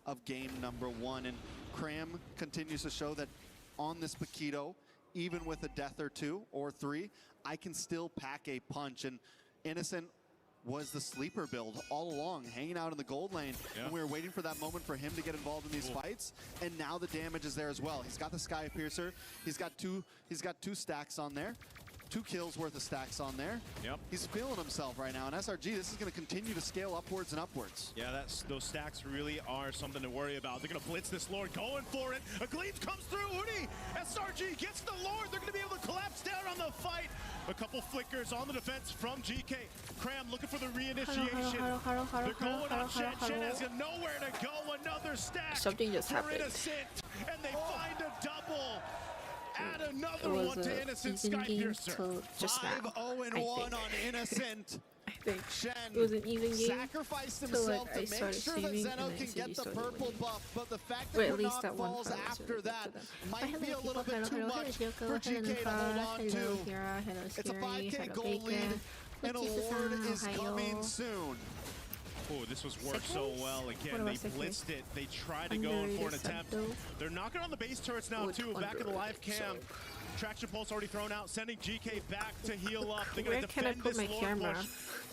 of game number 1. And Cram continues to show that on this Paquito, even with a death or 2 or 3, I can still pack a punch. And Innocent was the sleeper build all along, hanging out in the gold lane. Yeah. And we were waiting for that moment for him to get involved in these fights. And now the damage is there as well. He's got the Sky Piercer. He's got two stacks on there. 2 kills worth of stacks on there. Yep. He's feeling himself right now. And SRG, this is going to continue to scale upwards and upwards. Yeah, those stacks really are something to worry about. They're going to blitz this Lord, going for it. A Gleams comes through. Uni, SRG gets the Lord. They're going to be able to collapse down on the fight. A couple flickers on the defense from GK. Cram looking for the reinitiation. They're going on Shen. Shen has nowhere to go. Another stack. Something just happened. Innocent, and they find a double. Add another one to Innocent Sky Piercer. 5-0-1 on Innocent. I think Shen it was an even game. Sacrificed himself to make sure that Zeno can get the purple buff, but the fact that Knock falls after that might be a little bit too much for GK to hold on to. It's a 5K gold lead, and a Lord is coming soon. Oh, this was worked so well. Again, they blitzed it. They tried to go in for an attempt. They're knocking on the base turrets now, too. Back in the live cam. Traction pulse already thrown out, sending GK back to heal up. They're going to defend this Lord push.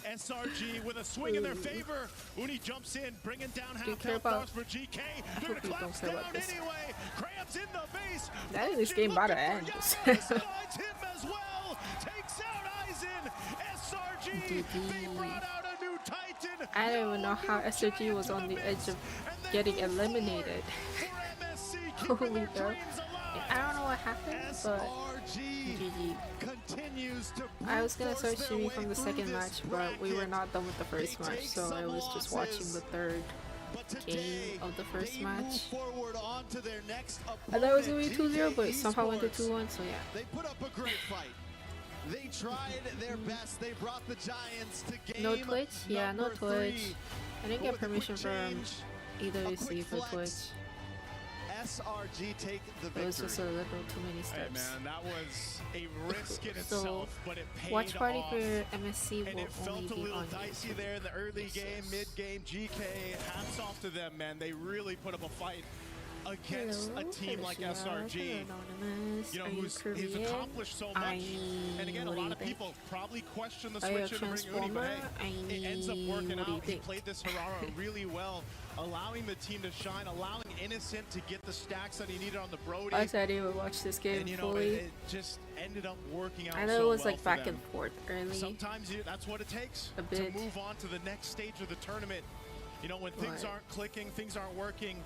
SRG with a swing in their favor. Uni jumps in, bringing down half health bars for GK. They're going to collapse down anyway. Cram's in the base. That is this game about to end. Him as well. Takes out Aizen. SRG. They brought out a new Titan. I don't even know how SRG was on the edge of getting eliminated. Holy cow. I don't know what happened, but GG. I was gonna start streaming from the second match, but we were not done with the first match, so I was just watching the third game of the first match. I thought it was gonna be 2-0, but it somehow went to 2-1, so yeah. They put up a great fight. They tried their best. They brought the Giants to game no Twitch? Yeah, no Twitch. I didn't get permission from EWC for Twitch. SRG take the victory. It was just a little too many steps. Hey man, that was a risk in so itself, but it paid watch party off. For MSC and will it felt only a be little on dicey YouTube. there in the early game, mid-game. GK, hats off to them, man. They really put up a fight against a team like SRG. You know, who's accomplished so much. And again, a lot of people probably question the switch in to bring Uni, but hey, it ends up working out. He played this Harara really well, allowing the team to shine, allowing Innocent to get the stacks that he needed on the Brody. I said I didn't watch this game and, you know, fully. it just ended up working out. I know so it was well like back and forth early. Sometimes that's what it takes to move on to the next stage of the tournament. You know, when things aren't clicking, things aren't working,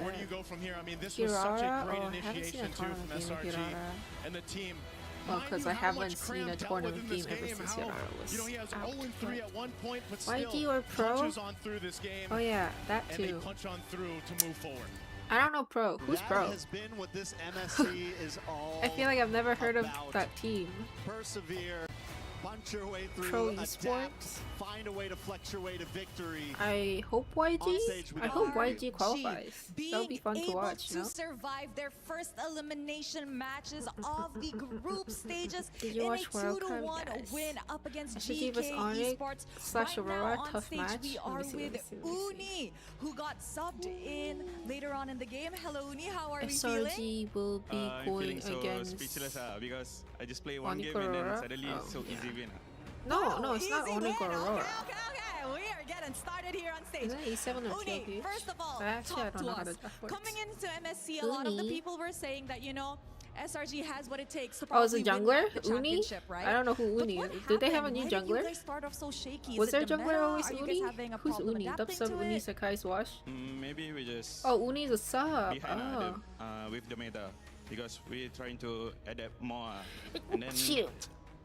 where do you go from here? I mean, this was such a great initiation, too, from SRG and the team. Well, because I haven't seen a tournament game ever since Hirara was You know, he has 0-3 at one point, but YG still or Pro? punches on through this game. Oh yeah, that too. And they punch on through to move forward. I don't know Pro. Who's Pro? Has been what this MSC is all I feel like I've never heard of that team. Persevere. Punch your way through, Pro adapt, Esports. Find a way to flex your way to victory. I hope YG. I hope YG qualifies. That'll be fun to watch. To survive their first elimination matches of the group stages Did you in watch a World Cup? 2-1 win up against GK Esports / Aurora tough stage, match. we are with Uni, who got subbed in later on in the game. Hello Uni, how are we feeling? SRG will be going so against speechless because I just play one game Aurora? and then suddenly it's so easy win. No, it's not Onyx Aurora. Okay. We are getting started here on stage. Isn't it E7 or Uni, first of all, actually, I talk don't to know how us. the draft works. Coming into MSC, a lot of the people were saying that, you know, SRG has what it takes to Oh, is probably it jungler? win the Uni? championship, right? I don't know who Uni is. Did they have a new Why did jungler? you guys start off so shaky? Was Is there it the jungler meta? always Are you Uni? guys having a Who's problem Uni? adapting Dub sub to Uni it? Sakai's wash? Maybe we just Oh, Uni is a sub. behind with the meta because we're trying to adapt more and then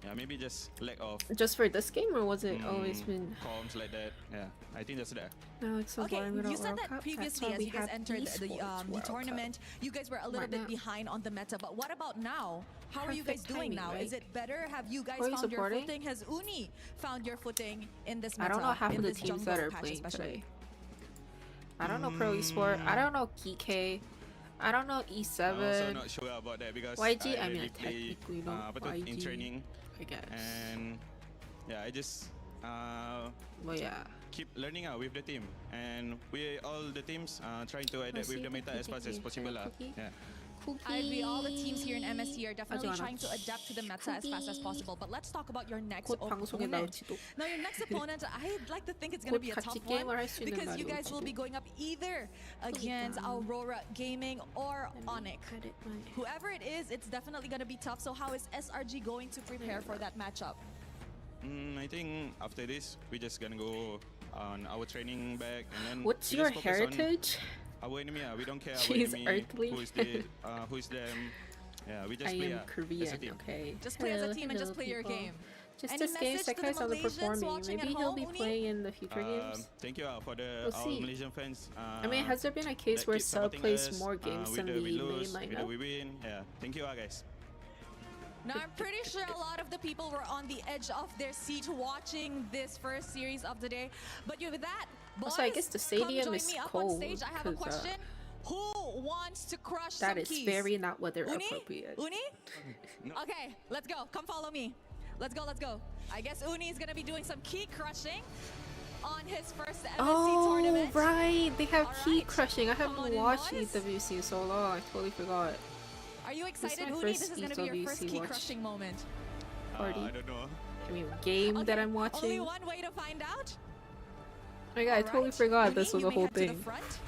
yeah, maybe just lack of Just for this game, or was it always been comms like that. Yeah, I think that's that. No, it's so Okay, boring without you said World that Cup. previously as you guys entered the tournament, you guys were a little bit behind on the meta, but what about now? How are you guys doing now? Is it better? Have you guys found your footing? Has Uni found your footing in this meta? I don't know half of the this teams jungle that are patch playing especially? today. I don't know Pro Esport. I don't know KK. I don't know E7. I'm also not sure about that because YG, I mean, really technically not play, in YG, training, I guess. and yeah, I just Well, yeah. keep learning with the team, and we all the teams trying to adapt with the meta as fast as possible. Yeah. I agree. All the teams here in MSC are definitely trying to adapt to the meta as fast as possible. But let's talk about your next opponent. Now, your next opponent, I'd like to think it's going to be a tough one because you guys will be going up either against Aurora Gaming or Onyx. Whoever it is, it's definitely going to be tough. So how is SRG going to prepare for that matchup? I think after this, we're just gonna go on our training back, and then what's your heritage? Our enemy, we don't care She's our enemy, earthly. who is them. Yeah, we just I play am Korean, as a team. okay. Just play as a team and just play your game. Just Any this game, message to the Sekai's Malaysians underperforming. watching Maybe at he'll home, be Uni? playing in the future games. Thank you for the We'll our see. Malaysian fans. I mean, has there been a case where Sub plays more games than the main lineup? We win. Yeah, thank you, guys. Now, I'm pretty sure a lot of the people were on the edge of their seat watching this first series of the day. But with that, boys, Also, I guess the stadium come join is me up cold, on stage. I have a 'cause, question. Who wants to crush that some is keys? very not weather Uni? appropriate. Uni? Okay, let's go. Come follow me. Let's go, let's go. I guess Uni is going to be doing some key crushing on his first MSC tournament. Right, they have key Alright, crushing. I come haven't on in, watched boys. EWC in so long. I totally forgot. Are you is excited, my Uni? first This is going to be your first EWC key watch. crushing moment. Party. I don't know. I mean, game that Okay, I'm watching. Only one way to find out. Oh my god, I totally Alright, forgot Uni, this was you a may whole head to the thing. front.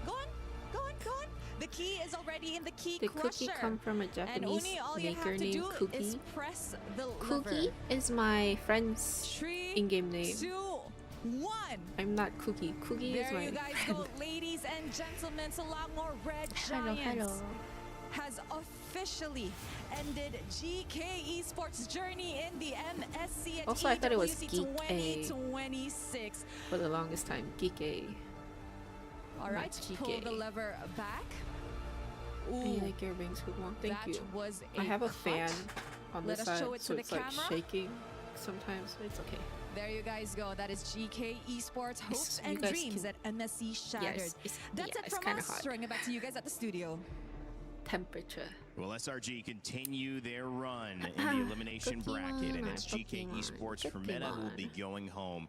Go on, go on, go on. The key is already in the key Did crusher. Cookie come from a And Japanese Uni, all you maker have to named do is Cookie? press the Cookie lever. is my friend's 3, in-game name. 2, 1. I'm not Cookie. Cookie is There my you guys go, ladies and gentlemen. Selangor Red hello, Giants hello. has officially ended GK Esports' journey in the MSC at Also, I thought it was EWC Geek A. 2026. For the longest time. Geek A. All right, Not pull GK. the lever back. I Ooh, like your rings, Kookmon. Thank that you. was I have a cut. fan on the Let us side, show it so to the it's like camera. shaking sometimes, but it's okay. There you guys go. That is GK Esports hopes you and guys dreams can- at MSC shattered. Yes, That's it it's from kind us. of hot. Throwing it back to you guys at the studio. Temperature. Well, SRG continue their run in the elimination bracket, and it's GK Pokemon, Esports for Meta who will be Pokemon. going home.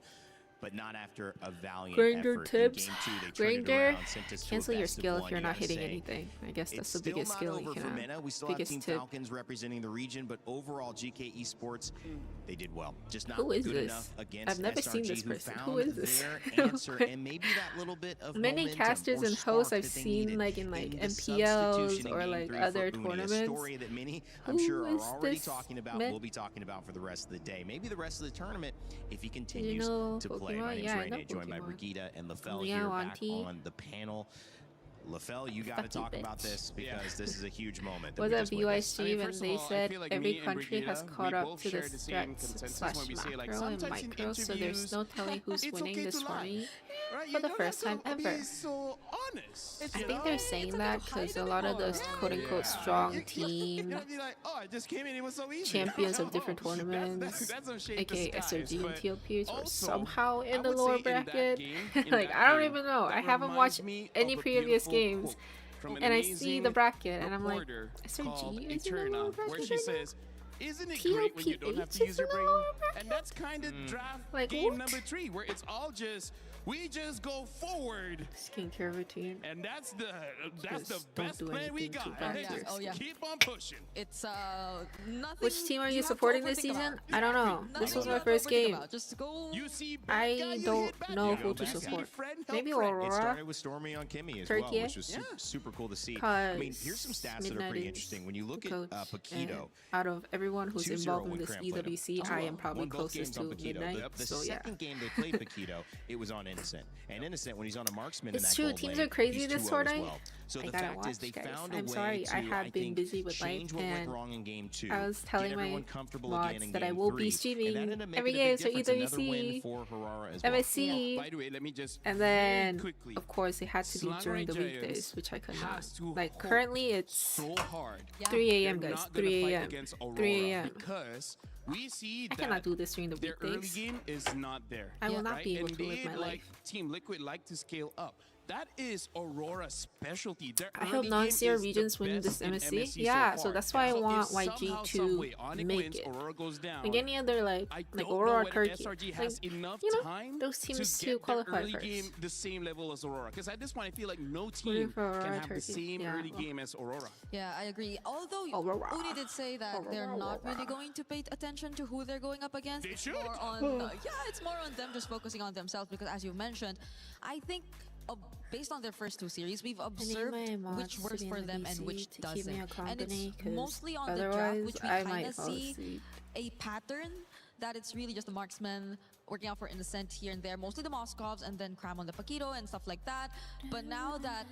But not after a valiant Granger effort. tips. In game 2, they turned it Granger, around, sent us to a cancel your best of skill if one, you're you not gotta hitting say. anything. I guess that's It's the still biggest not skill over you can for have. Meta. We still have Biggest Team tip. Falcons representing the region, but overall GK Esports, they did well. Just not Who is good this? enough against I've never SRG, seen this who person. found Who is this? their answer and maybe that little bit of Many momentum casters or and spark hosts I've that they seen needed like in like the MPLs substitution in or game like 3 other for Uni, tournaments. a story that many, I'm Who sure, are is already this talking about, man? will be talking about for the rest of the day. Maybe the rest of the tournament if he continues know to play. Pokemon? My name's Yeah, I know Rene, joined by Pokemon. Brigitte and LaFell Yeah, here back Auntie. on the panel. LaFell, you got to Fuck you, talk about bitch. this because this is a huge moment. Was we at just witnessed. BYC when they said every country has caught up to the threats slash macro and micro, so there's no telling who's winning this tournament for the first time ever. So honest. I think they're saying that because a lot of those quote-unquote strong team champions of different tournaments, aka SRG and TLPs, were somehow in the lower bracket. Like, I don't even know. I haven't watched any previous games, and I see the bracket, and I'm like, SRG is in the lower bracket where she right now? says, isn't it great when you don't have to use your brain? And that's kind of draft Like, game what? number 3, where it's all just, we just go forward. Skincare routine. And that's the Just don't best do plan we anything too got. bad And to your just skin. keep on pushing. It's nothing. Which team are you have to supporting this overthink season? about. I don't know. This Nothing was you my have to first overthink game. about. Just go. You see bad guy, I you don't hit bad know guy. who to You see support. friend, help Maybe friend. It Aurora. started with Stormy on Kimmy as Turkey? well, which was Yeah. super cool to see. Cause I mean, here's some stats that are Midnight pretty is interesting. When you look the at coach, Paquito, and out of everyone who's 2-0 involved in when this Cram played him. EWC, I am probably Won both closest games to on Paquito. Midnight. The So yeah. second game they played Paquito, it was on Innocent. And Innocent, when he's on a marksman in It's that true, gold teams lane, are crazy he's this 2-0 as tournament. well. So I the gotta fact is they watch, guys. found a I'm way sorry, to, I have been think, busy with life, change what went and wrong in game 2. I was telling get my everyone comfortable mods again in that game I will 3, be streaming and that ended up making every a game, big so difference. Another win EWC, for Harara as well. MSC, By the way, let me just and very then quickly, of course it had to be Slang during the Giants weekdays, which I could not. has to Like hope currently it's so hard. 3 a.m. They're guys, not gonna 3 fight a.m. against 3 Aurora a.m. because we see I that cannot do this during the their early weekdays. game is not there. I will not right? be able and to live they my life. Team Liquid like to scale up. that is Aurora's specialty. Their I hope early non-CR game is the regions win this best in MSC. so Yeah, so far. that's why I So want if YG somehow, to some way, Onyx make wins, it. Aurora goes down. Like any other like don't know Aurora, whether Turkey, SRG like, has enough you know, time those teams to to get their qualify early first. game the same level as Aurora. Because at this point, I feel like no Rooting team for Aurora, can have the Turkey. same Yeah, early well. game as Aurora. Yeah, I agree. Although Aurora. Uni did say that they're not really going to pay attention to who they're going up against. They It's should. more on, yeah, it's more on them just focusing on themselves because, as you mentioned, I think based on their first 2 series, we've observed which works for them and which doesn't. And it's mostly on the draft, which we kind of see a pattern that it's really just the marksman working out for Innocent here and there, mostly the Moscovs, and then Cram on the Paquito and stuff like that. But now that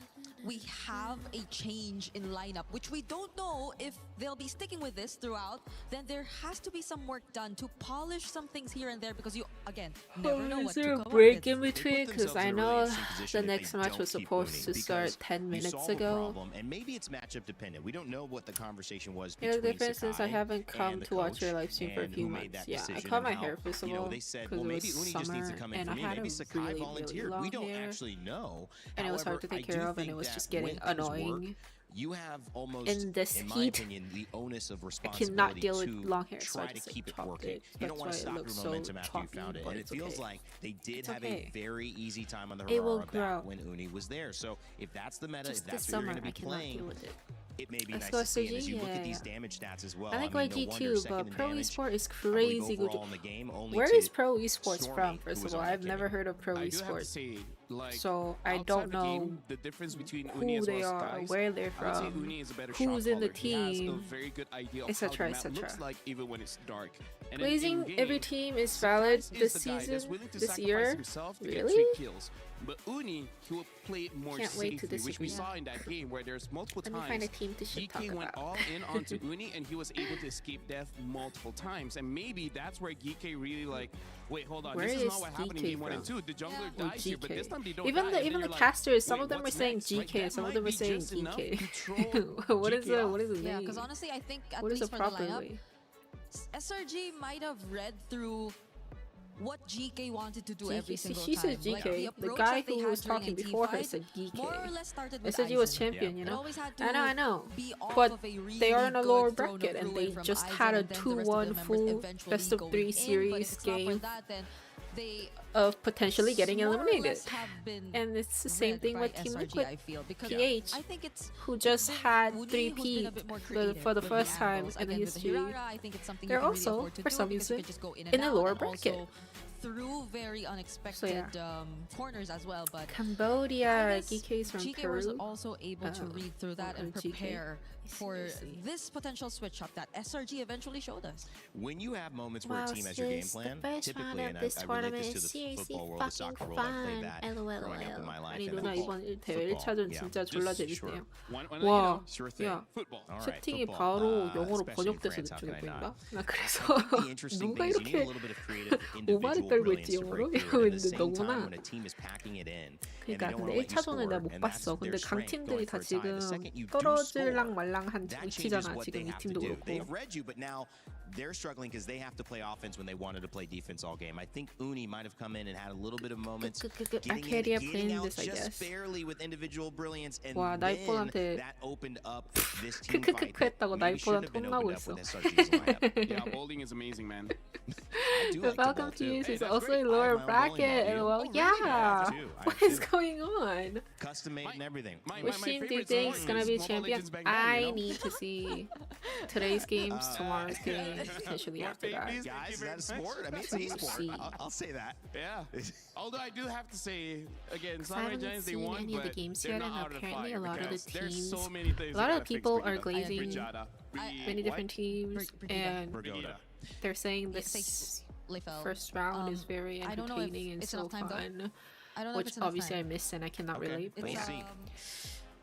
we have a change in lineup, which we don't know if they'll be sticking with this throughout, then there has to be some work done to polish some things here and there because you, again, never know what to come up with. Break in between? Because I know the next match was supposed to start 10 minutes ago. And maybe it's matchup dependent. We don't know what the conversation was You between know, the difference is I Sakai haven't come and the to watch your coach live stream for a and few who made months. that Yeah, I decision cut my and hair how, first of you know, all they said, because well, it maybe was Uni just needs to summer come in and for I me. had Maybe a Sakai really, really volunteered. long We don't hair. actually know. And it was hard to However, take care I of, do and it was think just that getting when things work, annoying. you have almost, In this in my heat, opinion, the onus of I responsibility cannot deal with to long hair, so I try to just like, keep it chopped working. it. You don't That's want to why it stop your looks so momentum after you choppy, found it. but And it it's feels okay. like they did It's have okay. a very easy time on the It will Harara grow. back when Uni was there. So if that's the meta, Just if this that's what you're summer, going I to be cannot deal playing, with it. it may be Let's nice go to see. And as SRG, you look at yeah. these damage stats as well, I like mean, no YG wonder too, second but in Pro damage, Esport is I believe crazy good. overall in the game, only Where to is Pro Esports Stormy, from, who first was of all? on that I've never game. heard of Pro I do have to Esports. say, like, So I outside don't of the know game, the difference between Uni who as they well as are, Skies, where they're I would say from, Uni is a better who's shot in the caller. He has a team, very good idea of etc., how the map etc. looks like even when it's dark. And then Blazing in-game, every team is valid Skies this is the guy that's season, willing to this sacrifice year. himself to Really? get 3 kills. But Uni, he will play it more Can't wait to safely, which we disagree. saw in that game where there's multiple Let me times find a team to shit talk GK went about. all in onto Uni and he was able to escape death multiple times. And maybe that's where GK really like, wait, hold on, Where this is is not what happened in GK game 1 and from? 2. The jungler Or dies here, but this time they don't Even die. the And even then the you're casters, some wait, of them are what's saying next? Like, GK, that some of might them are be saying just enough GK. to throw What is GK the off. what is the Yeah, name? because honestly, I think at What is least the for the proper lineup, way? SRG might have read through what GK wanted to do every single She time. said GK. Like, the approach guy that they who had was during talking a team before her fight said GK. more or less started with SRG was Aizen. champion, you It know. always had to I know. be off But of a really they are in a good lower throne of bracket, and they ruin from just Aizen, had a and then the rest of the 2-1 members full eventually best of going 3 in, but if series it's not for game that, then they of potentially getting more or eliminated. less have been And it's the same read thing by with Team SRG, Liquid I feel, because PH, I think it's who just been had Uni who's 3 been a peat bit more for creative the with first the time angles. in the Again, with history. Hirara, I think it's something They're you can really also, afford to for do some because you reason, can just go in in and the out lower and bracket. also through very unexpected corners as well. But Cambodia, I guess GK's from GK was Peru. also able to read through that and GK. prepare I for see. this potential switch up that SRG eventually showed us. When you have moments where Wow, a team has your game sis, the plan, first typically, round and of this I relate tournament this to is the seriously football world, the fucking soccer world, I played fun. that LOL. growing up in my life. 아니 and 누나 football, 이번 대회 1차전 yeah, 진짜 졸라 just 재밌대요. sure. 와, Sure thing. 야, Football. All right, 채팅이 football, 바로 영어로 especially in 번역돼서 France, how 저게 can I 보인다? not? 나 그래서 I think the interesting 누가 thing is you need a 이렇게 little bit of creative 오바를 individual 떨고 brilliance 있지 to 영어로? break 이러고 through. And at the 있는데 same time, 너구나. when a team is packing it in, and they 그러니까 don't 근데 want to let you 1차전을 score, 내가 못 and that's 봤어. 근데 their strength, 강팀들이 going 다 for a tie. The 지금 second you do 떨어질랑 score, 말랑한 that changes 위치잖아. what 지금 they 이 have to 팀도 do. 그렇고. They've read you, but now they're struggling because they have to play offense when they wanted to play defense all game. I think Uni might have come in and had a little bit of moments Arcadia getting playing out this, I just guess. barely with individual brilliance, and 와, then 나이폴한테 that opened up this team fight 크크크크 that 했다고 maybe shouldn't have 나이폴한테 been 혼나고 opened up 있어. with SRG's lineup. Yeah, bowling is amazing, man. I do The like to Falcon bowl too. Fuse Hey, is that's also great. in I have lower my own bowling ball, bracket. dude. Well, Oh, really? yeah. I have too. I What have is too. going on? Custom made and everything. Which team do you favorite think sport is gonna is be Mobile champion? Legends back then, I you know? need to see today's games, tomorrow's games, potentially More after that. babies. Guys, is very that a much. sport? I mean, it's To an esport. see. I'll say that. Yeah. Although I do have to say, again, I Samurai haven't Giants, they seen won, any of the but games they're yet, not and out of the apparently fire a lot of the because there's teams, so many things a lot they of gotta fix people to are get up. glazing Brigada. many different What? teams, and Brigida. they're saying Yes, this Leifel. first round is very I don't know if entertaining and it's so enough time, though. fun. I don't know if Which it's enough obviously I time. missed and I cannot relate. But we'll yeah. see.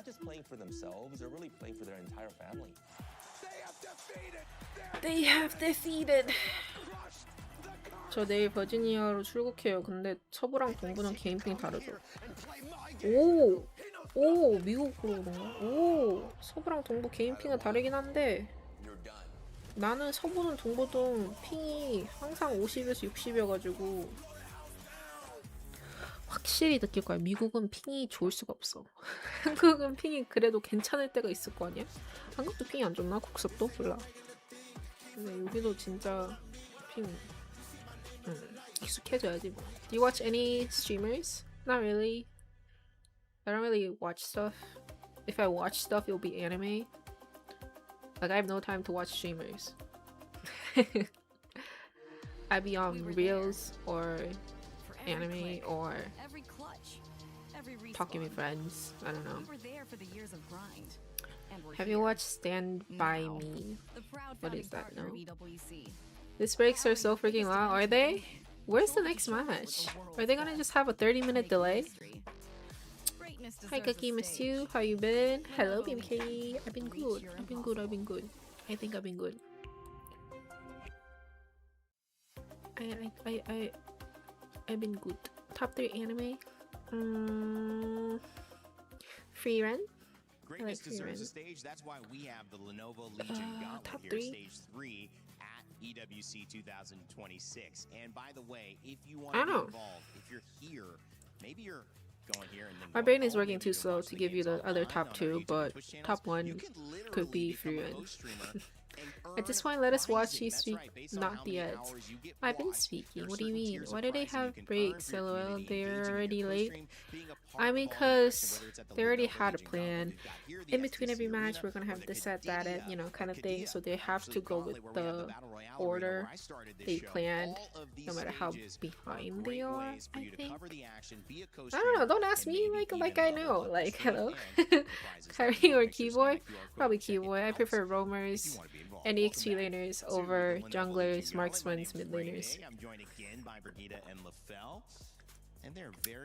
not just playing for themselves, they're really playing for their entire family. They have defeated. 저 내일 버지니아로 출국해요. 근데 서부랑 동부는 개인핑 다르죠. 오! 오, 미국으로 그런가? 오, 서부랑 동부 개인 핑은 다르긴 한데 나는 서부는 동부든 핑이 항상 50에서 60이어가지고 확실히 느낄 거야. 미국은 핑이 좋을 수가 없어. 한국은 핑이 그래도 괜찮을 때가 있을 거 아니야? 한국도 핑이 안 좋나? 국석도? 몰라. 근데 여기도 진짜 핑 익숙해져야지 뭐. Do you watch any streamers? Not really. I don't really watch stuff. If I watch stuff, it'll be anime. Like I have no time to watch streamers. I be on reels or anime or talking with friends. I don't know. Have you watched Stand By Me? What is that? No. These breaks are so freaking long. Are they? Where's the next match? Are they gonna just have a 30-minute delay? Hi Cookie, miss you. How you been? Hello BMK. I've been good. I've been good. I've been good. I think I've been good. I've been good. Top 3 anime. Free Run. Greatness deserves a stage. That's why we have the Lenovo Legion Gauntlet top here, 3. stage 3 at EWC 2026. And by the way, if you want to be involved, if you're here, maybe you're going here and then my brain is working too slow to give you the other top 2, but top 1 could be Free Run. At this point, let us watch you speak, not the ads. I've been speaking. What do you mean? Why do they have breaks? LOL, they're already late. I mean, cause they already had a plan. In between every match, we're gonna have this, that, you know, kind of thing. So they have to go with the order they planned, no matter how behind they are. I think. I don't know. Don't ask me. Like I know. Like hello, Kyrie or Keyboy? Probably Keyboy. I prefer roamers and XP laners over junglers, marksmen, mid laners.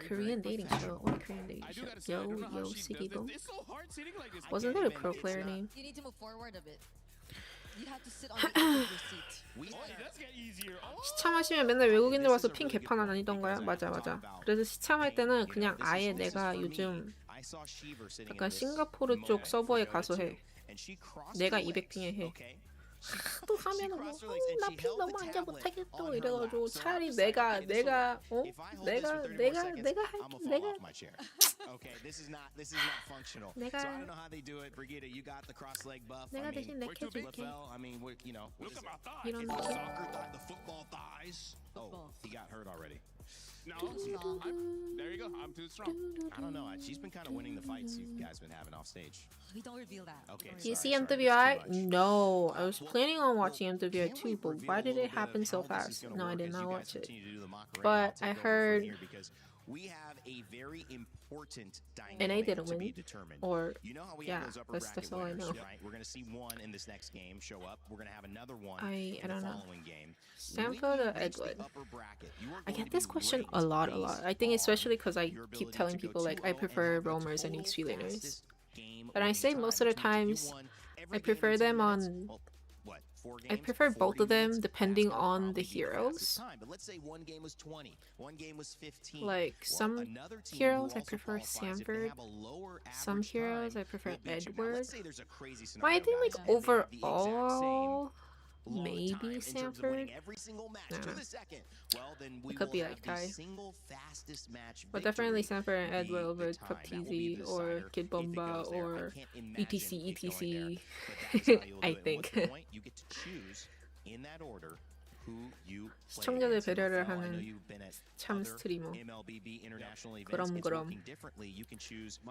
Korean dating show. What Korean dating show? Yo, Sigibo. Wasn't that a pro player name? You need to move forward a bit. You have to sit on the edge of your seat. 시참하시면 맨날 외국인들 와서 핑 개판 안 아니던가요? 맞아. 그래서 시참할 때는 그냥 아예 내가 요즘 약간 싱가포르 쪽 서버에 가서 해. 내가 200핑에 해. 또 하면은 나 핑 너무 앉아 못하겠어 이래가지고 차라리 내가 할게 내가 대신 렉 해줄게 이런 느낌. No, there you go. I'm too strong. I don't know. She's been kind of winning the fights you guys been having off stage. We don't reveal that. Okay. Do you see MWI? No, I was planning on watching MWI too, but why did it happen so fast? No, I did not watch it. But I heard. We have a very important and I didn't to win. be determined. Or you know how we yeah, have those upper that's all I winners, know. right? We're gonna see one in this next game show up. We're gonna have another one I in don't the know. following game. Stanford or Edward? I get this question a lot. I think especially because I keep telling people like I prefer roamers and XP laners. And I say most of the times I prefer them on. I prefer both of them depending on the heroes. Like some heroes I prefer Sanford, some heroes I prefer Edward. But I think like overall maybe Sanford. It could be like Ty. But definitely Sanford and Edward over PUBG or Kid Bomba or etc. I think. 시청자들 배려를 하는 참 스트리머. 그럼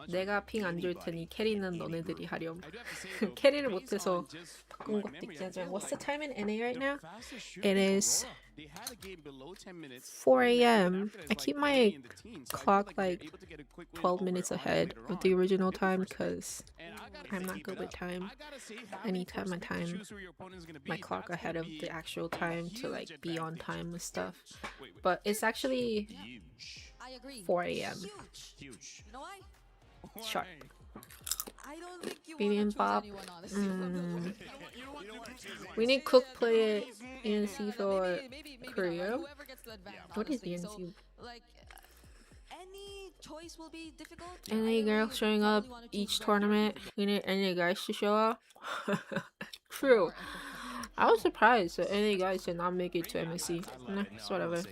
내가 핑 안 줄 테니 캐리는 너네들이 하렴. 캐리를 못해서 바꾼 것도 있지 않지만. What's the time in NA right now? It is 4 a.m. I keep my clock like 12 minutes ahead of the original time because I'm not good with time. I need to have my clock ahead of the actual time to like be on time with stuff. But it's actually 4 a.m. Sharp. Bibimbap. We need Cook play ENC for Korea. What is ENC? choice will be difficult. Any girls showing up each tournament? You need any guys to show up? True. I was surprised that any guys did not make it to MSC. Nah, it's whatever.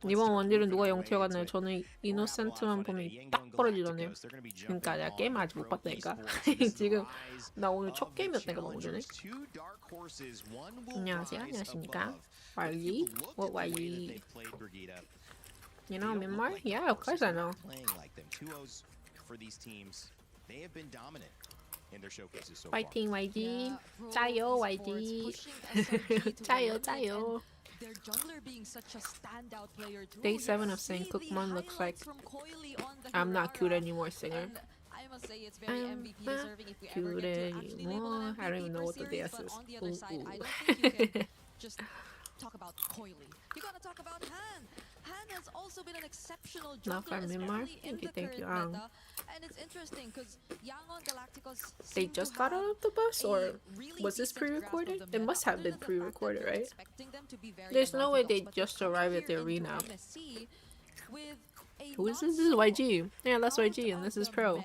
이번 원딜은 누가 영티어 갔나요? 저는 이노센트만 보면 딱 벌어지더네요. 그러니까 내가 게임 아직 못 봤다니까. 지금 나 오늘 첫 게임이었다니까 너무 전에. 안녕하세요. 안녕하십니까? YG? What YG? You know Myanmar? Yeah, of course I know. Fighting YG. 짜요 YG. 짜요 짜요. Day 7 of saying Kookmon looks like I'm not cute anymore singer. I'm not cute anymore. I don't even know what the DS is. Just talk about coily. You gotta talk about Han. Han has also been an exceptional jungler, especially in the current meta. And it's interesting because Yangon Galacticos They just got out of the bus, or was this pre-recorded? It must have been pre-recorded, right? There's no way they just arrived at the arena. Who is this? This is YG. Yeah, that's YG, and this is Pro.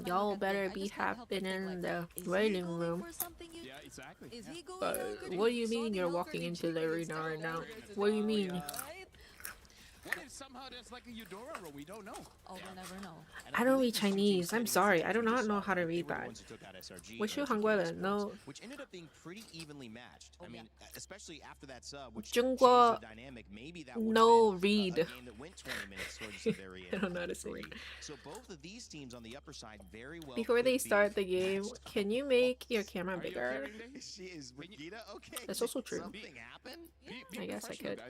Y'all better be happening in the waiting room. Yeah, exactly. What do you mean you're walking into the arena right now? What do you mean? What if somehow there's like a Eudora role? We don't know. Oh, we'll never know. I don't read Chinese. I'm sorry. I do not know how to read that. What's your Hangguele? No. Which ended up being pretty evenly matched. I mean, especially after that sub, which Jungwa, changed the dynamic. Maybe that no read. a game that went 20 minutes towards the very end. I don't know how to say it. So both of these teams on the upper side very well. Before they start the game, can you make your camera bigger? She is Brigitte. Okay. That's also true. Something happened? I guess I could.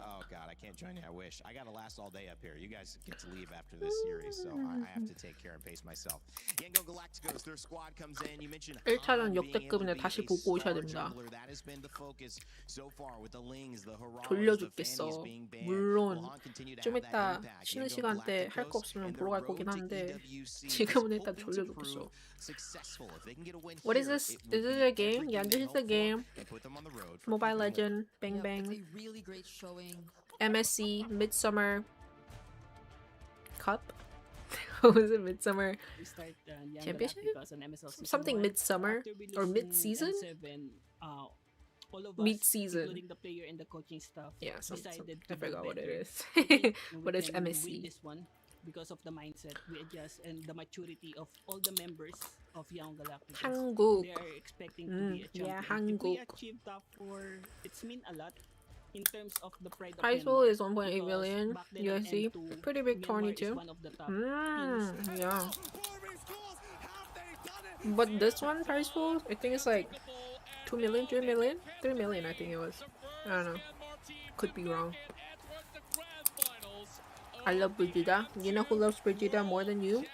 Oh god, I can't join you. I wish. I gotta last all day up here. You guys get to leave after this series, so I have to take care and pace myself. Yangon Galacticos, their squad comes in. You mentioned 1차전 역대급인데 다시 보고 오셔야 됩니다. That has been the focus so far with the Lings, the Hurrahs, 졸려 the 죽겠어. Fannies being banned. 물론 Will Han continue to 좀 have that 이따 impact? 쉬는 Yangon 시간 때 할 거 Galacticos 없으면 and 보러 their 갈 거긴 road to 한데 EWC 지금은 is 일단 hoping 졸려 to 죽겠어. prove successful. If they can get a win What is here, this? it Is will it a be game? Yeah, this is a game. and put them on the road. Mobile Legend, bang bang. It's a really great showing. MSC, Midsummer Cup? What was it? Midsummer Championship? Something midsummer or mid-season? Mid-season. Including the player and the coaching staff, Yeah, some, decided I to forgot do what it better. is. And But we it's can win MSC. this one because of the mindset we adjust and the maturity of all the members of Young Galacticos. 한국. They are expecting to be a champion. Yeah, If we 한국. achieve top 4, it's mean a lot in terms of the pride of Prize pool Myanmar, is 1.8 because million back then at USD. M2, Pretty big Myanmar tourney is too. one of the top teams. Yeah. But this one prize pool, I think it's like 2 million, 3 million? 3 million I think it was. I don't know. Could be wrong. I love Brigida. You know who loves Brigida more than you?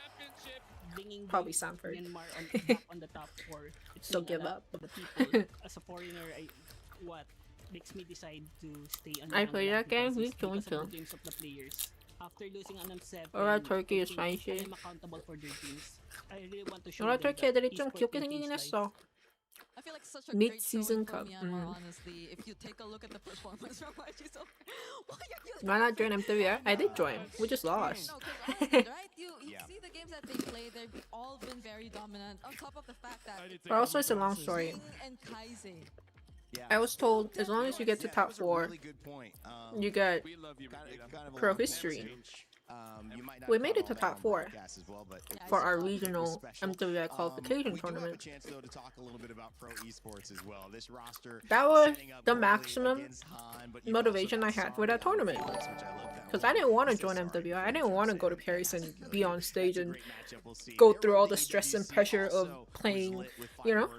Bringing Probably Sanford. Myanmar back on the top 4. It's So mean a give lot up. to the people. As a foreigner, what makes me decide to stay on I Young play that game, Galacticos we is don't because of kill. the dreams of the players. After losing on M7, Alright, Turkey I is think fine I shit. am accountable for their dreams. I really want to show Alright, them Turkey that 애들이 좀 esports 귀엽게 can 생기긴 change 했어. lives. I feel like such a Mid-season great showing cup. from Myanmar, honestly. If you take a look at the performance from YG, so why are you? Why not join MWR? I did join. We just lost. No, 'cause honestly, right? You see the games that they play, they've all been very dominant. On top of the fact that But also it's a long story. King and Kaise. I was told as long as you get to top 4, you get We love you, Brigida. pro history. We made it to top 4 for our regional MWI qualification tournament. That was the maximum motivation I had for that tournament. Because I didn't want to join MWI. I didn't want to go to Paris and be on stage and go through all the stress and pressure of playing, you know? I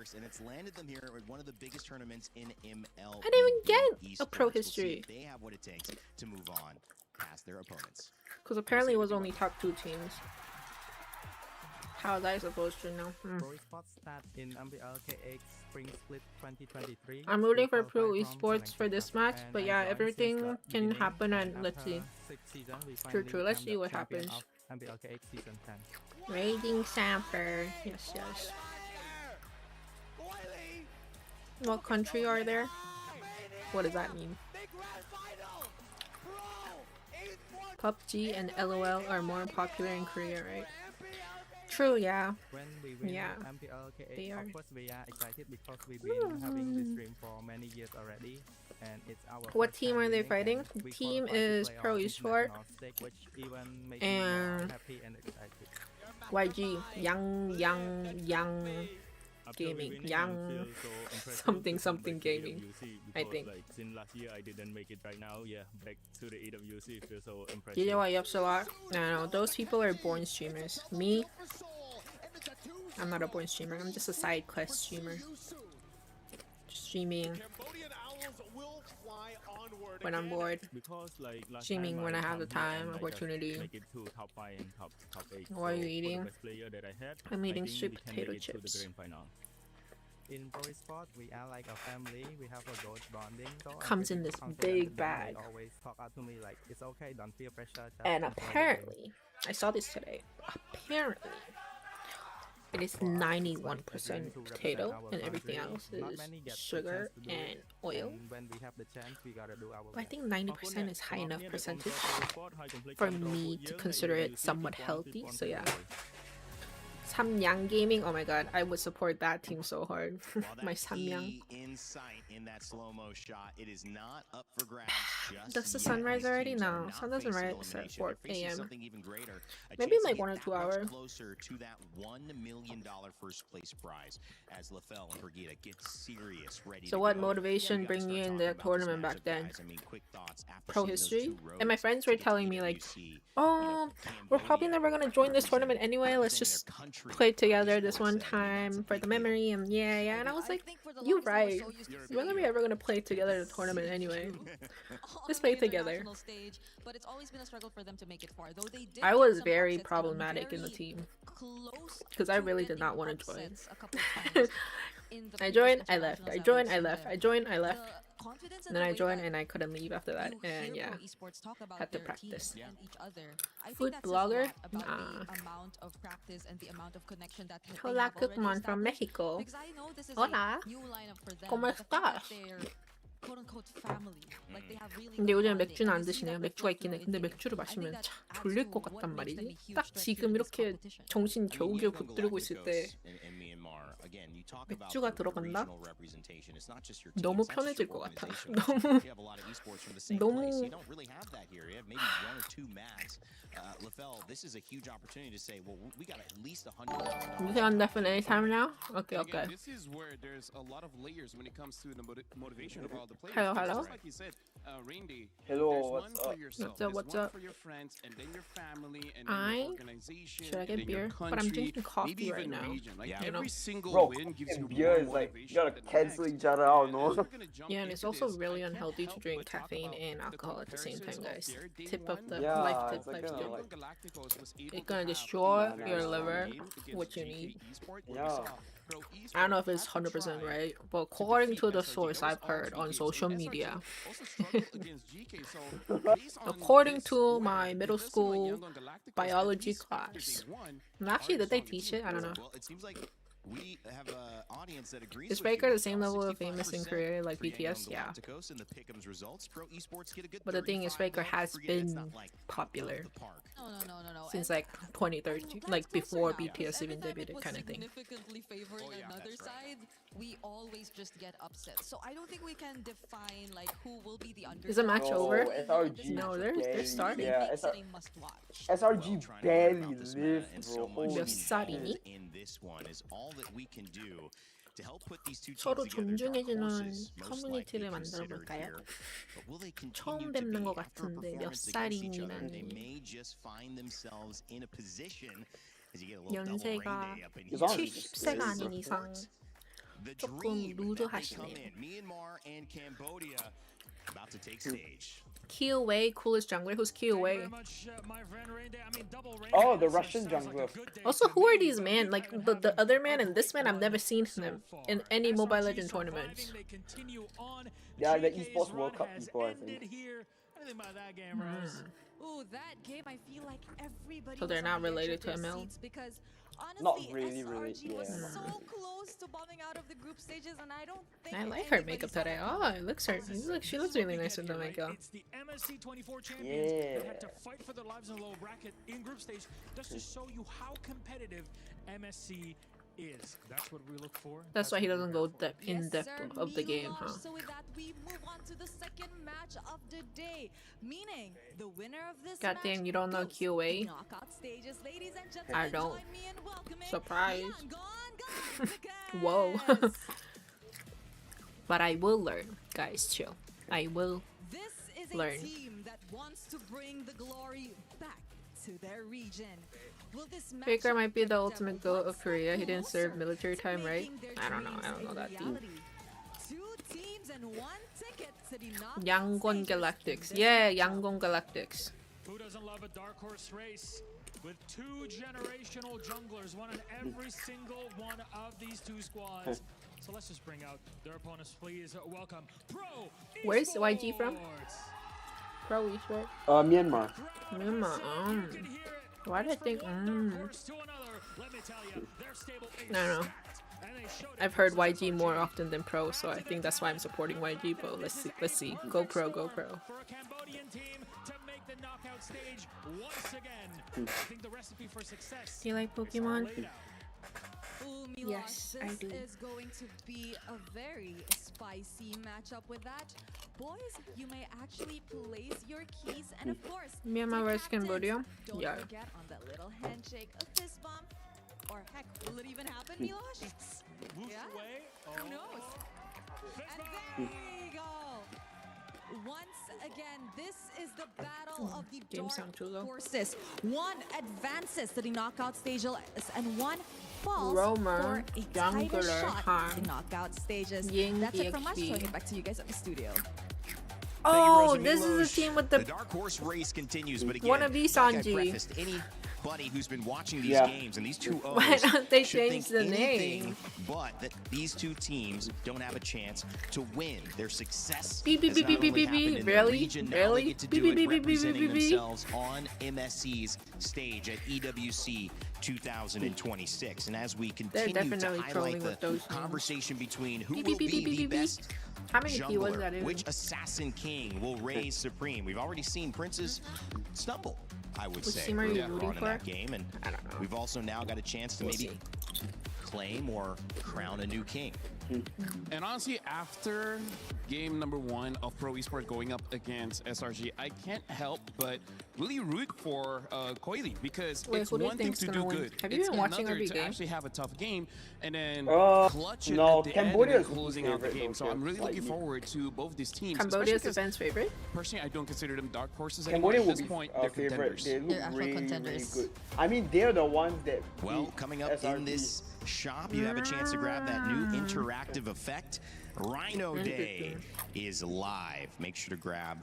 didn't even get a pro history. They have what it takes to move on past their opponents. Because apparently it was only top 2 teams. How was I supposed to know? Pro Esports start in MBLKX Spring Split 2023. I'm rooting for Pro Esports for this match, but yeah, everything can happen and let's see. True, let's see what happens. MBLKX Season 10. Raiding Sanford. Yes, yes. What country are there? What does that mean? PUBG and LOL are more popular in Korea, right? True, yeah. When we win Yeah, MPLK8, they are. of course we are excited because we've been having this stream for many years already, and it's our What first team time are they winning, fighting? and The we team qualified to is play Pro on Esport international stage, which even makes me more and happy and excited. YG, Yang Gaming, Yang something gaming, I think. Like since last year I didn't make it right now. Yeah, back to the EWC feels so impressive. You know what, Yups a lot? No, those people are born streamers. Me, I'm not a born streamer. I'm just a side quest streamer. Streaming when I'm bored. Because like last Streaming time when I have the come here time, and I just opportunity. make it to top 5 and top 8. What are you So, for the eating? best player that I had, I'm I eating think sweet we can potato make it to the chips. grand final. In Pro Sport, we are like a family. We have a good bonding. So I'm Comes in pretty this confident big with them. bag. They always talk out to me like, it's okay, don't feel pressure. Just And enjoy the game." apparently, I saw this today. Apparently, it is 91% potato and everything else is sugar and oil. And when we have the chance, we gotta do our But I best. think 90% is high enough percentage for me to consider it somewhat healthy. So yeah. Samyang Gaming, oh my god, I would support that team so hard. My Samyang. Insight in that slow-mo shot. It is not up for grabs just Does the yet. sun rise These already? teams are No, not sun doesn't facing rise at elimination. 4 They're facing a.m. something even greater. A Maybe chance to like get 1 or that 2 much hours. closer to that $1 million first place prize as Lafell and Brigida get serious, ready So to what go. motivation We gotta bring you start in talking the about this tournament back matchup, then? guys. I mean, quick thoughts after Pro seeing those history? two And my roads friends to were get to telling me like, EWC, oh, we're probably never gonna join this tournament anyway. Let's just play together this one time for the memory. And yeah. And I was like, you're right. When are we ever gonna play together in a tournament anyway? Let's play together. But it's always been a struggle for them to make it far. Though they did I get was some very upsets, problematic in the very team close because I to really did getting not want to join. upsets a couple times in the I previous joined, I left. internationals I that joined, we've I seen left. them. I joined, I left. The confidence And then the I way joined that and I couldn't leave after that. you And hear yeah, pro esports talk about had to their practice. teams and each other. I think Food that says a blogger? lot about Nah. the amount of practice and the amount of connection that they Hola, have already Kookmon from established. Mexico. Because I know this is Hola. a new lineup for them. ¿Cómo but the fact that estás? they're quote-unquote family, like they have really 근데 요즘 good 맥주는 bonding, 안 and you see 드시네요. that 맥주가 reflect 있긴 해. through 근데 the game. 맥주를 I think 마시면 that 자, adds 졸릴 to 것 what 같단 makes them a 말이지. huge 딱 threat 지금 during this 이렇게 competition. 정신 겨우겨우 붙들고 있을 때 맥주가 들어간다? 너무 편해질 것 같아. 너무 You can definitely anytime now? Okay, okay. This is where there's a lot of layers when it comes to the motivation of all the players. Hello, Because hello. just like you said, Randy, Hello, there's what's one up? for yourself, What's up, there's what's one up? for your friends, and then your family, and then I your organization, should I and get then your beer? country, But I'm drinking coffee maybe right even now. region. Like You every know? single Bro, win gives you beer more is like, you motivation gotta than the cancel next. each other out, And no? as we're gonna jump Yeah, and it's into also this, really I can't unhealthy to help drink but talk caffeine about and the alcohol at the same time, comparisons guys. of their day Tip one of the Yeah, life tip, it's like life kinda tip. like- Galacticos was able It's to gonna have destroy a your strong liver, game against what you GK need. Esport, where we Yeah. saw Pro I don't know if Esport it's had to 100% try right, but to according defeat to the SRG. source That was I've all heard three on games. social And media, SRG also struggled against GK, so based on according this to win, my middle it does seem like school Yangon Galacticos, at biology least after class, they won, and actually are did they strong teach team. it? I don't know. Well, it seems like we have an audience that agrees Is with Faker you. the same level of famous in 65% Korea like for BTS? Yangon Yeah. Galacticos and the Pick'ems results. Pro Esports get a good But the thing is, 35, Faker though. has Forget it's been not like popular No. since And like 2013, like before BTS even every time it debuted, was kind of thing. significantly favoring another side, we always just get upset. So I don't think we can define like who will be the underdog. Is the match over? SRG No, they're barely- starting. Yeah, Makes it a must watch. SRG barely lived, so bro. much 몇 needed 살이니? in this one is all that we can do to help put these two teams 서로 together. Dark 존중해주는 horses most likely 커뮤니티를 considered 만들어볼까요? here. But will they continue 처음 to 뵙는 be 것 after a 같은데 몇 performance against each other? 살이니라는 They may just find themselves in a position as you get a little double rain 연세가 day up in Is here. on- 70세가 아닌 이상 The 조금 dream that has come 루즈하시네요. in. Myanmar and Cambodia about to take stage. Killway, coolest jungler. Who's Killway? Oh, the Russian jungler. Also, who are these men? Like the other man and this man, I've never seen them in any Mobile Legends tournaments. Yeah, the Esports World Cup people, I think. anything about that game, Rose? Ooh, that game, I feel like everybody. So they're was not on the edge related of to their ML? seats because honestly, Not really, SRG was yeah. so close to bombing out of the group stages, and I don't think. I like her anybody makeup saw today. that Oh, it looks her. She looks really nice with the makeup. It's the MSC 24 champions Yeah. that had to fight for their lives in the low bracket in group stage just to show you how competitive MSC is. That's what we look for. That's why he doesn't go in depth sir, of the Milo game, Launch. huh? So with that, we move on to the second match of the day, meaning the winner of this God match damn, you don't know goes QA? to knockout stages. Ladies and gentlemen, I don't. join me in welcoming Surprise. Yangon Whoa. But I will learn, guys. Chill. I will This is a learn. team that wants to bring the glory back to their region. Will this match Faker might be the ultimate goat of Korea. He didn't serve military time, right? I don't know. I don't know that dude. Two teams and one ticket to the knockout Yangon Galactics. Yeah, Yangon Galactics. Who doesn't love a dark horse race with two generational junglers, one in every single one of these two squads? So let's just bring out their opponents, please. Welcome, Pro. Where's YG from? Pro Esports. Myanmar. Myanmar. Why did I think? I don't know. I've heard YG more often than Pro, so I think that's why I'm supporting YG. But let's see. Let's see. Go Pro. Go Pro. For a Cambodian team to make the knockout stage once again. I think the recipe for success. Do you like Pokemon? Ooh, Milan, Yes, I this do. is going to be a very spicy matchup with that. Boys, you may actually place your keys, and of course, Myanmar the vs captains, Cambodia. don't Yeah. forget on that little handshake, a fist bump, or heck, will it even happen, Milosh? Yeah? Who knows? And there you go. Once again, this is the battle of the Game sound too low. dark horses. One advances to the knockout stage, and one falls Romer, for a tighter Jungler, shot Han, to the knockout stages. Ying That's it from us. EXP. Throwing it back to you guys at the studio. Oh, this is the team with The the dark horse race continues, but again, wannabe like I Sanji. prefaced, anybody who's been watching these Yeah. games and these two Why O's don't they should change think the anything name? but that these two teams don't have a chance to win. Their success Beep, beep, has beep, not beep, only beep, happened beep, in their really? region, now Really? they get to Beep, do it beep, beep, beep, beep, representing beep, beep. themselves on MSC's stage at EWC 2026. And as we continue to definitely highlight trolling the with those conversation between who Beep, will beep, beep, be beep, the beep, beep. best How many P was that jungler, in? which assassin king will reign supreme. We've already seen princes stumble, I would Which say, team are you early rooting on in for? that game, and I don't know. we've also now got a chance to We'll maybe claim or crown a new king. And honestly, after game number 1 of Pro Esports going up against SRG, I can't help but really root for Coily, because Wait, it's who do you one thing think's to gonna do win? good. Have you It's been watching another every to game? actually have a tough game and then Uh, clutch it no, at the end Cambodia and is then my closing out the favorite, game. though, So I'm really looking slightly. forward to both these teams. Cambodia is especially the fans' favorite. 'cause personally, I don't consider them dark horses anymore. Cambodia At will this be point, our they're favorite. contenders. They look They're actual really, really contenders. good. I mean, they're the ones that Well, beat coming up SRG. in this shop, you have a chance to grab that new interactive effect. Rhino Day is live. Make sure to grab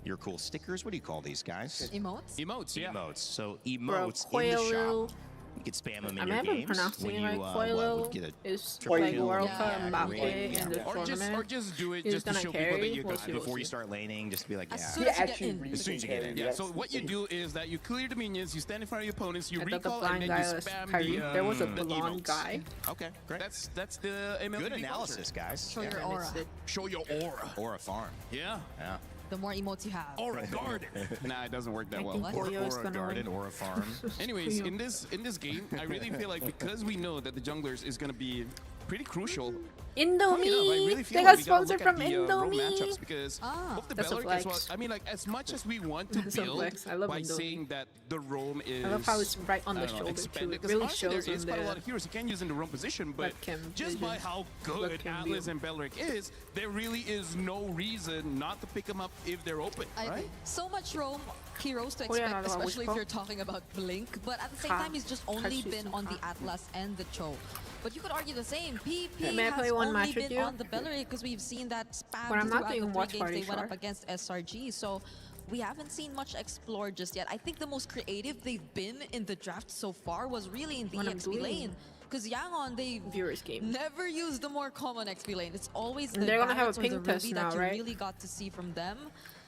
your cool stickers. What do you call these guys? Emotes? Emotes, yeah. Emotes. So Bro, emotes in the Koilu. shop. You can spam them in I your might have been games. pronouncing When it you right. would Koilu get a is triple like kill. World Yeah, Cup yeah, Mbappe yeah. in the Or tournament. just do it He's just to gonna show people carry. that you We'll got see, it. we'll Before you see. start laning, just be like, As yeah. soon He as you get actually in. really As soon as you get in. Yeah, That's so the what you thing. do is that you clear the minions, you stand in front of your opponents, you I thought the recall, blind and then you guy was spam Kyrie. the There was a the blonde emotes. guy. Okay, great. That's the MLB Good culture. analysis, guys. Show your I aura. missed it. Show your aura. Or a farm. Yeah. Yeah. The more emotes you have. Aura garden. Nah, it doesn't work that I well. think Polio is Or a gonna garden win. or a farm. Anyways, in this game, I really feel like because we know that the junglers is gonna be pretty crucial. Funny enough, I Indomie! really feel They like got we gotta sponsored look at from the, road Indomie! matchups because Ah. both the That's a Belric as well. flex. I mean, like as much as we want to That's a build flex. I love by Indomie. saying that the roam is. I love how it's right on I the don't know, shoulder too. expanded, It 'cause really honestly, shows there is on quite a lot the of heroes you can use in the roam position, but webcam just by vision. how good Webcam Atlas view. and Belric is, there really is no reason not to pick them up if they're open, I right? agree. So much roam heroes to Oh, yeah, expect, no, no, especially which if you're pro? talking about Blink. But at the same Ha. time, he's just only Kashi's been on the ha. Atlas and the Cho. But you could argue the same. PP May I play has one only match with been you? on the Bellery because we've seen that spam But I'm not throughout doing the watch 3 games party, they went up sure. against SRG. So we haven't seen much explored just yet. I think the most creative they've been in the draft so far was really in the What I'm XP doing. lane. Because Yangon, they viewers game. never use the more common XP lane. It's always the And they're gonna have a Barrets or the ping test Ruby now, that you right? really got to see from them.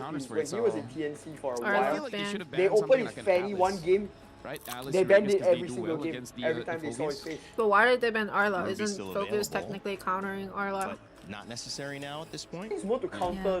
Philippines. for When it. he was So in TNC for a Alright, while, I feel like they should have they banned something opened like his an Fanny Alice. one game. Right? Alice They banned Reyes, it 'cause they every do single well game. against the Every time they saw his Fogies. face. But why did they ban Arla? Ruby's Isn't still Focus available. technically countering Arla? But not necessary now at this point. It's more to counter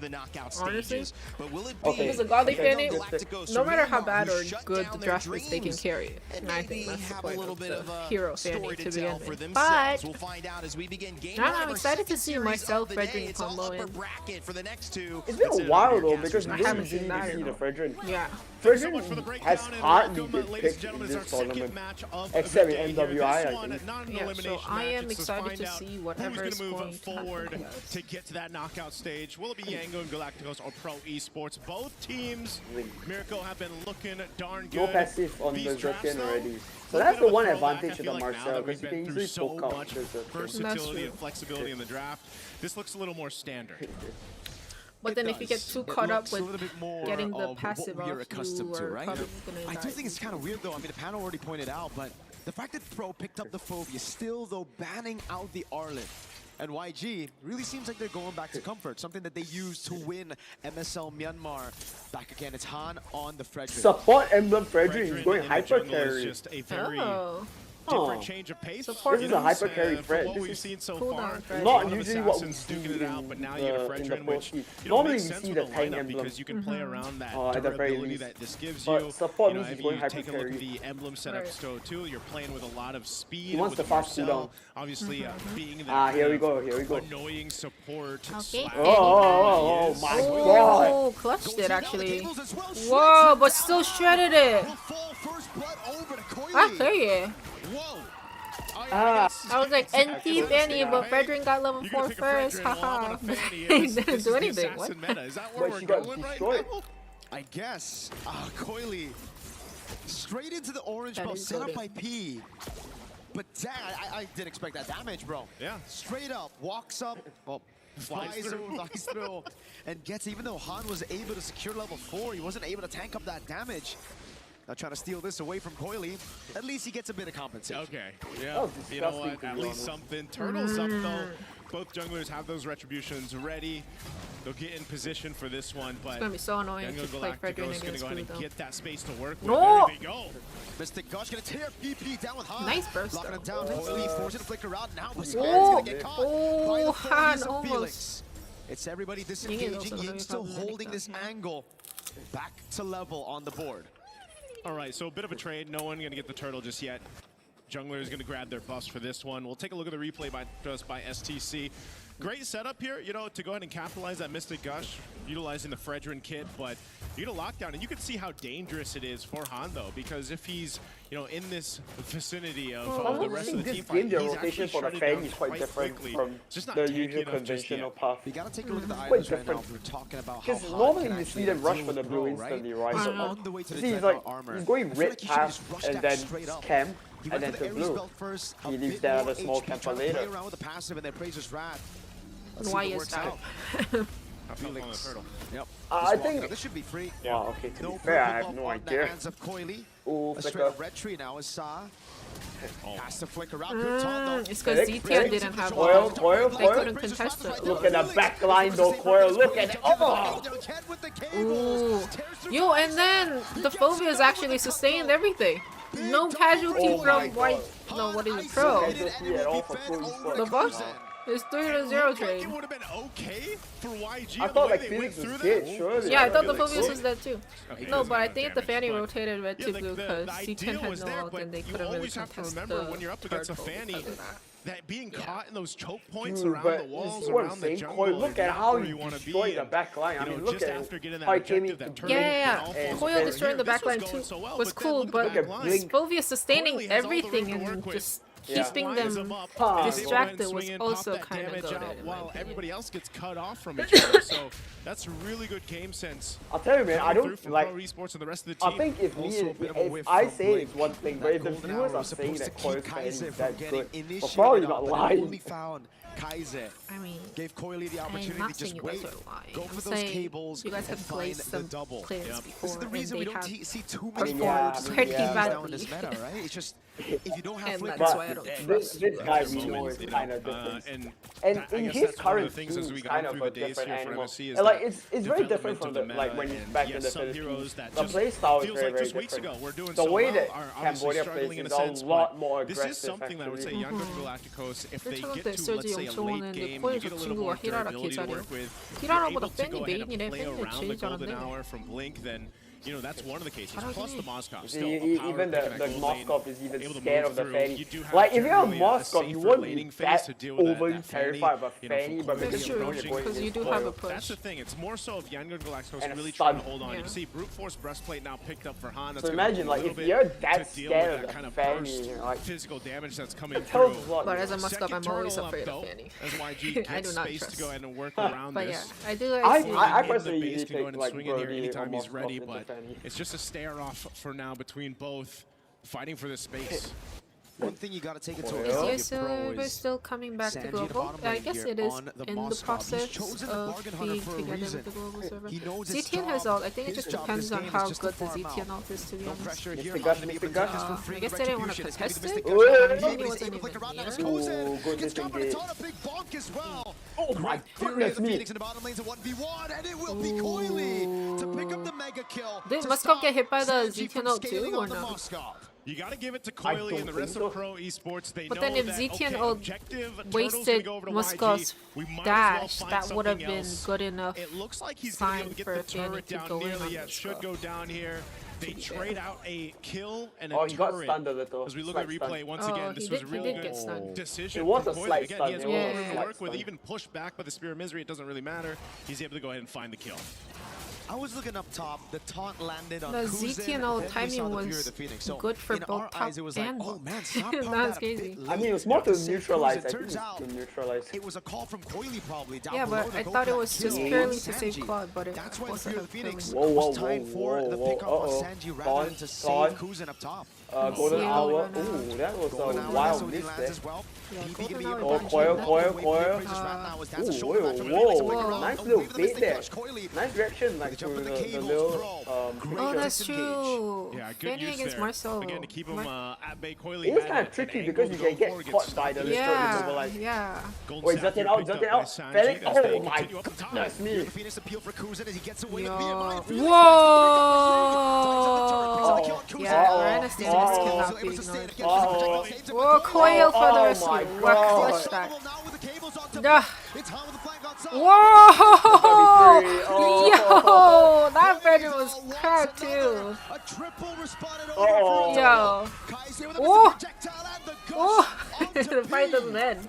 to the knockout Honestly, stages. But will it be? if it's a godly Phoenix, Galacticos no matter how Supremo bad who or shut good down the their draft is, they can dreams carry it. And I think that's the have a point little of bit of the a hero story Fanny to tell begin for with. themselves. But We'll find out as we begin game now one I'm of our excited to second see series myself, of the day. Fredrin It's all combo upper in. bracket for the next two. It's been a while though because we I don't haven't seen usually that see in the Fredrin. Yeah. Fredrin has hardly been picked in this tournament, except in MWI, I think. Yeah, so I am excited to see whatever who's is going to going move to forward happen. to get to that knockout stage. Will it be Yango and Galacticos or Pro Esports? Both teams, Mirko, have been looking darn good. No passive on These drafts, Berserkian though, already. a So that's the bit of a one throwback. advantage I of the feel like now Marcel, that because we've you can been through easily so poke out much Berserker. versatility and flexibility in the draft, this looks a little more standard. But then if you get too caught up with getting the of passive what we off, are accustomed you to, are right? probably gonna I die. do think it's kind of weird though. I mean, the panel already pointed out, but the fact that Pro picked up the Phobia, still though banning out the Arlet. And YG really seems like they're going back to comfort, something that they used to win MSL Myanmar. Back again, it's Han on the Frederick. Support Emblem Frederick is going hyper carry. Just a very different change of pace. This is a hyper carry Fred. What we've seen so far, not usually what we see duking it out, but now you get a Frederick, which normally we makes sense see with the the tank lineup emblem because you can play around that at the very durability least. that this gives But you. support You know, means if he's going you hyper take a look carry. at the emblem setups too, you're playing with a lot of speed. He wants with the fast Marcel, cooldown. obviously being here we go. annoying support. Okay. Oh my god. Oh, clutched it actually. Whoa, but still shredded it. Okay. I was like, NT Fanny, but Frederick got level 4 first. Haha. He didn't do anything. What? Is that where we're going right now? I guess. Coily straight into the orange That belt, is set up goated. by P. But dang, I didn't expect that damage, bro. Yeah. Straight up, walks up, well, flies through, and gets, even though Han was able to secure level 4, he wasn't able to tank up that damage. Now trying to steal this away from Coily. At least he gets a bit of compensation. Okay, yeah. You know what? At least something. Turtles up though. Both junglers have those retributions ready. They'll get in position for this one, but It's gonna be so annoying Young to play Frederick Galacticos gonna against go ahead Blue, and though. get that space to work with. No! There they go. Mystic Gush gonna tear PP down with Han. Nice burst, Locking him though. down. Coily forcing to flicker out now, but Scan's Oh, gonna get caught. by oh, the Han Felix of almost. Felix. It's everybody disengaging. also Ying very still problematic, holding this angle. Back to level on the board. All right, so a bit of a trade. No one going to get the turtle just yet. Jungler is going to grab their buffs for this one. We'll take a look at the replay by STC. Great setup here, you know, to go ahead and capitalize that Mystic Gush, utilizing the Fredrin kit, but you get a lockdown, and you can see how dangerous it is for Han, though, because if he's, you know, in this vicinity of the rest of the team fight, the he's rotation actually for the shut it Fang down is quite different quickly. from Just not the tanky usual enough just conventional yet. path. You gotta take a look at the Quite items right now. different. We're talking about how Because Han normally can you see actually them rush deal for the with blue Bro, instantly, right? right? He's So, on the way to the see, he's 10 like, armor. he's going I feel red like he should just path rush and that then straight up. camp He and went then for to the Ares blue. belt first. He a leaves bit that more as a small HP, camp trying for to play later. around with the passive and then Praiser's Wrath. Let's see Why if it is works that? out. Felix. Yep. I think this should be free. Wow, okay, to No be fair, I purple have buff no on the idea. hands of Coily. Ooh, A flicker. straight red tree now is Sa. Has to flicker out. Good taunt though. It's because DTM didn't have Coil, They couldn't contest it. Look at the back line though, Coil. Look at it. Oh! Ooh. Yo, and then the Phobia is actually sustained everything. No casualty from white. No, what is it? Pro. The buffs? It's 3-0 trade. It would have been okay for YG. I thought like Phoenix was dead, surely. Yeah, I thought the Phobius was dead too. Okay, No, doesn't but I have think if the damage, Fanny but- rotated red to Yeah, like blue the because idea C10 had was no there, ult but and they you couldn't really always have to contest remember the when you're up against a turtle Fanny, because of that. that being caught in those choke points Dude, around but the walls, you see what I'm around the saying? jungle, Coil, look is at not how where he you want to be. destroyed the and, back line. you I mean, know, look just at after getting that how he came objective, in that to turtle Yeah, all yeah. falls Coil apart. destroying the This was backline going too so well, was but then cool, look at but the back line. Blink. Phobia sustaining Coily has all the room everything to work and with. just Yeah. keeping Lines them up, Huh. and is able to go ahead and distracted was swing in, pop also that kind of damage out goated in my while opinion. everybody else gets cut off from each other. So that's really good game sense. I'll tell you, man, I coming through don't from like. Pro Esports and the rest of the I team. think if Also a bit of a if whiff I from say Blink. it's one thing, but That if the golden viewers arrow are was saying supposed that to Coil keep Fanny is Kaiser from that getting good, but initiated probably up, not but they lying. only found Kaiser. I mean, Gave Coily the I'm opportunity not to saying just you guys wait, are lying. go I'm for those saying cables, you guys and have find placed the some double. players This is before the and reason we they don't have see too many Yeah, forwards pretty now in badly. this meta, right? It's just if you don't have And flickers, that's But why I don't you're dead. this guy we know moments, is you know, kind of different. and And I in guess his that's one of current the things team as we is go kind through of the a days different here for animal. MSC is And like that it's very different development from of the the like meta, when he's and back yes, in the some heroes Philippines. that The just play style is feels very like very just weeks different. ago we're doing The so way well that are obviously Cambodia struggling plays in a is a sense, lot but more this aggressive. is something that I would say actually. Young Galacticos, if they 그렇죠. get to, 셀지 let's say, a 엄청 late 오는데 game, 코일 you get a little 친구가 more 히라라 durability to 개잘해요. work with, you're 히라라보다 able to 팬이 go ahead and 메인이래. play 팬이 around the 제일 golden 잘하는데. hour from Blink, then you know that's one of the cases. 잘하긴 Plus 해. the Moskov, See, still a power even pick in that the gold lane, Moskov is even able to scared move of the through. Fanny. You do have Like if you're a generally Moskov, you safer wouldn't laning be phase that to deal with overly that Fanny, terrified of a you know, Fanny, from but Coily because you know approaching. you're going Because you do for have it. a push. That's the thing. It's more so of Young Galacticos And a really trying to stun. hold on. Yeah. You see Brute Force Breastplate now picked up for Han. That's So gonna imagine do a like little if bit you're to that deal scared with of that kind the of Fanny, burst like physical damage that's coming it tells through. a lot. But as a Moskov, Second I'm always turtle afraid up, of though, Fanny. as YG I do gets not space trust. to go ahead and work around But yeah, this. I do. I See I in the personally base usually to go ahead take and like swing in here Birdie or anytime he's Moskov ready, into but Fanny. it's just a stare off for now between both, fighting for this space. One thing you got to take into Is account, Yasuo still coming back to global? I guess it is in the process of being together with the global server. ZTN has ult. I think it just depends on how good the ZTN ult is, to be honest. I guess they didn't want to contest it. Maybe it wasn't even here. Oh, goodness engage. Oh my goodness me. Did Muskov get hit by the ZTN ult too, or no? You got to give it to Coily and the rest of Pro Esports. They but then if ZTN ult wasted Muskov's dash, that would have been good enough sign for Fanny to go in on should go down here. They trade out a kill and a he got turret. stunned a little. As we look at replay, once again, this was a really good decision. It was a for Coily. slight Again, stun. he has to work with, even pushed back by the Spear of Misery. It doesn't really matter. He's able to go ahead and find the kill. I was looking up top. The taunt landed on the ZTN ult timing was good for both top and bottom. That's crazy. I mean, it was more to neutralize. I think turns out it was a call from Coily probably down yeah, below but I thought it was just purely to save Claude, but it wasn't a Phoenix was tied for the pick off of Sanji rather than to save Kuzin up top. Golden Hour. Ooh, that was a wild miss there. Oh, Coil. Ooh, whoa. Nice little bait there. Nice reaction, like to the little oh, that's true. Yeah, good Fanny against Marcel. Again, to keep him at bay. Coily it is kind of tricky because you can get caught by the little immobilized. Yeah. Wait, Zetian out. Felix, oh my goodness me. Whoa! Yeah, I understand this cannot be ignored. Whoa, Coil for the rescue. What clutch that? Whoa! Yo! That Frederick was cracked too. Yo! Oh! Oh! The fight doesn't end.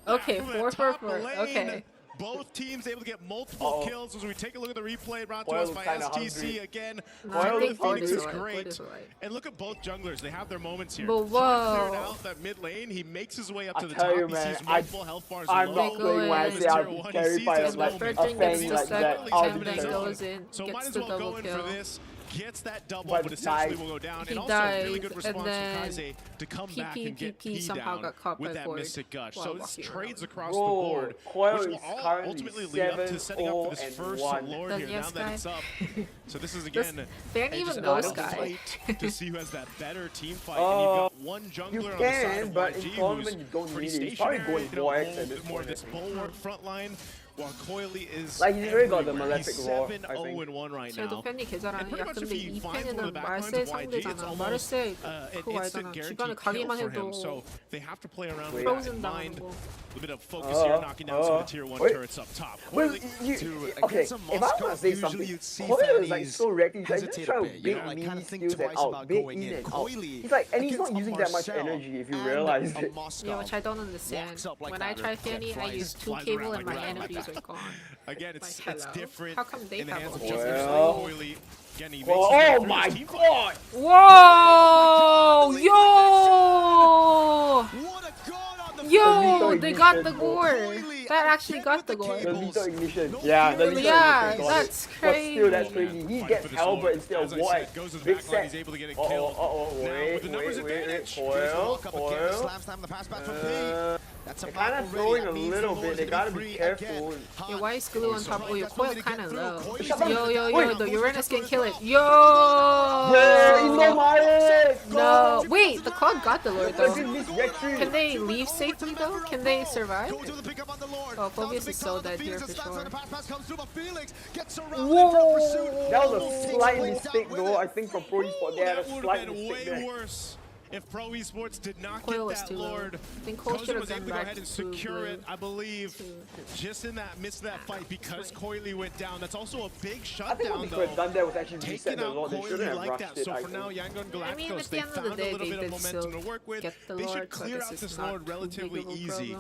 Okay, 4-4-4. Okay. Both teams able to get multiple kills as we take a look at the replay brought to us by STC again. Phoenix is great. And look at both junglers. They have their moments here. But whoa. Cleared out that mid lane. He makes his way up to the top. He sees multiple health bars I'm low. not playing when I say I'll be carried by a Fanny like that. I'll be carried. So might as well go in for this. Gets that double, but essentially will go down. He and also died, a really good response from Kaize to come PP, back and get P somehow down got caught with by that Ford Mystic Gush. So this trades across the board, Coil which will all ultimately lead up to setting up for this first Lord here, now that it's up. So this is, again, Fanny even goes fight to see who has that better team fight. And you've got one jungler on the side of but YG in tournament you don't need it. He's probably going Boyax at this more point. this bulwark front line. While Coily is like he's already got the malefic roar. 7-0-1 right 저 now. 팬이 계좌라는 And pretty much if 근데 he 이 finds one of 팬은 the back lines 말세 of YG, it's 상대잖아. almost 말세 an 그거 instant 알잖아. guaranteed 주변에 kill 가기만 for him. 해도 So they have to play around with frozen that in mind. 당하고. A bit of focus here, knocking down some of the tier 1 turrets up top. Well, okay, if I want to say something, Coil is like so reckless. He's like just trying to bait mini skills and out, bait in and out. He's like, and he's not using that much energy if you realize it. Yeah, which I don't understand. When I try Fanny, I use 2 cable and my energies are gone. Again, it's different How come they in the have hands of a junglers whole like Coily. Again, he makes oh my god! Whoa! Yo! Yo! They got the gore. That actually got the gore. The lethal ignition. Yeah, the lethal ignition. That's crazy. But still, that's crazy. He gets Albert instead of White. Big set. Wait. Coil. They're kind of throwing a little bit. They gotta be careful. Yeah, why is glue on top? Oh, your Coil kind of low. Yo, the Uranus can kill it. Yo! No, wait, the Cloud got the Lord though. Can they leave safely though? Can they survive? Oh, Phobius is so dead here for sure. Whoa! That was a slight mistake though, I think from Pro Esports. They had a slight mistake there. If Pro Esports did not Coil get that Lord, I think Cole should have was able to done go ahead and secure it, I believe, just in that midst of that fight because Coily went down. That's also a big shutdown, though. Done that was actually taking out Coily like that. So for now, Yangon Galacticos, they found a little bit of momentum to work with. They should clear out this Lord relatively easy.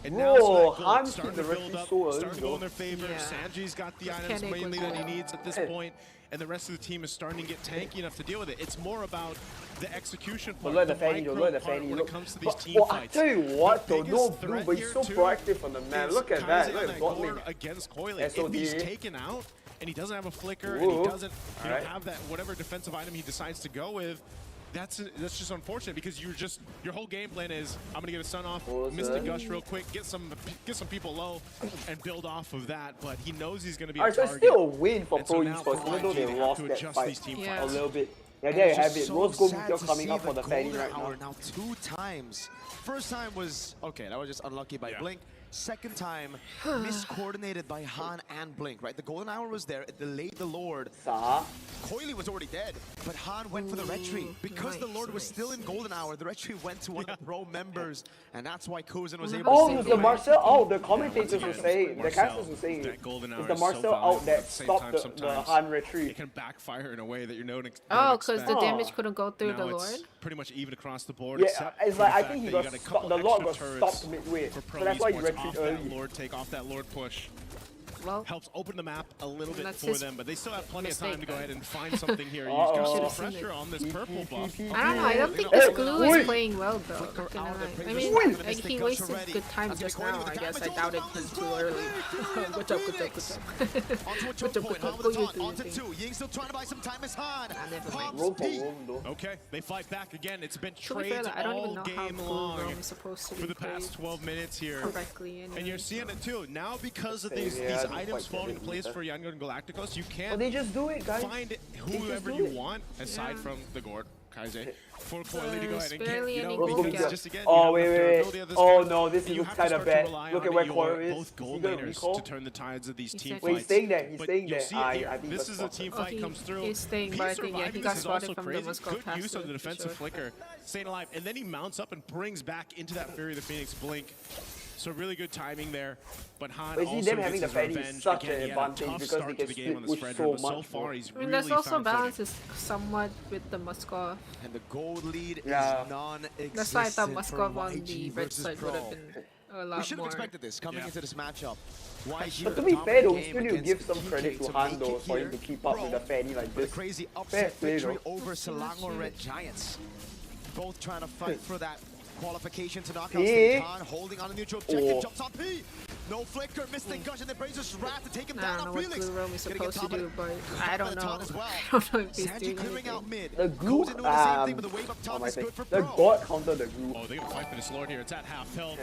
And now Han starting to build up, starting to go in their favor. Sanji's got the items mainly that he needs at this point. And the rest of the team is starting to get tanky enough to deal with it. It's more about the execution part, look the at the Fanny, when it comes to these team fights. I tell you what though, no blue, but he's so proactive on the map. Look at that, look at Gauntlet against Coily. If he's taken out and he doesn't have a flicker and he doesn't have that whatever defensive item he decides to go with, that's just unfortunate because your whole game plan is I'm gonna get a stun off, Mystic Gush real quick, get some people low, and build off of that. But he knows he's gonna be a target. So it's still a win for Pro now Esports, even though they lost that fight yeah. a little bit. Yeah, there you have it. Rose Gold Meteor coming up for the Fanny right now. Now 2 times. First time was okay. That was just unlucky by Blink. Second time, miscoordinated by Han and Blink, right? The Golden Hour was there, it delayed the Lord. Coily was already dead, but Han went for the retry. Because the Lord was still in Golden Hour, the retry went to one of the Pro members, and that's why Kozen was able to save the Marcel out, the commentators were saying, the casters were saying, it's the Marcel out that stopped the Han retry. It can backfire in a way that you don't expect. Oh, because the damage couldn't go through the Lord? Pretty much even across the board. Yeah, it's like, I think he got stopped, the Lord got stopped midway, so that's why he retreated early. Lord take off that Lord push. Well, helps open the map a little bit for them, but they still have plenty of time to go ahead and find something here. You got some pressure on this purple buff. I don't know. I don't think this glue is playing well though. I mean, like, he wasted good time just now. I guess I doubted him too early. Good job. Good job. Go you onto 2. Ying still trying to buy some time as Han. Okay, they fight back again. It's been trades all game long for the past 12 minutes here. And you're seeing it too. Now because of these items falling into place for Younger and Galacticos, you can't just do it, guys. Find whoever you want aside from the Gord, Kaize, for Coily to go ahead and get, because just again, wait. Oh no, this looks kind of bad. Look at where Coily is. Both gold laners to turn the tides of these team fights. Wait, he's staying there. He's staying there. I think this is a team fight comes through. He's staying, but I think he got spotted from the Moscow Good use of the defensive flicker, staying alive, and then he mounts up and brings back into that Fury of the Phoenix blink. So really good timing there, but Han also them having gets the his revenge. Such Again, an advantage because they can split push so much. So far, he's really there's also balances somewhat with the Moskov. And the gold lead is non-existent. That's why I thought Moskov on the red side would have been a lot more. We should have expected this coming into this matchup. But to be fair though, we still need to give some credit to Han though for him to keep up with the Fanny like this. Crazy upset victory over Selangor Red Giants. Both trying to fight for that qualification to knock out stage. Han holding on a neutral objective, jumps on P. No flicker, Mystic Gush, and then Brazos Wrath to take him down. I don't know what Blue Roam is supposed to do, but I don't know. Well. I don't know if he's doing clearing out mid. The glue, the God counter the glue. Oh, they're gonna fight for this Lord here. It's at half health.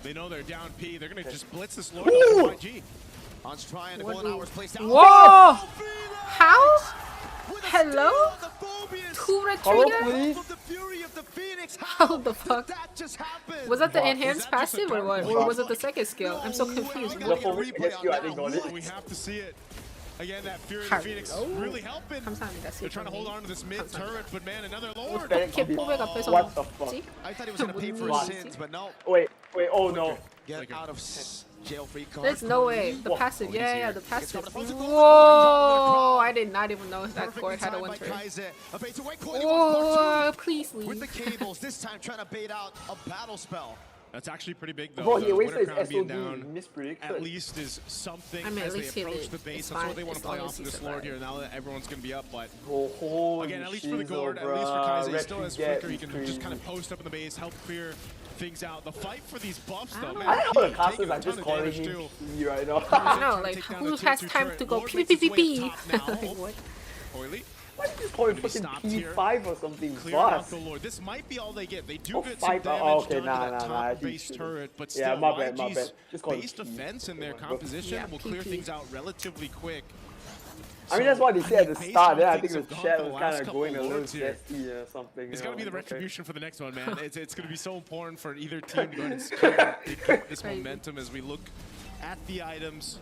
They know they're down P. They're gonna just blitz this Lord. YG. Han's trying to go in hours placed down. Whoa! How? Hello? 2 red trigger? How the fuck? Was that the enhanced passive or what? Or was it the second skill? I'm so confused. We have to see it. Again, that Fury of the Phoenix really helping. They're trying to hold on to this mid turret, but man, another Lord. What the fuck? I thought he was going to pay for his sins, but no. Wait, oh no. Get out of jail free card. There's no way. The passive, yeah, the passive. Whoa! I did not even know that Gord had a winter. Whoa, please leave. With the cables, this time trying to bait out a battle spell. That's actually pretty big though. Bro, he wasted Winter his Crown being SOD down at least is something at as they least approach the base. That's what they want to play off of this Lord here now that everyone's going to be up. But again, at least for the Gord, at least for Kaize, he still has Flicker. He can just kind of post up in the base, help clear things out. The fight for these buffs though, man. I know the casters are just calling him right now. I know, like who has time to go PvP? What? Coily. Why did you call it fucking P5 or something? Clear out the Lord. This might be all they get. They do get some damage done to that top base turret, but still, YG's base defense and their composition will clear things out relatively quick. I mean, that's what they said at the start. Yeah, I think the chat was kind of going a little zesty or something. It's got to be the retribution for the next one, man. It's going to be so important for either team to go and secure this momentum as we look at the items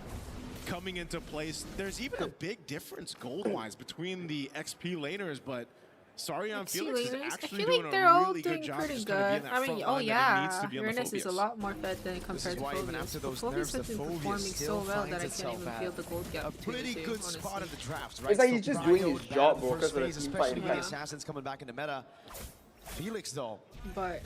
coming into place. There's even a big difference gold-wise between the XP laners, but Sarion Felix is actually doing a really good job. Pretty good. I mean, oh yeah, Uranus is a lot more fed than compared to Phobius. Phobius has been performing so well that I can't even feel the gold gap between the two, honestly. It's like he's just doing his job, bro, because of the team fight. The Assassins coming back into meta. Felix, though, but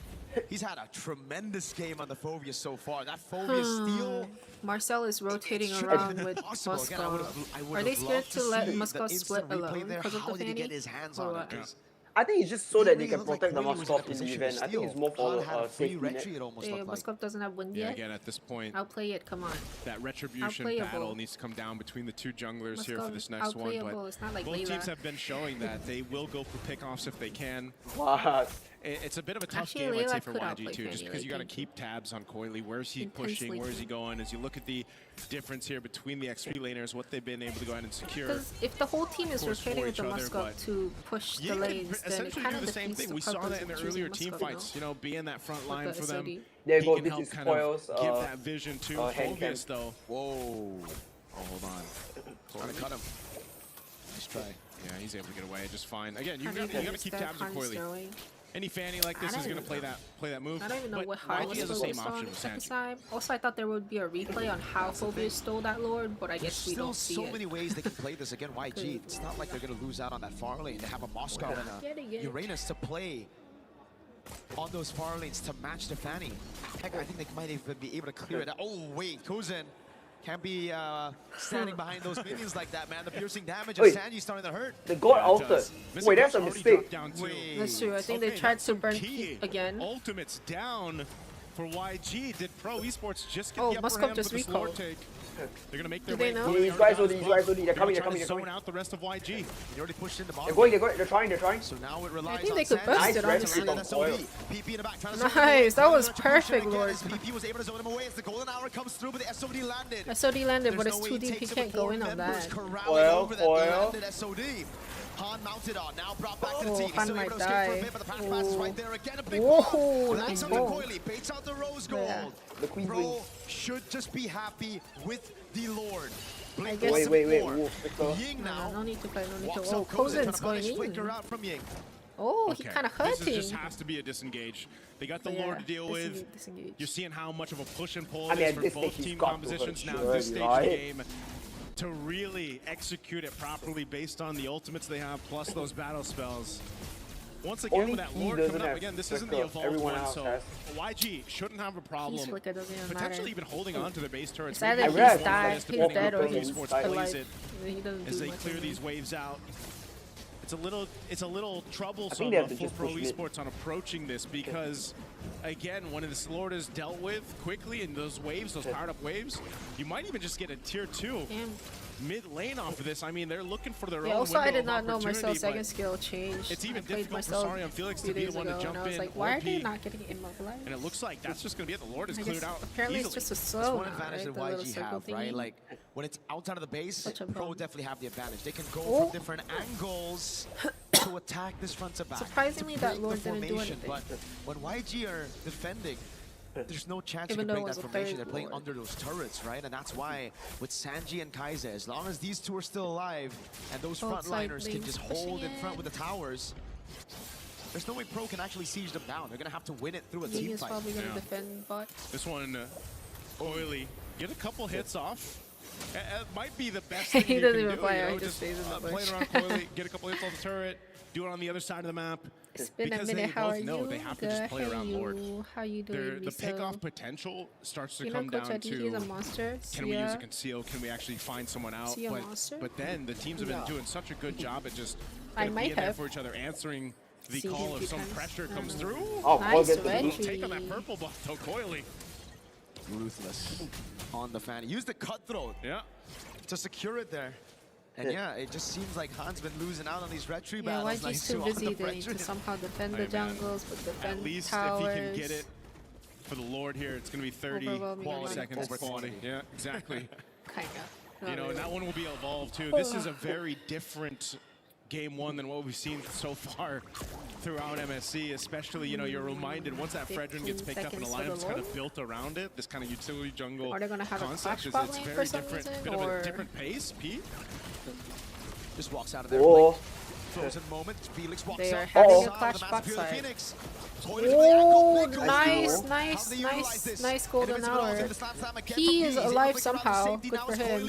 he's had a tremendous game on the Phobius so far. That Phobius steal. Marcel is rotating around with Moskov. Are they scared to let Moskov split alone because of the Fanny? I think it's just so that they can protect the Moskov in the event. I think it's more for safety net. Moskov doesn't have wind yet. Again, at this point, I'll play it. Come on. That retribution battle needs to come down between the two junglers here for this next one. But it's not like both Layla. teams have been showing that they will go for pickoffs if they can. What? It's a bit of a tough game, I'd say, for YG too, just because you got to keep tabs on Coily. Where's he pushing? Where's he going? As you look at the difference here between the XP laners, what they've been able to go ahead and secure. Because if the whole team is rotating with the Moskov to push the lanes, then it kind of do the same thing. We saw that in the earlier team fights. You know, be in that front line for them. There you go. He can help kind of give that vision to Phobius, though. Whoa. Oh, hold on. Trying to cut him. Nice try. Yeah, he's able to get away just fine. Again, you got to keep tabs on Coily. Any Fanny like this is going to play that move. I don't even know what Harl was focused on the second time. Also, I thought there would be a replay on how Phobius stole that Lord, but I guess we don't see it. There's so many ways they can play this. Again, YG, it's not like they're going to lose out on that far lane. They have a Moskov and a Uranus to play on those far lanes to match the Fanny. Heck, I think they might even be able to clear it out. Oh, wait, Kozin can't be standing behind those minions like that, man. The piercing damage of Sanji starting to hurt. The god altered. Wait, that's a mistake. That's true. I think they tried to burn Keith again. Ultimate's down for YG. Did Pro Esports just get the upper hand with the slower take? They're gonna make their way. These guys OD, they're coming, they're coming. Zone out the rest of YG. They already pushed in the bottom. They're trying. So now it relies I think they could burst it, honestly. PP in the back, nice, that was perfect, Lord. PP was able to zone him away as the golden hour comes through, but the SOD landed. SOD landed, but it's too deep. He can't go in on that. Foil. SOD. Han mounted on, now brought back to the team. He's still able to escape for a bit, but the pass is right there again. A big whoa, that's up to Coily. Baits out the rose gold. Bro should just be happy with the Lord. I guess. Wait. Ying now. No need to play, no need to. Oh, Kozen's going in. Out from Ying. Oh, he kind of hurt him. This just has to be a disengage. They got the Lord to deal with. You're seeing how much of a push and pull it is for both team compositions now at this stage of the game. To really execute it properly based on the ultimates they have, plus those battle spells. Once again, with that Lord coming up, again, this isn't the evolved one, so YG shouldn't have a problem. Potentially even holding on to the base turrets. Maybe he's dead or he's alive. As they clear these waves out. It's a little troublesome for Pro Esports on approaching this because, again, when this Lord is dealt with quickly in those waves, those powered up waves, you might even just get a tier 2 mid lane off of this. I mean, they're looking for their own also, I did not know Marcel's Marcel's second skill changed. It's even difficult for Sari on Felix to be the one to jump in. I was like, why are they not getting immobilized? And it looks like that's just going to be it. The Lord is cleared out. Apparently, easily. it's just a slow. That's one advantage that YG have, right? Like, when it's outside of the base, Pro definitely have the advantage. They can go from different angles to attack this front to back. Surprisingly, that Lord didn't do anything. But when YG are defending, there's no chance you can break that formation. They're playing under those turrets, right? And that's why with Sanji and Kaize, as long as these two are still alive and those frontliners can just hold in front with the towers, there's no way Pro can actually siege them down. They're going to have to win it through a team fight. Probably going to defend bot. This one, Oily, get a couple hits off. It might be the best thing you can do. He just stays in the bush. Play around Coily, get a couple hits off the turret, do it on the other side of the map. It's been because a minute. How are you? They have to just play around Lord. How you doing? The pickoff potential starts to come Coach, down to he's a monster. can we use a conceal? Can we actually find someone out? But then the teams have been doing such a good job at just being there for each other, answering the call if some pressure comes through. Oh, nice take on that purple buff though, Coily. Ruthless on the Fanny. Use the cutthroat to secure it there. And yeah, it just seems like Han's been losing out on these red tree battles. YG's too busy to somehow defend the jungles, but defend at least towers. If he can get it for the Lord here, it's going to be 30 seconds quality. Yeah, exactly. Kind of. You know, and that one will be evolved too. This is a very different game one than what we've seen so far throughout MSC, especially, you know, you're reminded once that Fredrin gets picked up and the lineup's kind of built around it, this kind of utility jungle Are they gonna have concept a is spot it's lane very for some different, reason, bit of or? a different pace. Pete just walks out of there. Frozen moment. Felix walks they are out. having a clash backside. Oh, nice golden hour. He is alive somehow. Good for him.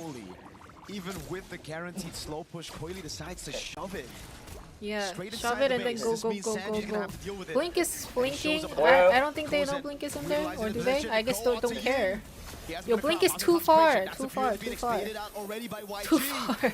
slowly. Even with the guaranteed slow push, Koili decides to shove it. Yeah, Straight shove inside it the and then base. go, This go, means go, Sanji's go, gonna go. have to deal with it. Blink is blinking. up I don't think they know Gozen Blink is in there, realizing or the do they? position, I guess go don't onto care. Yin. He has Yo, been Blink a is cross too concentration. far, That's too the far, Phoenix too far. baited out already by YG. Too far.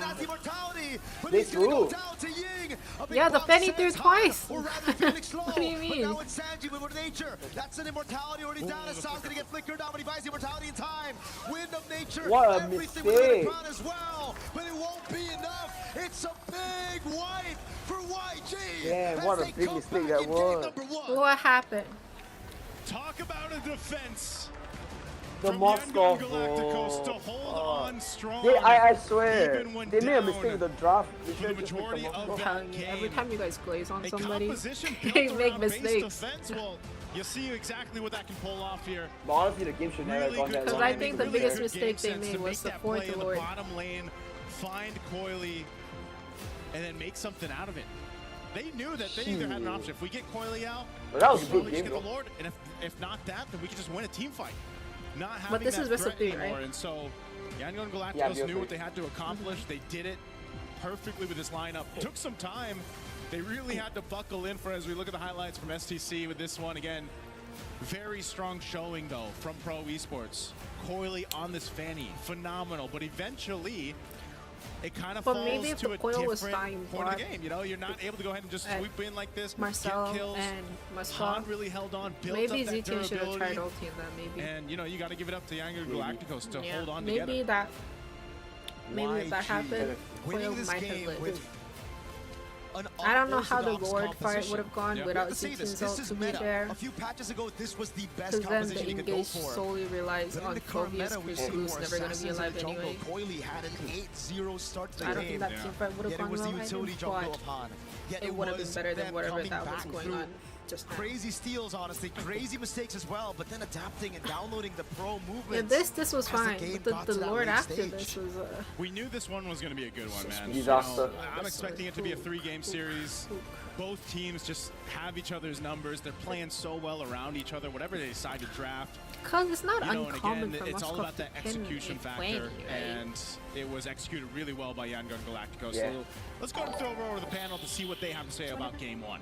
They threw. Yeah, the Fanny threw twice. or rather Phoenix low. What do you mean? But now it's Sanji with nature. That's an immortality already down. His Sal's gonna get flickered down, but he buys the immortality in time. Wind of nature. What a everything mistake. within the crown as well. But it won't be enough. It's a big wipe for YG. Damn, what a big mistake that was. What happened? Talk about a defense. The Moscow to hold on strong. I swear, they made a mistake with the draft. They For the majority of that game. Every time you guys glaze on A somebody, composition they built make around base mistakes. defense. Well, you see exactly what that can pull off here. But honestly, the game should never have gone that Because long. I think the Really biggest good mistake they game sense made to was make the that fourth play in Lord. the bottom lane, find Coily, and then make something out of it. They knew that they either had an option. If we get Coily out, But that was a we'll good just game, get the though. Lord, and if not that, then we can just win a team fight. Not having But this that is best of threat three, anymore. right? And so, Yangon Galacticos Yeah, knew BO3. what they had to accomplish. They did it perfectly with this lineup. Took some time. They really had to buckle in for as we look at the highlights from STC with this one. Again, very strong showing though from Pro Esports. Coily on this Fanny, phenomenal. But eventually, it kind of But falls maybe if to the a Coil was different dying point of the bot, game. You know, you're not able to go ahead and just sweep in like this. Marcel get kills. and Muscle. Han really held on, built Maybe up that ZT should have tried durability. ulting them, maybe. And you know, you got to give it up to Yangon Galacticos to hold on maybe together. Maybe if that happened, Coil might have lived. An I don't know how the unorthodox Lord fight composition. would have gone Yeah. without We have to say this. ZT's This ult, is to be meta. fair. A few patches ago, this was the best Because then composition the you could go engage for. solely relies But in on the current Phobius, meta, we've because seen Blue's more never going to be assassins in alive the jungle. anyway. Coily had an 8-0 start to the I don't game. think that team fight would have Yet gone it was well the either, utility jungle but of Han. Yet it would have been was better than them whatever coming that was back going through on just now. crazy steals, honestly, crazy mistakes as well, but then adapting and downloading the pro movements. Yeah, this was as the fine, game but got the to that Lord late after stage. this was We knew this one was going to be a good one, man. Disaster. You know, I'm expecting it to be a 3-game series. Both teams just have each other's numbers. They're playing so well around each other, whatever they decide to draft. Because it's not You know, and uncommon again, for it's all Moscow about to the pin execution a factor, Quang, right? and it was executed really well by Yangon Galacticos. Yeah. So let's go and throw over to the panel to see what they have to say about Game 1.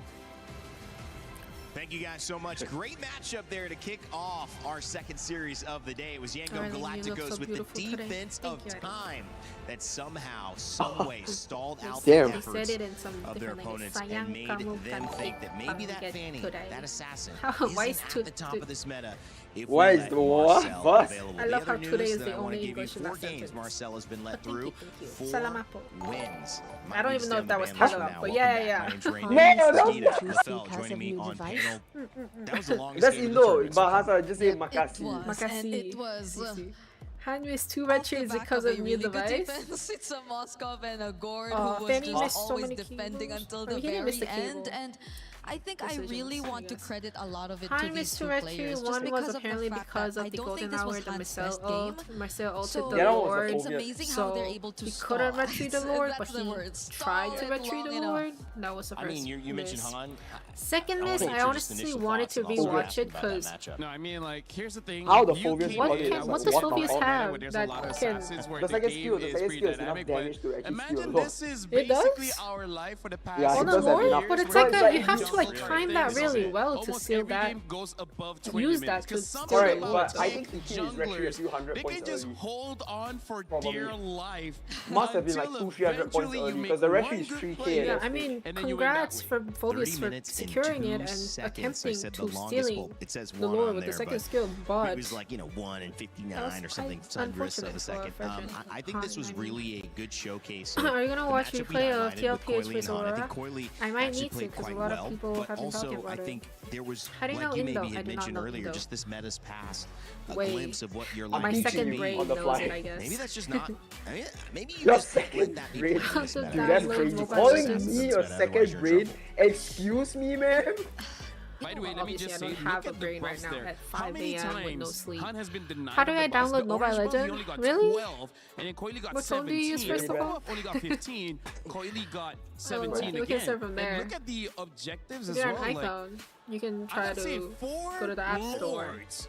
Thank you guys so much. Great matchup there to kick off our second series of the day. It was Yangon Darling, you look Galacticos so with the beautiful today. defense Thank of you. time that somehow, some way stalled out Damn. the They said efforts it in some of their different language. opponents and Sayang made kamu them kan think that maybe that pangget Fanny, today. that assassin, Why isn't is at the top of this meta. If Why we is let the what? Marcel What? available. I The love other how today news is that the I wanna only give you, English in 4 that games sentence. Marcel has been let Thank you, through. thank you. 4 Salamat po. wins. I don't even know if that was Tagalog, Tagalog, but Welcome yeah, back. yeah. My name's Raymond. No, no. Skeeta, To Lafell speak as joining a me new on device. panel. That was the longest That's game of the Indo. tournament so far. Bahasa, just say It makasih. was, and Makasih. it was. Han used 2 red trades because of new device. It's a Moskov and a Gord Oh, who was Fanny just missed so always many defending cables. until I the mean, he didn't miss very the cable. end. And I think I Decisions, really I want to guess. credit a lot of it to Han these missed 2 two red players. trades. Just One because was of the apparently fact because that of I the don't think golden this hour, was the Han's Marcel best game. ult. Marcel ulted So the Yeah, that was Lord. the it's obvious. amazing So how they're able to he stall. couldn't retrieve the Lord, but That's the he word. tried to Stall it retrieve the long enough. Lord. That was the I first mean, you mentioned miss. Han. Second I miss, wanna I get your honestly initial wanted thoughts to and also rewatch ask it about that because matchup. No, I mean, like, here's the thing. How the You Phobius came body in is with like, what does what the Phobius fuck? have where there's that a lot of can? assassins where The the second game skill, the is second pretty skill is enough dynamic, but damage to actually imagine steal a lot. this is It basically does? our life for the past Yeah, On it the does have Lord, enough. but it's So like it's a, like you have to like Right time there, that so really well to almost seal every that. game goes above 20 Use minutes, that to 'cause some steal Alright, the people Lord. but I think take the team is actually a junglers, few hundred they points can just early. hold on for Probably. dear life Must have been like until 200-300 points eventually you early make because the one referee is good 3K. play, Yeah, that's I it. mean, and then you win that congrats way. for 30 Phobius for minutes and securing 2 it and seconds. I attempting said to the longest. stealing Well, it says the 1 Lord on with the there, second but skill, but it was like, 1 and 59 or quite something hundredths of a unfortunate second. for Frederick. I think this was I mean. really a good showcase. Are you gonna the watch matchup we replay of highlighted with TLPH Coily versus and Han. I Aurora? think Coily I might actually need to played because a quite lot of well, people but have been talking also about I it. think there was, How do you like know you Indo? maybe I had do not mentioned know earlier, Indo. just this meta's past, a Wait. glimpse of what your I'm life My teaching could second be. brain on the knows fly. it, I guess. Maybe that's just not. I mean, maybe you Your just let second that be brain. played in this Dude, meta. Dude, that's Download crazy. mobile Calling legends. me It's a better, otherwise second you're in brain? trouble. Excuse me, man? By the way, let me Obviously, just I say, don't look have a at the brain right buffs now there. at How 5 many a.m. with no times sleep. Han has been denied How do of I the buffs? download The Mobile orange buff, Legend? he only got Really? 12, and then Coily got What phone do you 17. use, first of all? Only got 15. Coily got 17 we again. can start from there. And look at the objectives If as you're well. on Like, iPhone, you can I try would say to 4 go to the App Store. lords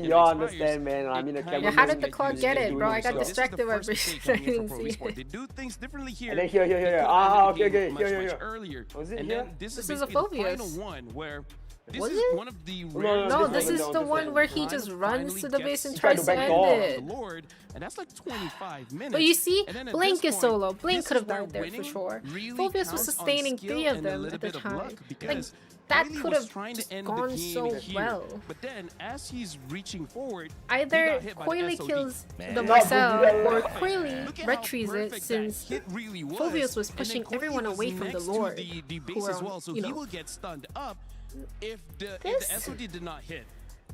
mean, y'all understand, man. I mean, the camera. Yeah, how did the clock get it, bro? I got distracted by I didn't see it. They do things differently here. And then here. Ah, okay, here. Earlier. Was it and here? then this is is a basically the Phobius. final one where this Was is it? one of the rare. No, this is the one where he just runs to the base and tries to end it. Lord, and that's like 25 minutes. But you see, And then at Blink this is point, solo. Blink this could have is where died there for winning sure. really Phobius was counts on sustaining skill 3 of and a them little at the bit of time. luck, Like, because that Koili could was have trying to just end the gone game so here. well. But then, as he's reaching forward, Either he got hit by the Koili SOD. kills Man. the Marcel or Look Koili at how retrieves it perfect since that hit really was. Phobius was And then pushing Koili everyone was away from the next to Lord. the who base were as on, well, so you he know. will get stunned up if the This- SOD did not hit.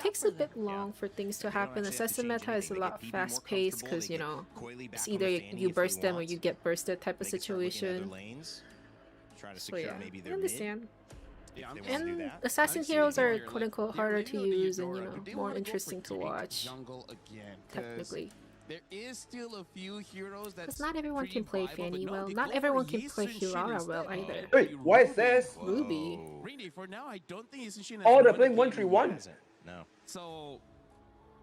takes a bit long for things to happen. Assassin meta is a lot fast paced because, you know, it's either you burst them or you get bursted type of situation. So yeah, I understand. And assassin heroes are quote unquote harder to use and, you know, more interesting to watch. Technically. There is still a few heroes that. Because not everyone can play Fanny well. Not everyone can play Hirara well either. Wait, why is this? Ruby. Really, for now, I don't think Isishin has Oh, they're playing 1-3-1. No. So,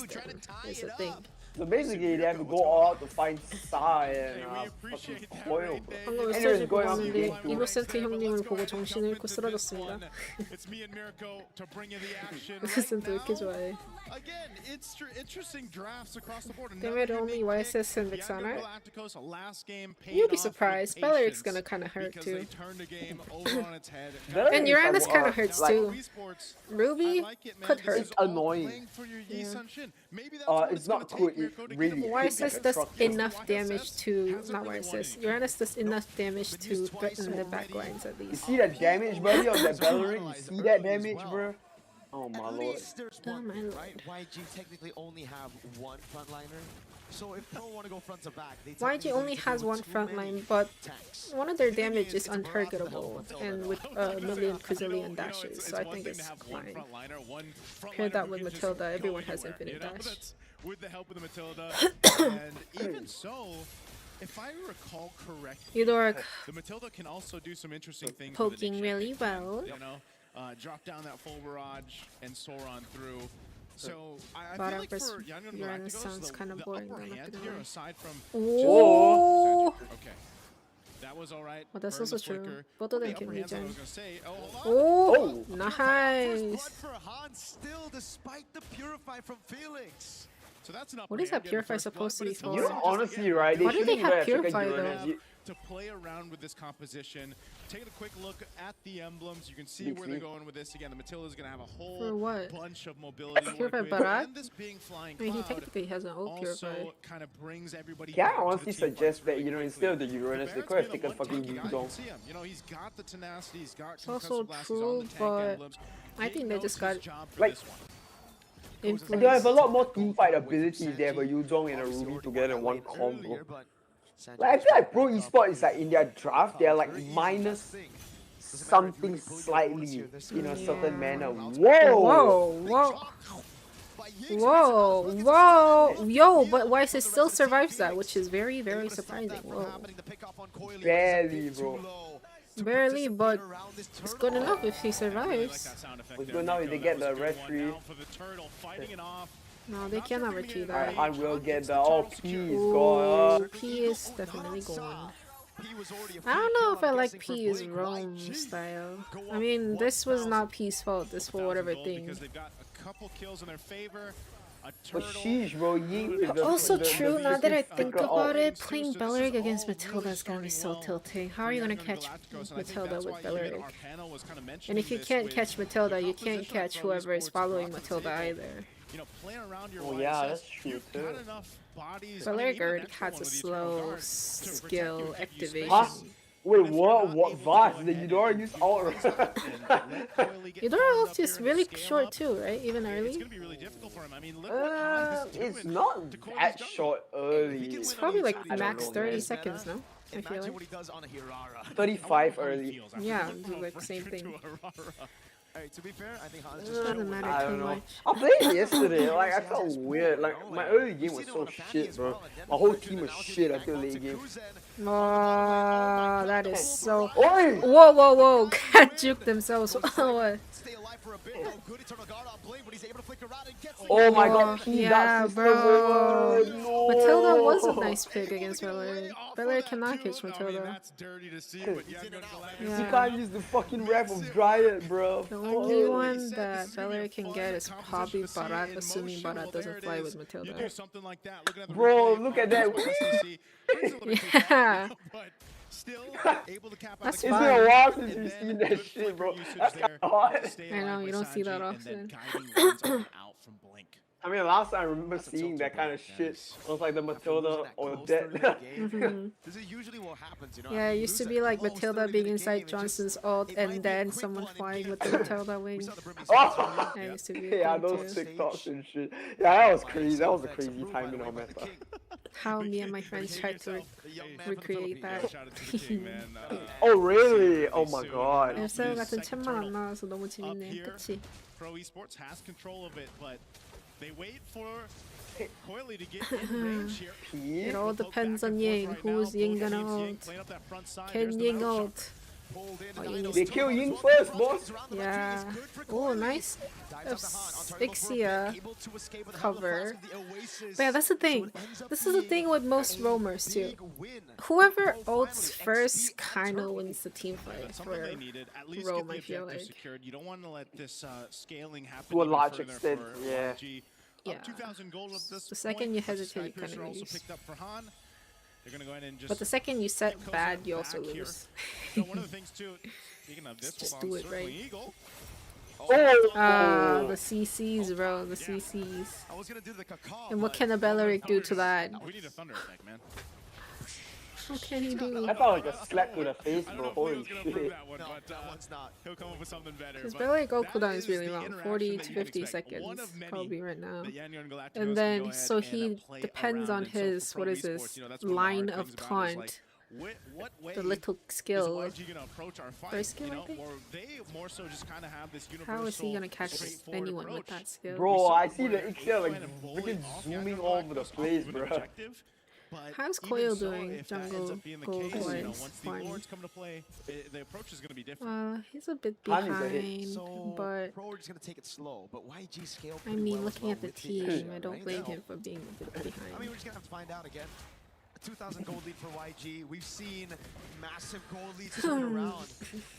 Monster is a thing. So basically, they have to go all out to find Sa and fucking Coil. 방금 Anyways, 메시지 going on to 보는데 game 2. 이노센트 형님을 보고 정신을 잃고 쓰러졌습니다. 이노센트 왜 이렇게 좋아해? Damn only YSS and Vixana. You'll be surprised. Belaric's gonna kind of hurt too. And Uranus kind of hurts too. Ruby could hurt. It's annoying. It's not cool. It really. YSS does enough damage to not YSS. Uranus does enough damage to threaten the backlines at You least. see that damage, buddy, on that Bellaric? You see that damage, bro? Oh my lord. Oh my lord. YG technically only have one frontliner. So if Pro want to go front to back, they YG only has one front line, but one of their damage is untargetable and with a million quadrillion dashes, so I think it's fine. Pair that with Matilda, everyone has infinite dash. With the help of the Matilda, and even so, if I recall correctly, Eudoric the Matilda can also do some interesting things. poking really well. You know, drop down that full barrage and soar on through. So I feel like for Uranus sounds kind of boring. Aside from oh, okay, that was all right. well, that's also true. Both of them can regen. Oh, nice. For Han still, despite the purify from Felix. So that's an What is that purify supposed to be for? You know, honestly, right? Why do they have purify though? To play around with this composition, take a quick look at the emblems. You can see where they're going with this. Again, the Matilda's going to have a whole bunch of mobility. Purify Barat? I mean, he technically has an old purify. Kind of brings everybody. Yeah, I honestly suggest that, you know, instead of the Uranus, they could have taken fucking Yudong. You know, he's got the tenacity, he's got It's also true, but I think they just got like. And they have a lot more teamfight ability if they have a Yudong and a Ruby together in one combo. Like, I feel like Pro Esports is like in their draft, they're like minus something slightly in a certain manner. Whoa! Whoa! Whoa! Whoa! Yo, but YSS still survives that, which is very, very surprising. Whoa. Barely, bro. Barely, but it's good enough if he survives. It's good enough if they get the retreat. No, they cannot retreat that. Alright, Han will get the P is gone. P is definitely gone. I don't know if I like P's roam style. I mean, this was not P's fault, this for whatever thing. But sheesh, bro, also true, now that I think about it, playing Bellaric against Matilda is gonna be so tilting. How are you gonna catch Matilda with Bellaric? And if you can't catch Matilda, you can't catch whoever is following Matilda either. Oh yeah, that's true too. Bellaric already has a slow skill activation. Huh? Wait, what? What Voss? The Eudora used all Eudora ult is really short too, right? Even early? It's not that short early. It's probably like max 30 seconds, no? I feel like. 35 early. Yeah, like same thing. Alright, to be fair, I think Han doesn't matter I too don't know. much. I played yesterday, like I felt weird. Like my early game was so shit, bro. My whole team was shit until late game. Oh, that is so. Oi! Whoa, whoa, whoa! Can't juke themselves. What? Oh my god, P, yeah, that's bro. No. Matilda was a nice pick against Bellaric. Bellaric cannot catch Matilda. You can't use the fucking Wrath of Dryad, bro. The only one that Bellaric can get is probably Barat, assuming Barat doesn't fly with Matilda. Bro, look at that. Yeah. That's It's been fine. a while since you've seen that shit, bro. That's kind of hot. I know, you don't see that often. I mean, last time I remember seeing that kind of shit. It was like the Matilda or dead. This is usually what happens, you know. Yeah, it used to be like Matilda being inside Johnson's ult and then someone flying with the Matilda wing. Oh! Yeah, it used to be Yeah, a those thing too. TikToks and shit. Yeah, that was crazy. That was a crazy time in our meta. How me and my friends tried to recreate that. Oh, really? Oh my god. 앨사우 같은 챔만 안 나와서 너무 재밌네. 그치? Pro Esports has control of it, but they wait for Coily to get in range here. It all depends on Ying. Who's Ying gonna ult? Can Ying ult? They kill Ying first, boss. Yeah. Oh, nice. Ixia cover. But yeah, that's the thing. This is the thing with most roamers too. Whoever ults first kind of wins the team fight for roam, I feel like. You don't want to let this scaling happen To a large further extent, for yeah. YG. Yeah. 2,000 gold at this The second point. you hesitate, you kind of also lose. picked up for Han. They're gonna go ahead and just But the second you set bad, you also back here. lose. So one of the things too, speaking of this, Just hold on, do it circling right. Eagle. Ah, the CCs, bro, the CCs. I was gonna do the caca, And what can a Belleric do to that? we need a thunder effect, man. What can he do? I felt like a slap to the face, bro. Holy shit. That one, but that one's not. He'll come up with something better. Because but Belleric go that cooldown is is really the long, interaction 40 that to you can 50 expect. seconds, One of many probably right now. that Yanyo and Galacticos And can then, go so ahead he and play depends around. on And so his, for what pro is this, esports, you know, that's what the line hard of things about it is, like, taunt. what way The little is skill. YG gonna approach our fight? First skill, you I know, think? or they more so just kind of have this How is he universal, gonna catch straightforward anyone with approach. that skill? Bro, I see the Where they Ixia go like ahead and bully freaking off zooming Yanyo all over the Galacticos place, with an bro. objective. But How's even Coil so, doing if that ends jungle up being the gold case, you know, wise? once the Fine. Lords come to play, the approach is going to be different. He's a bit Han is ahead. behind, So but Pro are just gonna take it slow, but YG scale I pretty mean, well as looking well at the with the team, Ixia, I don't right? blame Now, him for being a bit behind. I mean, we're just gonna have to find out again. A 2,000 gold lead for YG. We've seen massive gold leads turn around.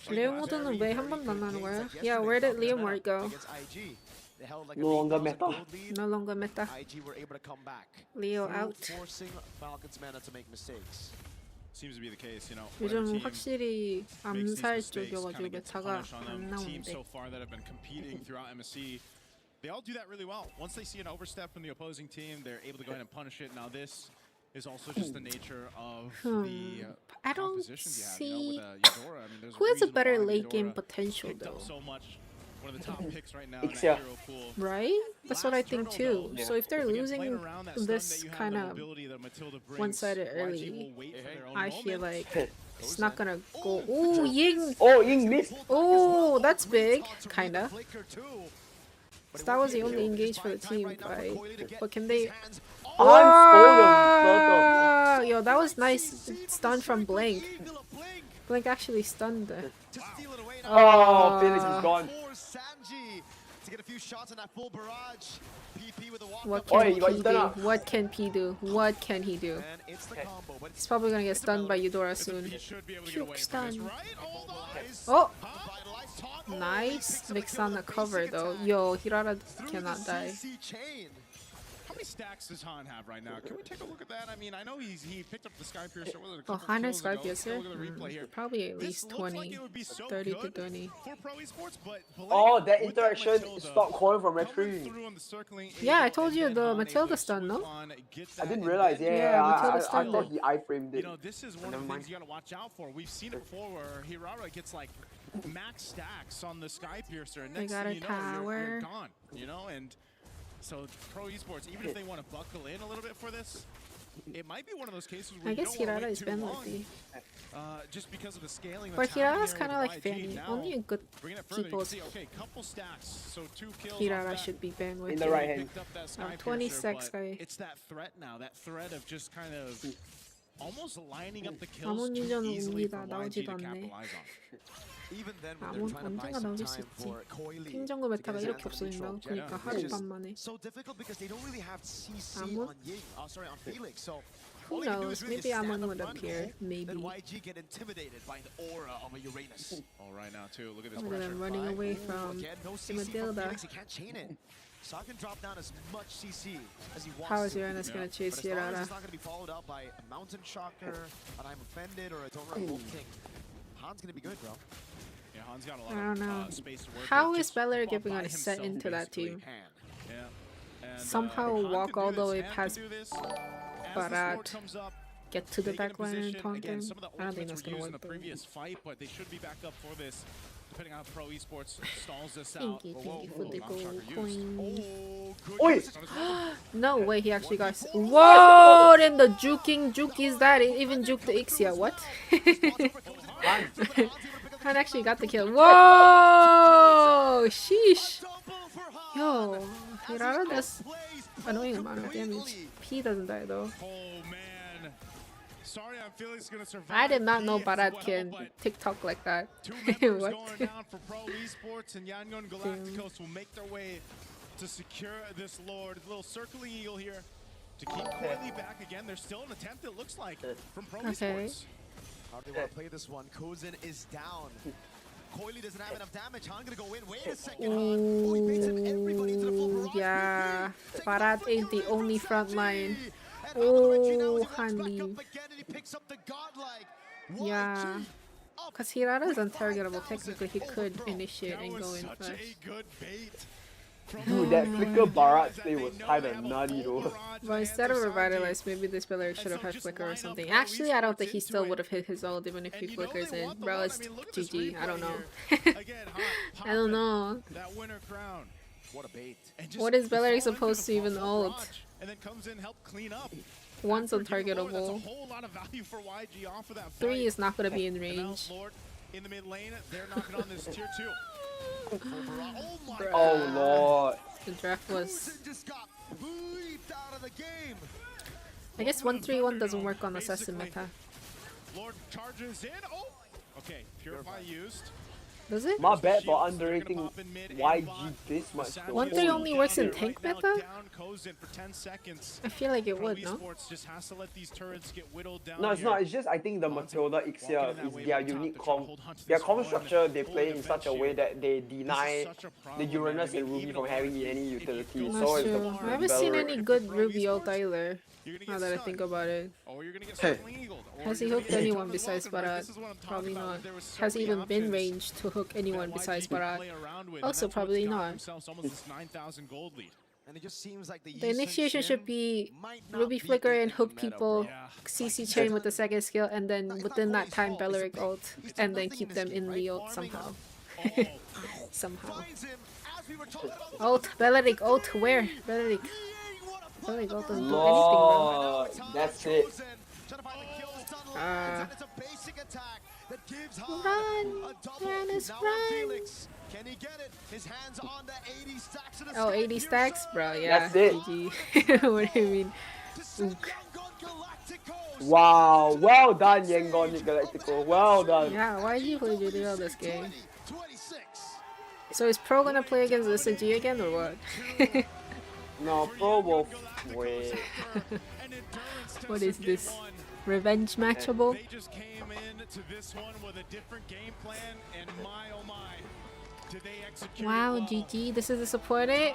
Leo 모드는 왜 한 번도 안 나는 거야? Yeah, where did Leo Mart go? Against IG. They held like a No longer 8,000 meta. gold lead. No longer meta. IG were able to come back. Leo through out. forcing Falcons mana to make mistakes. Seems to be the case, you know. 요즘 확실히 암살 쪽이어가지고 메타가 안 Teams 나오는데. so far that have been competing throughout MSC, they all do that really well. Once they see an overstep from the opposing team, they're able to go ahead and punish it. Now this is also just the nature of the I don't compositions you have. see You know, with Eudora, I mean, there's who has a reason better why late game Eudora potential picked up though. so much. One of the top picks right now in that Ixia. hero pool. Right? That's what I Last think turtle, too. though, So if they're again, losing playing around that stun this that you have, kind the of mobility that Matilda brings, one-sided YG early, will wait for their own I feel moment. like it's not gonna go. Ooh, Ying! Oh, Ying missed. Oh, that's big, kinda. So that was the only engage for the team fight. But can they? Oh, yo, that was nice stun from Blink. Blink actually stunned the. Oh, Felix is gone. To get a few shots on that full barrage. PP with a walk What up. can Oi, you got P do? stun up. What can P do? What can he do? And it's the combo, but He's probably gonna get stunned by Eudora soon. He should be able to get away Juke from this, stun. right? Hold on. Oh, Vitalized taunt. nice. Mix on the cover though. Yo, Hirara cannot die. CC chain. How many stacks does Han have right now? Can we take a look at that? I mean, I know he picked up the Sky Piercer. Was it a Oh, couple Han has kills ago? Sky Let's take a Piercer? look at the replay here. Probably at This least looks like 20. it would be so 30 to good 20. for Pro Esports, but Blake, Oh, that with that interaction Matilda stopped calling from coming referee. through on the circling Yeah, I angle, told and you then the Han able Matilda to stun, no? swoop on, get I that, didn't and realize. then- Yeah, Matilda I stunned thought it. he iframed You it. know, this is one of the things you got to watch out for. We've seen it before where Hirara gets like max stacks on the Sky Piercer, and They next got thing a you know, you're tower. gone. You know, and so Pro Esports, even if they want to buckle in a little bit for this, it might be one of those cases where I you guess don't wanna Hirara wait is too been long, lucky. just because of the scaling. But that's happening Hirara's here kind of with like YG. Fanny. Now, Only a good bringing it further, you people. can see, okay, couple stacks, so 2 kills. off Hirara that. should be banned In with. the it. right hand. Picked up that Sky 26 Piercer, but guy. it's that threat now, that threat of just kind of almost lining up the kills 아몬 too 유저는 easily for 옵니다. YG to 나오지도 않네. capitalize on. Even then, when 아몬 they're trying to buy 언젠가 some 나오실 수 time 있지. for Coily 킹정글 to 메타가 get his 이렇게 hands on the 없어진다고? neutral 그러니까 objective, which is 하룻밤 만에. so difficult because they don't really have CC 아몬? on Ying. Oh, sorry, on Felix. So Who all they can do knows? is really Maybe stand Amon up would front appear. here, Maybe. Then YG get intimidated by the aura of a Uranus. All right now too. Look at this Look at pressure. them running away Ooh, from again, no CC from Matilda. Felix. He can't chain it. So I can drop down as much CC as he wants How is to. Uranus gonna chase But as long as Hirara? it's not going to be followed up by a Mountain Shocker, an I'm Offended, or a Don't Run Wolf King, Han's going to be good, bro. Yeah, Han's got a lot I don't of know. space to work How with, is just Beller by giving a set himself, into that basically. team? Yeah. And, Somehow Han walk can all do the this, way Han can past do this. As this Barat. Lord comes up, Get to the they get in back line and position. taunt Again, him. some of the I don't think ultimates that's were gonna used in work the though. previous fight, but they should be back up for this, depending on how Pro Esports stalls this out. Thank you for the Mountain gold Shocker coin. used. Oi! Goodness, on his welcome. No way, he actually got. Whoa! Then the juke is that? It even juked the Ixia. What? Han actually got the kill. Whoa! Sheesh. Yo, Hirara does annoying amount of damage. P doesn't die though. Oh man, Sorry, I'm feeling it's gonna survive. I did not know Barat can TikTok like that. What? Going down for Pro Esports, and Yangon Galacticos will make their way to secure this Lord. A little circling eagle here to keep Coily back again. There's still an attempt, it looks like, from Pro Esports. How do they want to play this one? Kozin is down. Coily doesn't have enough damage. Han gonna go in. Wait a second, Han. Oh, he baits everybody into the full barrage. Yeah, Barat ain't the only front line. Oh, honey. Yeah. Because Hirata is untargetable. Technically, he could initiate and go in first. Dude, that flicker Barat play was kinda nutty though. Well, instead of Revitalize, maybe this player should have had Flicker or something. Actually, I don't think he still would have hit his ult even if he flickers in. Bro, it's GG. I don't know. I don't know. What a bait. What is Bellery supposed to even ult? And then comes in, help clean up. One's untargetable. 3 is not going to be in range. In the mid lane, they're knocking on this tier 2. Oh lord. The draft was... I guess 1-3-1 doesn't work on Assassin meta. Lord charges in. Oh! Okay, Purify used. Does it? My bad for underrating YG this much. 1-3 only works in tank meta? I feel like it would, no? No, it's not. It's just I think the Matilda Ixia is their unique comp. Their comp structure, they play in such a way that they deny the Uranus and Ruby from having any utility. That's so true. I haven't seen any good Ruby ult either. Now that I think about it. Has he hooked anyone besides Barat? Probably not. Has he even been ranged to hook anyone besides Barat? Also probably not. The initiation should be Ruby Flicker and hook people, CC chain with the second skill, and then within that time Belleric ult, and then keep them in the ult somehow. Somehow. Ult, Belleric, ult, where? Belleric. Belleric ult doesn't do anything, bro. That's it. Run! Janice, run! Oh, 80 stacks? Bro, yeah. That's it. GG. What do you mean? Ook. Wow, well done, Yangon Galactico. Well done. Yeah, why did you play GDL this game? So is Pro gonna play against SG again or what? No, Pro will wait. What is this? Revenge matchable? They just came into this one with a different game plan, and my oh my, did they execute? Wow, GG, this is a supported?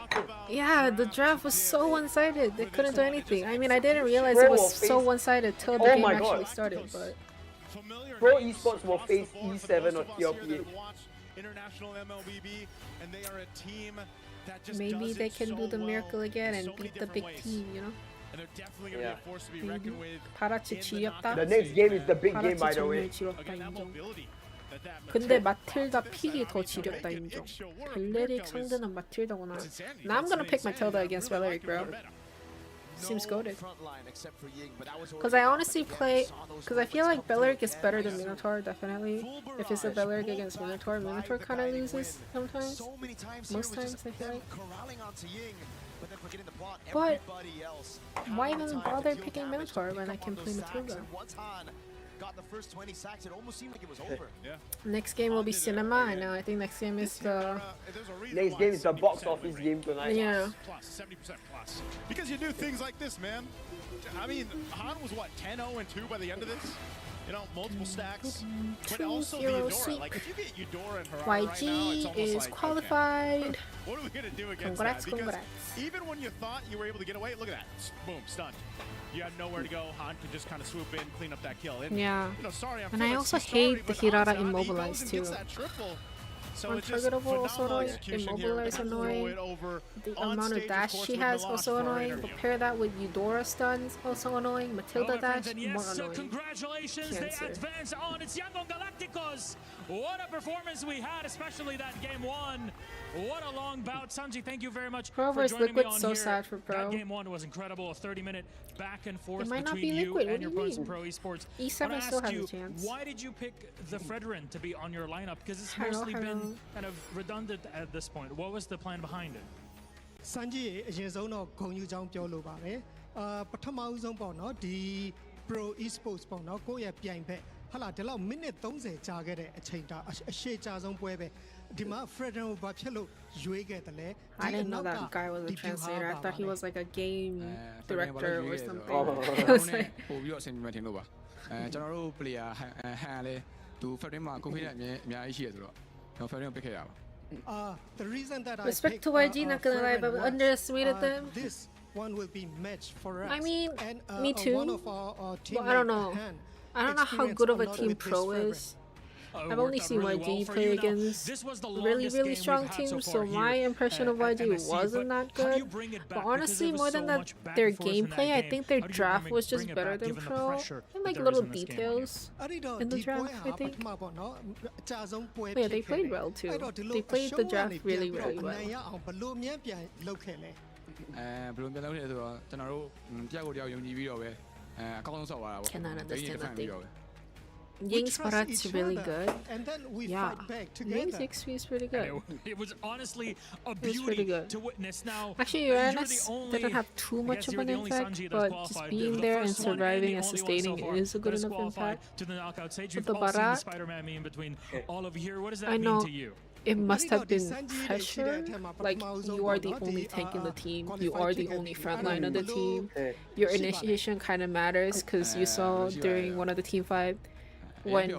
Yeah, the draft was so one-sided. They couldn't do anything. I mean, I didn't realize it was so one-sided till the game actually started, but... Pro Esports will face E7 or TLP. International MLBB, and they are a team that just maybe they can do the miracle again and beat the big team, you know? And they're definitely going to be a force to be reckoned with. 파라치 지렸다. The next game is the big game, by the way. 근데 마틸다 픽이 더 지렸다 인정. 벨레릭 상대는 마틸다구나. Now I'm gonna pick Matilda against Belleric, bro. Seems goated. Because I honestly play... Because I feel like Belleric is better than Minotaur, definitely. If it's a Belleric against Minotaur, Minotaur kind of loses sometimes. Most times, I feel like. But why even bother picking Minotaur when I can play Matilda? Next game will be Cinema. I know. I think next game is the... Next game is the box office game tonight. Yeah. 70% plus. Because you do things like this, man. I mean, Han was what, 10-0-2 by the end of this? You know, multiple stacks. But also the Eudora. Like, if you get Eudora and Harara right now, it's almost is like, qualified. Okay, what are we going to do against Congrats, that? Because congrats. even when you thought you were able to get away, look at that. Boom, stunned. You had nowhere to go. Han could just kind of swoop in, clean up that kill. And, yeah. You know, sorry, and I also hate the Hirata immobilized too. So Untargetable also annoying, Immobilize annoying, the amount of dash she has also annoying, pair that with Eudora stuns also annoying, Matilda dash more annoying. Congratulations, they advance on. It's Yangon Galacticos. What a performance we had, especially that game one. What a long bout. Sanji, thank you very much Pro for joining Liquid me on so here. sad for Pro. That game one was incredible. A 30-minute back and forth might not between be you Liquid. and your opponents in Pro Esports. E7 still has a chance. Why did you pick the Fredrin to be on your lineup? Because it's mostly been kind of redundant at this point. What was the plan behind it? Sanji အရင်ဆုံးတော့ဂုဏ်ယူကြောင်းပြောလိုပါတယ်ပထမဦးဆုံးပေါ့နော်ဒီ pro esports ပေါ့နော်ကိုယ့်ရဲ့ပြိုင်ဘက်ဟာလာဒီလောက်မိနစ်30ကြာခဲ့တဲ့အချိန်တာအရှိကြာဆုံးပွဲပဲဒီမှာ Fredden ဘာဖြစ်လို့ရွေးခဲ့တယ်လဲ I didn't know that guy was a translator. I thought he was like a game director or something. I was like ပို့ပြီးတော့အဆင်ပြေမှထင်လို့ပါကျွန်တော်တို့ player ဟန်လဲသူ Fredden မှာကိုဖိတဲ့အများကြီးရှိရဆိုတော့ကျွန်တော် Fredden ကိုပြစ်ခဲ့ရပါ the reason that respect to YG, not gonna lie, but underestimated them. This one will be match for us. I mean, and, me too. One of our I don't know. I don't know how good of a team Pro is. I've only seen YG play against really strong teams, so my impression of YG wasn't that good. But honestly, more than that, their gameplay, I think their draft was just better than Pro. And like little details in the draft, I think. But yeah, they played well too. They played the draft really well. ဘလို့မြန်ပြန်လုပ်ခဲ့လဲ ဘယ်လိုပြန်လုပ်လဲဆိုတော့ကျွန်တော်တို့တယောက်ကိုတယောက်ယုံကြည်ပြီးတော့ပဲအကောင်းဆုံးဆော့သွားတာပေါ့ Cannot understand nothing. Ying's Barat's really good. And then we yeah. fight back together. Ying's XP is pretty good. It was honestly a beauty to witness. Now, actually, Uranus didn't have too much of an impact, but just being there and surviving and sustaining is a good enough impact. But the Barat, I know it must have been pressure. Like, you are the only tank in the team. You are the only frontline of the team. Your initiation kind of matters because you saw during one of the team fight when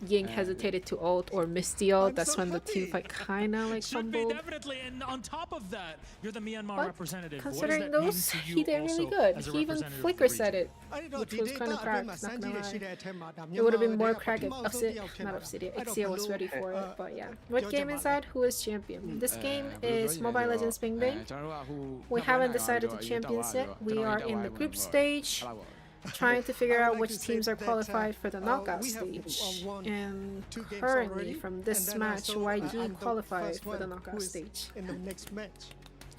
Ying hesitated to ult or missed the ult, that's when the team fight kind of like fumbled. Definitely, and on top of that, you're the Myanmar representative. Considering those, he did really good. He even flicker said it, which was kind of cracked, not gonna lie. It would have been more cracked if not Obsidian, Ixia was ready for it, but yeah. What game is that? Who is champion? This game is Mobile Legends Bing Bing. We haven't decided the champions yet. We are in the group stage, trying to figure out which teams are qualified for the knockout stage. And currently, from this match, YG qualified for the knockout stage. In the next match.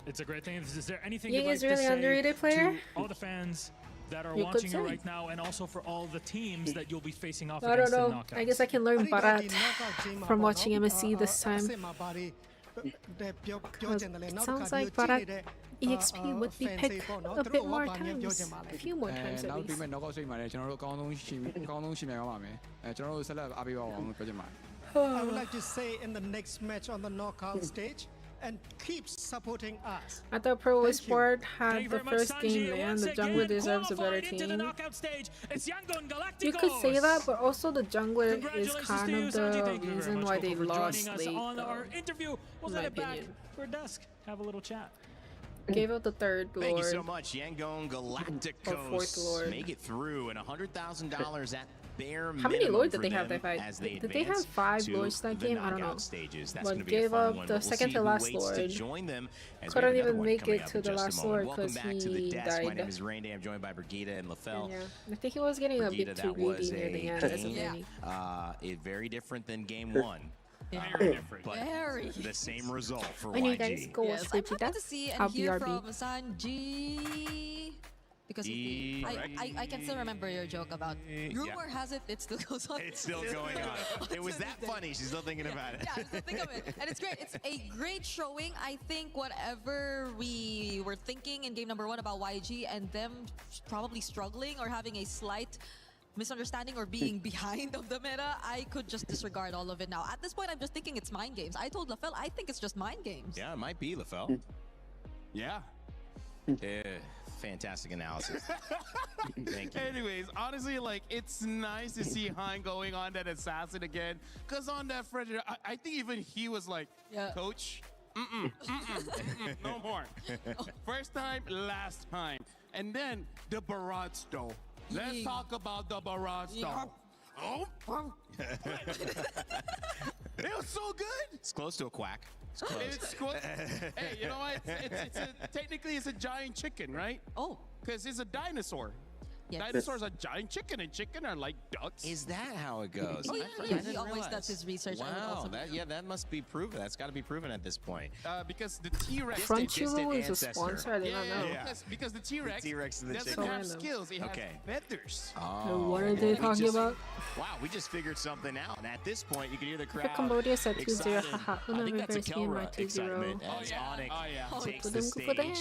It's a great thing. Is there anything Ying you'd like is really to say underrated player. To all the fans that are watching you right now, and also for all the teams that you'll be facing off I against don't know. in knockouts? I guess I can learn Barat from watching MSC this time. It sounds like Barat EXP would be picked a bit more times, a few more times at least. ကျွန်တော်တို့ကောင်းဆုံးရှင်မြန်သွားပါမယ်ကျွန်တော်တို့ဆက်လက်အားပေးပါအောင်ပြောချင်ပါတယ် I would like to say in the next match on the knockout stage and keep supporting us. I thought Pro Esport had the first game, man. The jungler deserves a better team. You could say that, but also the jungler is kind of the reason why they lost late, in my opinion. Have a little chat. Gave out the third lord. Thank you so much, Yangon Galacticos. Fourth lord. Make it through, and $100,000 at bare How many minimum lords did for they have them that fight? as they Did they have advance 5 lords that the game? I don't know. knockout stages. That's But going to be a gave fun up one. the We'll second see to who last waits to lord. join them as we Couldn't have even another one make coming it up to in the just a last moment. lord Welcome 'cause back to the he desk. My died. name is Randy. I'm joined by Brigida and LaFell. Yeah, I think he was getting a bit too greedy near the end as a mini. Very different than game 1. Very different. But Very. the same result for I know, YG. guys, go watch I'm happy to see and hear BRB. from Sanji. Because I can still remember your joke about rumor has it still goes on. It's still going on. It was that funny. She's still thinking about it. Yeah, I still think of it. And it's great. It's a great showing. I think whatever we were thinking in game number 1 about YG and them probably struggling or having a slight misunderstanding or being behind of the meta, I could just disregard all of it now. At this point, I'm just thinking it's mind games. I told LaFell, I think it's just mind games. Yeah, it might be, LaFell. Yeah. Fantastic analysis. Thank you. Anyways, honestly, like, it's nice to see Han going on that assassin again. Because on that Frederick, I think even he was like, Coach, no more. First time, last time. And then the Barats though. Let's talk about the Barats though. It was so good. It's close to a quack. It's close. Hey, you know what? Technically, it's a giant chicken, right? Oh. Because it's a dinosaur. Yes. Dinosaurs are giant chicken, and chicken are like ducks. Is that how it goes? Oh, yeah. He always does his research. Wow, that must be proven. That's got to be proven at this point. Because the T-Rex... Crunchyroll is a sponsor? I did not know. Because the T-Rex doesn't have skills. It has feathers. Oh, what are they talking about? Wow, we just figured something out. And at this point, you can hear the crowd For Cambodia said 2-0. Haha. I think that's a Kelra excitement as Onyx takes the stage.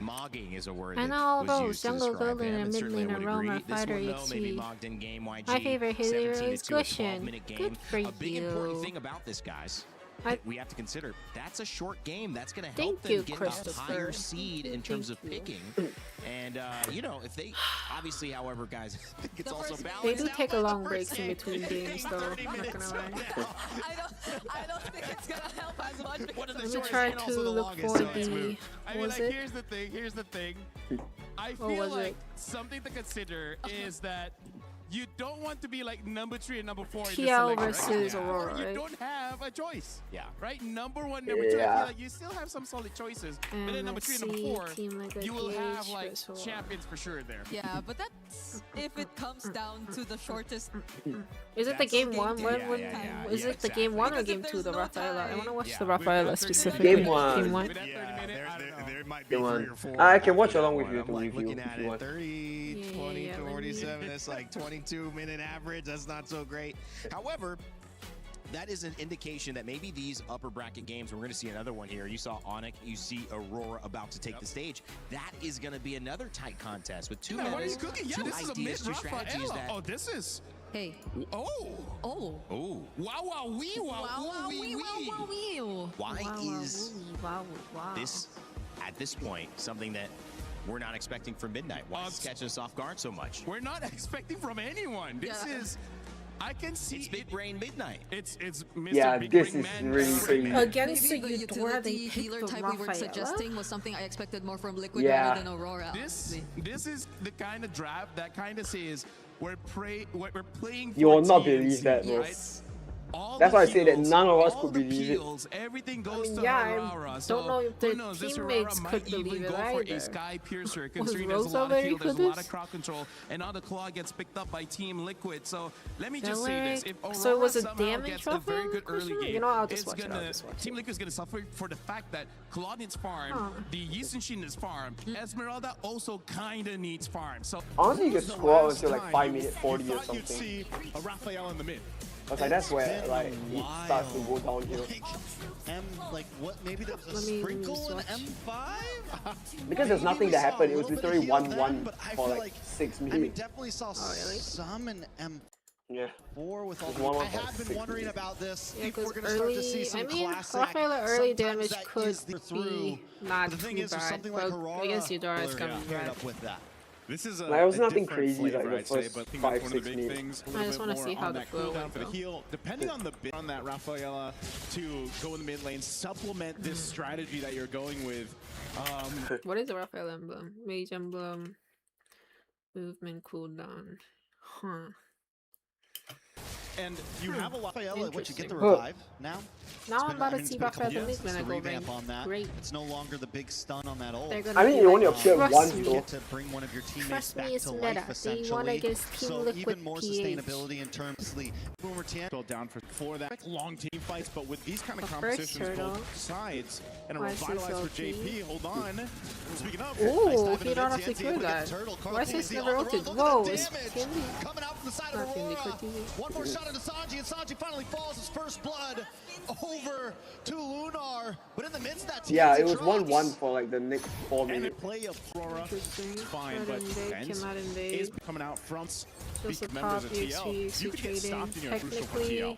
Mogging is a word And that all was those used to jungle describe building him, and and mid certainly I lane would and Roma agree. This fighter one, though, maybe ET. mogged in game YG. My favorite hero 17 is to 2, a Gushin. 12-minute game. Good for A big important you. thing about this, guys, that we have to consider, that's a short game. That's going to Thank help them you, get a Christopher. higher seed in terms of picking. And, you know, if they, obviously, however, guys, I think it's also balanced. They do take a long breaks in between games, though. I'm not gonna lie. I don't think it's gonna help as much. Let me try to look for the. I mean, like, here's the thing. I feel like something to consider is that you don't want to be like number 3 and number 4 in the TL selection. versus Aurora, You right? don't have a choice. Yeah. Right? Number 1, number 2. I Yeah. feel like you still have some solid choices. But then number 3 and number 4, Team like you will have like versus Aurora. champions for sure there. Yeah, but that's if it comes down to the shortest. Is it the game one? Yeah, Is it the game one or game two? The Rafaela. I want to watch the Rafaela specifically. Game one. Game one. There might be Game 3 one. or 4. I can watch along with you I'm to like review looking if at you it, want. 30, 20, yeah, 47. That's like 22-minute average. That's not so great. However, that is an indication that maybe these upper bracket games, we're going to see another one here. You saw Onyx, you see Aurora about to take the stage. That is going to be another tight contest with two metas, Cookie? Yeah, two this is a ideas, two strategies mid-Rafaela. that... Oh, this is... Hey. Oh. Oh. Oh. Wow, wow, wee, wow, Wow, wee, wow, wee. wow, wee. Why Wow, is wow, wow. this, at this point, something that we're not expecting from Midnight? Why is it catching us off guard so much? We're not expecting from anyone. This is... I can see it's Big Brain Midnight. It's Mr. Yeah, Big this Brain is Man. really crazy. Against the Maybe the Eudora, they utility picked healer the type we were Rafaela. suggesting was something I expected more from Liquid Yeah. rather than Aurora. This is the kind of draft that kind of says we're playing for You will not teams, believe that, bro. right? All That's the why I say that heals, none of us all could the believe it. peels, everything goes to yeah, Aurora. I So don't know if who the knows, this teammates Aurora could might even believe it go for either. a Sky Piercer, Was considering there's a Rosa lot of very heal, there's good a lot this? of crowd control, and now the claw gets picked up by Team Liquid. So let me Then just say this: if Aurora so it was a somehow damage gets a very good early question? game, You know, I'll just it's watch it, gonna I'll just watch Team Liquid's gonna suffer for the fact that Claude needs farm, Huh. the Yisenshin is farm, Esmeralda also kinda needs farm. So Honestly, you could scroll until like 5 minutes 40 or You'd something. see a Raphael in the mid. I was like, that's where like it starts to go downhill. Like what? Maybe there was a Let me sprinkle in watch. M5. Because there's nothing that happened. It was literally 1-1 but I for feel like 6 I mean, minutes. definitely saw really? some in M4 Yeah. with all. It's 1-1 I for have been 6 wondering minutes. about this. Yeah, If we're because gonna start to see early, some I mean, classic. Rafaela early sometimes damage that could is the be through. not But the thing too is, with bad, something like but Aurora, against Eudora, it's gonna be paired bad. up with that. This is a, Like, it was a nothing different crazy, like, flavor, the I'd say, first but I think 5, that's one of 6 the big minutes. things. A I little just bit wanna more see how on the that flow cooldown went, for the though. heal, depending on the bit on that Rafaela to go in the mid lane, supplement this strategy that you're going with. What is the Rafael emblem? Mage emblem. Movement cooldown. Huh. And you have a lot. Rafaela, once you get the Interesting. revive now. Now I'm about to see Rafael the mid when I go revamp rank. on that. Great. It's no longer the big stun on that ult. They're gonna I mean, be it only like, appeared trust once me. You though. get to bring one of your teammates Trust back me, it's to meta. life, They want essentially. against Team So Liquid even more PH. sustainability in terms of when we're Go down for that long team fights, but with these kind of The first competitions, turtle. both sides, and a Why is this revitalize for OP? JP. Hold on. Speaking of, Ooh, he don't have to cure that. Why is this never ulted? Whoa, it's Candy. coming out from the side Not of Candy, Aurora. Quick TV. One more shot into Sanji, and Sanji finally falls his first blood over to Lunar. But in the midst of that, Yeah, TNT it was drops. 1-1 for like the next 4 and the minutes. play of Aurora Interesting. is fine, Not but invade, Benz cannot invade. is coming out front. Just a Big members top of TL. EXP You could get trading. stopped in your crucial for Technically, TL.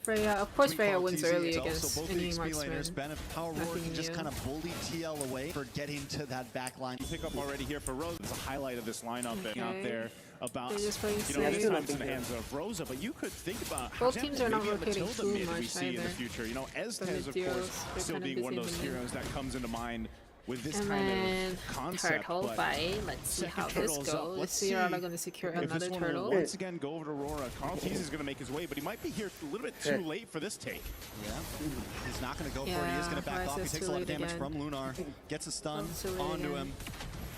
Freya, of course Freya Call wins TZ, early it's also against both the any XP laners marksman. benefit how Aurora Nothing can just new. kind of bully TL away for getting to that back line. Pick up already here for Rose. It's a highlight of this lineup Okay. out there about, They're just playing this safe. time's in the hands of Rosa, but you could think about Both for teams example, are not maybe a rotating Matilda too mid we much see in the either. future. You know, The Estes, of mid-duos, course, they're still kinda being one of busy those in the mid. heroes that comes into mind with this And kind then of concept. turtle but fight. Let's see how second this turtle's up. goes. Let's See, are they going to secure if another this one turtle? will once again go over to Aurora. Carl Tease is going to make his way, but he might be here a little bit too late for this take. Yeah, he's not going to go for it. He is going to back off. He takes a lot of damage from Lunar. Gets a stun onto him.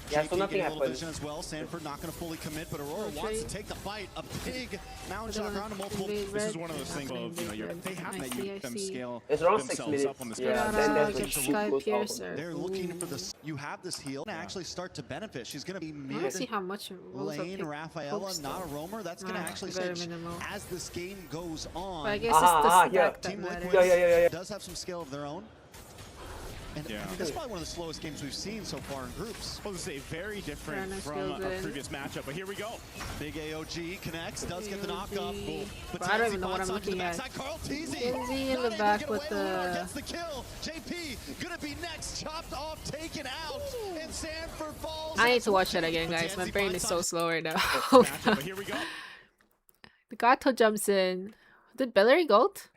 Yeah, so JP nothing getting a little happened. vision as well. Sanford not going to fully commit, but Aurora Okay. wants to take the fight. A big mountain shot around to multiple. This is one of those things of, you know, they have to let them scale It's around 6 themselves minutes. up on this Yeah, ground. then that's Get when she Sky goes out. Piercer. They're looking for this. You have this heal to actually start to benefit. She's going to be I want to mid see how much Rosa lane picked Rafaela, Hooks, not a though. roamer. That's going to Ah, actually very switch minimal. as this game goes on. But I guess it's the stack that Team matters. Liquid does have some skill of their own. And this is probably one of the slowest games we've seen so far in groups. I was going to say very different from a previous matchup, but here we go. Big AOG connects, does get the knock up. But I don't even know what I'm looking at. Kenzie in the back with the kill. JP gonna be next, chopped off, taken out, and Sanford falls. I need to watch that again, guys. My brain is so slow right now. Here we go. The Gato jumps in. Did Bellery gold?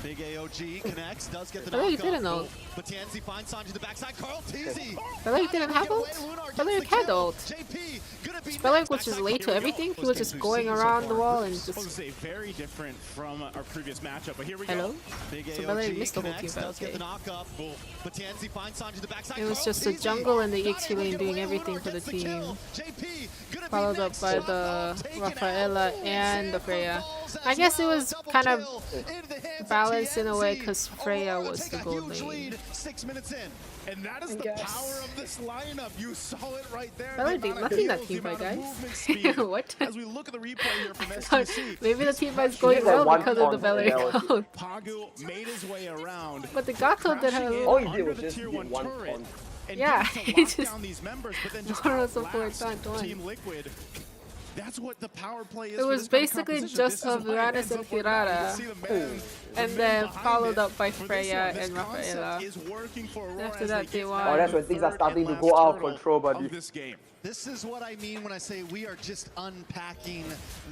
Big AOG connects, does get the Bellery knock didn't up. ult. But Tianzi finds Sanji the backside. Carl Teasy. Bellery didn't have ult? Bellery had ult. Bellery was just late to everything. He was just going around the wall and just... I was going to say very different from our previous matchup, but here we Hello? go. Big So Bellery AOG missed the whole team, connects, but does get okay. the knock up. But Tianzi finds Sanji the backside. It was Carl just the Teasy jungle and the not EXP able to lane get doing away. everything Lunar for the gets team. kill. JP gonna be Followed up next, by chopped the off, taken Rafaela out. and the Freya. I guess it was kind of balanced in a way because Freya was the gold lane. 6 minutes in. And that is the power of this lineup. You saw it right there. Bellery did nothing that team fight, guys. What? As we look at the replay here from STC. Maybe the team fight's going well because of the Bellery gold. Pagu made his way around. But the Gato did have All he did under was the just tier get 1 one turret. punch. And Yeah, he he just just down these members, but then just moral support outlast not done. Team Liquid. That's what the power play is. It for was this kind of basically composition. just This is of why it Uranus ends and up working out. You Hirata. see the man- the And man then behind followed it. up by For this Freya one, this and concept Rafaela. is working for Aurora After as that, they they get won. Oh, that's when things are starting to go out of control, buddy. of this game. This is what I mean when I say we are just unpacking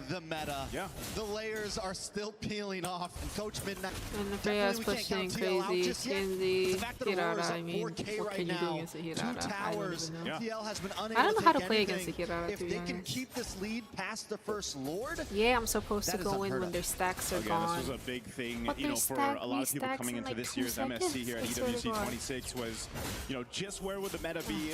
the meta. Yeah. The layers are still peeling off, and Coach Midnight. And the Freya's pushing crazy. Kenzie, Hirata, I mean, what can you do against the Hirata? I don't even know. TL has been unable I don't know to how to take play against the anything. Hirata, If to be they can honest. keep this lead past the first Lord, Yeah, I'm supposed to That is go in unheard when of. their stacks are Again, gone. this was a big thing, But you know, they for stack a lot of these people stacks coming in into like this 2 year's MSC here at seconds. I swear to EWC God. 26 was, you know, just where would the meta be?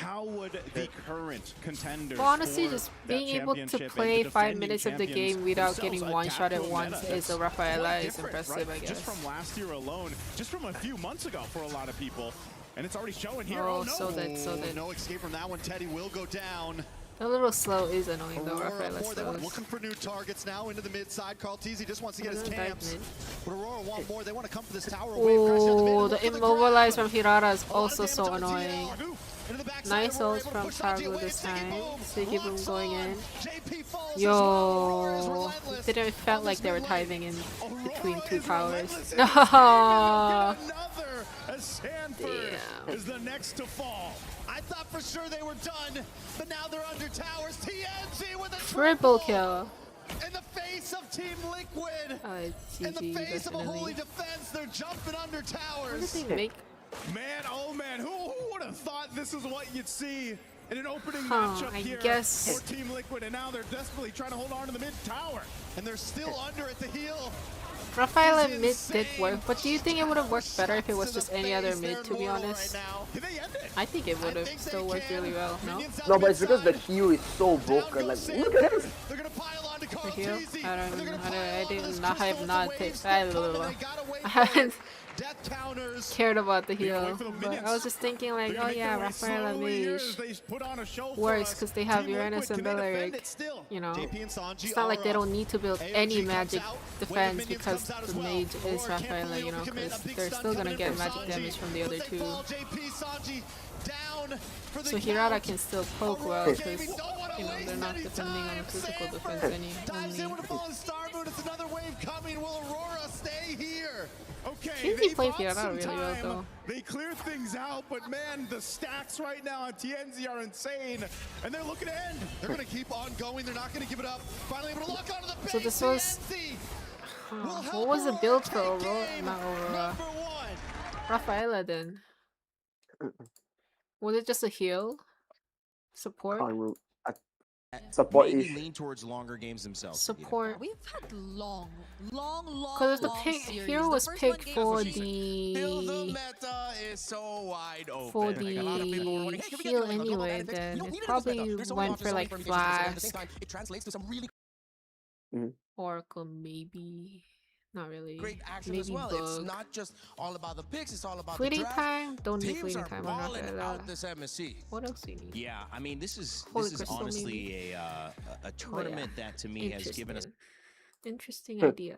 How would the current contenders Well, honestly, for just that being able to championship and play the 5 defending minutes of the champions game without themselves getting one adapt shot to at a once meta is a that's Rafaela quite is different, impressive, right? I guess. Just from last year alone, just from a few months ago for a lot of people. And it's already showing here. Oh, no. so that. no escape from that one. Teddy will go down. A little slow is annoying though, Aurora Rafaela more, they slow. were looking for new targets now into the mid side. Carl Teasy just wants to get his Another dive camps. mid. But Aurora want more. They want to come for this tower. Oh, the immobilize from Hirata is also so annoying. Nice ult from Targo this time. So keep him going in. Yo, it didn't felt like they were diving in between 2 towers. No. Damn. Is the next to fall. I thought for sure they were done, but now they're under towers. TNG with a Triple kill. in the face of Team Liquid. In the GG, face of a definitely. holy defense, they're jumping under What did towers. they make? Man, oh man, who would have thought this is what you'd see in an opening Huh, matchup I here guess- for Team Liquid, and now they're desperately trying to hold on to the mid tower. And they're still under at the heel. Rafaela mid did work, but do you think it would have worked better if it was just any other mid, to be honest? I think it would have still worked really well, no? No, but it's because the heal is so broken. Like, look at this. The heal? I don't know. I have not picked. I haven't cared about the heal. But I was just thinking like, oh yeah, Rafaela mage works because they have Uranus and Beleric. You know, it's not like they don't need to build any magic defense because the mage is Rafaela, you know, because they're still gonna get magic damage from the other 2. So Hirata can still poke well because, you know, they're not depending on a physical defense only. It's another wave coming. Will Aurora stay here? Okay, Kenzie played Hirata really well though. They clear things out, but man, the stacks right now on TNZ are insane, and they're looking to end. They're going to keep on going. They're not going to give it up. Finally able to lock onto the base. So this was... what was the build for Aurora? Not Aurora. Rafaela then. Was it just a heal? Support? Support Maybe is lean towards longer games themselves. Support. We've had long Because the hero was picked for the meta is so wide open. for the heal anyway. Then it probably went for like Flask, Oracle maybe. Not really. Great action maybe as well. Bug. It's not just all about the picks, it's all about Fleeting the draft. time? Don't need Teams fleeting are time on balling Rafaela. out this MSC. What else do you need? Yeah, I mean this is Holy Crystal, honestly a tournament that to me has given us Interesting idea.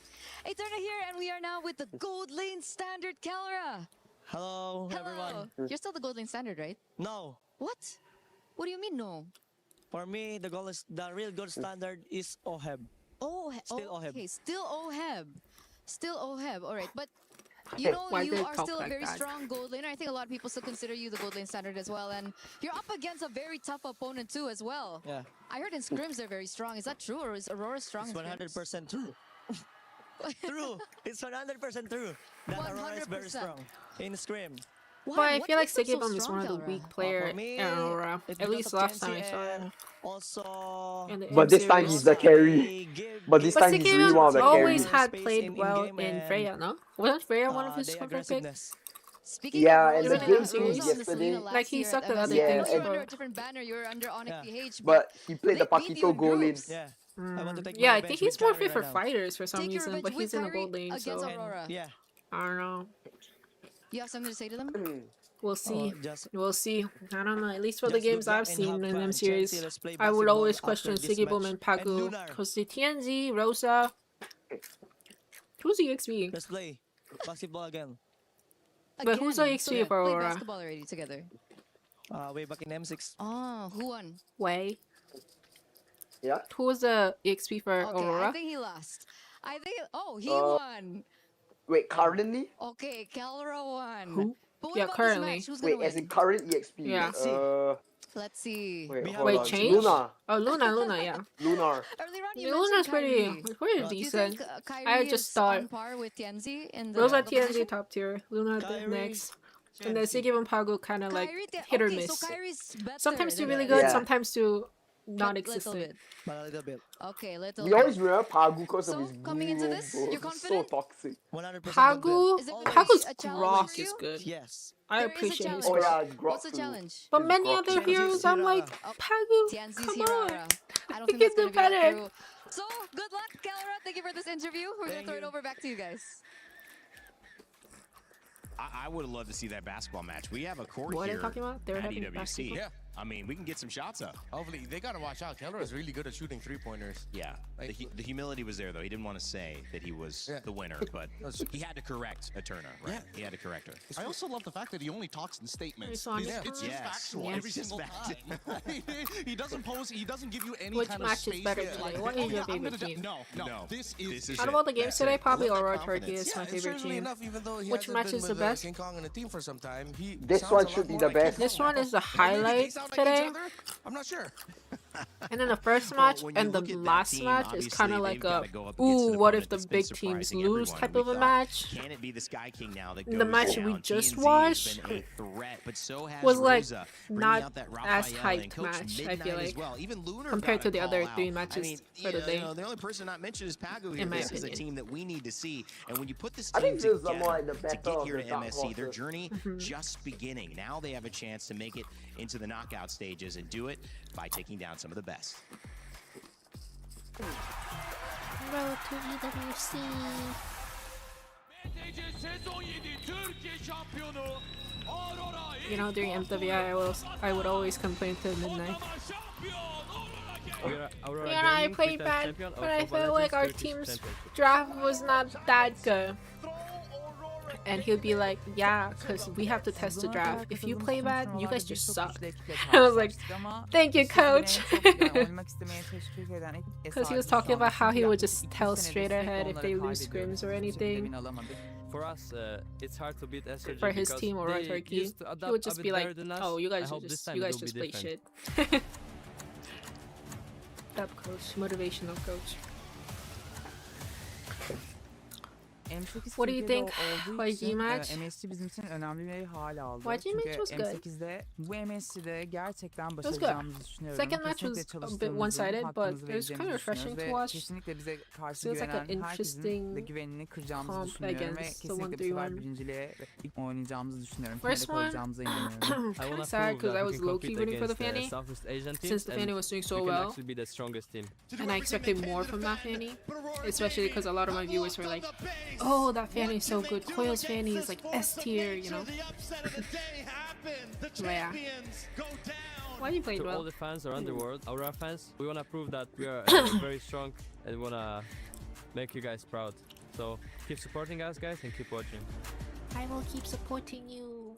Eterna here, and we are now with the Gold Lane Standard Kelra. Hello, everyone. You're still the Gold Lane Standard, right? No. What? What do you mean no? For me, the real gold standard is OHEB. Oh, still OHEB. Okay, still OHEB. Still OHEB. All right, but you know you are still a very strong gold laner. I think a lot of people still consider you the Gold Lane Standard as well, and you're up against a very tough opponent too as well. Yeah. I heard in scrims they're very strong. Is that true, or is Aurora strong? It's 100% true. True. It's 100% true that Aurora is very strong in scrim. But I feel like Sigibum is one of the weak player in Aurora. At least last time I saw it. Also, But this time he's the carry. But this time he's really one of the always carries. had played well in Freya, no? Wasn't Freya one of his confirmed picks? Yeah, and the Even in game the series, yesterday. like he sucked at other Yeah, things. You're under a different banner. You're under Onyx PH. But he played the Paquito goal lane. Yeah, I think he's more fit for fighters for some reason, but he's in the gold lane, so Yeah. I don't know. You have something to say to them? We'll see. We'll see. I don't know. At least for the games I've seen in them series, I would always question Sigibum and Pagu. Because the TNZ, Rosa. Who's the EXP? Let's play basketball again. But who's the EXP for Play Aurora? basketball already together. Way back in M6. Oh, who won? Way. Yeah. Who was the EXP for Okay, Aurora? I think he lost. I think. Oh, he won. Wait, currently? Okay, Kelra won. Who? But what Yeah, about currently. This match? Who's gonna Wait, as win? in current EXP. Yeah. Let's see. Wait, change? Luna. Oh, Luna, yeah. Lunar. Earlier on, you Luna's mentioned pretty Kyrie. Do you decent. think, I Kyrie just is thought on par with Tianzi in the Rosa competition? TNZ top tier, Luna next, and then Sigibum Pagu kind of like hit or okay, miss. So Kyrie's better Sometimes do than really Kyrie. good, sometimes do non-existent. bit. But a little bit. Okay, little We always bit. remember Pagu because of So, his coming into this, bro. you're So confident? toxic. 100% Pagu, Is it gonna be Pagu's a challenge grok for is you? good. Yes. I There is a appreciate his challenge. Oh grok. yeah, grok What's the too. challenge? But His many grok other challenge. heroes, I'm like, Pagu, Tianzi's come Hirara. on. I don't He think that's can gonna do be that better. through. So, good luck, Kelra. Thank you for this interview. We're gonna throw it over back to you guys. I would have loved to see that basketball match. We have a court What are here they talking about? They were at having EWC. basketball? Yeah. I mean, we can get some shots up. Hopefully, they gotta watch out. Keller is really good at shooting three-pointers. Yeah, the humility was there, though. He didn't want to say that he was the winner, but he had to correct a Turner, right? Yeah. He had to correct her. I also love the fact that he only talks in statements. It's on It's just Yes. factual Yes. every It's just single fact. time. He doesn't pose. He doesn't give you any Which kind of match is space. better to, today? like, What oh, is your yeah, I'm favorite gonna team? No. This is Out of all the games today, probably Aurora Turkey is Yeah, my favorite strangely team. enough, even though he Which hasn't match been is the with, best? King Kong in a team for some time, he This sounds one a lot should be more the like best. King This Kong one now. is the Maybe they highlight sound like today. each other? I'm not sure. And then the first match when you and the look at that last team, match is obviously, kind of they've like gotta a, go up against ooh, an what if opponent the that's been big teams surprising lose everyone. type We of a thought, match. Can it be the Sky King now that The goes match down? we just TNZ watched has been a threat, but so has was like Rosa, bringing not out that as Raphael and hyped Coach match, I Midnight feel as like, well. Even Lunar compared got to a the call other out. three matches I mean, for the you day. know, the only person not mentioned is Pagu here. In my This is a opinion. team that we need to see. And when you put this I team think this is together more like the to better get of here the to dark MSC, their horses. journey Mm-hmm. just beginning. Now they have a chance to make it into the knockout stages and do it by taking down some of the best. Road to EWC. You know, during MWI, I would always complain to Midnight. Yeah, I played bad, but I felt like our team's draft was not that good. And he'll be like, yeah, because we have to test the draft. If you play bad, you guys just suck. I was like, thank you, coach. Because he was talking about how he would just tell straight ahead if they lose scrims or anything. For us, it's hard to beat SRG For his because team or they Turkey, used to he adapt would a just bit be like, better than us. oh, you I guys hope just this time you it guys will be just play different. shit. Up coach, motivational coach. What do you think? YG match? MSC bizim için önemli bir hal aldı. YG match Çünkü was good. M8'de bu MSC'de gerçekten It was good. başaracağımızı düşünüyorum. Second match was Kesinlikle a bit çalıştığımızı, one-sided, but hakkımızı it was kind of vereceğimizi refreshing to düşünüyoruz ve watch. kesinlikle bize karşı Feels like an güvenen herkesin interesting de güvenini kıracağımızı comp düşünüyorum ve against the kesinlikle bu sefer 1-3-1. birinciliğe ilk oynayacağımızı düşünüyorum. First Finale one, kalacağımıza inanıyorum. I'm kind of sad because I was low-key rooting for the Fanny, since the Fanny was doing so well, Be the strongest team. and I expected more from that Fanny, especially because a lot of my viewers were like, oh, that Fanny is so good, Coil's Fanny is like S tier, you know. But yeah. Why you played To well? all the fans around the world, Aurora fans, we wanna prove that we are very strong and we wanna make you guys proud. So keep supporting us, guys, and keep watching. I will keep supporting you.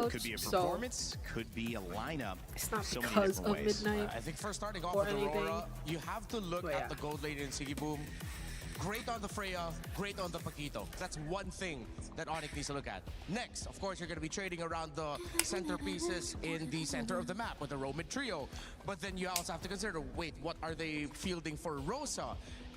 coach. Could be a So performance, could be a lineup. it's not so many because different of ways. Midnight. I think first starting off or with anything. Aurora, you have to look But at yeah. the gold lane in Siggy Boom. Great on the Freya, great on the Paquito. That's one thing that Onyx needs to look at. Next, of course, you're going to be trading around the centerpieces in the center of the map with the Roamid trio. But then you also have to consider, wait, what are they fielding for Rosa?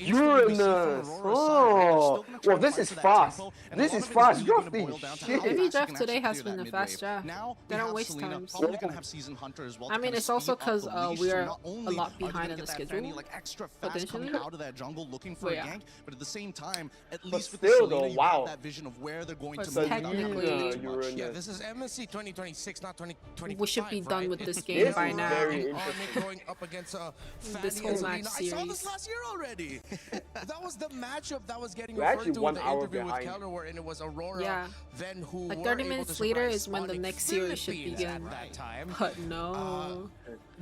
Uranus. Oh, well, this is fast. This is fast drafting. Every draft today has been a fast draft. They don't waste time. I mean, it's also because we're a lot behind in the schedule. Potentially. Out of that jungle looking for a gank, but at the same time, at least with still, the Selena, though, wow. you have that vision of where they're going to But move. technically, Yeah, this is MSC 2026, not 2025. we should be done right? with this game by now. Going up against This whole match I saw this series. last year already. That was the matchup that was getting We're referred actually to 1 in the hour interview with behind. Keller, where and it was Aurora. Yeah. Then who Like were 30 able minutes to later surprise is when the Spawning next series should Philippines begin. at that time. But no.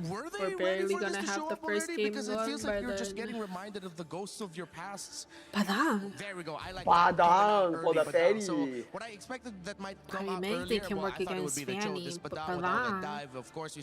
Were they We're ready barely for gonna this to have show the up first already? game Because it done feels by like you're just then. getting reminded of the ghosts of your pasts. Padang. There we go. I like Padang for the Fanny. Fanny. So what I expected that might come out mean, earlier, they can well, work I thought it would against be the Fanny, Jodas, but but down with all the Padang. dive, of course, we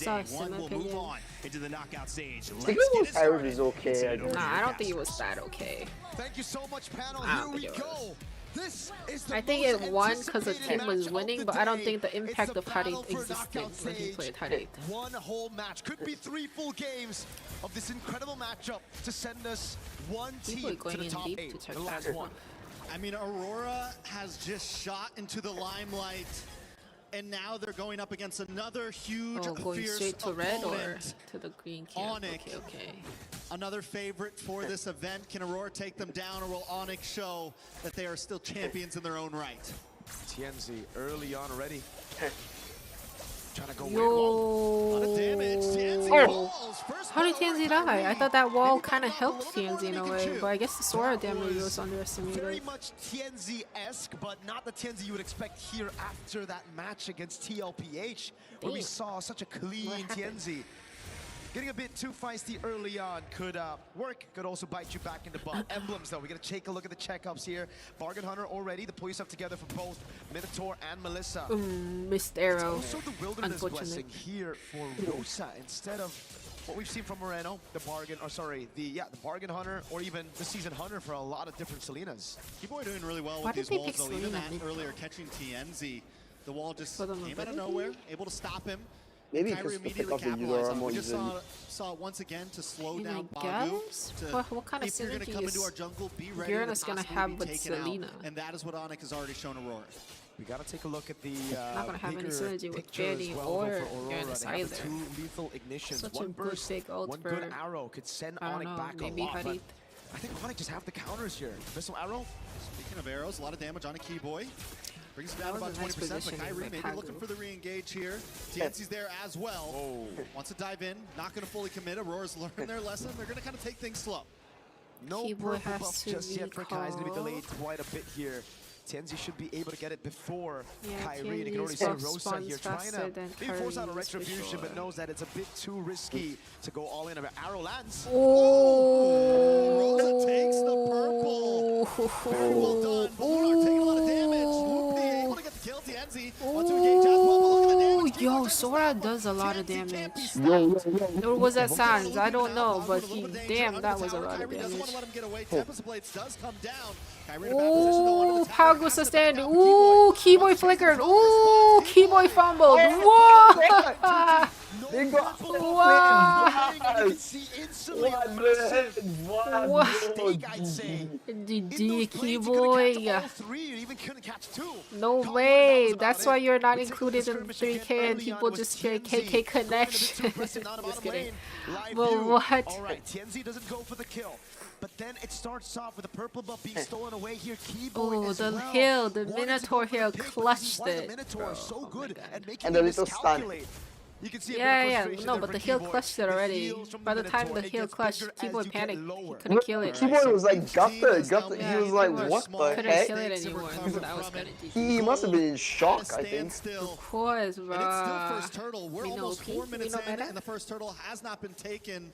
day. One will move on into the knockout stage. Signal Siren is okay. Nah, I don't think it was that okay. Thank you so much, panel. Here we go. I think it won because the team was winning, but I don't think the impact of Harit existed when he played Harit. One whole match. Could be 3 full games of this incredible matchup to send us one team to the top 8. The last one. I mean, Aurora has just shot into the limelight And now they're going up against another huge, going fierce straight to red or opponent. to the green camp? Onyx. Okay. Another favorite for this event. Can Aurora take them down, or will Onyx show that they are still champions in their own right? TNZ early on already. Trying to go Yo. A lot of damage. TNZ falls. First How did TNZ die? I thought that wall kind of helped TNZ in a way, but I guess the Sora damage was underestimated. Very much TNZ-esque, but not the TNZ you would expect here after that match against TLPH, where we saw such a clean TNZ. Getting a bit too feisty early on could work, could also bite you back in the butt. Emblems, though, we're going to take a look at the checkups here. Bargain Hunter already, the pull yourself together for both Minotaur and Melissa. Missed arrow. Also the Wilderness Blessing here for Rosa, instead of what we've seen from Moreno, the Bargain, or sorry, the Bargain Hunter, or even the Season Hunter for a lot of different Selenas. Keyboy doing really well with these walls, though. Even that earlier catching TNZ, the wall just came out of nowhere, able to stop him. Maybe Kyrie immediately capitalized on it. We just saw it once again to slow down Bagu. What kind of if you're going to come into our jungle, be ready Garen to is gonna possibly have be with taken Selena. out. And that is what Onyx has already shown Aurora. We got to take a look at the not gonna have any synergy with picture as Benny well, or though, for Aurora. Giannis They have either. the two lethal ignitions. Such one a burst, good big ult one for, good arrow could send Onyx back maybe a lot. Harit. I think Onyx just have the counters here. Missile arrow. Speaking of arrows, a lot of damage on a Keyboy. Brings him down That about was a nice 20%, but positioning Kyrie by maybe Pagu. looking for the re-engage here. TNC's there as well. Wants to dive in, not going to fully commit. Aurora's learned their lesson. They're going to kind of take things slow. No Keyboy purple has buff to just yet for Kai. It's going to be recall. delayed quite a bit here. TNZ should be able to get it before Kyrie. You TNZ's can already see buff Rosa spawns here trying faster to than maybe force out a Kyrie's for retribution, sure. but knows that it's a bit too risky to go all in. An arrow lands. Rosa takes the purple. Very well done. But Lunar taking a lot of damage. Lunar able to get the kill. TNZ wants to engage as well, but look at the damage. Yo, Sora does a lot of damage. Or was that Sans? I don't know, but damn, that was a lot of Kyrie doesn't damage. want to let him get away. Tempest Blades does come down. Kyrie in a bad position though under Ooh, the tower. Pog was standing. Ooh, Keyboy flickered. Ooh, Keyboy fumbled. Whoa! What? GG, Keyboy. No way. That's why you're not included in 3K and people just get KK connection. Just kidding. But what? Alright, TNZ doesn't go for the kill. But then it starts off with a purple buff being stolen away here. Keyboy Oh, as the well. hill, the Minotaur hill clutched The it. Minotaur is so good at making And the you little stun. miscalculate. You can see a bit of Yeah, frustration no, there but for the hill Keyboy. clutched it The already. heals from By the time Minotaur, the it hill gets clutched, bigger as Keyboy you get panicked. He lower. couldn't kill it. Keyboy was like gutted. He was like, Keyboy what the couldn't heck? kill it anymore. So that was kind of He must have been in shock, I think. Of course, bro. And it's still first turtle. We're We know almost P, 4 minutes we know in, better. and the first turtle has not been taken.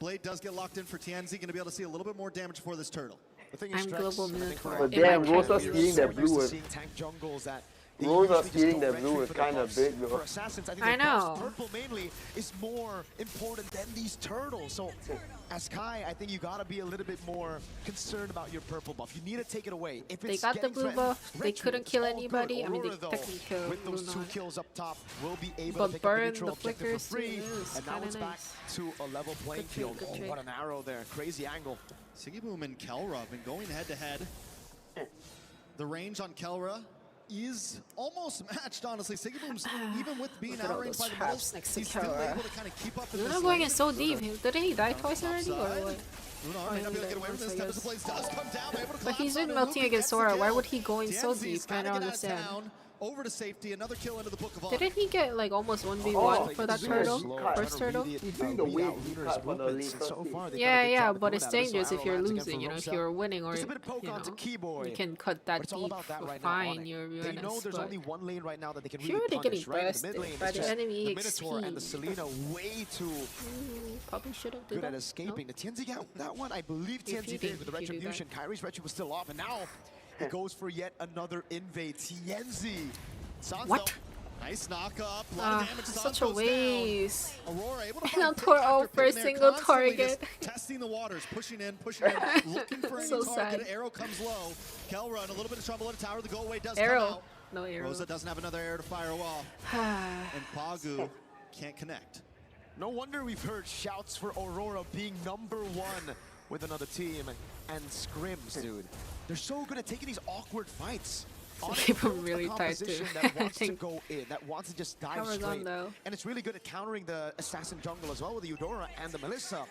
Blade does get locked in for TNZ. Going to be able to see a little bit more damage before this turtle. The thing I'm global Minotaur. But in my damn, Rosa category. stealing that blue was... Tank jungles that they Rosa usually just stealing go that red blue tree was for the kind of buffs. big, though. For Assassins, I think I the buffs, know. purple mainly is more important than these turtles. So as Kai, I think you gotta be a little bit more concerned about your purple buff. You need to take it away. If They it's got the getting blue threatened, buff. They red tree, couldn't it's kill all good. anybody. I mean, they Aurora, though, technically killed with those two Lunar. kills up top, will be able But to pick up the burn neutral the objective flickers for free. too. It's And now kinda it's back nice. to a level playing Good trick, field. good Oh, trick. what an arrow there. Crazy angle. Siggy Boom and Kelra have been going head to head. The range on Kelra is almost matched, honestly. Siggy Boom's, even with being Look at all outranged those by the traps metals, next to he's still Kelra. able to kind of keep up in Luna this going lane. in so deep. Didn't he die twice already or Upside. what? Luna Oh, may not be able to he get away died with this. once, I Tempest guess. Blades does come down, able to But he's collapse on been it. melting Luke against gets the Sora. Why kill. would he go in so TNZ's deep? I gotta don't get out of understand. town. Over to safety, another kill into the Book of Honor. Didn't he get like almost 1v1 Oh, for that he's turtle? slow. First turtle? He's doing the wave cut for the lead. Yeah, but it's dangerous if you're losing. You know, if you're winning or Just a bit of poke you know, onto Keyboy. you can cut that But it's all deep. about that right now, Fine, Onyx. you're They know honest, there's but only one lane right now that they can if really you're already punish, getting right? In the mid bested lane, by it's the just enemy the Minotaur and the XP. Selena way too Probably should have good done at that. escaping. No? The TNZ got that one. I believe If TNZ you did did, with the if you did retribution. Kyrie's retri was still off, and now he goes for yet another invade. TNZ. Sans, What? though, nice knock up. A lot of damage. Such Sans a goes down. waste. Aurora able to And find on picks Tor after O pick, for a and they're single constantly target. just testing the waters, pushing in, looking for any So target. sad. Arrow comes low. Kelra in a little bit of trouble at the tower. The go away does Arrow. come out. No arrow. Rosa doesn't have another arrow to fire off. And Pagu can't connect. No wonder we've heard shouts for Aurora being #1 with another team and scrims, dude. They're so good at taking these awkward fights. keep him really tight too. That wants to go in, that wants to just dive Power's straight. on, though. And it's really good at countering the assassin jungle as well with the Eudora and the Melissa.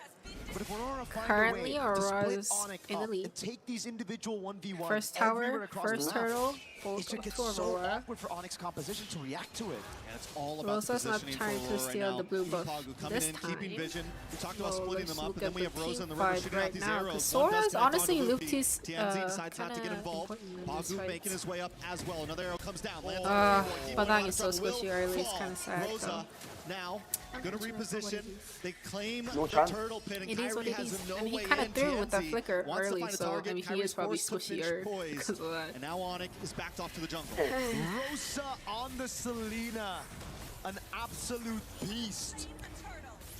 But if Aurora find Currently, a way to split Aurora's Onyx in the up lead. and take these individual 1v1 First everywhere tower, across first the map, turtle, it both should get to so Aurora. awkward for Onyx composition to react to it. And it's all about Rosa's the not positioning trying for to Aurora steal right the blue now. buff Lupagu coming this in, time. keeping vision. We talked about Well, splitting let's them up, look and then at we have the Rosa in the team river fight shooting out right these now, arrows. 'cause One does Sora's connect onto honestly Lupi. Lupti's TNZ decides not to get kinda involved. important in these Bagu fights. making his way up as well. Another arrow comes down. Lands on the Keyboard. Badang Keyboard is so out front squishy will early, it's fall. kind of sad. Rosa now going to reposition. They claim No the chance. turtle pin, and It is what Kyrie it has is. no And he way kind in. of threw with that TNZ flicker wants to early, find a so target. I mean, he Kyrie's is probably forced to squishy pinch poised poise. because of that. And now Onyx is backed off to the jungle. Rosa on the Selena, an absolute beast.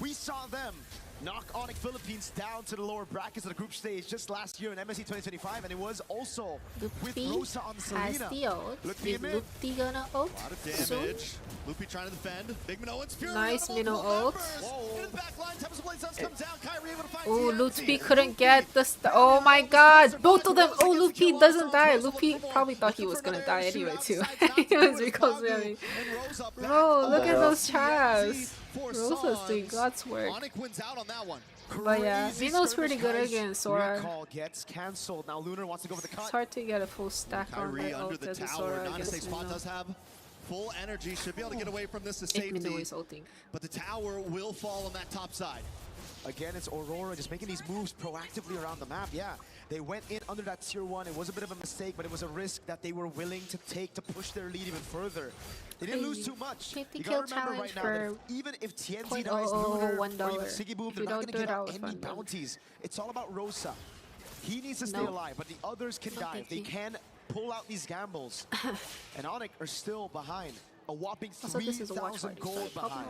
We saw them knock Onyx Philippines down to the lower brackets of the group stage just last year in MSC 2025, and it was also with Rosa on the Has Selena. the ult. Look Is Lupi gonna ult? A lot of soon? damage. Lupi trying to defend. Big Minoan's Fury. Nice Minnow ult. Into the back line. Tempest Blade Suns comes down. Kyrie able to find Oh, TNZ. Lupi couldn't get the oh my god, both of them. Oh, Lupi doesn't die. Lupi probably thought he was gonna die anyway too. It was because I mean, bro, look at those traps. Rosa's doing God's work. Onyx wins out on that one. But yeah, Minno's pretty good against Sora. Recall gets cancelled. Now Lunar wants to go for the cut. It's hard to get a full stack on Kyrie her under ult the as a tower. Sora Nana against Say Spot Minnow. does have full energy. Should be able to get away from this to If safety. Minnow is ulting. But the tower will fall on that top side. Again, it's Aurora just making these moves proactively around the map. Yeah, they went in under that tier 1. It was a bit of a mistake, but it was a risk that they were willing to take to push their lead even further. They didn't lose too much. 50 You kill gotta remember challenge right now that for even if TNZ dies, Lunar, or even $0.001. Siggy Boom, If they're you not don't gonna do give it, I out would any fund them. bounties. It's all about Rosa. He needs to stay No. alive, but the others can No, dive. thank They you. can pull out these gambles. And Onyx are still behind. A whopping Also, this is a watch 3,000 party, gold so behind.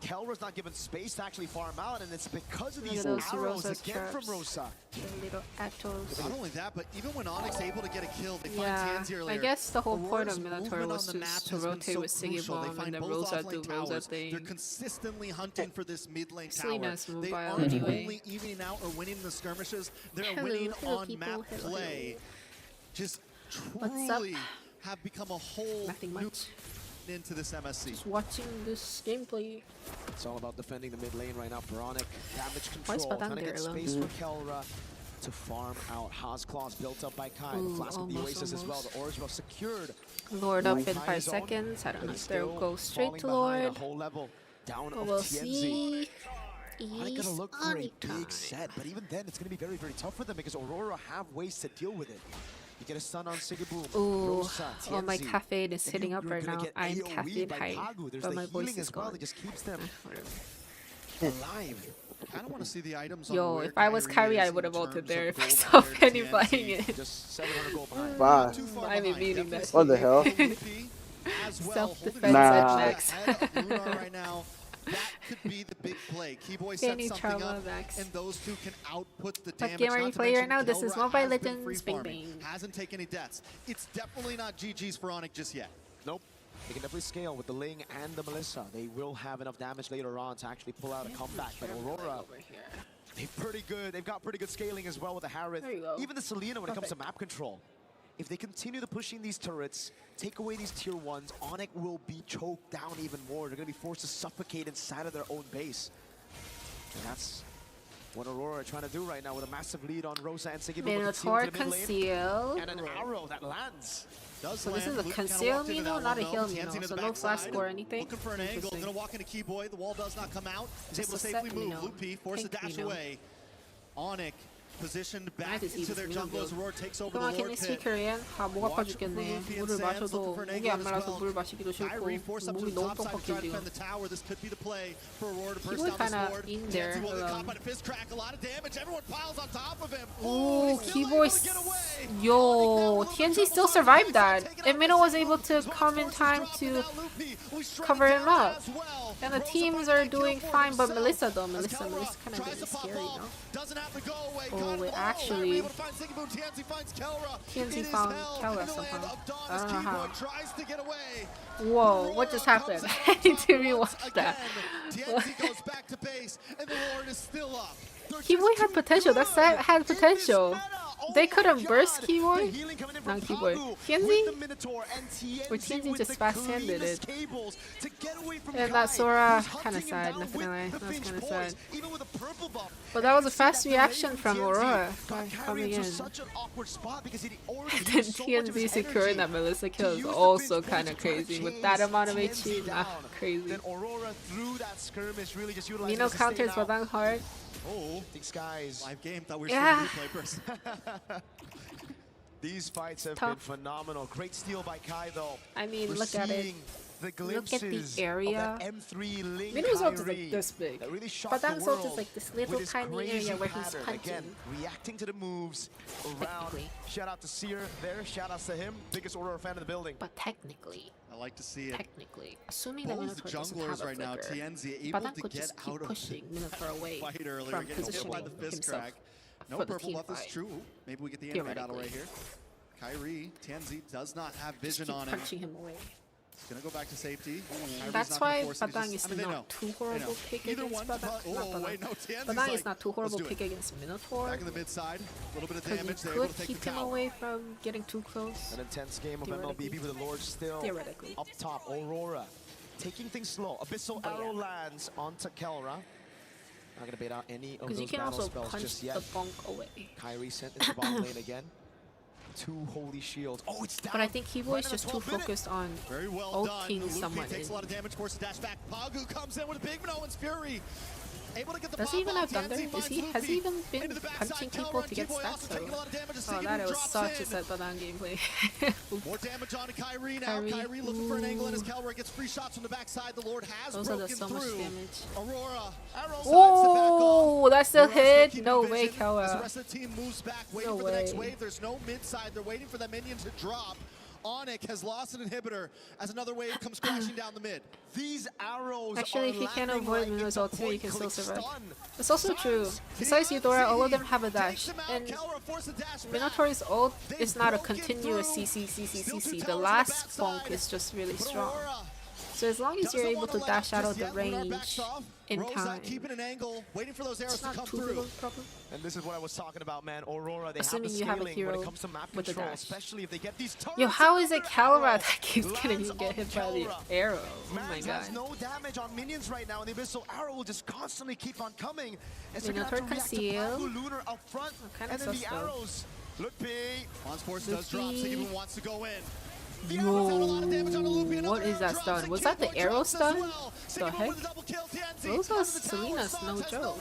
Kelra's not given space to actually farm out, and it's because of Look these at those arrows Rosa's again from traps. Rosa. The little Atos. Not only that, but even when Onyx able to get a kill, they Yeah, find TNZ earlier. I guess the whole point Aurora's of Minotaur movement was on the just map to has been rotate so with Siggy crucial. They Bomb find and then both Rosa offlane do Rosa towers. thing. They're consistently hunting for this mid lane tower. Selena's move They by aren't anyway. only evening out or winning the skirmishes, they're Hello, winning hello, on people. map Hello, play. Just What's up? truly have become a whole Nothing new much. into this MSC. Just watching this gameplay. It's all about defending the mid lane right now for Onyx. Damage Why is control, Badang trying to there get alone? space for Kelra to farm out. Haas Claws built up by Kai. Ooh, The Flask of the almost, Oasis as well. almost. The Orange well secured. Lord up in Kai 5 is on, seconds. I don't but know he's if they'll still go straight falling to behind Lord. a whole level down But of we'll TNZ. see. Onyx gonna look for a Onyx big time. set, but even then it's gonna be very, very tough for them because Aurora have ways to deal with it. You get a stun on Sigaboom. Ooh, Rosa, oh my TNZ. caffeine is And hitting you're up right gonna now. get I'm AoE'd caffeine by high, Pagu. There's but the my voice healing is as well gone. that just keeps them Whatever. alive. I kind of want to see the items Yo, on where if I was Kyrie, is I would in have ulted terms there of if I gold saw compared to Penny TNZ. playing it. Just 700 gold behind. Wow. Not too far I'd be behind. beating Definitely that. What the see hell? Lupi as well, Self-defense Nah. at max. ahead of Lunar right now. That could be the big play. Keyboy sets Penny something trauma up, max. and those two can output the What damage. game are Not you to playing right mention now? This is Kelra Mobile has been Legends free Bing farming, Bing. hasn't taken any deaths. It's definitely not GG's for Onyx just yet. Nope. They can definitely scale with the Ling and the Melissa. They will have enough damage later on to actually pull out a comeback. But Aurora, they're pretty good. They've got pretty good scaling as well with the Harith. There you go. Even the Selena when it comes to map control. If they continue to pushing these turrets, take away these tier 1s, Onyx will be choked down even more. They're going to be forced to suffocate inside of their own base. And that's what Aurora are trying to do right now with a massive lead on Rosa and Siggy. Minotaur conceal. And an arrow that lands. So this is a conceal Mino, not a heal Mino, so no flash score or anything. Looking for an angle, gonna walk into Keyboy. The wall does not come out. He's able to safely move. Lupi forces a dash away. Onyx positioned back into their jungle as Aurora takes over the 그만 Lord 걔네 pit. 스피커에 다 목이 아파죽겠네. 물을 마셔도 목이 안 말라서 물 마시기도 싫고 Kyrie forced up to 목이 the 너무 top side to try to 뻑뻑해 defend 지금. the tower. This could be the play for Aurora to burst Keyboy down this kinda board. in there, TNZ will get alone. caught by the fist crack. A lot of damage. Everyone piles on top of him. Ooh, Keyboy. Yo, TNZ still survived that. And Mino was able to come in time to cover him up. And the teams are doing fine, but Melissa though, Melissa kind of getting scary, no? Oh, wait, actually, TNZ found Kelra somehow. I don't know how. Whoa, what just happened? I need to rewatch that. Keyboy had potential. That set had potential. They couldn't burst Keyboard? Not Keyboard. Tianzi? Or Tianzi just fast-handed it. And that Sora, kinda sad, not gonna lie. That was kinda sad. But that was a fast reaction from Aurora coming in. Then TNZ securing that Melissa kill is also kinda crazy. With that amount of HP, crazy. Mino counters Badang hard. Oh, these guys. Live game, thought we were Yeah. replay person. These fights have Tough. been phenomenal. Great steal by Kai, though. I mean, We're look at it. seeing the Look at glimpses the area. of that M3 Ling Mino's ult is Kyrie like this big. that really shocked But the Badang's ult is world like this with little his tiny crazy area where he's pattern. punching. Again, reacting to the moves around. Technically. Shout out to Seer there. Shout outs to him. Biggest Aurora fan in the building. But technically. I like to see it. Technically. Assuming that Both Minotaur doesn't junglers have a right now, flicker. TNZ able Badang to could get just keep out of pushing Minotaur away fight earlier, from getting hit by the positioning fist himself crack. No for the purple team buff is fight. true. Maybe we get the enemy battle right here. Kyrie, TNZ does not have vision Keep on him. punching him away. He's gonna go back to safety. Kyrie's That's not gonna why force it. He's Badang just- is I mean, they know. not too They horrible know. pick Either against one, Badang. oh, Not Badang. wait, no, TNZ's Badang like, is not too let's horrible do it. pick against Minotaur. Back in the mid side, a little bit of Because you damage. They're able could to take keep the him tower. away from getting too close. An intense game of Theoretically. MLBB with the Lord still Theoretically. up top. Aurora taking things slow. Abyssal Arrow lands onto Kelra. Not gonna bait out any of Because those you can battle also spells punch just yet. the bonk away. Kyrie sent into bottom lane again. Two holy shields. Oh, it's down. But I think Kibo is just too focused on Very well done. ulting Luffy someone takes in. a lot of damage, forces dash back. Pagu comes in with a big Minoan's Fury. Able to get the Does he even pop have out. Thunder? TNZ Has finds he Luffy even been into the backside. punching Kelra people and to get T-Boy stats also taking a lot of damage. though? Sigma Oh, that was drops such a in. sad Badang gameplay. More damage on to Kyrie now. Kyrie looking for an angle in his Kelra. Gets free shots from the backside. The Lord has Those are broken the so much through. damage. Aurora. Oh, that's still hit? No way, As the Kelra. rest of the team moves back, waiting No for the next way. wave. There's no mid side. They're waiting for that minion to drop. Onyx has lost an inhibitor as another wave comes crashing down the mid. These arrows Actually, if you can't avoid Mino's ultimate, you can still click survive. stun. It's also true. Besides Eudora, all of them have a dash. And Minotaur's ult is not a continuous CC. The last bonk is just really strong. So as long as you're able to dash out of the range in time, keeping an angle, waiting for those arrows it's to not come too through. big of a problem. And this is what I was talking about, man. Aurora, they Assuming have the you have a scaling when hero it comes to map with a control, dash. especially if they get these turrets. Yo, how is it another Calra arrow that keeps getting lands get on hit by the Kelra. arrow? Oh my Mans god. has no damage on minions right now, and the Abyssal Arrow will just constantly keep on coming. And so Minotaur gonna have to react to conceal. Pagu Lunar up front, kinda and then the sus though. arrows. Look, P. Once Force does drop, Sigma wants to go in. Yo, what is that stun? Was that the arrow stun? The heck? Rosa Selena's no joke.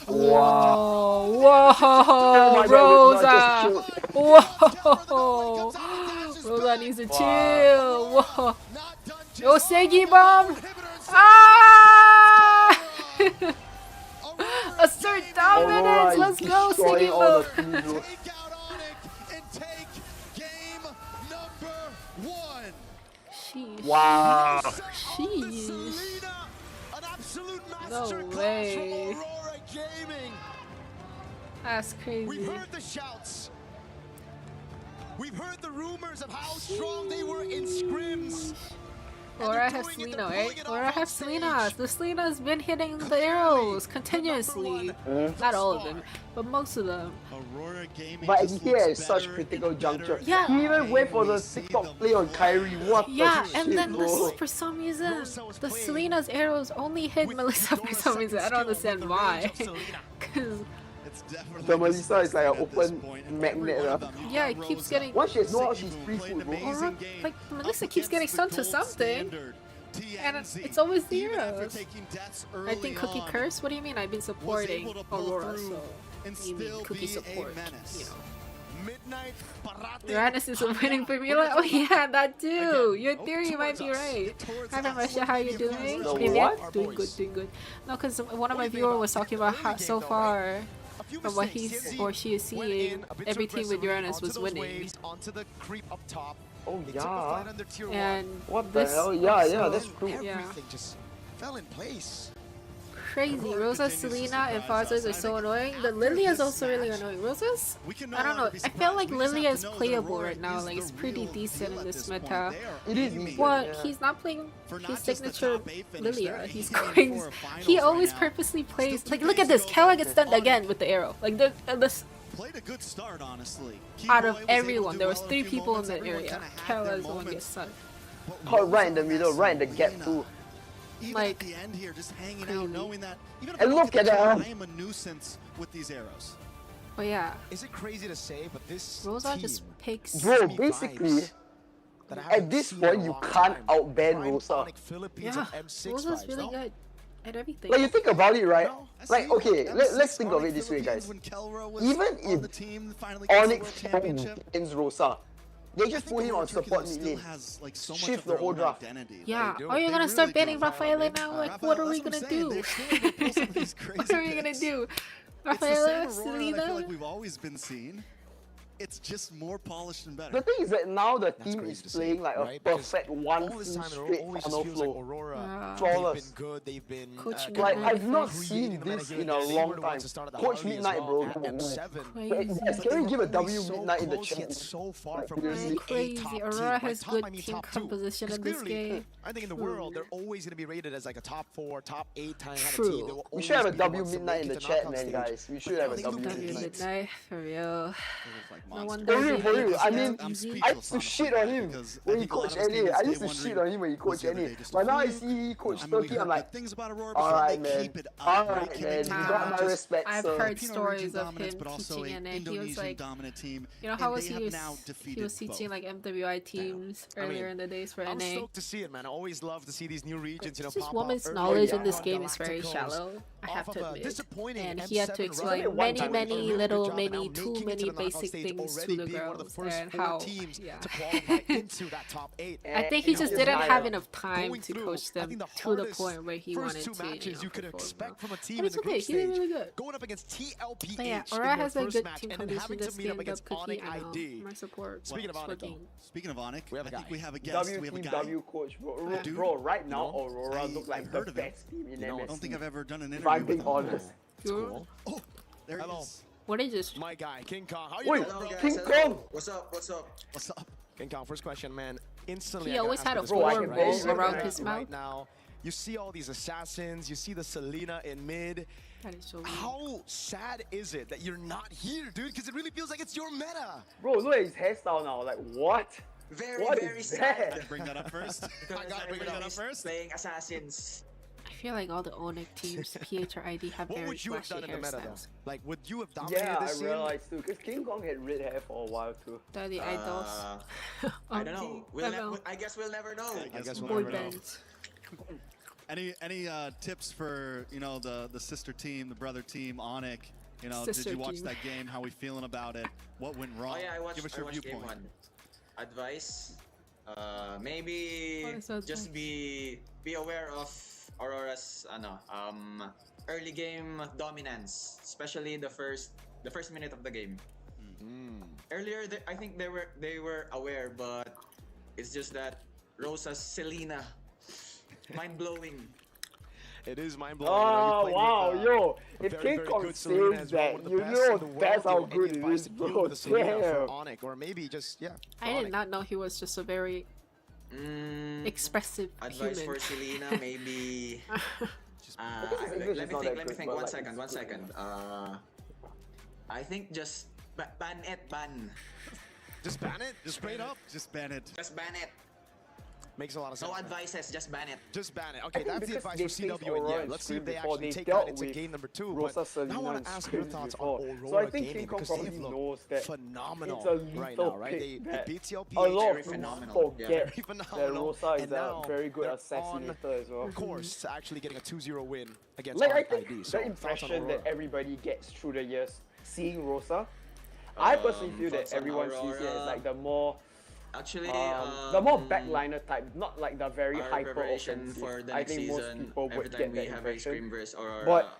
Whoa, whoa, Rosa! Whoa! Rosa needs to chill! Whoa! Yo, Segi bomb! Ah! Assert dominance! Let's go, Segi bomb! Wow. Sheesh. No way. That's crazy. We've heard the shouts. We've heard the rumors of how strong they were in scrims. Or I have Selena, right? Or I have Selena. The Selena's been hitting the arrows continuously. Not all of them, but most of them. But here is such critical juncture. Yeah. He even went for the TikTok play on Kyrie. What Yeah, the and shit, then bro? for some reason, the Selena's arrows only hit Melissa for some reason. I don't understand why. Cause The Melissa is like an open magnet. yeah, it keeps getting. Once she knows how she's free food, bro. Or, like Melissa keeps getting stunned to something, and it's always the arrows. I think Cookie curse. What do you mean? I've been supporting Aurora, so you mean Cookie support? You know. Uranus is waiting for me. You're like, oh yeah, that too. Your theory might be right. Hi, Ramasha, how you doing? The Vivian? what? Doing good, doing good. No, because one of my viewers was talking about how so far, from what he's or she is seeing, every team with Uranus was winning. Onto the creep up top. Oh They took a fight under yeah. tier And What the this hell? Yeah, also- yeah, that's true. Yeah. Everything just fell in place. crazy. Rosa, Selena, and Farzers are so annoying. The Lilia is also really annoying. Rosa's, I don't know. I feel like Lilia is playable right now. Like it's pretty decent in this meta. It is. Well, he's not playing his signature Lilia. He's going. He always purposely plays. Like look at this. Kara gets stunned again with the arrow. Like this. Played a good start, honestly. Out of everyone, there was 3 people in the area. Kara is the one gets stunned. Oh, right in the middle, right in the gap too. Even like at the end here, just hanging out, knowing that even if and I look at that, that. I am a nuisance with these arrows. Oh yeah. Is it crazy to say, but this Rosa team just picks. Bro, basically, at this point you can't outban Rosa. Yeah, Rosa's really good at everything. Like you think about it, right? Like okay, let's think of it this way, guys. Even if Onyx wins Rosa, they just put him on support mid lane. Shift the whole draft. Yeah. Are you gonna start banning Rafaela now? Like, what are we gonna do? What are we gonna do? Rafaela, I feel Selena? like we've always been seeing. It's just more polished and better. The thing is that now the team is playing like a perfect one straight funnel flow. Flawless. Like I've not seen this in a long time. Coach Midnight, bro. Guys, can we give a W Midnight in the chat? Really crazy. Aurora has good team composition in this game. I think in the world they're always going to be rated as like a top 4, top 8 kind of team. We should have a W Midnight in the chat, man, guys. We should have a W Midnight for real. No For real. I mean, I used to shit on him when he coached NA. I used to shit on him when he coached NA. But now I see he coached Turkey, I'm like, alright man, alright man, you got my respect, I've sir. heard stories of him teaching NA. He was like, you know how was he was teaching like MWI teams earlier in the days for NA. I'm stoked to see it, man. I always love to see these new regions, you know, Just pop woman's up knowledge in early this on game is very Galacticos shallow, I have to admit. And he had to explain many little, too many basic things to the girls and how, yeah. I think he just didn't have enough time to coach them to the point where he wanted to, you could expect from a team but it's okay, he did really good. Going up against TLPH But yeah, Aura has a good team composition this game, but Cookie, I know, my support. Speaking of Onyx, Speaking of Onyx, I think we have a guest. W We have a team guy. W coach, bro. Right now, Aurora look like the best team in MSC. I don't think I've ever done an If I'm interview being with him. honest. Cool. Oh, there he is. What is this? My guy, King Kong. How Wait, you doing, bro? King Kong! What's up? What's up? What's up? King Kong, first question, man. Instantly, He I gotta always ask had you a this floor question, bowl around right his now, mouth. Right now, you see all these assassins, you see the Selena in mid. That is so weird. How sad is it that you're not here, dude? Because it really feels like it's your meta. Bro, look at his hairstyle now. Like, what? What Very is sad. that? Bring that up first. Because everybody's playing assassins. I feel like all the Onyx teams, PH or ID, have What very would you have flashy done in the meta, though? hairstyles. Like, would you have dominated Yeah, I this scene? realized too. Because King Kong had red hair for a while too. They're the idols. I don't know. I guess we'll never know. I guess Boy we'll never know. bands. Any tips for the sister team, the brother team, Onyx? You know, Sister did you watch team. that game? How we feeling about it? What went wrong? Oh yeah, I watched. Give us your Game viewpoint. 1. Advice. Maybe What is that just be aware of Aurora's early game dominance, especially the first minute of the game. Earlier, I think they were aware, but it's just that Rosa's Selena, mind blowing. It is mind-blowing. Oh, wow, with, yo. If very, King very Kong good Selena says as well, that, one of the you best know in the world, that's how you know, good any it advice is, to deal bro. with the Selena Damn. for Onyx, or maybe just, yeah. I did not know he was just a very expressive Advice human. for Selena, maybe. Let me think. 1 second. I think just ban it. Just ban it? Just straight up? Just ban it. Just ban it. Makes a lot of sense. No man. advices, just ban it. Just ban it. Okay, I think that's the because advice for they faced CW, and Aurora yeah, and let's see if Scream they before, actually they take dealt that into with game number 2. Rosa, But Selena, now I want and to ask your Scream thoughts before. on Aurora So I think Gaming, King Kong because probably they've knows looked that phenomenal it's a right lethal now, right? They pick beat that TLP. a lot very of people phenomenal. forget Very that phenomenal. Rosa is And a now very good they're assassinator as well. Of course, actually getting a 2-0 win against Like, I Onyx think ID. So, the thoughts on impression that Aurora? everybody gets through the years seeing Rosa, I personally feel that thoughts on everyone sees it as Aurora? like the more Actually, the more backliner type, not like the very our hyper preparation offensive. for the I next think most season, people every would time get we that have a impression. Scream versus Aurora, But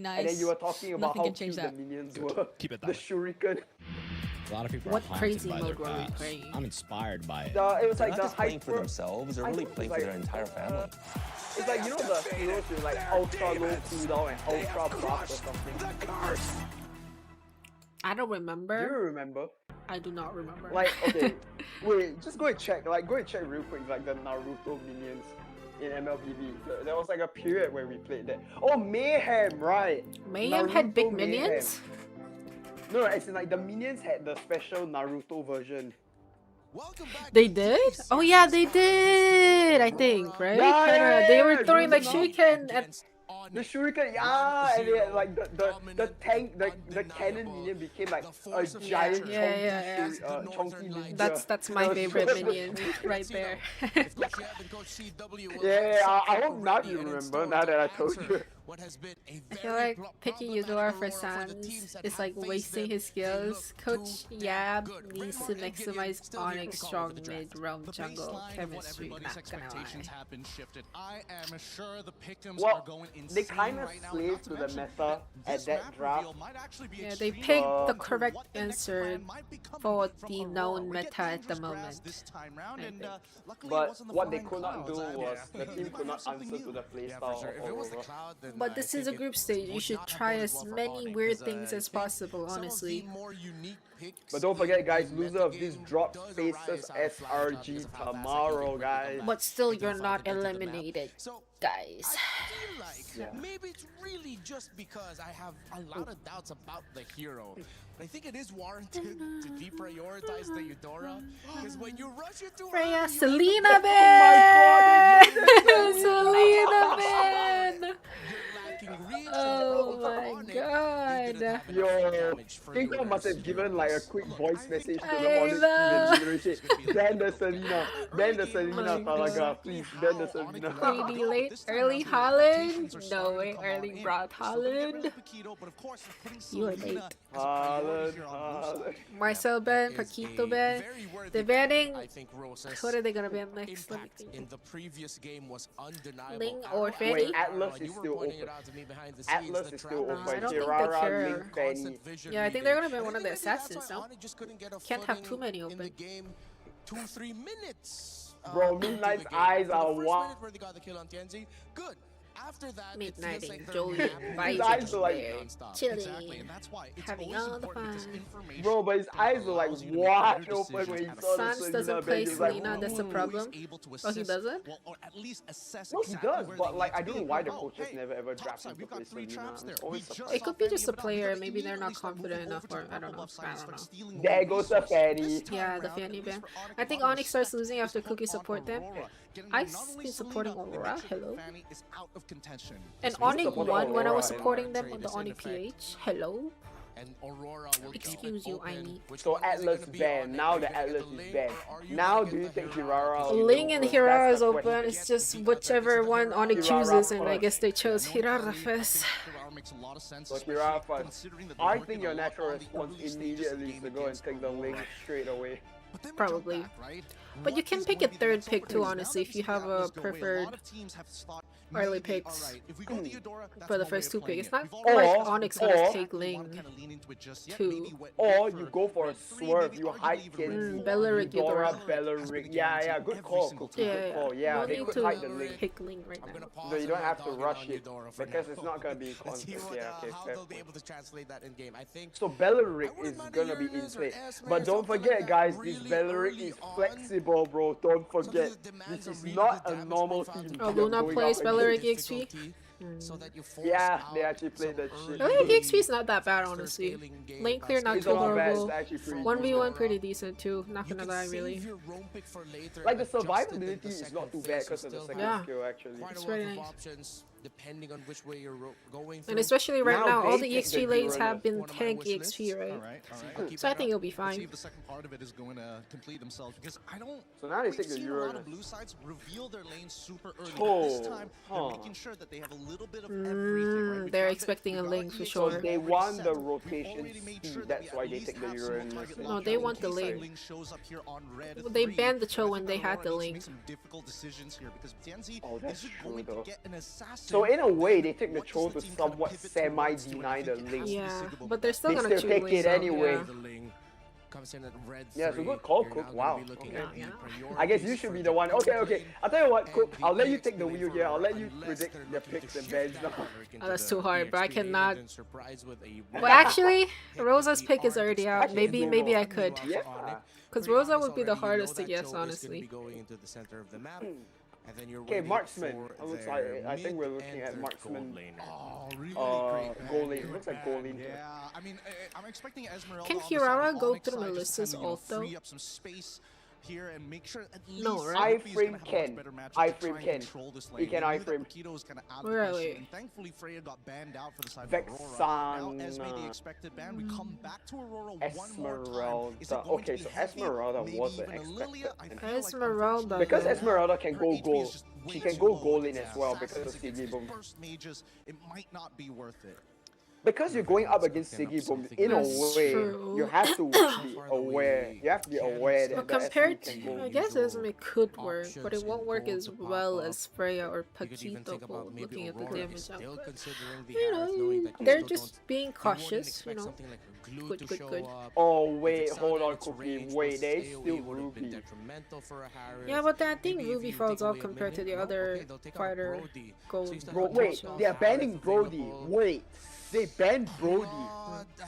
really nice. And then you were talking about Nothing how can change cute that. the minions were. Keep it that the way. shuriken. A lot of people What are haunted crazy by mode their were we past. playing? I'm inspired by it. It was They're like not the just playing for hyper- themselves, they're I really think playing it's for their like- entire family. It's like, you know the heroes with like ultra low cooldown and ultra buff or something. I don't remember. Do you remember? I do not remember. Like, okay, wait, just go and check. Like, go and check real quick. Like the Naruto minions in MLBB. There was like a period where we played that. Oh, Mayhem, right? Mayhem had big Naruto minions? No, as in like the minions had the special Naruto version. They did? Oh yeah, they did. I think, right? Yeah, Kinda, they were throwing like shuriken at. The shuriken, yeah, and it, like the tank, the cannon minion became like a giant chunky ninja. That's my favorite minion right there. I hope now you remember. Now that I told you. I feel like picking Eudora for Sans is like wasting his skills. Coach Yab needs to maximize Onyx strong mid realm jungle chemistry. Not gonna lie. Well, they kind of slaved to the meta at that draft. Yeah, they picked the correct answer for the known meta at the moment. But what they could not do was the team could not answer to the playstyle of Aurora. But this is a group stage. You should try as many weird things as possible, honestly. But don't forget, guys, loser of this drop faces SRG tomorrow, guys. But still, you're not eliminated, guys. Maybe it's really just because I have a lot of doubts about the hero. But I think it is warranted to deprioritize the Eudora. Because when you rush it to Freya, Selena man! Selena man! Oh my god. Yo, King must have given like a quick voice message to the Onyx team and generation. Ban the Selena. Ban the Selena, Talaga. Please, ban the Selena. Pretty late. Early Holland? No way. Early Broad Holland? You are late. Holland. Marcel ban, Paquito ban. They're banning. What are they gonna ban next? Let me think. in the previous game was undeniable. Ling or Fanny? Wait, Atlas is still open. Atlas is still open. I don't think Kirara, they care. Ling, Fanny. Yeah, I think they're gonna ban one of the assassins, no? Can't have too many open. 2-3 minutes. Bro, Midnight's eyes are wild. Good. After that, Midnight and Joey vibing eyes are like there, chilling, having all the fun. Bro, but his eyes were like wide open when he saw the Sans doesn't play Selena, that's the problem. Oh, he doesn't? No, he does, but like I don't know why the coaches never ever draft him to play Selena. It could be just a player, maybe they're not confident enough, or I don't know. There goes the Fanny. Yeah, the Fanny ban. I think Onyx starts losing after Cookie support them. I've been supporting Aurora, hello. And Onyx won when I was supporting them on the Onyx PH, hello. Excuse you, I need. So Atlas banned. Now the Atlas is banned. Now do you think Hirara? Ling and Hirara is open. It's just whichever one Onyx chooses, and I guess they chose Hirara first. So Hirara first. I think your natural response immediately is to go and take the Ling straight away. Probably. But you can pick a third pick too, honestly, if you have a preferred early picks for the first two picks. It's not like Onyx gonna take Ling too. Or you go for a swerve, you hide Kenzie, Belleric, Eudora, Belleric. Yeah, good call, Cookie. Good call. Yeah, they could hide the Ling. Pick Ling right now. So you don't have to rush it because it's not gonna be constant. Yeah, okay, fair point. So Belleric is gonna be in play, but don't forget, guys, this Belleric is flexible, bro. Don't forget, this is not a normal team. Oh, Luna plays Belleric EXP? Yeah, they actually played that shit. Belleric EXP is not that bad, honestly. Lane clear not too horrible. 1v1 pretty decent too, not gonna lie, really. Like the survivability is not too bad because of the second skill, actually. It's very nice. Depending on which way you're going. And especially right now, all the EXP lanes have been tank EXP, right? So I think it'll be fine. The second part of it is going to complete themselves because I don't. So now they take the Euro. A lot of blue sides reveal their lanes super early. This time, they're making sure that they have a little bit of everything. Right? They're expecting a link for sure. So they want the rotation speed. That's why they take the Euro. No, they want the link. They banned the Cho when they had the link. Oh, that's true though. So in a way, they take the Cho to somewhat semi-deny the link. Yeah, but they're still gonna take it anyway. comes in at red Yeah, 3. so good call, You're Cook. now Wow. gonna be looking Okay. at the I guess you priorities should be for the one. Okay, okay. I'll tell you what, Cook. I'll let you take the NBA wheel here. I'll let you unless predict they're the looking picks to and shift bets that now. Valeric into Oh, that's the too hard, but I EXP. They cannot. even surprise with a Well, actually, Rosa's pick is already out. Actually, Maybe I could. Yeah. Because Rosa would be the hardest to guess, honestly. Going into the center of the map. And then you're Okay, waiting marksman. for Looks their like I think we're looking mid at and marksman. gold laner. Oh, really great. Goal lane. Looks like goal lane. Yeah, I mean, I'm expecting Esmeralda Can on the side Hirara of go Onyx through side just to Melissa's kind of, ult, though? free up some space here and make sure at least No, right? Sophie's gonna have a much Iframe better matchup can. to try Iframe and can. control this He lane. can They knew that iframe. Paquito was kind of out of Where the are question, we? and thankfully Freya got banned out for the side of Aurora. Now Esme the expected ban. We come back to Aurora one more time. Is it Esmeralda. going Okay, to so be heavy? Esmeralda Maybe wasn't even a expected. Lilia? I feel like, Esmeralda. Because though. Esmeralda can her go HP is gold. just way She can too go low. gold lane Yeah. as well Assassins because of against Siggy Boom. burst mages, it might not be worth it. Because you're going up against Siggy Boom, in a That's way, true. you have to be aware. You have to be aware Well, that the compared SC to, can go. I guess Esme could work, but it won't work as well as Freya or Paquito will, looking at the damage output. You know, they're just being cautious, you know. Good. Oh wait, hold on, Cookie. Wait, there is still Ruby. Yeah, but I think Ruby falls off compared to the other fighter gold. Bro, wait, they're banning Brody. Wait, they banned Brody.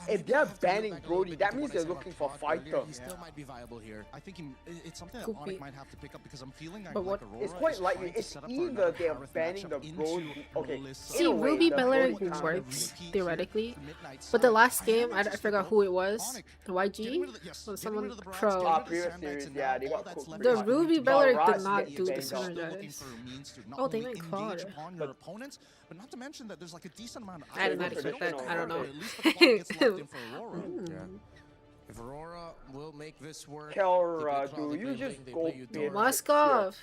If they're banning Brody, that means they're looking for fighter. He still might be viable here. I think it's something that Could Onyx be. might have to pick up because I'm feeling But what- Aurora It's quite is likely. trying to it's set up for either another they're Kareth banning the matchup Brody. into Okay, Melissa. See, in a way, Ruby the Belleric Brody works repeat theoretically, to Midnight but the side. last game I I am actually forgot who it was. YG yes, or getting someone rid of the Browns, pro. getting rid of the previous Sandbags, series, and yeah, now they all got that's cooked. left The is Ruby to Belleric Raz did not gets do the banged out. still looking synergize. for a means to not Oh, they only went engage Claude. upon your opponents, but not to mention that there's like a decent amount of I did not items. expect They that. don't I don't cover, know. but at least the clock gets locked in for Aurora. Yeah. If Aurora will make this work, Kelra, they play Cloud, do they you play just Link, they go play mid? Eudora. Moskov.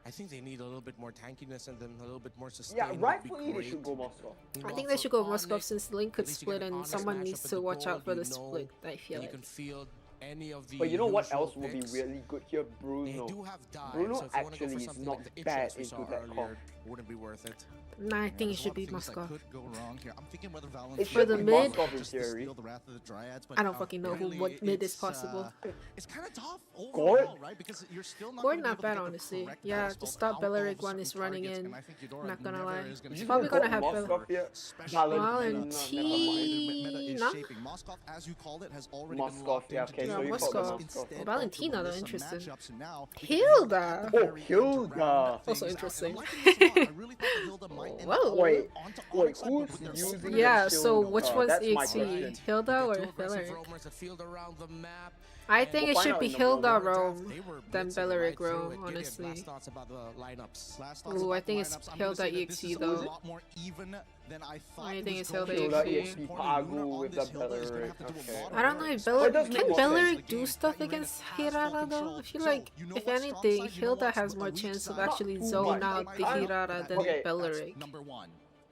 I think they need a little bit more tankiness and then a little bit more sustain. Yeah, would be rightfully they great. should go Moscow. I think they should go Moskov since Link could split and someone needs to watch out for the split, I feel You like. can field any of the But you know what usual else would be picks. really good here? Bruno. They do have dive, Bruno so if you wanna go actually for is something not like the bad Itchens we saw into that earlier, comp. wouldn't be worth it. Nah, I think it There's a should lot be of things that Moskov. could go wrong here. I'm thinking whether Valentine It For should the be mid- Moskov in just to theory. steal the Wrath of the Dryads, but I don't fucking know really, what mid is it's, possible. It's kind of tough overall, Gord? right? Because you're still not Gord gonna be not able to bad, get the honestly. correct Yeah, pedestal just stop out of Belleric one certain is running targets, in. and I think Eudora Not gonna never lie. is gonna He's be probably able to gonna have go Moskov Bell- here. Meta is Valentina? shaping. Moskov, as you called it, has already Moskov, been locked yeah, into okay, just so you focus called it Moskov. Moskov. Well, Valentina, though, some interesting. matchups, and now Hilda! Oh, Hilda! Also interesting. Whoa. Wait, who's using Yeah, the so Hilda? which one's That's my EXE? question. Hilda or Belleric? I think We'll it find should out be in the Hilda moment. Rome than Belleric Rome, honestly. Ooh, I think it's Hilda EXE though. I think it's Hilda Hilda EXE. EXP Pagu with the Belleric. Okay. I don't know if But it does Belleric make can more Belleric sense. do stuff against Hirara though. I feel like if anything, Hilda has more chance of actually zone out the Hirara than Okay. Belleric.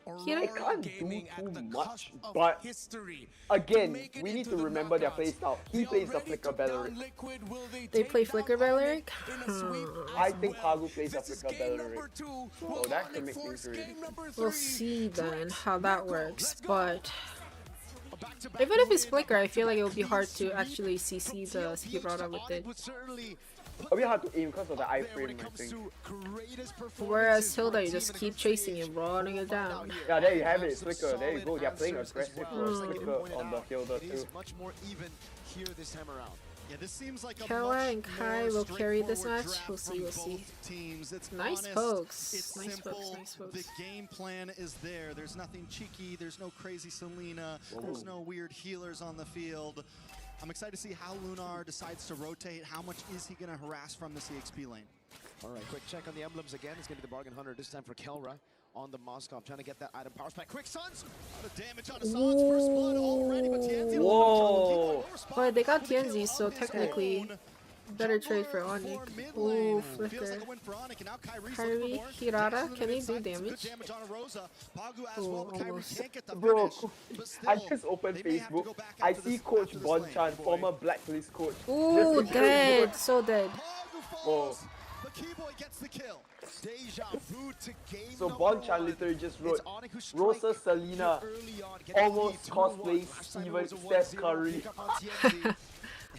It can't do too much, but again, we need to remember their playstyle. He plays the Flicker Belleric. They play Flicker Belleric? I think Pagu plays the Flicker Belleric. So that could make things really different. We'll see then how that works, but even if it's Flicker, I feel like it would be hard to actually CC the Hirara with it. A bit hard to aim because of the iframe, I think. Whereas Hilda, you just keep chasing it, running it down. Yeah, there you have it, Flicker. There you go. They're playing aggressive for Flicker on the Hilda too. Much more even here this time around. Yeah, this seems like a Kella much and Kai more will carry this straightforward match. draft We'll see, from we'll see. both teams. It's Nice honest, pokes. It's Nice simple. pokes, nice pokes. The game plan is there. There's nothing cheeky. There's no crazy Selena. There's no weird healers on the field. I'm excited to see how Lunar decides to rotate. How much is he going to harass from the CXP lane? All right, quick check on the emblems again. It's going to be the Bargain Hunter this time for Kelra on the Moskov, trying to get that item power spike. Quick Suns! The damage on Hassan's first blood already, but Tianzi Whoa! But they got Tianzi, so technically better trade for Onyx. Ooh, Flicker. Kyrie, Hirara, can he do damage? Ooh, almost. Bro, I just opened Facebook. I see Coach Bonchan, former Blacklist coach. Ooh, just dead. So dead. Oh. So Bonchan literally just wrote Rosa Selena almost cosplays Steven Steph Curry.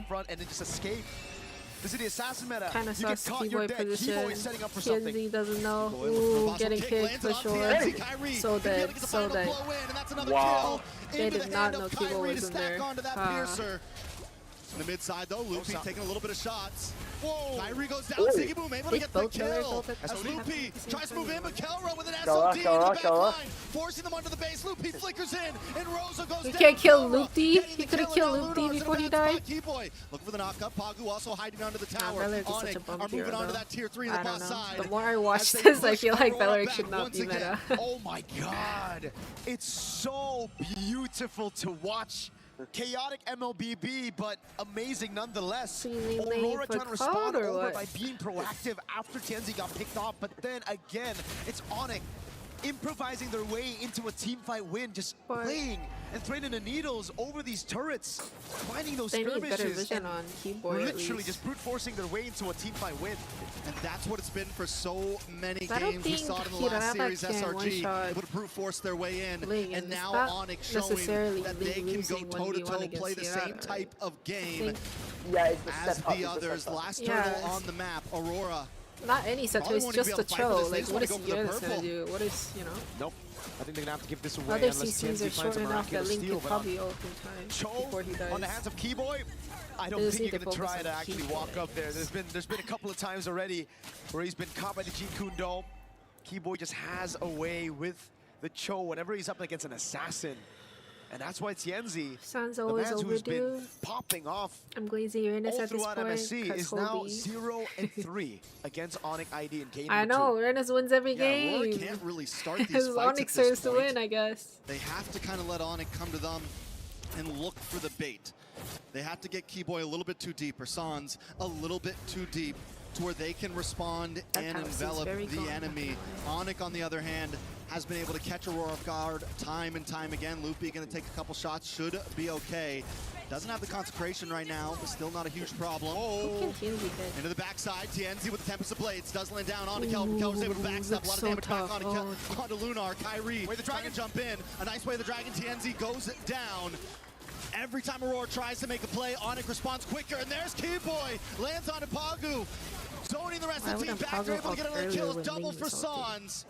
up front and then just escape. This is the assassin meta. Kind of you get sus caught, you're keyboard dead. position. Keyboy is setting up for something. TNZ doesn't know. Ooh, getting kicked for sure. So dead, so dead. Wow. They did not know Keyboy was in there. In the mid side though, Loopy taking a little bit of shots. Whoa! Kyrie goes down, Siggy Boom able to get the kill. As Loopy tries to move in, but Kelra with an SOD in the back line, forcing them onto the base. Loopy flickers in, and Rosa goes down. You can't kill Loopy. He could have killed Loopy before he died. Keyboy looking for the knock up. Pagu also hiding under the tower. Belleric is such a bum are moving hero, on to though. that tier 3 in the bot side. The more I watch this, I feel like Belleric should not be meta. Oh my god. It's so beautiful to watch. Chaotic MLBB, but amazing nonetheless. Aurora trying to respond over by being proactive after TNZ got picked off, but then again, it's Onyx improvising their way into a teamfight win, just playing and threading the needles over these turrets, finding those skirmishes, and on keyboard, literally just brute forcing their way into a teamfight win. And that's what it's been for so many games. We saw it in the last series, SRG able to brute force their way in, and now Onyx showing that they can go toe-to-toe, play the same type of game as the others. Last turtle on the map, Aurora. Not any set, it's just a chill. Like, what is Uranus gonna do? What is, you know? Nope. I think they're gonna have to give this away. Other CCs are short enough that Link could probably ult in time before he dies. On the hands of Keyboy, I don't think you're gonna try to actually walk up there. There's been a couple of times already where he's been caught by the Jeet Kune Do. Keyboy just has a way with the Cho whenever he's up against an assassin. And that's why TNZ, Sounds the always man who's been overdue. popping off I'm glazing Uranus all at this throughout point. MSC, is now 0-3 against Onyx ID in game I know, Uranus wins every game. Aurora can't really start these His fights Onyx at this serves to point. win, I guess. They have to kind of let Onyx come to them and look for the bait. They have to get Keyboy a little bit too deep, or Sans a little bit too deep, to where they can respond and envelop the enemy. Onyx, on the other hand, has been able to catch Aurora off guard time and time again. Loopy gonna take a couple shots, should be okay. Doesn't have the consecration right now, but still not a huge problem. Oh, into the backside, TNZ with the Tempest of Blades, does land down onto Kelvin. Kelvin's able to backstep, a lot of damage back onto Lunar. Kyrie, way the Dragon jump in, a nice way the Dragon. TNZ goes down. Every time Aurora tries to make a play, Onyx responds quicker, and there's Keyboy, lands onto Pagu. Zoning the rest of the team back, they're able to get another kill, double for Sans.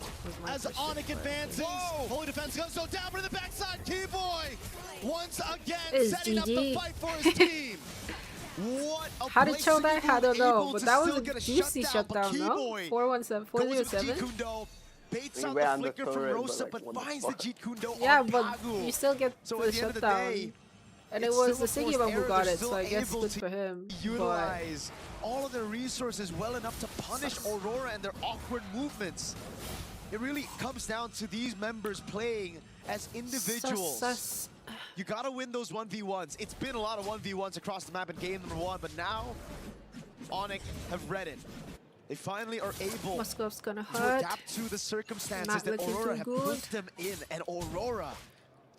As Onyx advances, Holy Defense goes so down, but in the backside, Keyboy once again setting up the fight for his team. What a How did Cho die? I don't know, but that was a juicy shutdown, no? 417, 407. Baits out the flicker from Rosa, but finds the Jeet Kune Do. Yeah, but you still get the shutdown. And it was the Siggy who got it, so I guess good for him. Utilize all of their resources well enough to punish Aurora and their awkward movements. It really comes down to these members playing as individuals. You gotta win those 1v1s. It's been a lot of 1v1s across the map in game number 1, but now Onyx have read it. They finally are able to adapt to the circumstances that Aurora have put them in, and Aurora,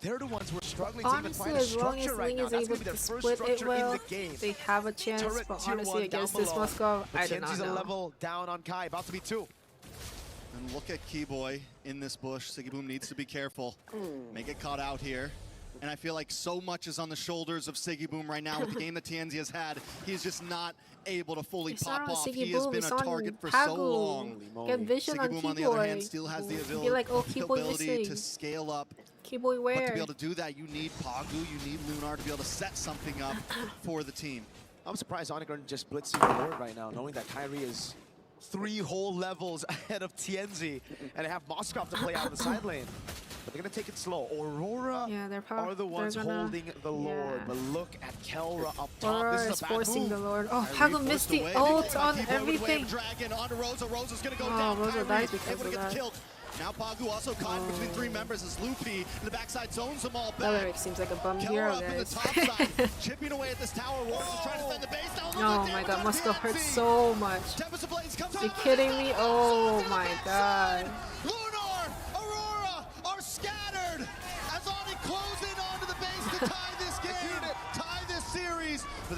they're the ones who are struggling to even find a structure right now. That's going to be their first structure in the game. They have a chance, but honestly, against this Moscow, I do not know. A level down on Kai, about to be 2. And look at Keyboy in this bush. Siggy Boom needs to be careful. May get caught out here. And I feel like so much is on the shoulders of Siggy Boom right now with the game that TNZ has had. He's just not able to fully pop off. He has been a target for so long. Get vision Siggy Boom, on the other hand, still has the ability to scale up. Keyboy where? But to be able to do that, you need Pagu, you need Lunar to be able to set something up for the team. I'm surprised Onyx aren't just blitzing the board right now, knowing that Kyrie is 3 whole levels ahead of TNZ, and they have Moskov to play out of the side lane. But they're going to take it slow. Aurora are the ones holding the Lord, but look at Kelra up top. Aurora this is forcing the Lord. Oh, Pagu missed the ult on everything. Dragon onto Rosa. Rosa's going to go down. Rosa dies because of that. Now Pagu also caught between 3 members as Loopy in the backside zones them all back. Belleric seems like a bum hero, guys. Chipping away at this tower. Rosa's trying to defend the base. Oh my god, Moscow hurts so much. Are you kidding me? Oh my god. Lunar, Aurora are scattered as Onyx close in onto the base to tie this game, tie this series. But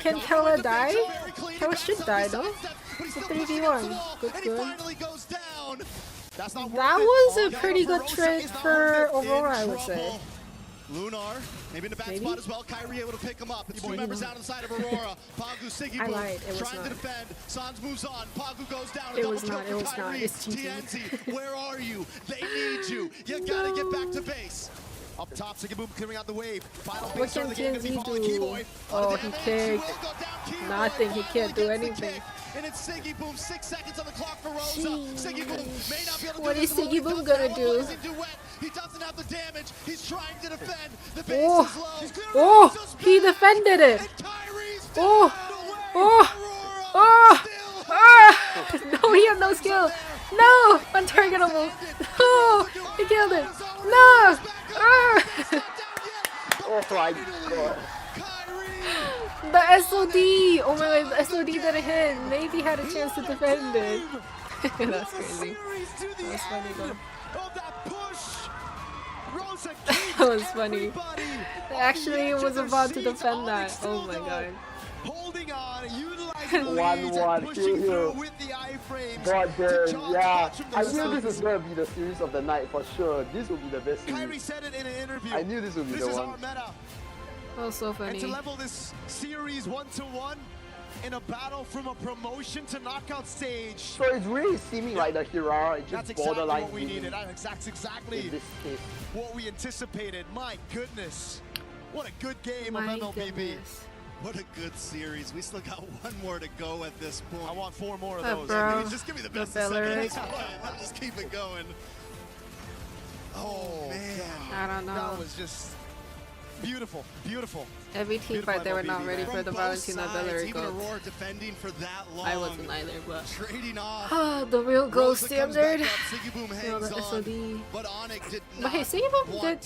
Can Kella die? Kella should die, though. It's a 3v1. Good. That was a pretty good trade for Aurora, I would say. Lunar, maybe in a bad spot as well. Kyrie able to pick him up. It's two members down on the side of Aurora. Pagu, Siggy Boom, trying to defend. Sans moves on. Pagu goes down. A double kill for Kyrie. TNZ, where are you? They need you. You gotta get back to base. Up top, Siggy Boom clearing out the wave. Final What can TNZ do? Oh, he kicked. Nothing. He can't do anything. And it's Siggy Boom, 6 seconds on the clock for Rosa. Siggy Boom may not be able to what is Siggy Boom gonna do? He doesn't have the damage. He's trying to defend. The base is low. Oh, he defended it. Oh, no, he had no skill. No, untargetable. No, he killed it. No. Oh my god. The SOD! Oh my god, the SOD didn't hit. Maybe had a chance to defend it. That's crazy. That was funny though. That was funny. Actually, was about to defend that. Oh my god. Holding on, utilizing 1-1, here. God damn, yeah. I knew this was going to be the series of the night for sure. This will be the best series. Kyrie said it in an interview. I knew this would be the one. That was so funny. And to level this series 1-1 in a battle from a promotion to knockout stage. So it's really seeming like the Hirara is just borderline. That's exactly what we needed. That's exactly what we anticipated. My goodness. What a good game of MLBB. What a good series. We still got one more to go at this point. I want 4 more of those. Just give me the best of 7. I'll just keep it going. Oh, man. I don't know. That was just beautiful, beautiful. Every team fight, they were not ready for the Valentina Bellery goal. Defending for that long. I wasn't either, but trading off. The real gold standard. The SOD. But Onyx did but hey, Siggy Boom did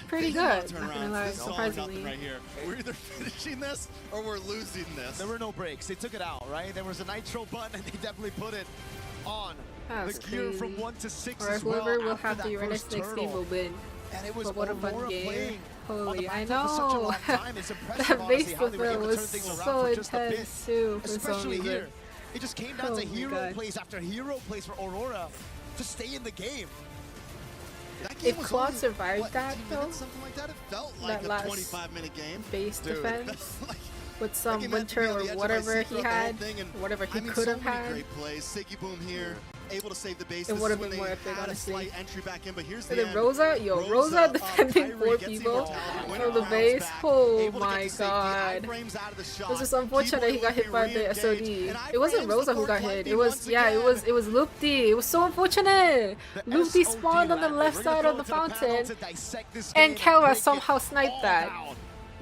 pretty good. Not gonna lie, surprisingly. Right here. We're either finishing this or we're losing this. There were no breaks. They took it out, right? There was a nitro button, and they definitely put it on. That's the gear crazy. from 1 to 6 or as well. Whoever will have the Uranus next game will win. And it was but what a fun game. Holy, I know. That base fulfill was so intense too. Especially here. It just came down to hero plays after hero plays for Aurora to stay in the game. If Claude survived that though, something like that, it felt like a 25-minute game. Base defense with some winter or whatever he had, whatever he could have had. Great plays. Siggy Boom here. Able to save the base. It would have been more epic, honestly. Slight entry back in, but here's the Rosa, Rosa defending 4 people from the base. Oh my god. It was just unfortunate he got hit by the SOD. It wasn't Rosa who got hit. It was, yeah, it was Loopty. It was so unfortunate. Loopty spawned on the left side of the fountain, and Kelra somehow sniped that.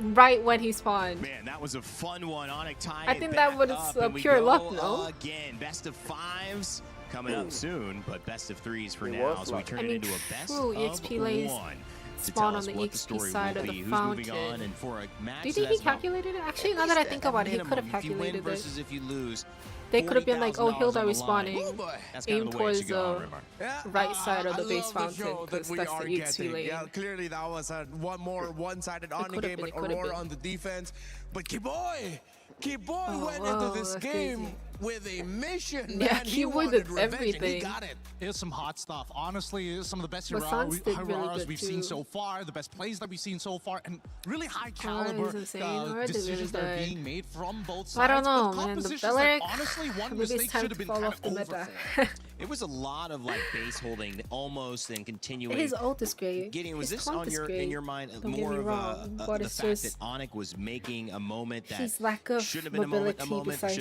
Right when he spawned. Man, that was a fun one. Onyx tying I think that was pure luck, no? Again, best of 5s coming up soon, but best of 3s for now. So we turn it into a best of EXP lanes 1. Spawn on the EXP side of the fountain. Do you think he calculated it? Actually, now that I think about it, he could have calculated it. Versus if you lose, they could have been like, oh, Hilda respawning. Aim towards the right side of the base fountain, because that's the EXP lane. Yeah, clearly that was a one-sided on the game, but Aurora on the defense. But Kiboy went into this game with a mission. Yeah, man. He wanted everything. He got it. It's some hot stuff. Honestly, it's some of the best Hiraras we've seen so far, the best plays that we've seen so far, and really high caliber decisions that are being made from both sides. I don't know, man. The Beleric, honestly, one maybe mistake it's time should have to been fall off the meta. It was a lot of like base holding, almost and continuing. His ult is great. Gideon, was this on in your mind more of the fact that Onyx was making a moment that should have been a moment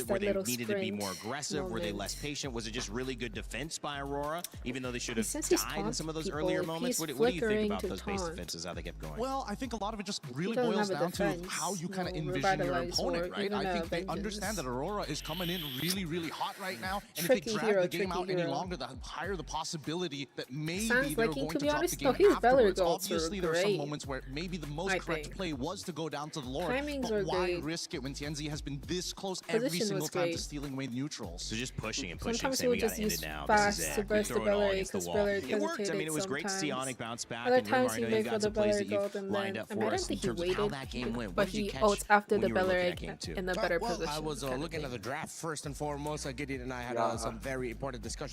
where they needed to be more aggressive? Were they less patient? Was it just really good defense by Aurora, even though they should have died in some of those earlier moments? What do you think about those base defenses, how they kept going? Well, I think a lot of it just really boils down to how you kind of envision your opponent, right? I think they understand that Aurora is coming in really, really hot right now, and if they drag the game out any longer, the higher the possibility that maybe they're going to drop the game afterwards. Obviously, there are some moments where maybe the most correct play was to go down to the Lord, but why risk it when Tianzi has been this close every single time to stealing away neutrals? So just pushing and pushing, Sometimes saying we gotta end it now. This is it. We throw it all against the wall. It worked. I mean, it was great to see Onyx bounce back. Other And times Rimar, he I know you made for got the some plays that Beleric you've and lined then up I for don't us in think he terms of how that game went. but What did you he catch ults after the when you were looking at that Beleric game too? in the better Well, position. I was looking at the draft first and foremost. Gideon and I had some very important discussions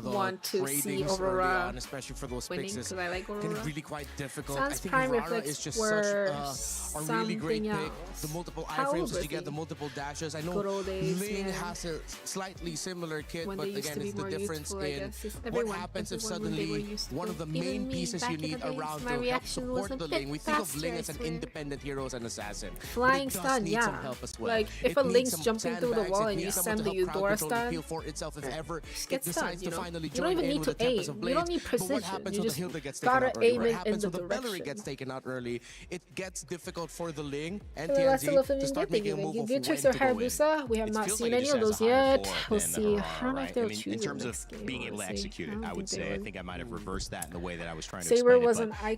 the want to see trading early Aurora on, especially for those winning picks, is because I like Aurora. really quite difficult. Sans I think Prime Aurora Reflex is just were such a really great something pick. else. The multiple How iframes old that was you get, he? the multiple dashes. I know Good old days, Ling man. has a slightly similar kit, When but they used again, to be it's the more difference youthful, I in guess. It's what everyone- happens if everyone when they were suddenly youthful. one of the Even main me, pieces back you in the need days, around my to help reaction was support a the bit Ling. We think of faster, Ling I as an swear. independent hero as an assassin. Flying but it does stun, need yeah. some help as well. Like, if It a needs Link's some jumping through the sandbags, wall it and you needs someone send to the help crowd Eudora control the stun, peel for itself if ever just it get decides stunned, to you know? finally You don't join even in need with the to Tempest aim. of You don't Blades. need But what precision. happens You when the just Hilda gets taken gotta out early? aim What it in happens the when the Bellery direction. gets taken out early? It gets difficult for the Ling and For the rest of TNZ the to start making a move of when Beatrix to or go in. Hayabusa, we have It not feels seen like it any of just those has a higher yet. floor We'll than the see. Aurora, I don't know if right? they'll I mean, choose in terms the of next game, being able to honestly. execute it, don't I would think they say. I would. think I might have reversed that in the way that I was trying to Saber explain it. was But an icon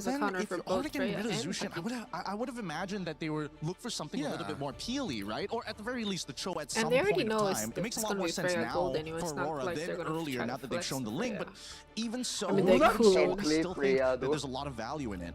system is a counter for both Freya and Zushin, I would have imagined that they would look for something a little bit more peely, right? Or at the very least, the Cho at some point in time. It makes a lot more sense now for Aurora than earlier, now that they've shown the link. But even so, I still think that there's a lot of value in it.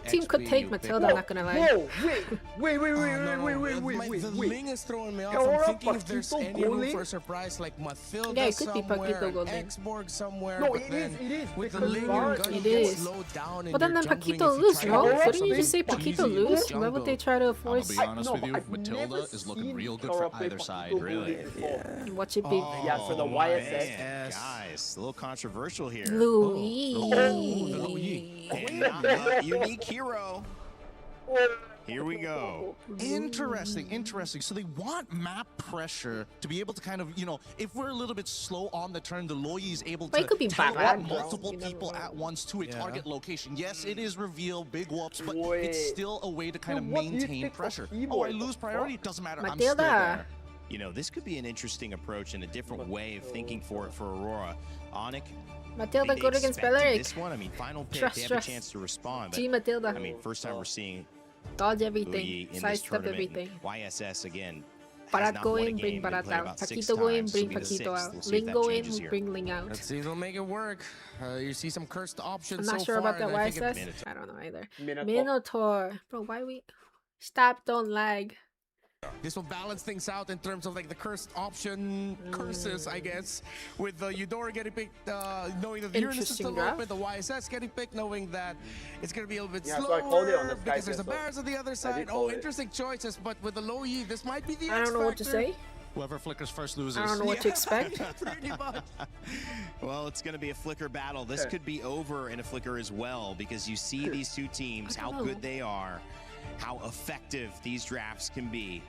team could take Matilda, I'm not gonna lie. Whoa, wait. The Ling is throwing me off. I'm thinking if there's any room for a surprise, like Matilda yeah, it could be Paquito somewhere, Golding. Xborg somewhere. No, but it then is. with the Because Ling Var- and Gun, It you get is. slowed down and But then you're Paquito jungling if you lose, try to no? go for Wouldn't you something just say cheesy Paquito in the lose? Why would jungle. they try to force? I'll be honest No, with you, I've Matilda never is looking seen real good Tora for play either Paquito side, Golding really. before. Watch it be. Yeah, for the YSS. Man, guys, a little controversial here. Louis. And unique hero. Here we go. Interesting. So they want map pressure to be able to kind of, if we're a little bit slow on the turn, the Loyi is able Well, it to could be teleport background, multiple you never people know. at once to a target location. Yes, it is reveal, big whoops, but Wait. it's still a way to kind of What do you maintain think pressure. of Oh, keyboard? I lose priority? Doesn't matter. I'm Matilda. still there. You know, this could be an interesting approach and a different way of thinking for Aurora. Onyx. Matilda they good against expected Belleric. This one, I mean, final pick, Trust, they have trust. a chance to respond. G But, Matilda. I mean, first time we're seeing Dodge Louis everything. in this Sidestep tournament. everything. YSS again Barat go in, bring Barat out. Paquito go in, bring Paquito out. Ling go in, bring Ling out. Let's see if they'll make it work. You see some cursed options I'm not so sure far, about that YSS. I don't know either. Minotaur. Bro, why we... Stop, don't lag. This will balance things out in terms of like the cursed option curses, I guess, with the Eudora getting picked, knowing that the Uranus is still open, the YSS getting picked, knowing that it's going to be a little bit slower, so I called it on the because there's the Bears on the other side. Oh, interesting choices, but with the low E, this might be the I don't know what to say. Whoever flickers first loses. I don't know what to expect. Pretty much. Well, it's going to be a flicker battle. This could be over in a flicker as well, because you see these two teams, how good they are, how effective these drafts can be.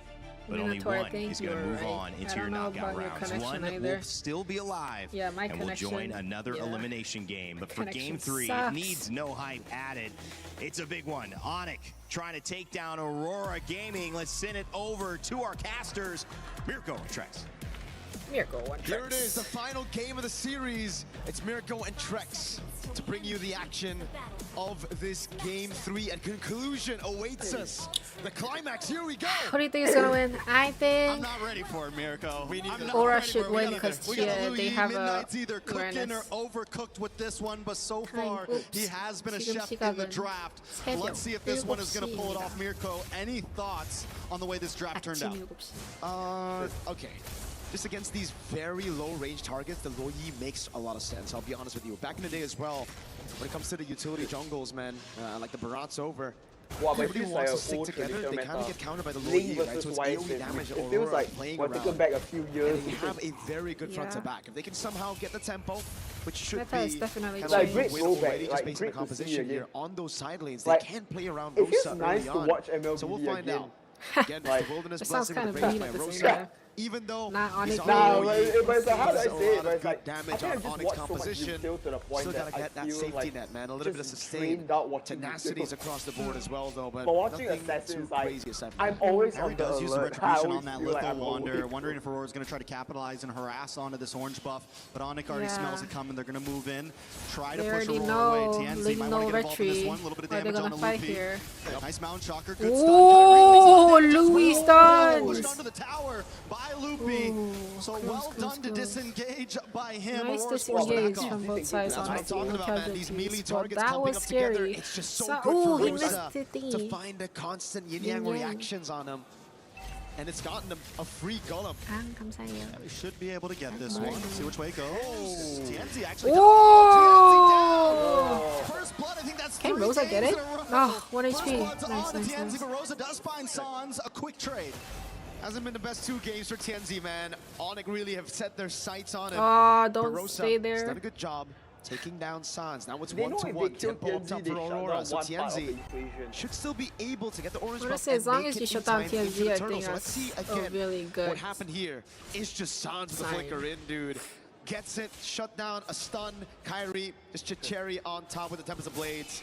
But Minotaur, only one is going to move on into your knockout rounds. One will still be alive and will join another elimination game. But for game 3, it needs no hype added. It's a big one. Onic trying to take down Aurora Gaming. Let's send it over to our casters. Mirko and Trex. Mirko and Trex. Here it is, the final game of the series. It's Mirko and Trex to bring you the action of this game 3, and conclusion awaits us. The climax, here we go. Who do you think is gonna win? I think I'm not ready for it, Mirko. Aura should win because they have a Midnight's either cooking or overcooked with this one, but so far he has been a chef in the draft. Let's see if this one is gonna pull it off. Mirko, any thoughts on the way this draft turned out? Okay. Just against these very low-range targets, the low Yi makes a lot of sense, I'll be honest with you. Back in the day as well, when it comes to the utility jungles, man, like the Barat's over, everybody wants to stick together, they kind of get countered by the low Yi, right? So it's AoE damage, it feels like playing we're taken back a few years. And they have a very good front-to-back. If they can somehow get the tempo, which should be definitely like great already, rollback, just based on the composition here on those side lanes, they can play around Rosa nice early to watch MLB so we'll find out. Again, like, the Wilderness it sounds Blessing kind with of the mean Race at the by same Rosa. time. Even though Not Onyx. But it's like, how do I say it? But it's like, damage on Onyx composition. Still gotta get that safety net, man. A little bit of sustained tenacities across the board as well, though. But watching Assassins, like, I'm Harry always on the does use the alert. retribution on that Litho Wander, wondering if Aurora's going to try to capitalize and harass onto this orange buff. But Onyx already smells it coming. They're going to move in, try to push Aurora away. TNZ might want to get involved in this one. A little bit of damage on the Loopy. Nice Mountain Shocker, good stun. Oh, Louis stun! Pushed onto the tower by Loopy. So well done to disengage by him. Nice disengage from both sides on the talking about, man. These melee targets that clumping was up together. scary. It's just so good for Rosa to find the constant yin-yang reactions on him. And it's gotten them a free golem. We should be able to get this one. See which way it goes. TNZ actually down. First blood, I think that's Can Rosa get it? Oh, 1 HP. Nice, TNZ, but Rosa does find Sans a quick trade. Hasn't been the best 2 games for TNZ, man. Onyx really have set their sights on him. Oh, don't Rosa stay there. has done a good job taking down Sans. Now it's 1-1. Tempo up top for Aurora. So TNZ should still be able to get the orange buff. As long as you shut down TNZ, I think so let's see again really good. what happened here. It's just Sans with the flicker in, dude. Gets it, shut down, a stun. Kyrie, just Chicheri on top with the Tempest of Blades.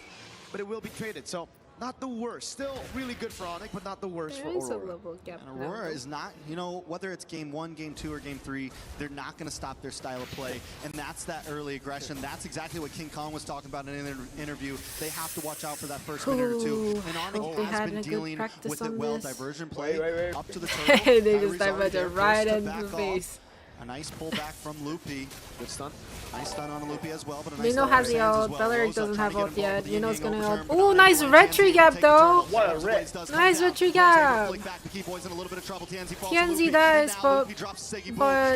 But it will be traded, so not the worst. Still really good for Onyx, but not the worst for Aurora. A level gap. And Aurora is not, you know, whether it's game 1, game 2, or game 3, they're not going to stop their style of play. And that's that early aggression. That's exactly what King Kong was talking about in an interview. They have to watch out for that first minute or 2. And Onyx has been dealing with it well. Diversion play up to the turtle. They just diverted right in the face. A nice pullback from Loopy. Good stun. Nice stun on Loopy as well, but a nice Mino has the ult. Belleric doesn't have ult yet. Mino's gonna ult. Oh, nice retry gap though. What a ret. Nice retry gap. TNZ dies, but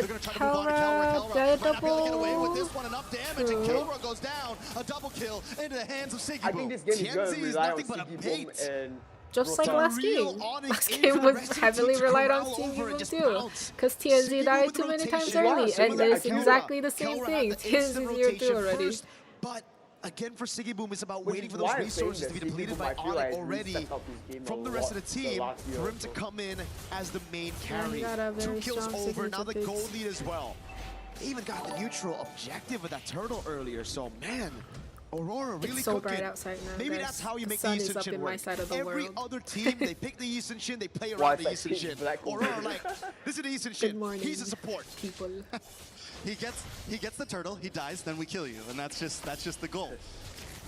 Kelra get a double. Goes down. A double kill into the hands of Siggy. I think this game is going to rely on Siggy Boom and just like last game. Last game was heavily relied on Siggy Boom too. Because TNZ died too many times early. And it's exactly the same thing. TNZ 0-2 already. But again, for Siggy Boom, it's about waiting for those resources to be depleted by Onyx already from the rest of the team for him to come in as the main carry. 2 kills over, now the gold lead as well. They even got the neutral objective with that turtle earlier, so man, Aurora really so cooking. bright outside now. Maybe that's how you make the sun is up Yisenshin in work. my side of the Every world. other team, they pick the Yisenshin, they play around the Yisenshin. Aurora like, this is the Yisenshin, he's a support. People. He gets the turtle, he dies, then we kill you, and that's just the goal.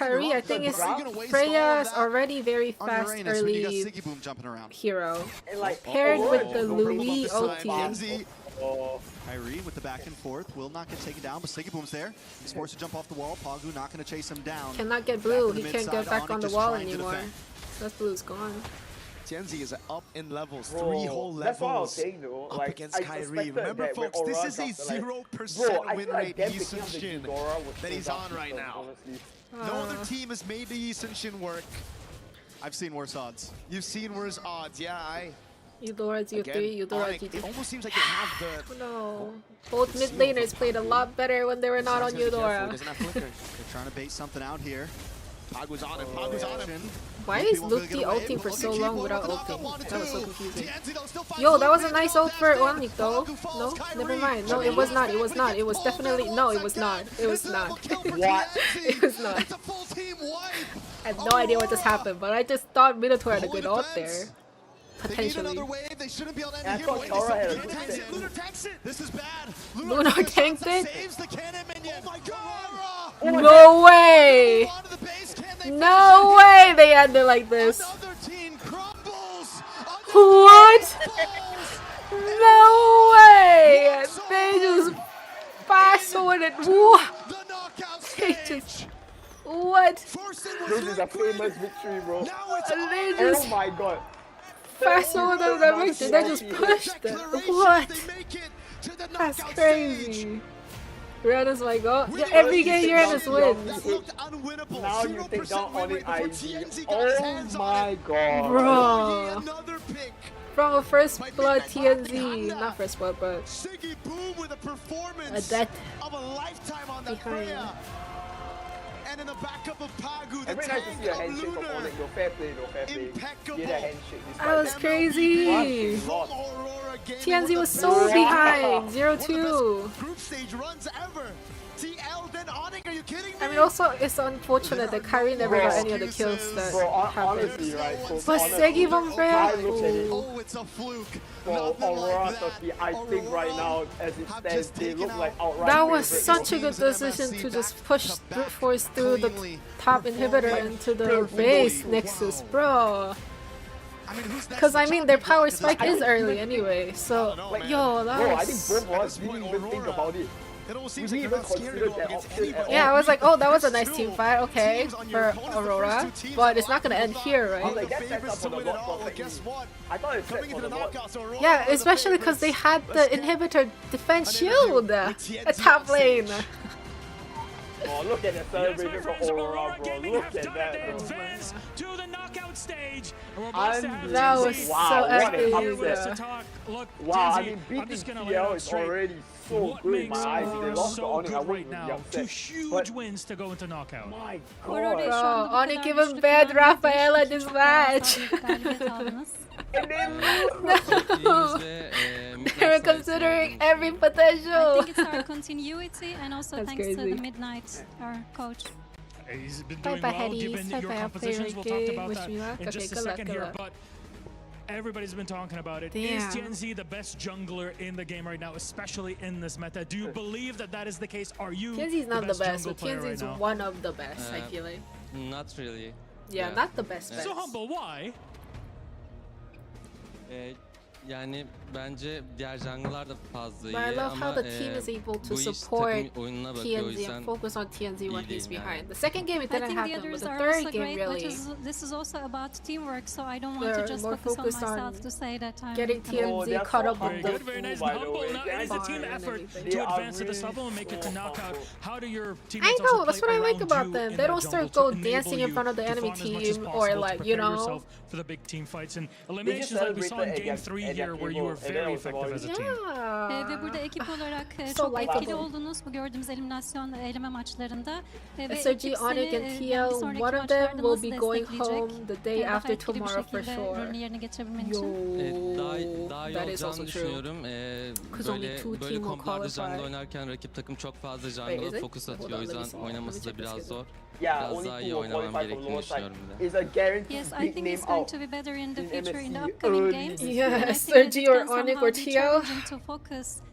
Kyrie, I think is Freya's already very fast early hero. Paired with the Louis ulti. Kyrie with the back and forth will not get taken down, but Siggy Boom's there. He's forced to jump off the wall. Pagu not going to chase him down. Cannot get blue. He can't get back on the wall anymore. That blue's gone. Tianzi is up in levels, Bro, 3 whole levels. That's what I was saying though. Up Like, against I Kyrie. suspected Remember, that when folks, this Aurora is a dropped, 0% win rate them Yi picking up the Sun-shin Ghidorah was that so he's dumb on right system, now. honestly. No other team has made the Yi Sun-shin work. I've seen worse odds. You've seen worse odds, yeah. Eudora G3, Eudora G2. It almost seems like they have the... No. Both mid laners played a lot better when they were not on Eudora. Doesn't have flicker. They're trying to bait something out here. Pagu's on him, Pagu's on him. Why is Luffy ulting for so long without ulting? That was so confusing. Yo, that was a nice ult for Onik though. No? Never mind. No, it was not. It was not. It was definitely... No, it was not. It was not. What? It was not. I had no idea what just happened, but I just thought Minotaur had a good ult there. Potentially. They shouldn't be able to end I here. thought Aura had a good Lunar tanks it. This is bad. Lunar tanked it? Saves the cannon minion. Oh my god. No way! No way they ended like this. What? No way! They just fast forwarded. What? They just. What? This is a famous victory, bro. They just Oh my god. fast forwarded the victory. They just pushed it. What? That's crazy. Uranus might go. Yeah, every game Uranus wins. Now you take down Onyx ID. Oh my god. Bro. From a first blood TNZ. Not first blood, but a death behind. And in the backup of Pagu, Every nice to see a handshake from Onyx. Yo, fair play though, fair play. Get a handshake this That was crazy. TNZ was so behind. 0-2. Group stage runs ever. TL, then Onyx, are you kidding me? I mean, also, it's unfortunate that Kyrie never got any of the kills that happened. Honestly, right? But Segi Von Freya? Oh, it's a fluke. For Aurora Turkey, I think right now, as it stands, they look like outright. That was favorites. such a good decision to just push force through the top inhibitor into the base Nexus, bro. Because I mean, their power spike is early anyway, so yo, that Bro, I was. think both of us didn't even think about it. It almost We seems didn't like even consider that option at all. Yeah, I was like, oh, that was a nice team fight, okay, for Aurora, but it's not gonna end here, I was right? like, that sets up for the lot perfectly. I thought it set for the lot. Yeah, especially because they had the inhibitor defense shield at top lane. Oh, look at the celebration for Aurora, bro. Look at that, bro. Advance to the knockout stage. That was so Wow, what epic. an upset. Look, Wow, I Tianzi, mean, I'm beating just gonna lay TL it out is straight. already so What good in makes my eyes. If they Aurora lost to so Onyx, I good wouldn't right even be now? Two upset. huge But wins to go into knockout. my Bro, god. Onyx even bad Rafaela this match. And then No. They were considering every I potential. think it's our continuity and also That's thanks to crazy. the Midnight, our coach. He's been Bye doing bye, well Hetties. given Bye your bye, compositions. We'll Fairy talk Gay. about Wish that me luck. in Okay, just a good luck, second good here. luck. But everybody's been talking about it. Damn. Is TNZ the best jungler in the game right now, especially in this meta? Do you believe that that is the case? Are you TNZ's not the best, jungle but player right TNZ's now? one of the best, I feel like. Not really. Yeah, not the best. So humble, why? Yani bence diğer jungle'lar da fazla iyi But I love how ama the team is able to bu iş support takım oyununa bakıyor. O TNZ yüzden and focus on TNZ when iyi he's değil yani. behind. The second game it I didn't think the happen, but others the are third also game great, but really. this is also about teamwork, so I don't want They're to just more focus on focused on myself to say that I'm getting the best. TNZ caught up Very on good, the very nice. by the Humble. way. Now it is a team and effort everything. to They are advance to this really level and make it to so knockout. powerful. How do your I teammates know, also that's play what I like around about you them. in They the don't jungle start to go enable dancing in you front of the to enemy farm as much as team or possible to like, you prepare know. yourself for the big team fights and They just eliminations like we saw in celebrated Game against 3 Eden here where you were Evil, and very that was effective as a team. Yeah. Ve burada ekip olarak So çok likable. etkili oldunuz bu gördüğümüz eliminasyon eleme maçlarında. Ve SRG, ekip Onyx, seni, and bir TL, sonraki one of them maçlarda will nasıl be going destekleyecek? home the day Daha after etkili bir tomorrow for şekilde sure. rolünü yerine geçirebilmen Yo. için. Daha iyi That is also olacağını true. düşünüyorum. Because only two Böyle team will komblarda jungle qualify. oynarken rakip takım çok fazla Wait, is jungle'a it? fokus Hold atıyor. O on, let me yüzden see. oynaması Let da me check the biraz schedule. zor. Yeah, Biraz only daha two iyi will oynamam qualify from gerektiğini lower side. düşünüyorum bir de. It's a guaranteed Yes, I big think name it's going out. to be better in the in future in the MSC upcoming early games. this Yeah, And I think SRG it or can Onyx somehow or be TL. challenging to focus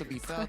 to be felt.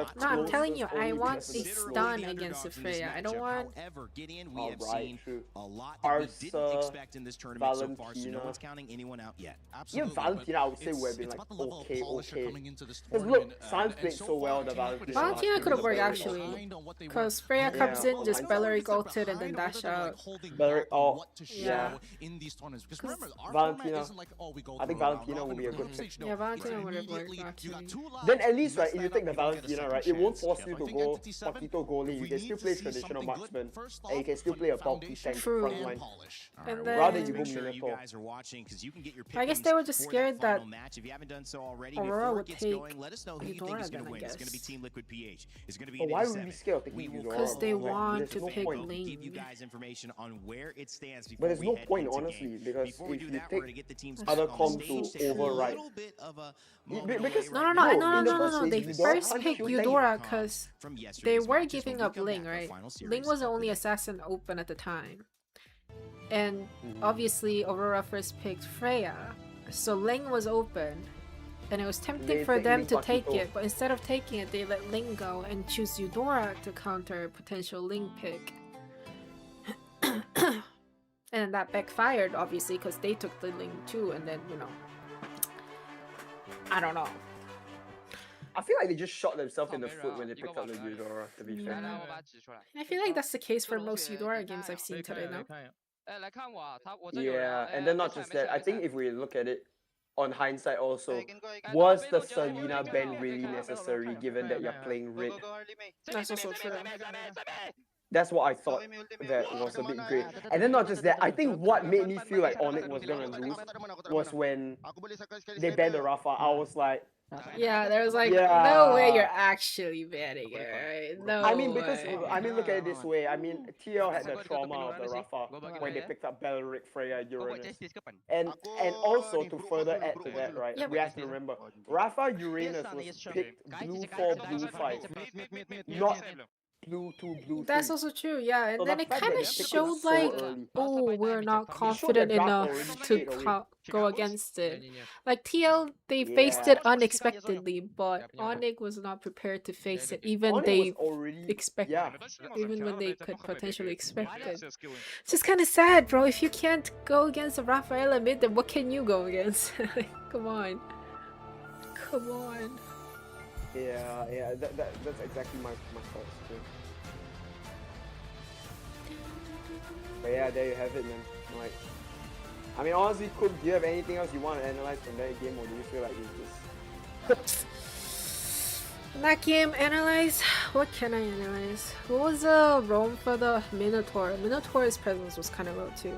the No, I'm telling you, closest I only want a definitely stun against the Freya. I don't want. However, Gideon, we All have right, seen true. a lot that we didn't Arsa, expect in this tournament so far, so no Valentina. one's counting anyone out yet. Even Valentina, I would say would have been like okay. Because look, Sans played so well the Valentina. Valentina could have worked actually, because Freya comes in, just Belleric ulted and then dash out. Belleric, oh Yeah. in these tournaments. Because remember, our Valentina, format isn't like, oh, we go I think through a round Valentina will be a good robin pick. stage. No, Yeah, Valentina it's would have worked immediately, you got actually. 2 lives. Then at least, right, if you Mess take that the up, you get a Valentina, second right, it won't chance. force Yeah, you I to think go entity 7, Pakito goalie. You we can need still to play see traditional something marksman, good first and you off, can still but play a bulky foundation tank True. front and line. polish. And Rather then you go Make sure you Minotaur. guys are watching because you can get your I guess pick'ems they were just for scared that final match. If you haven't done so already, Aurora before would it gets take going, let us know who you think Eudora is going then, to I win. It's going to be guess. Team Liquid PH. It's going to be But an why would 87. we be scared of We taking will Eudora? Because they Like, want there's to no pick point. give you Lane. guys information on where it stands before But there's we no head point, into honestly, game. because Before if you take other comps to override. Because No. They first picked Eudora because they were giving up Ling, right? Ling was the only assassin open at the time. And obviously Aurora first picked Freya. So Ling was open. And it was tempting for them to take it, but instead of taking it, they let Ling go and choose Eudora to counter a potential Ling pick. And that backfired, obviously, because they took the Ling too, and then, you know, I don't know. I feel like they just shot themselves in the foot when they picked up the Eudora, to be fair. I feel like that's the case for most Eudora games I've seen today now. Yeah, and then not just that, I think if we look at it on hindsight also, was the Selena ban really necessary given that you're playing red? That's also true. That's what I thought that was a bit great. And then not just that, I think what made me feel like Onyx was gonna lose was when they banned the Rafa. I was like, yeah, there was like, no way you're actually banning it, right? No I mean, because, way. I mean, look at it this way. I mean, TL had the trauma of the Rafa when they picked up Belleric, Freya, Uranus. And also, to further add to that, right, we have to remember, Rafa Uranus was picked blue 4, blue 5, not blue 2, blue 3. That's also true, yeah. And So then the it fact kind that of they picked it showed so like, early. oh, we're not It showed confident that Dark enough already to straight away. go against it. Like TL, they faced it unexpectedly, but Onyx was not prepared to face it, even Onyx they was already, expect, yeah. even when they could potentially expect it. It's just kind of sad, bro. If you can't go against a Rafaela mid, then what can you go against? Come on. Come on. Yeah, that's exactly my thoughts too. But yeah, there you have it, man. Like, I mean, honestly, Cook, do you have anything else you want to analyze from that game, or do you feel like it's just... That game, analyze? What can I analyze? What was the roam for the Minotaur? Minotaur's presence was kind of low too.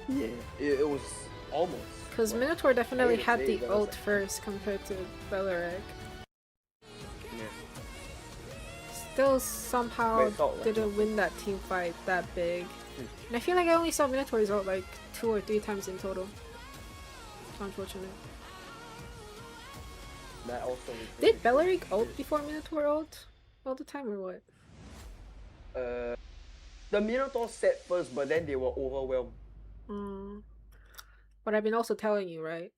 Yeah, it was almost. Because Minotaur definitely had the ult first compared to Belleric. Still somehow didn't win that team fight that big. And I feel like I only saw Minotaur's ult like 2 or 3 times in total. Unfortunate. That also did Belleric ult before Minotaur ult all the time or what? The Minotaur set first, but then they were overwhelmed. But I've been also telling you, right?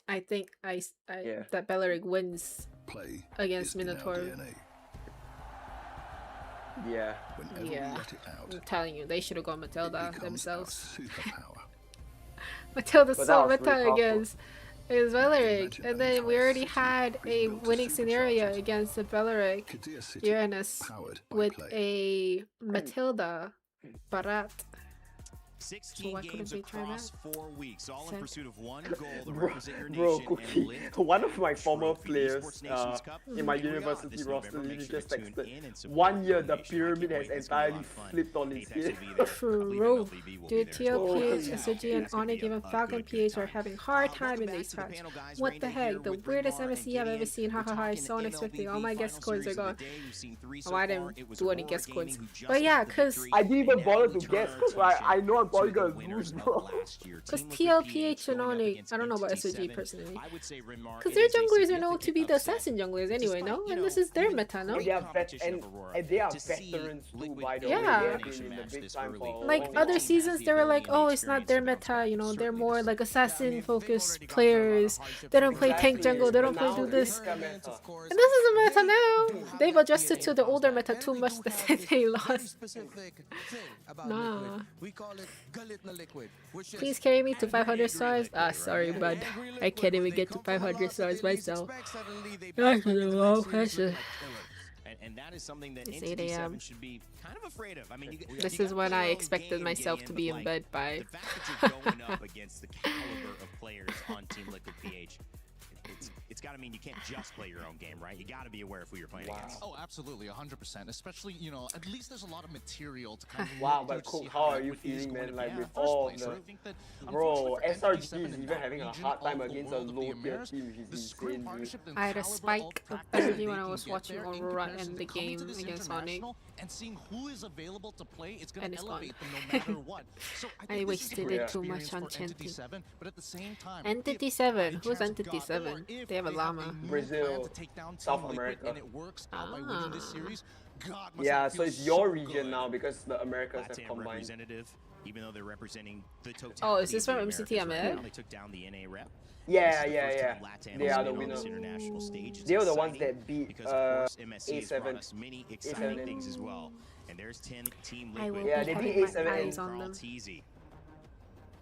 I think that Belleric wins against Minotaur. Yeah. Yeah. I'm telling you, they should have gone Matilda themselves. Matilda's so meta against Belleric. And then we already had a winning scenario against the Belleric Uranus with a Matilda Barat. 16 games across 4 weeks, all in pursuit of one goal to represent your nation. Cookie, one of my former players in my university roster literally just texted, 1 year the pyramid has entirely flipped on its head. True. Dude, TL, PH, SOG, and Onyx, even Falcon PH are having hard time in these fights. What the heck? The weirdest MSC I've ever seen. Hahaha, it's so unexpected. All my guest codes are gone. Oh, I didn't do any guest codes. But yeah, because I didn't even bother to guess because I know I'm probably gonna lose, bro. Because TL, PH, and Onyx, I don't know about SOG personally. Because their junglers are known to be the assassin junglers anyway, no? And this is their meta, no? And they are veterans too, by the way. Yeah. They've been in the big time for like other seasons, they were like, oh, it's not their meta, you know, they're more like assassin-focused players. They don't play tank jungle, they don't play do this. And this is a meta now. They've adjusted to the older meta too much that they lost. Nah. Please carry me to 500 stars. Ah, sorry, bud. I can't even get to 500 stars myself. That's a low pressure. And that is something that it's 8 AM. should be kind of afraid of. I mean, this is when I expected myself to be in bed by. The fact that you're going up against the caliber of players on Team Liquid PH, it's got got to mean you can't just play your own game, right? You got to be aware of who you're playing against. Oh, absolutely, 100%. Especially, you know, at least there's a lot of material to kind of wow, but Cook, how are you feeling, man? Like with all the bro, SRG is even having a hard time against a low tier team, which is insane, dude. I had a spike of energy when I was watching Aurora and the game against Sonic. And seeing who is available to play, it's going And to it's elevate gone. them no matter what. So I wasted it too much on Entity Chanty. 7, but at the same time, Entity 7? Who's Entity 7? They have a llama. Brazil, South America. and it works out by winning this series, God, must Yeah, that so feel it's your so region good. now because the Americas have LATAM combined. representative, even though they're representing the totality. Oh, is this of from the MCT Americas right Ahmed? now. They took down the NA rep. Yeah, This is the yeah, first yeah. time LATAM They has are the been on winner. this international stage. It's They are the ones exciting that beat because of course MSC has brought A7. us many exciting things as well. And there's Team I Liquid. will Yeah, be they beat having A7 my and eyes on them. Teasy.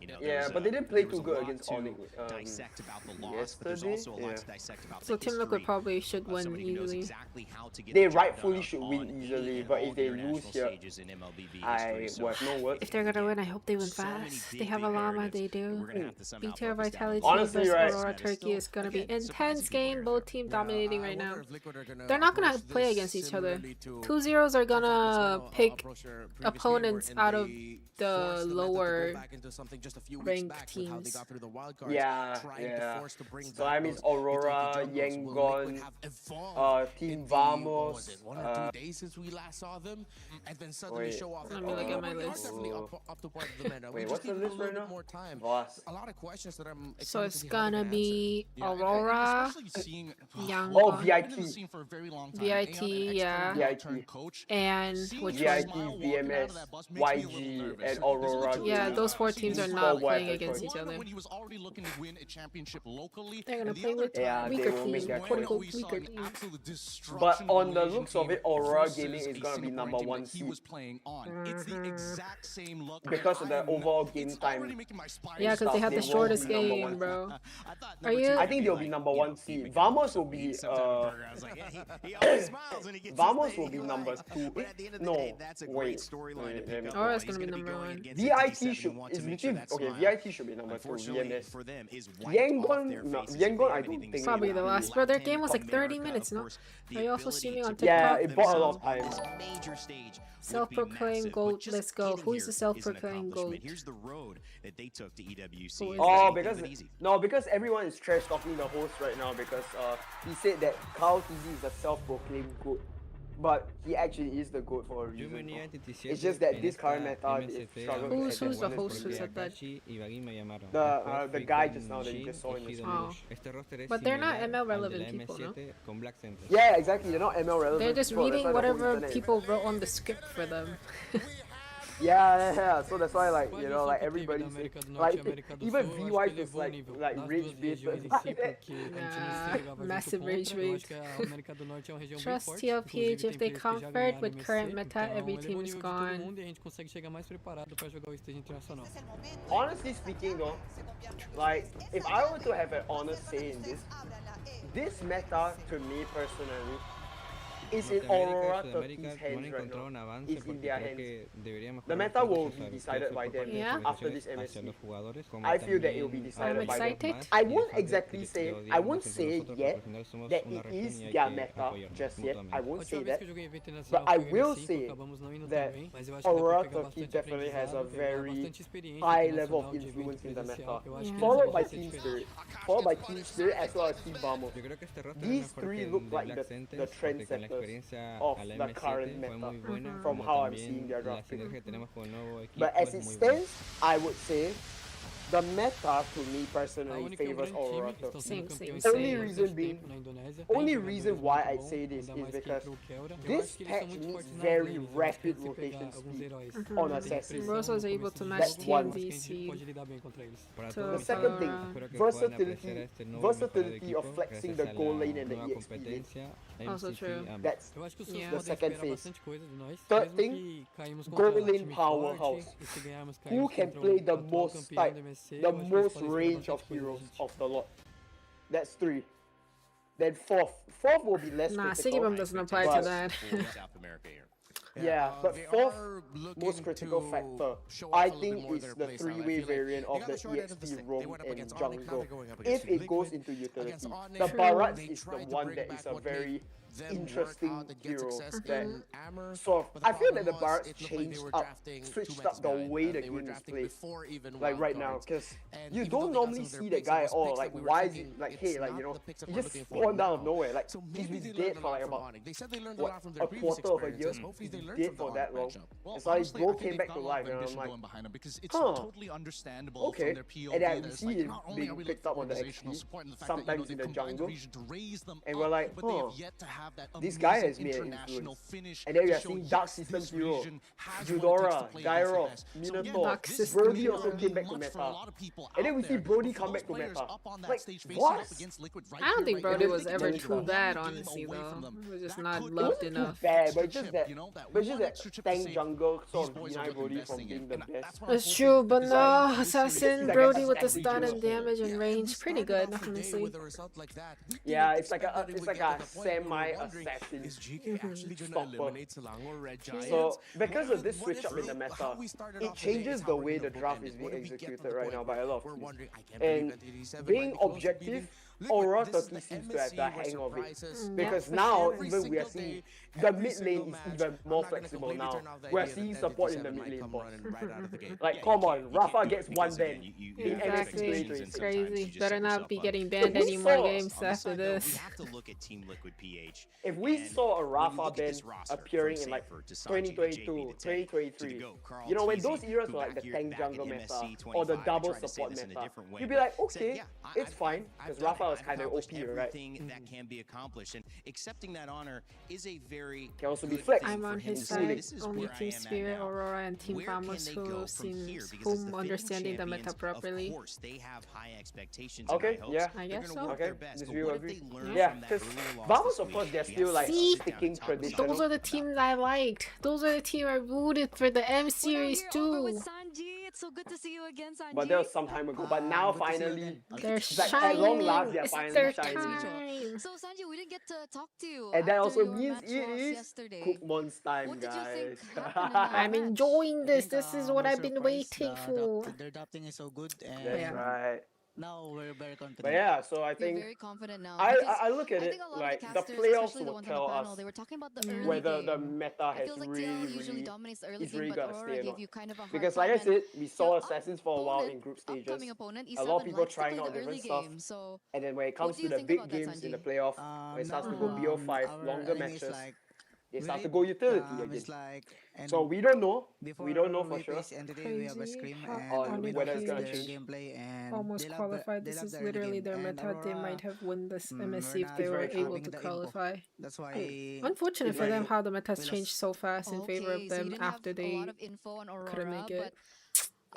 You know, Yeah, there's, but they didn't play there was too a good lot against to Onyx. dissect about the loss, but there's Yesterday, also a lot yeah. to dissect about So the Team Liquid history probably should of win somebody who knows easily. exactly how to get They the job rightfully done should on win any easily, and but all if they international lose here, stages in MLBB I history. So have no words. If they're gonna win, I hope they win so many fast. big, They have a big llama, narratives, they do. and we're gonna have to somehow BTR focus down Vitality on Honestly, versus right. Aurora Turkey is gonna be again, intense game. Both teams dominating right now. Liquid are gonna They're not gonna approach play this against each other. similarly to 2-0s are gonna pick approach their previous game opponents wherein out of they the forced the meta to go lower back into something just a few weeks ranked back with how they teams. got through the wild cards, Yeah, trying yeah. to force to bring So back I mean those Aurora, utility junglers. Will Yangon, Liquid have evolved Team in the, Vamos. was it 1 or 2 days since we last saw them, and then suddenly Wait. show off that Let me look at my we are list. definitely up to part of the meta. We Wait, just what's the need a list little right bit now? more time. Voss. A lot of questions that I'm excited So to it's see how they gonna can be answer. Aurora, Especially seeing Yangon, Oh, I've been in the VIT. scene for a very long time. VIT, yeah. VIT. Coach. and Seeing which his one? VIT, smile walking out of VMS, that bus makes me a little YG, nervous. and Aurora. Yeah, Team. those 4 teams are Team not Squad playing Wild against Card. each other. When he was already looking to win a championship locally. They're gonna and the play other with Yeah, they weaker will make teams, their quote unquote we saw weaker an teams. absolute destruction But on the Malaysian looks of team it, Aurora versus Gaming is a gonna be Singaporean number team 1 that he seed. was playing on. It's the exact same luck. Because of the overall game It's already time. making my spine Yeah, because they had the They won't shortest be number game, 1 bro. I thought Are number you- two I would think be they'll like, be number you 1 know, seed. Pete Vamos will McDonald, be some type of burger. I was like, yeah, he always smiles when he gets Vamos his will thing be right. number 2. But at the end of the No, day, that's a great wait. storyline to Wait, pick up. Aurora's on. gonna be He's number going 1. against VIT NTT7 should and want to is make sure between that okay. smile, VIT should be number 2. unfortunately VMS. for them, is wiped off their Yangon, no, faces if Yangon. they I have don't anything think. to Probably do the with last, bro. Their LATAM game was like 30 America, minutes, of no? course, Are the you also ability streaming to on put Yeah, TikTok? it bought a lot of themselves time. on this major stage would be Self-proclaimed massive, GOAT, but just let's go. getting Who's here the is an self-proclaimed GOAT? accomplishment. Here's the road that they took to EWC. Who is It's it? Oh, anything because but easy. no, because everyone is trash talking the host right now because he said that Carl TZ is a self-proclaimed goat, but he actually is the goat for a reason. It's just that this current meta is struggling. Who's the host who said that? The guy just now that you just saw in the screen. Oh. But they're not ML relevant people, no? Yeah, exactly. They're not ML relevant. They're just people, that's reading why the whole whatever internet is- people wrote on the script for them. Yeah. So that's why, like, you know, like everybody say, like even VY is like rage baited. Massive rage bait. Trust TLPH if they comfort with current meta, every team is gone. Honestly speaking though, like if I were to have an honest say in this meta to me personally is in Aurora Turkey's hands right now. It's in their hands. The meta will be decided by them after this MSC. I feel that it will be decided by them. I won't exactly say, I won't say yet that it is their meta just yet. I won't say that. But I will say that Aurora Turkey definitely has a very high level of influence in the meta. Followed by Team Spirit. Followed by Team Spirit as well as Team Vamos. These three look like the trendsetters of the current meta from how I'm seeing their drafting. But as it stands, I would say the meta to me personally favors Aurora Turkey. Only reason why I say this is because this patch needs very rapid rotation speed on assassins. Rosa was able to match That's one. TMDC. The second thing, versatility of flexing the goal lane and the EXP lane. Also true. That's Yeah. the second phase. Third thing, goal lane powerhouse. Who can play the most type, the most range of heroes of the lot? That's 3. Then fourth will be less Nah, critical. Sigibum doesn't apply to that. South America here. Yeah, but fourth most critical factor, I think, is the three-way variant of the EXP roam and jungle. If it goes into utility, the Barats is the one that is a very interesting hero that sort of, I feel that the Barats switched up the way the game is played, like right now, because you don't normally see the guy at all. Like, why is he like, hey, like, you know, he just spawned out of nowhere. Like, he's been dead for like about what, a quarter of a year. He's been dead for that long. It's like bro came back to life, and I'm like, okay. And then we see him being picked up on the XP, sometimes in the jungle, and we're like, this guy has made an influence. And then we are seeing Dark System Hero, Eudora, Gyros, Minotaur, Brody also came back to meta. And then we see Brody come back to meta. Like, what? I don't think Brody was ever too bad, honestly, though. It was just not loved enough. Too bad, but it's just that tank jungle sort of deny Brody from being the best. That's true, but no, Assassin, Brody with the stun and damage and range, pretty good, honestly. Yeah, it's like a semi-assassin stomper. So, because of this switch up in the meta, it changes the way the draft is being executed right now by a lot of teams. And being objective, Aura 30 seems to have the hang of it. Because now, even we are seeing the mid lane is even more flexible now. We are seeing support in the mid lane boss. Like, come on, Rafa gets one ban. Exactly, it's crazy. Better not be getting banned any more games after this. If we saw a Rafa ban appearing in like 2022, 2023, you know, when those eras were like the tank jungle meta or the double support meta, you'd be like, okay, it's fine, because Rafa was kind of OP, right? That can be accomplished, and accepting that honor is a very can also be flex. I'm on his side. Only Team Spirit, Aurora, and Team Famos who seems understanding the meta properly. Of course, they have high expectations. Okay, yeah, I guess so. Okay, yeah, because Famos, of course, they're still like sticking tradition. Those are the teams I liked. Those are the teams I rooted for the M series too. It's so good to see you again, Sanji. But that was some time ago. But now finally, they're like, at long last, they're it's finally shining. So Sanji, we didn't get to talk to you. And that also means it is KOOKmon's time, guys. I'm enjoying this. This is what I've been waiting for. Their adapting is so good. And that's right. Now we're very confident. But yeah, so I think very confident now. I look at it like the playoffs will tell us whether the meta has really got to stay or not. Because like I said, we saw Assassins for a while in group stages. A lot of people trying out different stuff. And then when it comes to the big games in the playoff, when it starts to go BO5, longer matches, it starts to go utility again. So we don't know. We don't know for sure on whether it's gonna change. Almost qualified. This is literally their meta. They might have won this MSC if they were able to qualify. That's why. Unfortunate for them how the meta's changed so fast in favor of them after they couldn't make it.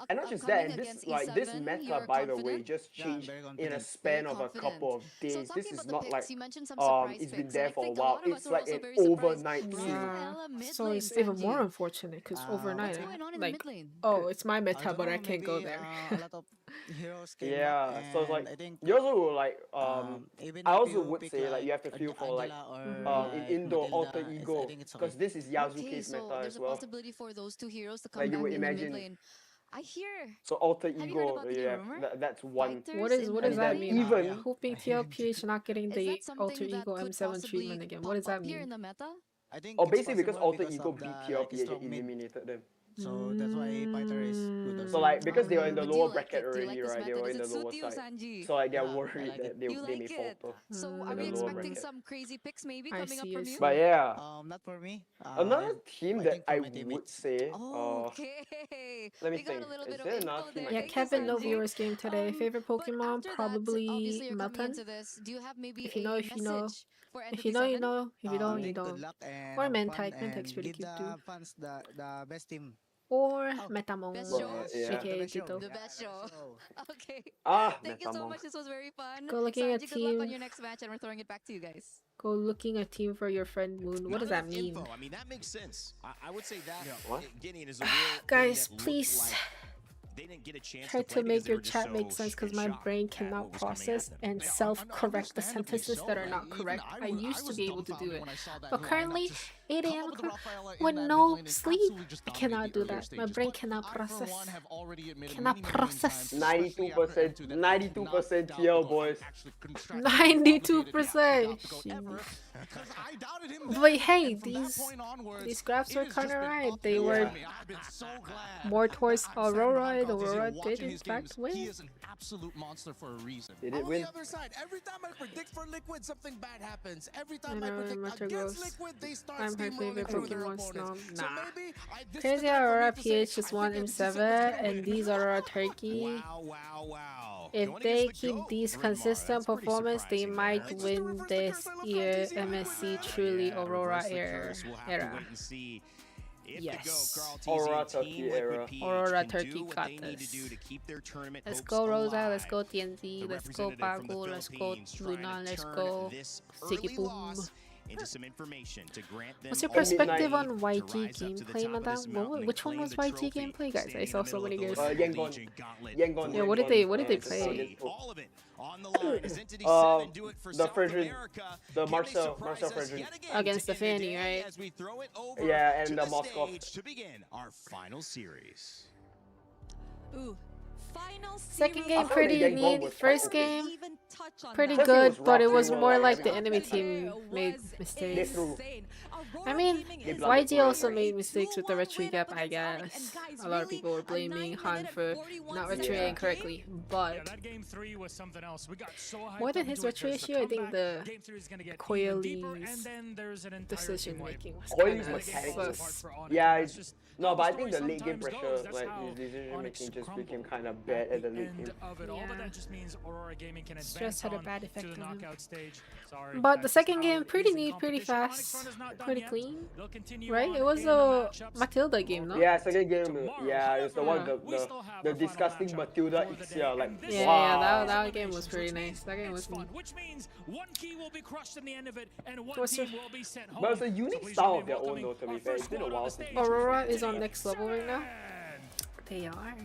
And not just that, this meta, by the way, just changed in a span of a couple of days. This is not like it's been there for a while. It's like an overnight thing. So it's even more unfortunate because overnight, like, oh, it's my meta, but I can't go there. Yeah, so it's like you also like I also would say like you have to feel for like in Indo alter ego because this is Yasuke's meta as well. Like you would imagine. I hear. So alter ego, yeah, that's one. What does that mean? Even hoping TLPH not getting the alter ego M7 treatment again. What does that mean? Oh, basically because alter ego beat TLPH and eliminated them. So that's why Python is good. So like because they were in the lower bracket already, right? They were in the lower side. So like they're worried that they may falter. So are we expecting some crazy picks maybe coming up from you? But yeah. Not for me. Another team that I would say. Okay. Let me think. Is there another team? Yeah, Kevin, no viewers game today. Favorite Pokemon? Probably Melton. If you know, if you know. If you know, you know. If you don't, you don't. Or Mentike. Mentike's pretty cute too. The best team. Or Metamon, aka Tito. The best show. Okay. Thank you so much. This was very fun. Go looking at team. Good luck on your next match, and we're throwing it back to you guys. Go looking a team for your friend Moon. What does that mean? I mean that makes sense. I would say that Gideon is a real guys, please. they didn't get a chance Try to play to make your because they were chat just make so sense because in my shock brain at cannot what was coming at process them. and self-correct the sentences that are not correct. I used to be able to do it, but currently 8 a.m. with no sleep, I cannot do that. My brain cannot process. 92% TL, boys. 92%. But hey, these graphs were kind of right. They were more towards Aurora. The Aurora did in fact win. He is an absolute monster for a reason. Did it On win? the other side, every time I predict for Liquid, something bad happens. Every I time I know, predict against Liquid, they start I'm her favorite steamrolling through their Pokemon opponents. Snob. So Nah. maybe this Crazy is the time for Aurora me to say, PH is I 1 think M7, MSC and these Aurora Turkey. If they keep these consistent performance, they might win this year MSC Truly Aurora era. Yes. Aurora Turkey era. Aurora Turkey got this. Let's go Rosa, let's go TNT, let's go Bagu, let's go Luna, let's go Sticky Boom. Into some information to grant them What's your perspective on YG gameplay, madam? Which one was YG gameplay, guys? I saw so many games. Yangon. Yeah, what did they play? All of it on the line as Entity 7 do it for the South Frederick, America. the Marcel Frederick. Against the Fanny, right? As we throw it over Yeah, and to the the Moscow. stage to begin our final series. Ooh. Final Second series. game pretty neat. First game Even touch on pretty that. good, but it rough. was They were more like like the enemy team made Was mistakes. insane. I Aurora mean, Gaming is YG also very made mistakes with the 2-1 retreat win up gap, I against Onyx. guess. And guys, A lot of really, people were a blaming 9 Han minute for 41 not second retreating game. correctly, Yeah, but that game 3 was something else. We got so hyped more than up his into it. retreat There's issue, I think comeback. the Game 3 is gonna get even deeper, and Coiley's then there's an entire decision team wipe. making was Coiley's kind of mechanics. sus. Yeah, That's just no, how but I the think the story late game sometimes pressure, goes. That's like how his decision Onyx making just crumbled became kind of bad at the late end game. of it all, but Yeah. that just means Aurora Gaming can Stress advance had a on bad to effect the on him. knockout stage. Sorry, But the that's second just game, how it pretty is in neat, pretty competition. Onyx fast, run is not done pretty yet. clean, They'll continue right? on It was in the a matchups. Matilda game, no? Yeah, second game. Tomorrow, Yeah, it's the one however, we still have a final disgusting matchup Matilda for the day, Ixia, like and this Yeah, wow. that game was pretty nice. That game was fun, which means one key will be crushed in the end of it, and one What's team your- will be sent home. But it's a So unique please style remain of their own welcoming though, to be our fair. first It's been a squad on while the since stage. Aurora is on next level right now. They are.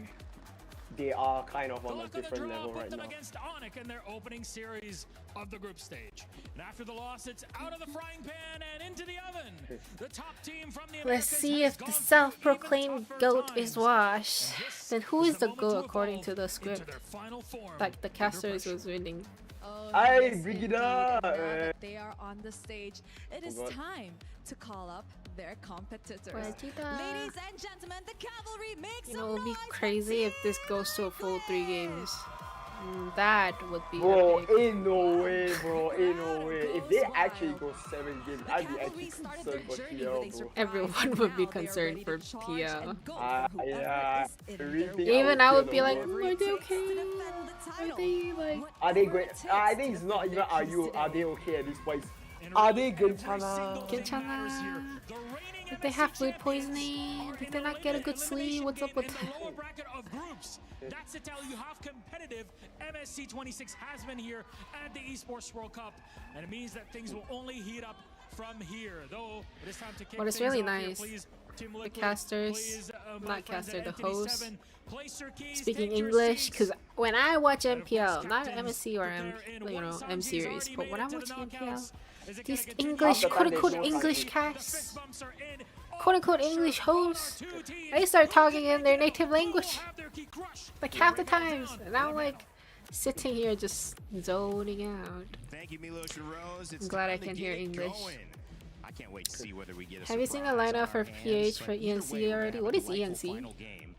They are kind of The on a luck of the different draw level put right them now. against Onyx in their opening series of the group stage. And after the loss, it's out of the frying pan and into the oven. The top team from the Let's Americas see has if the gone through self-proclaimed even tougher GOAT times. is washed. And this Then who is is the moment GOAT to according to evolve the into script? their final form Like the under casters pressure. was winning. Oh, Aye, yes, bring it indeed. up. And now that they are on the stage, it is God. time to call up their competitors. Vegeta. Ladies and gentlemen, the cavalry makes You some know, it would be noise for crazy if this goes to a full 3 games. That would be Bro, epic. ain't no way, bro. Ain't no way. If they actually go 7 games, I'd be actually concerned for PL, bro. Everyone would be concerned for PL. Yeah. Even I would be like, are they okay? Are they like... Are they great? I think it's not even are you. Are they okay at this point? Are they Ginchana? Ginchana? Did they have food poisoning? Did they not get a good sleep? What's up with In the that? lower bracket of groups. That's to tell you how competitive MSC 26 has been here at the Esports World Cup, and it means that things will only heat up from here. Though it is time to kick But it's things really off here. nice. Please, Team The Liquid, casters, please, my not friends caster, at the Entity host, 7, place your keys, speaking take your English. seats. Because when I watch And of course, MPL, not captains, MSC or they're in you one know side. M He's series, already but made when it I to watch the MPL, knockouts. Is it these gonna continue? English After quote that, unquote they English don't casts, Bumps are in. quote unquote English hosts, they start talking in their native language like half the times, and I'm like sitting here just zoning out. Thank you, Milos and Rose. It's I'm glad I time to can get hear it English. going. I can't wait to see whether we get a Have you seen the surprise lineup on for our hands, PH for but either way, ENC we're gonna already? have What a is delightful ENC? final game.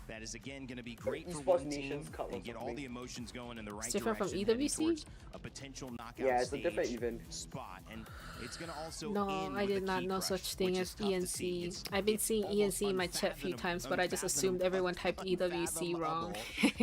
That is again going to be great for Esports one Nations team Cup or and get all something. the emotions going in the right It's different from direction, heading EWC? towards a potential knockout Yeah, it's a different stage event. spot, and it's going to also No, end I with did a not key know crush, such thing which as is tough to see. ENC. It's I've been seeing almost ENC in my chat a few times, but I just assumed everyone typed EWC wrong.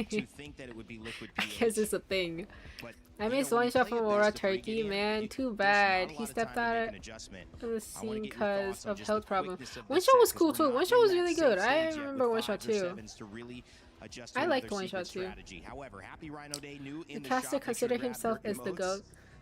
to think that it would be Liquid I guess it's a thing. But, I you missed know, when one you shot play from a Aurora best of three Turkey, game, man. Too there's bad. not a He lot of stepped time to out make of an adjustment. the I wanna scene get your because thoughts on of just health the problem. quickness of One the shot was set, 'cause cool we're too. not One in shot was that really same good. I stage yet remember with one shot 5s or too. 7s to really adjust to I liked another one shot secret too. strategy. However, Happy Rhino Day knew The in the caster shop, make sure to considered grab himself your as the emotes. GOAT.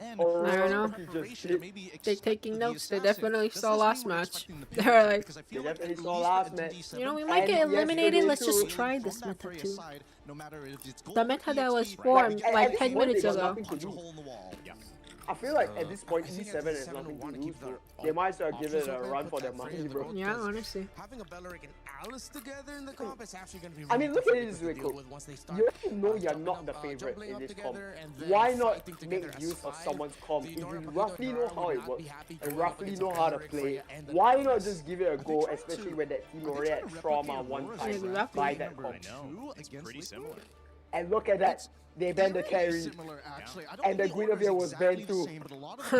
I don't know. They're taking notes. They definitely saw last match. They were like, They definitely saw last match. You know, we might get eliminated. Let's just try this meta too. The meta that was formed like 10 minutes ago. I feel like at this point, E7 has nothing to lose, bro. They might as well give it a run for their money, bro. Yeah, honestly. Having a Belleric and Alice together in the comp is actually going to be I mean, look at it this way, Cook. You already know you're not the favorite in this comp. Why not make use of someone's comp if you roughly know how it works and roughly know how to play? Why not just give it a go, especially when that team already had trauma one time by that comp? It's pretty similar. And look at that. They banned the carry, and the Guinevere was banned too.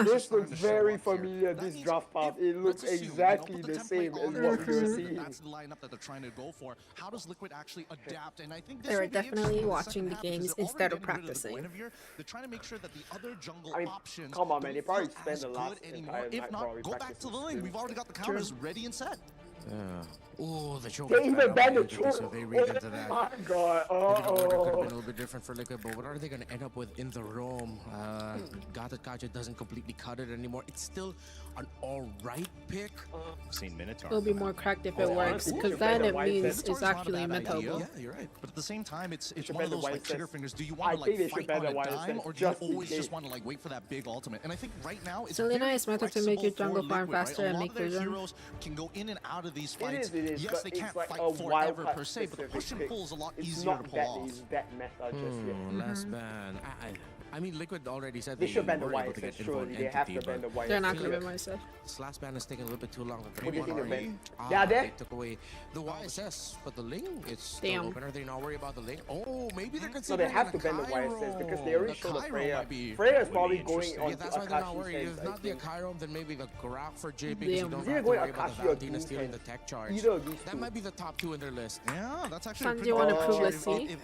This looks very familiar, this draft path. It looks exactly the same as what we were seeing. That's the lineup that they're trying to go for. How does Liquid actually adapt? And I think they were definitely watching the games instead of practicing. They're trying to make sure that the other jungle options. Come on, man, they probably spent the last entire If night not, probably go back to the lane. We've already got the counters ready and set. Oh, the choke. They even banned the choke. So they read into that. Oh my god. The order could have been a little bit different for Liquid, but what are they going to end up with in the roam? Gata Kacha doesn't completely cut it anymore. It's still an alright pick. Seen Minotaur. It'll be more cracked if it works, because then it means it's actually meta. Yeah, you're right. But at the same time, it's one of those like trigger fingers. Do you want to like fight on a dime, or do you always just want to like wait for that big ultimate? And I think right now it's Selena is method to make your jungle farm faster and make vision. Heroes can go in and out of these fights. It is, yes, they can't like fight forever per se, but the push and pull is a lot easier to pull off. It's not that meta just yet. Last ban. I mean, Liquid already said they should ban the were able to get surely. They have to ban the YSS. They're not going to ban YSS. This last ban is taking a little bit too long. What do you think of ban? They took away the YSS, but the link, it's still open. Are they not worried about the link? Oh, maybe they're considering they have to ban the YSS because they already showed the Freya. Freya is probably going on that's why they're not worried. If not the Akairo, then maybe the Graph for JP, because you don't have to worry about the Valentina stealing the tech charge. That might be the top two in their list. Yeah, that's actually Sanji want to prove, let's see.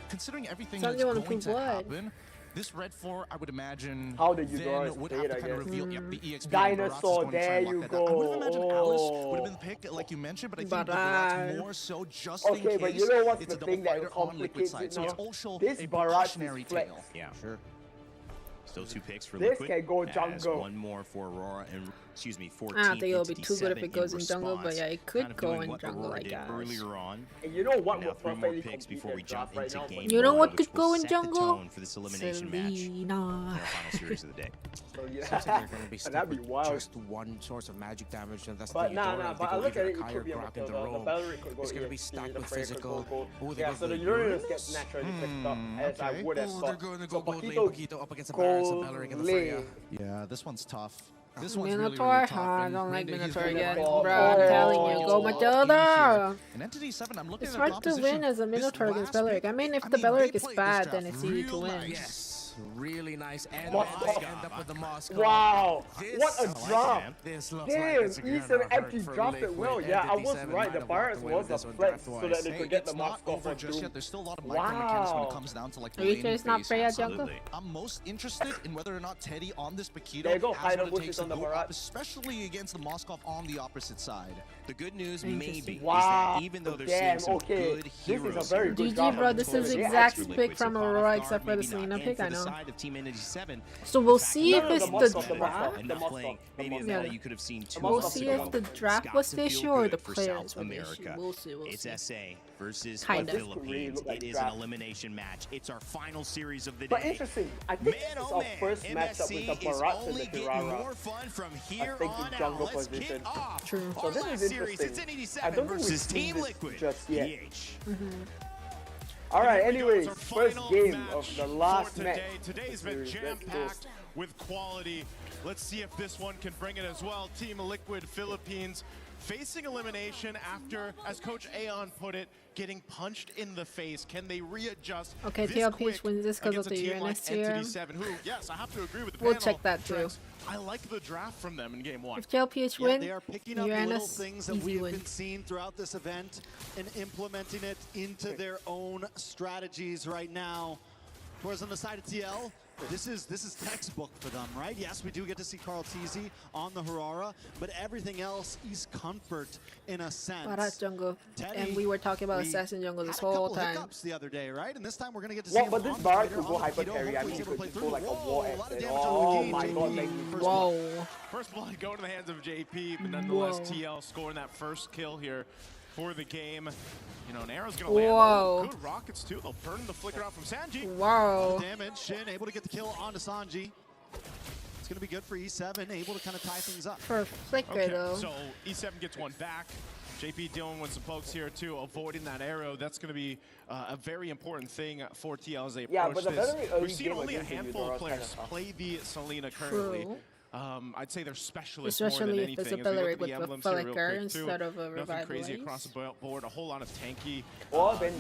Considering everything that's going to happen, this Red 4, I would imagine, how did you then would have to kind of reveal the EXP. Dinosaur, there you go. I would imagine Alice would have been the pick, like you mentioned, but I think Barat more so just in case. But you know what's it's the thing that complicates it now? This Barat is flex. Yeah, sure. Still 2 picks for Liquid. This can go jungle. 1 more for Aurora and I don't think it'll be too good if it goes in jungle, but yeah, it could go in jungle, I guess. Earlier on. And you know what would 3 more picks before we jump into game. You know what could go in jungle? For this elimination match. Our final series of the day. So yeah, seems like they're going to be stuck that'd be with wild. Just one source of magic damage, and that's but the nah, but I look at it, it could be a Grok in the the roam. Belleric could go It's going to be stacked with physical. Yeah, so the Uranus gets naturally picked up as I would have thought. They're going to go gold lane Paquito up against the Barracks of Belleric and the Freya. Yeah, this one's tough. This one's Minotaur? Really tough. I don't like Minotaur again, bro. I'm telling you, go Matilda! It's hard to win as a Minotaur against Belleric. I mean, if the Belleric is bad, then it's easy to win. Yes. Really nice. And end up with the Moscow. Wow, what a drop! Damn, E7 actually dropped it well. Yeah, I was right. The Barracks was a flex so that they could get the Moscow for Doom. There's still a lot of micro mechanics when it comes down to like the lane phase. Not Freya jungle? I'm most interested in whether or not Teddy on this Paquito there you go, has what it bushes takes on to the go Barat. up, especially against the Moscow on the opposite side. The good news maybe is wow. that even though they're seeing some good heroes, this is a very good GG, bro. This is the exact pick from Aurora except for the Selena pick, I know. So we'll see if it's the draft. You could have seen 2 we'll see if the draft was the issue or the players were the issue. We'll see. It's SA versus Kinda. the Philippines. It is an elimination match. It's our final series of the day. But interesting, I think this is our first matchup with the Barats and the Hirara. I think in jungle position. True. So this is interesting. I don't think we've seen this just yet. Alright, anyways, first game of the last match. Today's been jam-packed with quality. Let's see if this one can bring it as well. Team Liquid Philippines facing elimination after, as Coach Aeon put it, getting punched in the face. Can they readjust? Okay, TLPH wins this because of the Uranus here. Yes, I have to agree with the we'll check that too. I like the draft from them in game 1. If TLPH win, they are picking up Uranus, little things that we've win. been seeing throughout this event and implementing it into their own strategies right now. Whereas on the side of TL, this is textbook for them, right? Yes, we do get to see Carl TZ on the Harara, but everything else is comfort in a sense. Barat jungle, Teddy, and we were talking about assassin jungle this had a whole couple time. hiccups the other day, right? And this time we're gonna get to see him but this on Barat the could go hyper Keto. carry. I mean, he Hopefully could he's go able like to a play war through. A lot of damage oh on the my game. god, JP, Maggie. first Whoa. blood. First blood going to the hands of JP, but nonetheless, Whoa. TL scoring that first kill here for the game. You know, an arrow's going to land. Whoa. Good rockets, too. They'll burn the flicker out from Sanji. Wow. Damage. Shin able to get the kill onto Sanji. It's going to be good for E7, able to kind of tie things up. For a flicker, Okay, though. so E7 gets one back. JP dealing with some pokes here, too, avoiding that arrow. That's going to be a very important thing for TL as they approach this. We've seen only a handful of players play the Selena currently. True. I'd say they're specialists more Especially than if it's anything. a As we look Belleric at the with a emblems here real flicker quick, too. instead of a Nothing crazy revitalize. across the board. A whole lot of tanky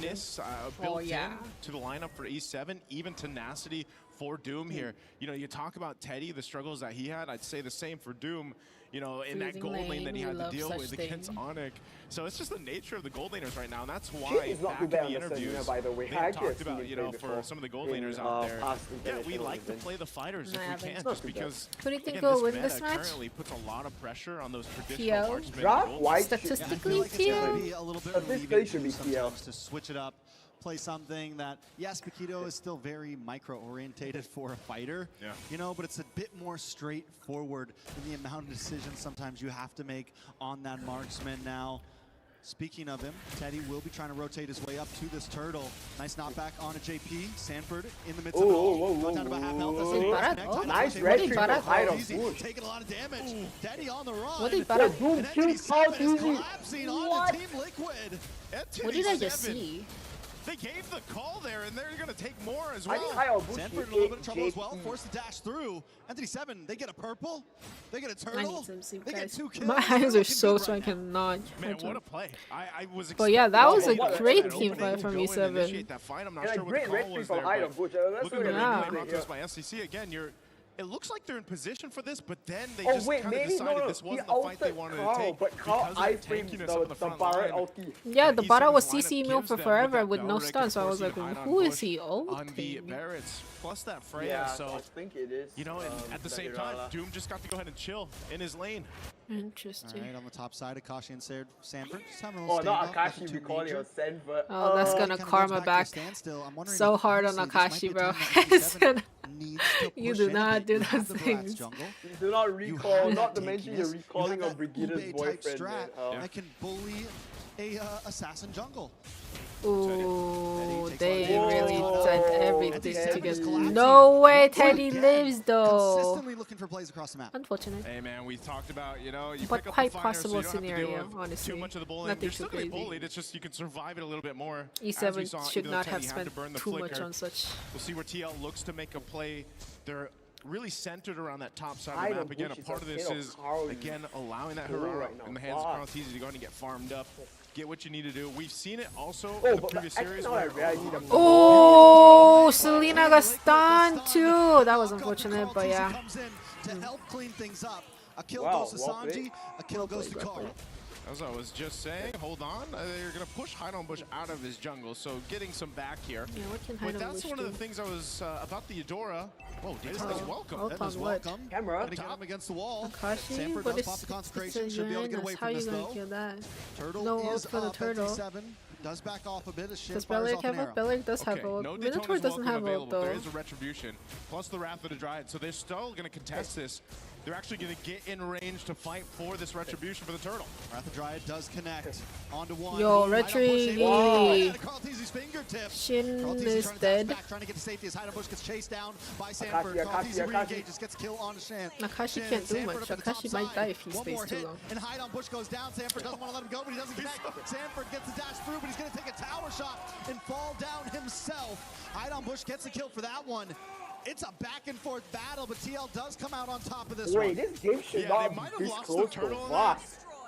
ness Oh, built yeah. in to the lineup for E7. Even tenacity for Doom here. You know, you talk about Teddy, the struggles that he had. I'd say the same for Doom. You know, in that Freezing gold lane that he lane, had we to deal love with such against thing. Onyx. So it's just the nature of the gold laners right now, and that's Shit why is not back too in bad the on the interviews, Selena, by the way. they I had actually talked have about, seen you him know, play for before some of the gold in, laners out there. past Yeah, we international like to events. play the fighters No, I if we haven't. can, It's not just too bad. because Who do you think again, will this win meta this match? currently puts a lot of pressure on those TL? traditional marksmen. Draft gold white Statistically, I feel like it's going to TL? be a little bit Statistically relieving should be TL. sometimes to switch it up, play something that, yes, Paquito is still very micro-orientated for a fighter, you know, but it's a bit more straightforward in the amount of decisions sometimes you have to make on that marksman. Now, speaking of him, Teddy will be trying to rotate his way up to this turtle. Nice knockback on a JP. Sanford in the midst of it all. Brought down to about half health. That's it. Barat, Connect, oh, nice Teddy red taking tree it from Hydro. easy, Push. taking a lot of damage. Teddy on the run. What did Yeah, Barat? Doom And kills NTD7 Carl is TZ. collapsing on Team Liquid. What did I NTD7, just see? They gave the call there, and they're going to take more as I think well. I almost Sanford in a little bit of trouble as well. Forced to dash through. Entity 7, they get a purple. They get a I turtle. need some sleep, They get guys. 2 kills. My They're eyes are looking so good sore I right now. cannot Man, catch what a up. play. I was But yeah, that was a expecting great that team opening fight to from go in and E7. initiate that fight. I'm not And sure a what the great call red tree was from there, Hydro. but Let's looking look at at the Yeah. replay brought to us by SCC again. It looks like they're in position for this, but then they Oh just wait, kind of maybe decided no. this He wasn't the fight they ulted wanted to Carl, take but Carl because of I the framed tankiness the of the front Barat line. ulti. Yeah, the E7's Barat was lineup CC gives milk for them forever that with no Belleric, stun, of so I was course, like, you hide on who is push he on the ulting? Barretts plus that Freya, Yeah, so I think it is. you know, and at the same time, Doom just got to go ahead and chill in his lane. Interesting. All right, on the top side, Akashi and Sanford just having a little Oh, not standoff, nothing Akashi, too we call major. it Sanford. Oh, that's gonna Kinda goes karma back back to a standstill. I'm wondering so if hard on honestly, this might be Akashi, a bro. time that It's NTD7 gonna- needs to You push do in a not bit. do You those have the Bratz things. jungle. You do not You recall, have not that to mention you're tankiness. recalling You of have that Brigida's Ube-type boyfriend. strat Man. that can bully a assassin jungle. Ooh, takes they on really damage. done Oh, everything NTD7 to is get. collapsing. No way, Once Teddy again, lives though. Consistently looking for plays across the map. Unfortunate. Hey man, we talked about, you know, you But pick up quite the fighters, so possible you don't have to deal scenario, with honestly. too much of the bullying. Nothing You're too still getting crazy. bullied. It's just you can survive it a little bit more. As we E7 saw, should even though not Teddy have had spent to burn the too much flicker. on such. We'll see where TL looks to make a play. They're really centered around that top side of I the don't map. Again, a think part she's of a this kid of is, Carl again, allowing that Cool Harara right now. in the hands of Fuck. Carl TZ to go ahead and get farmed up. Get what you need to do. We've seen it also Oh, in the but previous actually series now I where really need a Oh, Selena got stunned too. That was unfortunate, but yeah. Comes in to help clean things up. A kill Wow, goes to well Sanji, played. a kill goes to Carl. As I was just saying, hold on. They're going to push Hydon Bush out of his jungle, so getting some back here. Yeah, what can But Hydon that's Bush one of the do? things I was about the Eudora. Oh, Data's welcome. Oh, That is what? welcome. Camera. Gonna get him against the wall. Akashi, Sanford but does pop the concentration. Should be able to get away How from you this gonna though. kill that? Turtle No is ult for the up. turtle. NT7 does back off a bit as Shin Does fires Belleric off an have ult? arrow. Belleric does have Okay, ult. no Minotaur Daytona's doesn't have welcome ult available. There though. is a Retribution, plus the Wrath of the Dryad, so they're still going to contest this. They're actually going to get in range to fight for this Retribution for the Turtle. Wrath of Dryad does connect onto one. Yo, Hydon Bush able Retri. to get Carl TZ's fingertip. Shin Carl TZ is trying to dash dead. back, trying to get to safety as Hydon Bush gets chased down by Sanford. Akashi, Carl TZ Akashi. re-engages, gets kill onto Shin. Akashi Shin can't do Sanford much. up at the top Akashi might side. die if he One stays more too hit, long. and Hydon Bush goes down. Sanford doesn't want to let him go, but he doesn't connect. Sanford gets the dash through, but he's going to take a tower shot and fall down himself. Hydon Bush gets the kill for that one. It's a back and forth battle, but TL does come out on top of this one. Wait, this game should Yeah, not they might have be this lost the close turtle so in that. fast.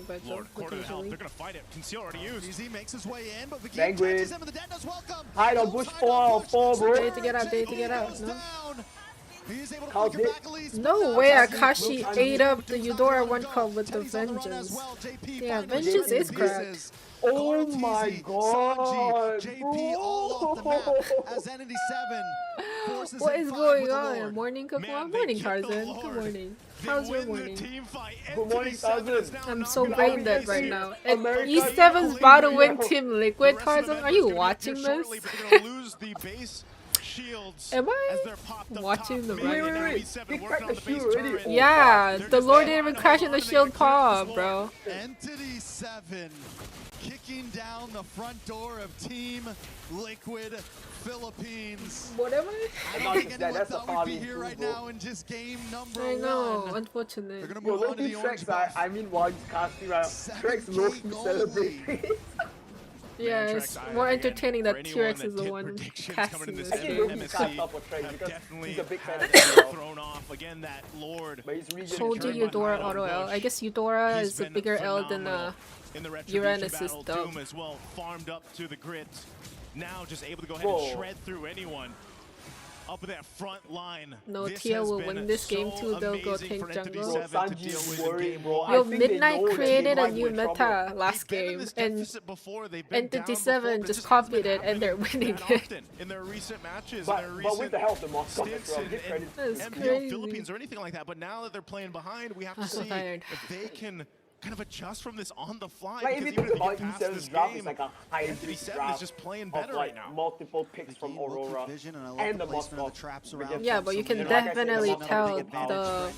anything but Lord, jump quarter to help. usually. They're gonna fight it. Conceal already used. Easy makes his way in, but Bang Vigil with. catches him and the Detonus welcome. Hide on bush 4 bro. Day to get out, day to get out. No? No way Akashi ate up the Eudora 1 call with the Vengeance. Yeah, Vengeance is cracked. Oh my god! JP all off the map as Entity 7 forces What him is 5 going with the on? Lord. Morning, Kookmon. Morning, Tarzan. Good morning. How's your morning? Good morning, Tarzan. I'm so brain dead right now. And E7's about to win Team Liquid, Tarzan. Are you watching this? Am I watching the right? Wait. He cracked the shield already. Yeah, the Lord didn't even crash in the shield paw, bro. Entity 7 kicking down the front door of Team Liquid Philippines. What am I don't think anyone thought we'd be here right now in just game number 1. I know, unfortunate. They're gonna move on to the orange buff. I mean, while he's casting right, Trex low-key celebrating. Yeah, it's more entertaining that T-Rex is the one casting this game. He's a big fan of thrown off again. That Lord. Told you Eudora auto L. I guess Eudora is a bigger L than Uranus is dub. As well, farmed up to the grit. Now just able to go ahead and shred through anyone. Up that front line. No, Tia will win this game too. They'll go tank jungle. Bro, Yo, Midnight created a new meta last game, and Entity 7 just copied it, and they're winning it. In their recent matches, but with the help of the Moscow as well. That's MPL crazy. Philippines or anything like that. But now that they're playing behind, we have to see if they can kind of adjust from this on the fly. Like, if you think about E7's draft, it's like a hybrid draft is just playing better of like multiple picks from Aurora and the Moscow. Yeah, but you can definitely tell the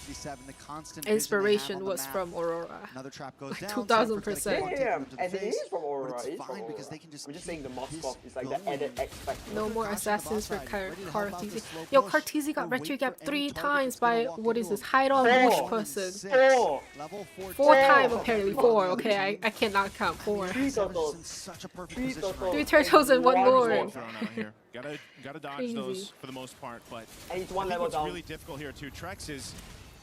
inspiration was from Aurora. Another trap goes down. 2000%. Yeah, and it is from Aurora. It's fine because they can just. We're just saying the Moscow is like the added X factor. No more assassins for Cartesi. Yo, Cartesi got retro gap 3 times by what is this? Hide on bush person. 4 times apparently. 4. Okay, I cannot count 4. 3 turtles and 1 lord. Gotta dodge those for the most part, but and it's 1 level what's down. really difficult here too. Trex is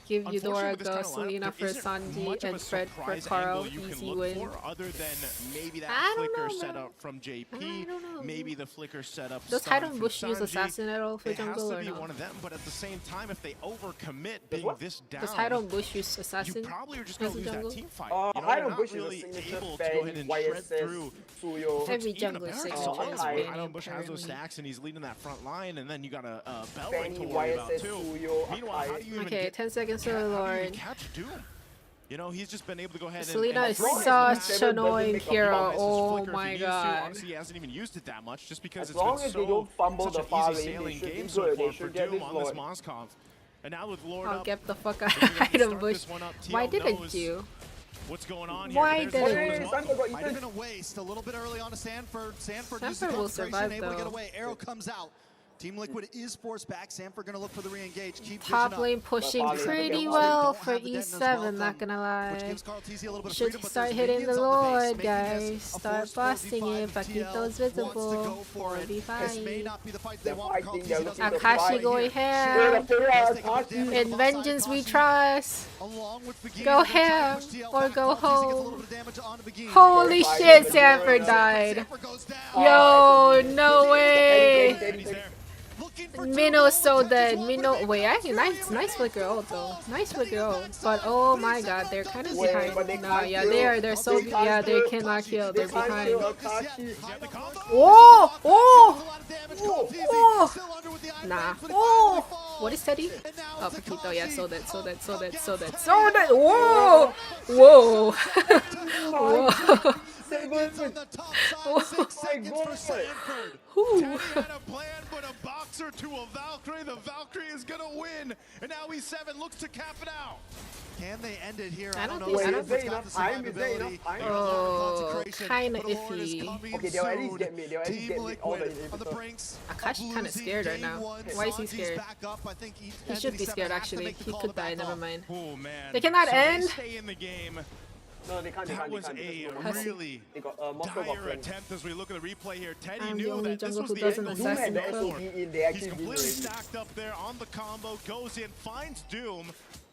Give Eudora go, Selena for Sanji, and Fred for Carl. Easy win. Other than maybe that flicker setup from JP, maybe the flicker setup. Does Hydon Bush use Assassin at all for it jungle has to or be no? one of them, but at the same time, if they overcommit being this down, does Hydon Bush use Assassin? You probably are just gonna lose that team fight. Hydon Bush is a signature fan, YSS, Suyo. Every jungler signature is Hydon Bush has those stacks and he's leading that front line, and then you got a Bellring to worry about too. Meanwhile, how do you even okay, 10 seconds to the Lord. Catch Doom. You know, he's just been able to go ahead Selena and is such an annoying hero. Oh my god. Honestly, he hasn't even used it that much just because as long as they don't fumble the far lane, they should be good. They should get this Lord. And now with Lord I'll get the fuck out of Hydon Bush. Why didn't you? What's going on here? Why didn't you? Might have been a waste a little bit early on to Sanford. Sanford uses the will concentration, survive able to get though. away. Arrow comes out. Team Liquid is forced back. Sanford gonna look for the re-engage. Keep Top lane pushing pretty well for E7, not gonna lie. Should start hitting the Lord, guys. Start busting it. Paquito's visible. 45. Akashi going ham. In Vengeance we trust. Go ham or go home. Holy shit, Sanford died. Yo, no way. Minno's so dead. Minnow, wait, actually, nice flicker ult though. Nice flicker ult. But oh my god, they're kind of behind. No, yeah, they're so, yeah, they cannot kill. They're behind. Whoa! Oh! Oh! Nah. Oh! What is Teddy? Oh, Paquito, yeah, so that. Whoa! Whoa! Whoa! Boxer to a Valkyrie. The Valkyrie is gonna win, and now E7 looks to cap it out. Can they end it here? I don't know. think so. Is there enough time? Oh, kind of iffy. Okay, they'll at least get me. They'll at least get me all the Akashi's kind of scared right now. Why is he scared? He should be scared actually. He could die. Never mind. Oh man. They cannot end. Stay in the game. No, they can't. That was a really dire attempt as we look at the replay here. Teddy knew that this was the end of the He's completely stacked up there on the combo, goes in, finds Doom.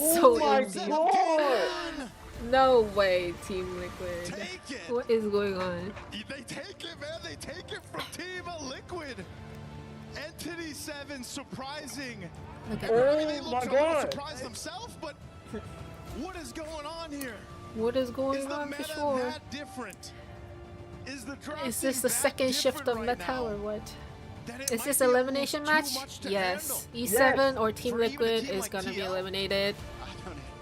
is so empty. No way, Team Liquid. What is going on? They take it, man. They take it from Team Liquid. Entity 7 surprising. Oh my God. Surprise themselves, but what is going on here? What is going on for sure? Different? Is this the second shift of Meta or what? Is this elimination match? Yes. E7 or Team Liquid is gonna be eliminated.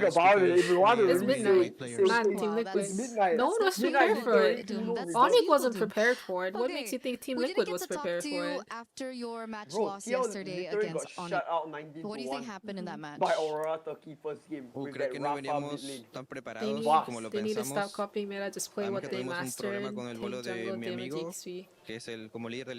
think about it, if we want to It's midnight. Man, Team Wow, Liquid. It's midnight. No one was Midnight prepared for it. Doom. That's Onyx people wasn't Doom. prepared for it. What Okay, makes you think Team we didn't Liquid get was to talk prepared to for you it? after your match Bro, loss TL yesterday literally against got Onyx. shut out 19 What do you to think 1 happened in that match? by Aurora Turkey first game with creo that que no Rafa mid veníamos lane. tan They preparados need, como lo they need to stop pensamos. copying meta, just play Además what que they tuvimos un mastered. problema con el Take vuelo de jungle, mi damage amigo, XP. que es el como líder del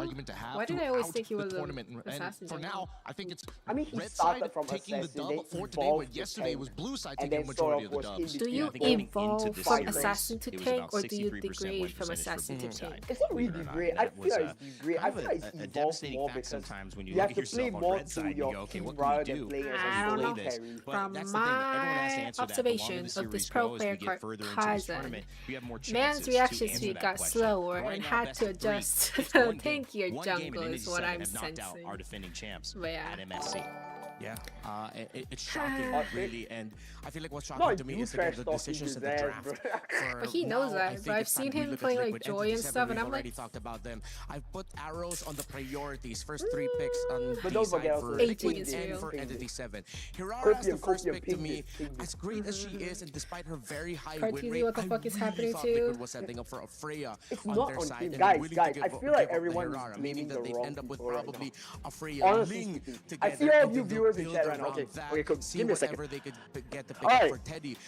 argument to have. Why did I always throughout think he was the an tournament. And assassin for jungle? now, I think it's he red started side from taking the assassin, dub then for today, evolved when to yesterday tank, was blue side and taking then majority of sort the of dubs. was Do you I think going into evolve this from series, assassin to it was tank, about or do you 63% degrade win from percentage for assassin to blue tank? side. It's not really Believe it or not, degrade. and I that feel was, like it's degrade. I kind feel of like it's a evolved devastating more fact because sometimes when you you look have at to play yourself on more red side to and you your go, okay, team what rather can than we do? playing as I a don't solo know. carry. But From that's the thing, everyone has to my answer that. The longer observation the of this series pro goes, player we get further into this Kaizen, tournament, you have more chances man's to reaction answer speed that got question. slower But right and now, had best to of three, adjust it's to one game. tankier One game jungle in is what 87 I'm have knocked out sensing. our defending champs But yeah. at MSC. Yeah, it's shocking, really, and I feel like what's shocking Not to me you is trash the talking decisions his in the ass, draft. bro. But he knows that, bro. I've seen him play like Joy and stuff, and I'm We've like, already talked about them. I've put arrows on the priorities. First 3 picks on But B don't side forget for also Liquid is and real. for Entity 7. Hirara as Kookie, the first Kookie, pick to me, ping as great as she is, and despite her very high Cartesian, win rate, what the fuck is I happening really thought to you? Liquid was setting up for a Freya It's on not on him. Guys, I feel like everyone is blaming the wrong people right now. Honestly speaking, I see all of you viewers in chat right now. Okay, cool. Give me a second. Alright,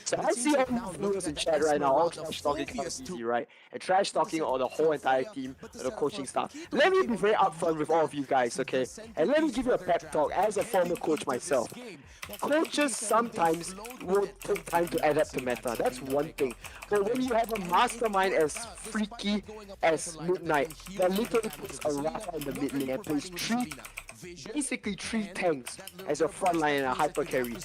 so I see all you viewers in chat right now, all trash talking easy, right? And trash talking on the whole entire team, the coaching staff. Let me be very upfront with all of you guys, okay? And let me give you a pep talk as a former coach myself. Coaches sometimes will take time to adapt to meta. That's one thing. But when you have a mastermind as freaky as Midnight, that literally puts a Rafa in the mid lane and plays basically three tanks as a front line and a hyper carry.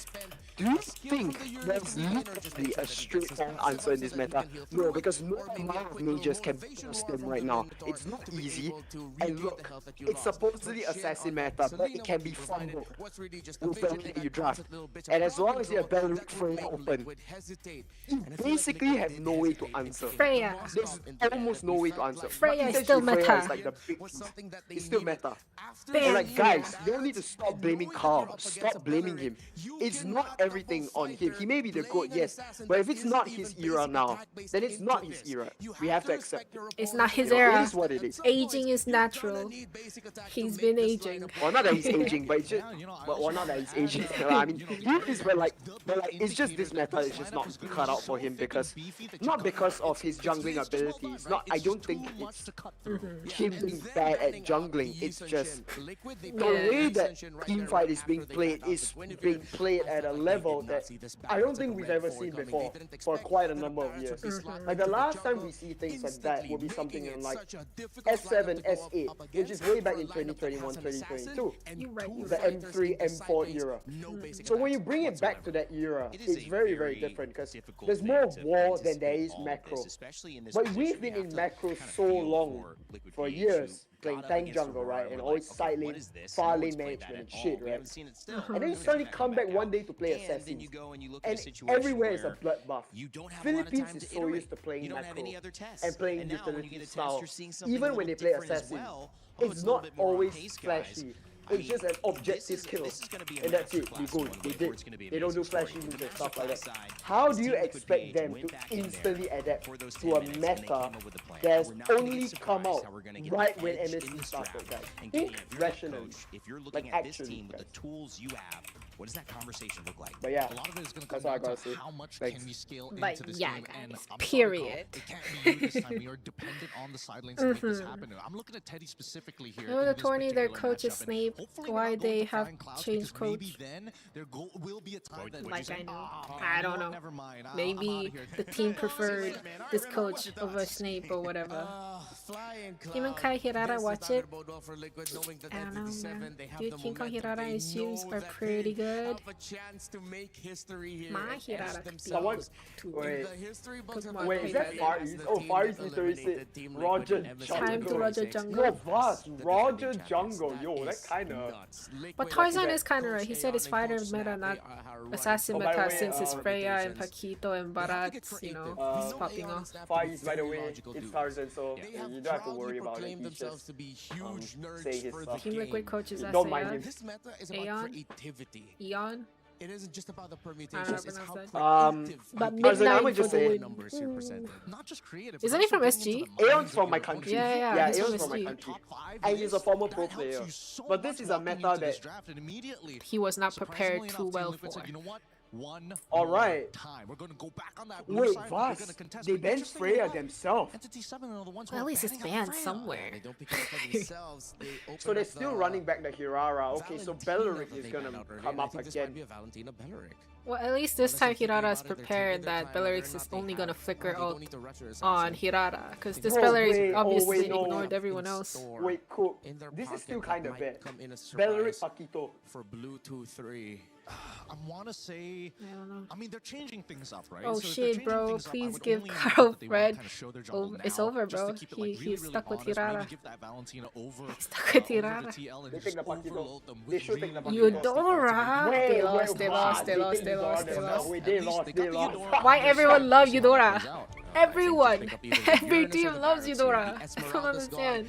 Do you think there's literally a straightforward answer in this meta? No, because no amount of mages can boost them right now. It's not easy. And look, it's supposedly assassin meta, but it can be fun with Bellery that you draft. And as long as you have Bellery Freya open, you basically have no way to answer. Freya. There's almost no way to answer. Freya is still meta. Is like the big piece. It's still meta. And like, guys, you don't need to stop blaming Carl. Stop blaming him. It's not everything on him. He may be the GOAT, yes, but if it's not his era now, then it's not his era. We have to accept it. It's not his era. It is what it is. Aging is natural. He's been aging. Well, not that he's aging, but it's just, well, not that he's aging. I mean, he is, but like, it's just this meta is just not cut out for him because, not because of his jungling abilities. Not, I don't think it's him being bad at jungling. It's just the way that teamfight is being played at a level that I don't think we've ever seen before for quite a number of years. Like the last time we see things like that will be something in like S7, S8, which is way back in 2021, 2022. The M3, M4 era. So when you bring it back to that era, it's very, very different because there's more war than there is macro. But we've been in macro so long, for years, playing tank jungle, right? And always side lane, far lane management and shit, right? And then you suddenly come back one day to play Assassin. And everywhere is a bloodbath. Philippines is so used to playing macro and playing utility style. Even when they play Assassin, it's not always flashy. It's just an objective kill, and that's it. They go, they did. They don't do flashy moves and stuff like that. How do you expect them to instantly adapt to a meta that's only come out right when MSC started, guys? Think rationally, like actually, guys. What does that conversation look like? But yeah, a lot of it is going to come down to how much can we scale into this game. And period. It can't be you this time. We are dependent on the side lanes to make this happen. I'm looking at Teddy specifically here. No, the tourney, their coach is Snape. Why they have changed coach? Maybe then there will be a time that like I know. I don't know. Maybe the team preferred this coach over Snape or whatever. Even Kai Hirata watch it. I don't know, man. Do you think Kai Hirata's issues are pretty good? My Hirata could be Wait, is that Far East? Oh, Far East literally said Roger Jungle. Time to Roger Jungle. No, Vast, Roger Jungle. Yo, that kind of... But Tarzan is kind of right. He said it's fighter meta, not assassin meta, since it's Freya and Paquito and Barat, you know, it's popping off. Far East, by the way, it's Tarzan, so you don't have to worry about it. He's just saying his stuff. Team Liquid coaches Don't mind him. Aeon? Eon? It isn't just about the permutations, it's how but Midnight for the win. Numbers here presented. Not just creative. Isn't he from SG? Aeon's from my country. Yeah, Aeon's from my country. And he's a former pro player. But this is a meta that he was not prepared too well for. Alright. Wait, Vast, they banned Freya themselves. Well, at least it's banned somewhere. So they're still running back the Hirara. Okay, so Belleric is gonna come up again. Well, at least this time Hirata is prepared that Belleric is only gonna flicker out on Hirata, because this Belleric obviously ignored everyone else. Wait, cool. This is still kind of bad. Belleric Paquito. For Bluetooth 3. I want to say, I mean, they're changing things up, right? Oh shit, bro, please give Carl Red. It's over, bro. He's stuck with Hirata. He's stuck with Hirata. They take the Paquito. They should take the Paquito. Eudora! They lost. Wait, they lost. Why everyone loves Eudora? Everyone! Every team loves Eudora. I don't understand.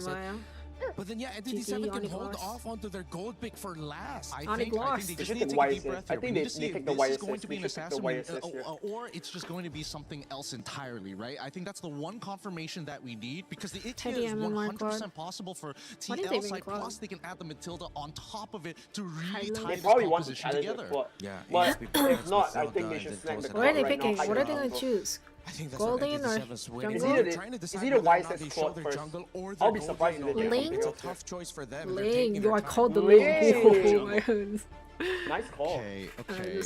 Maya. But then, yeah, NTT7 can hold off onto their gold pick for last. I think they just need to take a deep breath here. I think they take the This is going to be an assassin, or it's just going to be something else entirely, right? I think that's the one confirmation that we need, because the Ikia is 100% possible for TL side, plus they can add the Matilda on top of it to really tie this composition together. Yeah, but if not, I think they should snag the What are they picking? What are they going to choose? I think that's Golden or Is jungle? either YSS squad first. I'll be surprised if they Ling? take It's a tough choice for them. Ling, you are called the Ling. Nice call. Okay.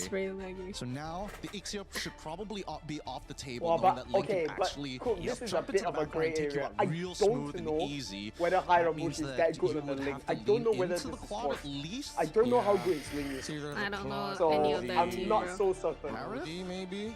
So now the Ixia should probably be off the table, well, knowing that Link can but actually this is a jump bit into of the a backline, grey take you area. out I real don't smooth and know easy. whether That Hyrabush means is that that good you on the would Link. have I to don't know lean whether into this the is quad for. at least. I don't know how good his Ling is. I don't know So any of that I'm not either. so certain. Parody, maybe?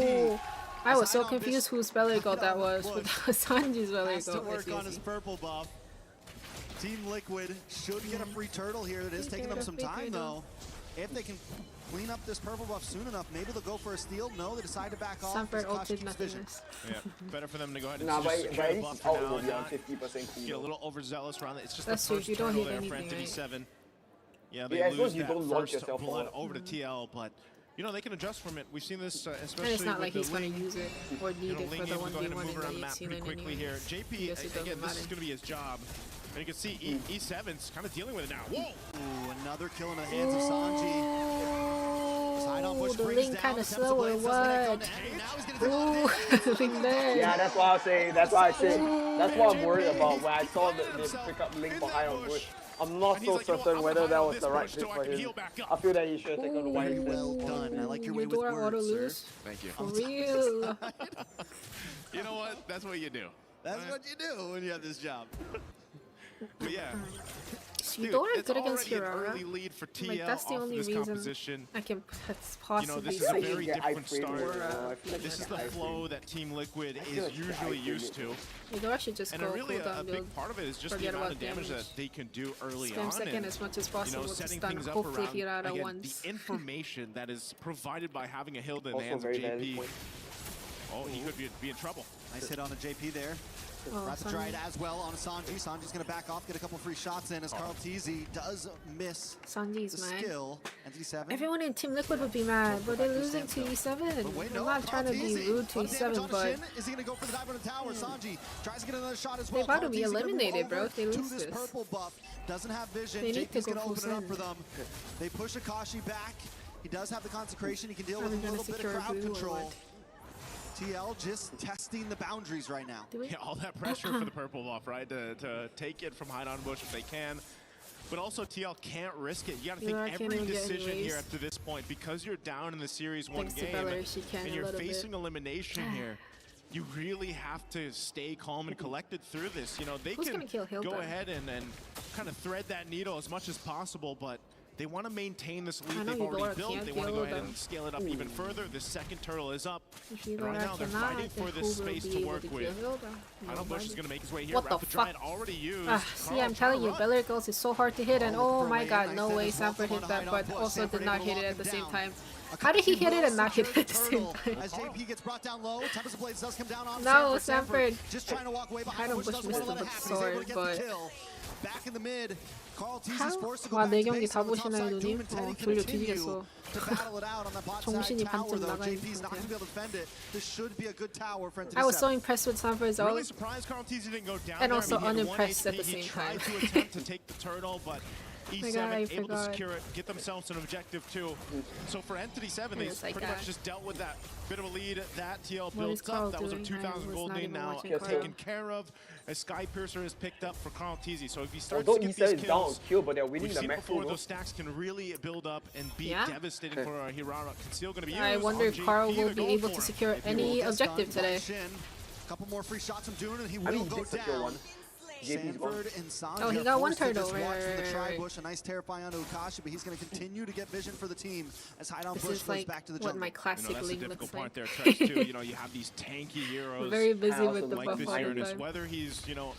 JP. I was so confused whose belly gold that was. With Sanji's belly Has to gold. work on his purple buff. Team Liquid should get a free turtle here. It is taking them some time though. If they can clean up this purple buff soon enough, maybe they'll go for a steal. No, they decide to back off. Sunbird ulted nothingness. Yeah, better for them to go ahead and Nah, just secure the buff for now. will be on Not 50% cool. get a little overzealous around it. It's just That's the true, first you don't turtle hit there for anything, Entity right? 7. Yeah, they Yeah, I lose suppose you that don't launch first yourself blood forward. over to TL, but you know they can adjust from it. We've seen this, especially And it's not like with he's the going to Ling. use it or need You know, it Ling for the able to go ahead and 1v1 move in around the the map EWC pretty lane quickly anyway. here. JP, Guess it doesn't again, this is matter. going to be his job. And you can see E7's kind of dealing with it now. Whoa! Ooh, another kill in the hands of Sanji. Oh, the link kind of slow or what? Ooh, link there. Yeah, that's what I was saying. That's why I said. That's what I'm worried about when I saw the pick up link behind on Bush. I'm not so certain whether that was the right fit for him. I feel that he should have taken the white. Well done. I like your way with words, sir. Thank you. For real. You know what? That's what you do. That's what you do when you have this job. But yeah. You don't have good against Hirara. Lead for TL like, that's the only reason I can possibly this is a very different start. This is the flow that Team Liquid is usually used to. You don't actually just and go really cool a big part of it is just the amount of damage that they can do early on. Second as much as possible to setting stun things up hopefully around, Hirara again, once. the information that is provided by having a Hilda in the Also hands of very JP. Oh, he could be in trouble. Nice hit on a JP there. Oh, Rapid Stride as well on a Sanji. Sanji's going to back off, get a couple free shots in as Carl TZ does miss Sanji's the mad. skill. NT7. Everyone in Team Liquid would be mad, but they're losing to E7. I'm not trying to be rude to E7, but is he going to go for the dive on the tower? Sanji tries to get another shot as they're well. about to be eliminated, bro, if they lose this this. Purple buff. Doesn't have vision. They need to JP's go going to full open it up send. for them. They push Akashi back. He does have the consecration. He can deal with I'm a gonna little bit of secure crowd blue or control. what? TL just testing the boundaries right now. Yeah, all that pressure for the purple buff, right? To take it from Hide on Bush if they can. But also TL can't risk it. You got to think every decision here up to this point, because you're down in the series one game and you're facing elimination here. You really have to stay calm and collected through this. You know, they can go ahead and kind of thread that needle as much as possible, but they want to maintain this lead they've already built. They want to go ahead and scale it up even further. The second turtle is up. And right now they're fighting for this space to work with. I don't know Bush is going to make his way here. What the Rapid fuck? Stride already used. See, I'm telling you, Bellary Girls is so hard to hit, and oh my god, no way Sanford hit that, but also did not hit it at the same time. How did he hit it and not hit it at the same time? As JP gets brought down low, Tempest Blades does come down on No, Sanford. Just trying to walk away behind Bush doesn't want to let it happen. He's able to get the kill. Back in the mid, Carl T's is forced to go 와, back 네 to 경기 base 다 on the top 보시나요, side. 누님? Doom and Teddy 졸려 continue 뒤지겠어. to battle it out on the bot 정신이 side tower, 반쯤 though. 나가 있는 JP's not going to be able to defend it. This should be a good tower for NT7. I was so impressed with Sanford's ult. Really surprised Carl TZ didn't go down And there. also I mean, he had unimpressed 1 at the HP. same He tried time. to attempt to take the turtle, but E7 I able to forgot. secure it, get themselves an objective too. So for Entity 7, they Yes, I pretty got. much just dealt with that bit of a lead that TL What is built Carl up. That was a doing? 2,000 I gold was not lead even now watching taken Carl. care of. As Sky Piercer is picked up for Carl TZ. So if he starts Although to get E7 these is down kills, kill, but they're winning we've the seen mech before pool, those stacks can really build up and be Yeah. devastating for Hirara. Conceal going to be used. I wonder on if Carl JP, will they're be going able for to it. secure If he any will get objective stunned by today. Shin. Couple more free shots from Dune and he I will mean, go did secure down. one. JP's gone. Sanford and Sanji Oh, he are got one forced to turtle. just Right, watch from the right, tri right. bush. A nice terrify onto Akashi, but he's going to continue to get vision for the team as Hide on This Bush is goes like back to the what jungle. my classic that's the league difficult looks part like. there, Trex, too. You know, you have these tanky heroes. Very busy also with the like buff this all the Uranus, time. whether he's, you know,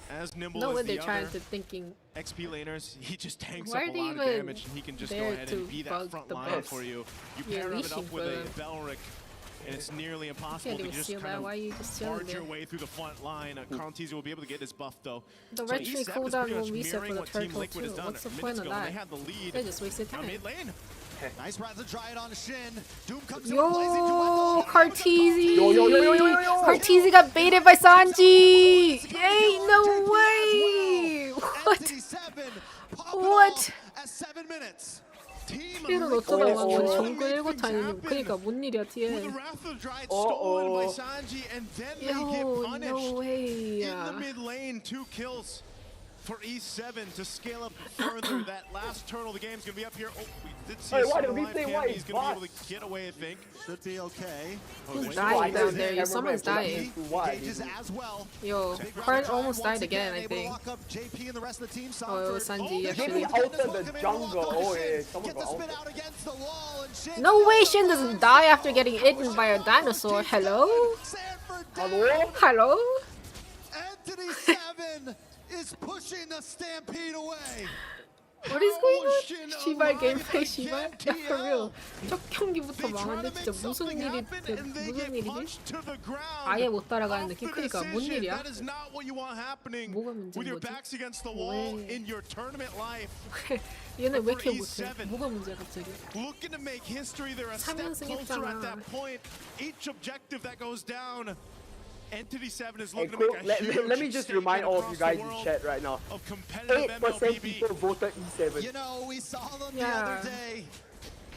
as nimble No as way the they're trying other to thinking. XP laners, he just tanks Why up are a they lot of even damage, and he can just go there ahead to and be that bug front the line buffs? for you. You You're pair it reaching up with for a them. Belric, and it's nearly impossible Can't to even just steal kind that. of Why are you just chilling barge your there? way through the front line. Carl TZ will be able to get his buff, though. The So red tree E7 is cooldown pretty will much reset for mirroring the what Team turtle Liquid has too. done What's the minutes point of ago when that? They had the lead. They just wasted Now time. mid lane. Nice Brad to try it on Shin. Doom comes in with blazing Yo, duetto. Carteezy! Yo. Carteezy got baited by Sanji! Yay, no way! What? NT7 What? at 7 minutes. Team TL은 어쩌다가 뭐 정글 1고 그러니까 뭔 일이야 With the TL. Wrath of Dryad stolen by Sanji, and then they get Yo, punished no way. in the mid lane. 2 kills for E7 to scale up further. That last turtle of the game is going to be up here. Oh, we did see Hey, a why single did we live say cam. why He's he's going to be able to get away, I think. Should be okay. Who's wait. dying down there? Cameraman Someone's dying. Engages as well. Yo, Big Card Rapid Drive almost once died again, I able to think. lock up JP and the rest of the team. Oh, it was Sanford. Sanji, they actually. get Out the of the smoke, jungle. and Oh, Shin yeah, someone Get the got spin ulted. out against the wall, and Shin No way Shin doesn't die after getting eaten by a dinosaur. Hello? Sanford Hello? Hello? Entity 7 is pushing the Stampede away. What is going on? 시발 게임플레이 시발? 야, for real. 첫 경기부터 망한데 진짜 무슨 일이지? 아예 못 따라가는 느낌? 그러니까 뭔 일이야? That is not what you want happening 뭐가 with 문제인 your 거지? backs against the wall 왜? in your tournament life. 얘는 왜 이렇게 못해? 뭐가 문제야 갑자기? Looking to make history, they're a step 3연승 closer at 했잖아. that point. Each objective that goes down, Entity 7 is Hey, looking cool. to make a huge Let me just statement remind all of across you guys the in world chat right now. of competitive 8% MLBB. people voted E7. You know, we saw them the Yeah. other day.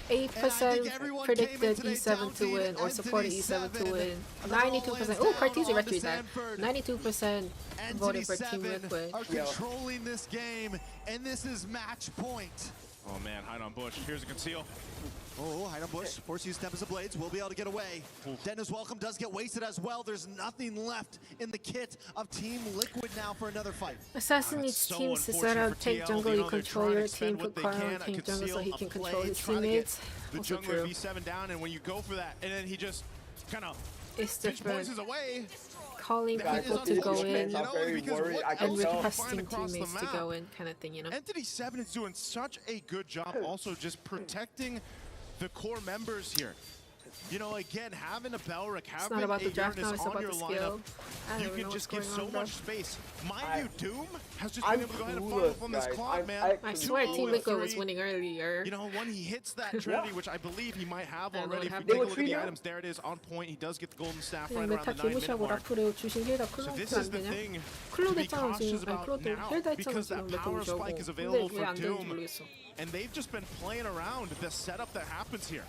8% predicted E7 to win or supported E7 to win. 92%. Oh, Cartesi retweeted that. 92% voted for Team Liquid. Are controlling this game, and this is match point. Oh man, hide on Bush. Here's a conceal. Oh, hide on Bush. Force to use Tempest of Blades. Will be able to get away. Dennis Welcome does get wasted as well. There's nothing left in the kit of Team Liquid now for another fight. Assassin needs teams to set up, take jungle, you control your team, put Carl take jungle so he can control his teammates. The jungler V7 down, and when you go for that, and then he just kind of poisons away. Calling people to go in and requesting teammates to go in, kind of thing, you know. Entity 7 is doing such a good job also just protecting the core members here. You know, again, having a Belric, having a Uranus on your lineup, you can just give so much space. Mind you, Doom has just been able to go ahead and follow up on this clock, man. I swear Team Liquid was winning earlier. You know, when he hits that Trinity, which I believe he might have already, if you take a look at the items, there it is, on point. He does get the golden staff right around the 9-minute mark. So this is the thing to be cautious about now, because that power spike is available for Doom, and they've just been playing around the setup that happens here.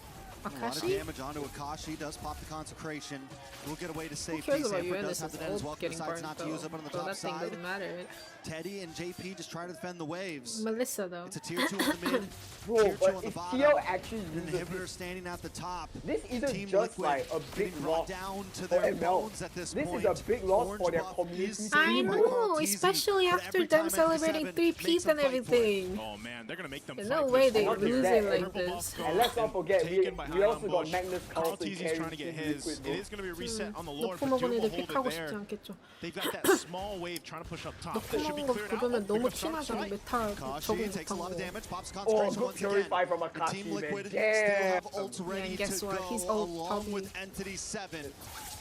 A lot of damage onto Akashi, does pop the Consecration. We'll get away to safety. Sanford does have the Dennis Welcome, decides not to use it on the top side. Doesn't matter. Teddy and JP just try to defend the waves. Melissa though. It's a tier 2 on the mid, Bro, tier 2 but on the if bottom. TL actually uses Inhibitor standing at the top. This isn't Team just Liquid like a big loss down to for their ML. bones at this point. This is a big loss for their community. I know, especially after them celebrating 3 Ps and everything. Oh man, they're gonna make them There's no way they're losing like this. And let's not forget, we also got Magnus Carlson trying to get his. It is going to be a reset on the Lord, 높은 but Doom 먹은 will 애들 hold 픽하고 it there. 싶지 않겠죠. They've got that small wave trying to push up top. That should be 먹은 거 cleared out. 그러면 너무 Pick up 티나잖아. Strike. 메탈 적응 takes a lot of 못하고. damage, pops Oh, Consecration good once again. purify from And Akashi, Team Liquid man. still have Damn. ults ready Yeah, guess to what? go He's ult along probably. with Entity 7.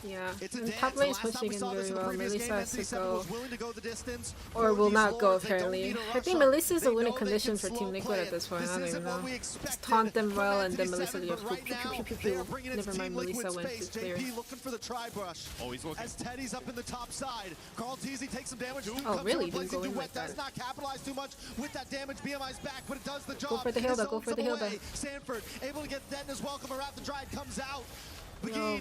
Yeah, It's a and dance. top lane's Last time pushing we in saw this very in the well. previous Melissa game, has to Entity 7 go. was willing to go the distance Or for will these not go lords. They don't apparently. need to I rush think up. Melissa's They a winning know they condition can for slow Team Liquid play at it. this point. I This don't even isn't what know. we Just expected taunt them from well and then Entity Melissa 7, just but right now, pew, pew, pew, they are pew. bringing it to Never mind, Team Melissa Liquid's went face. to clear. JP looking for the tri-brush. Oh, he's looking. As Teddy's up in the top side. Carl Teasy takes some damage. Doom Oh, comes really? to Didn't go in like does that. not capitalize too much with that damage. BMI's back, but it does the job. Go for the It Hilda, go zones for the them Hilda. away. Sanford able to get Dennis Welcome around the Drive comes out. No,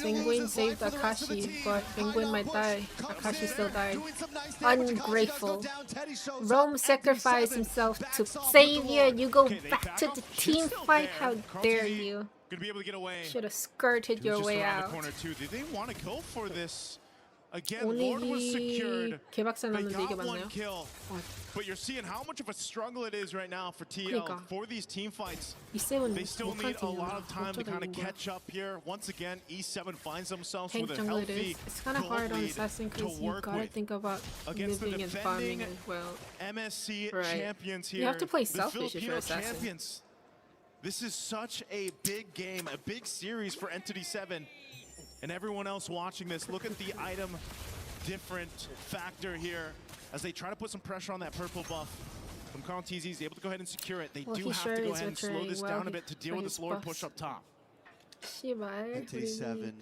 Penguin saved Akashi, but Penguin might die. Akashi still died. Ungrateful. Rome sacrificed himself to save you. You go back to the team fight. How dare you? Gonna be able to get away. Should have skirted your way out. Corner too. Did they want to go for this? Again, Lord was secured. They got one kill. But you're seeing how much of a struggle it is right now for TL for these team fights. They still need a lot of time to kind of catch up here. Once again, E7 finds themselves with a healthy It's kind of hard on Assassin because you gotta think about living and farming as well. MSC champions here. You have to play the selfish if you're Filipino Assassin. champions. This is such a big game, a big series for Entity 7. And everyone else watching this, look at the item different factor here as they try to put some pressure on that purple buff. From Contizi, he's able to go ahead and secure it. They do have to go ahead and slow this down a bit to deal with this Lord push up top. Entity 7.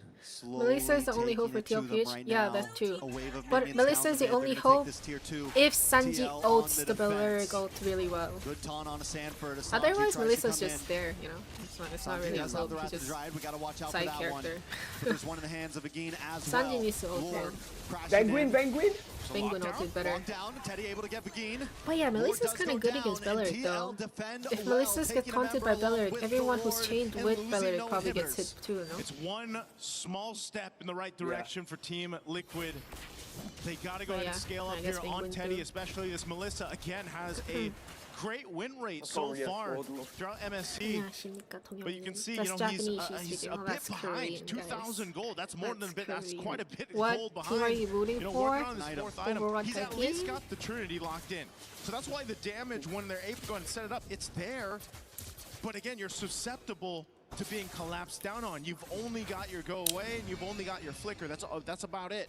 Melissa is the only hope for TLPH. Right yeah, now. that's true. A wave of But minions Melissa down is the mid. only They're gonna hope take this tier 2 if Sanji TL ults on the defense. Beleric ult really well. Good taunt on a Sanford. Asante Otherwise, tries to Melissa's come just in. there, you know. It's not really a does have the hope. Wrath He's of the just Dryad. We gotta watch out for side that character. one. But there's one in the hands of Agin as well. Sanji needs to ult Lord him. crashing in. Penguin? Penguin ulted better. Down, Teddy able to get Begin. But yeah, Melissa's kind of good against Beleric though. If Melissa's get taunted by Beleric, everyone who's chained with Beleric probably gets hit too, no? It's one small step in the right direction for Team Liquid. They gotta go ahead and scale up here on Teddy, especially this Melissa again has a great win rate so far throughout MSC. But you can see, you know, he's a bit behind. 2,000 gold. That's more than a bit. That's quite a bit of gold behind. What team are you rooting for? Working on this fourth item. He's at least got the Trinity locked in. So that's why the damage, when they're able to go and set it up, it's there. But again, you're susceptible to being collapsed down on. You've only got your go away and you've only got your flicker. That's about it.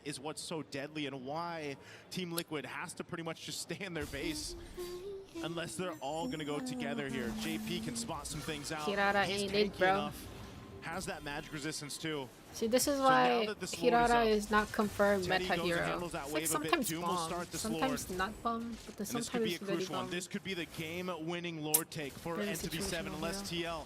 is what's so deadly and why Team Liquid has to pretty much just stay in their base unless they're all going to go together here. JP can spot some things out. Hirara He's ain't it, tanky bro. enough. Has that magic resistance too. See, this is So why now that this Lord Hirara up, is not confirmed Teddy meta goes and hero. handles that It's wave like a bit. sometimes Doom will bomb, start this sometimes Lord. not bomb, but then And this could be sometimes a very crucial one. bomb. This could be the game-winning Lord take for Very NTV7 situational unless TL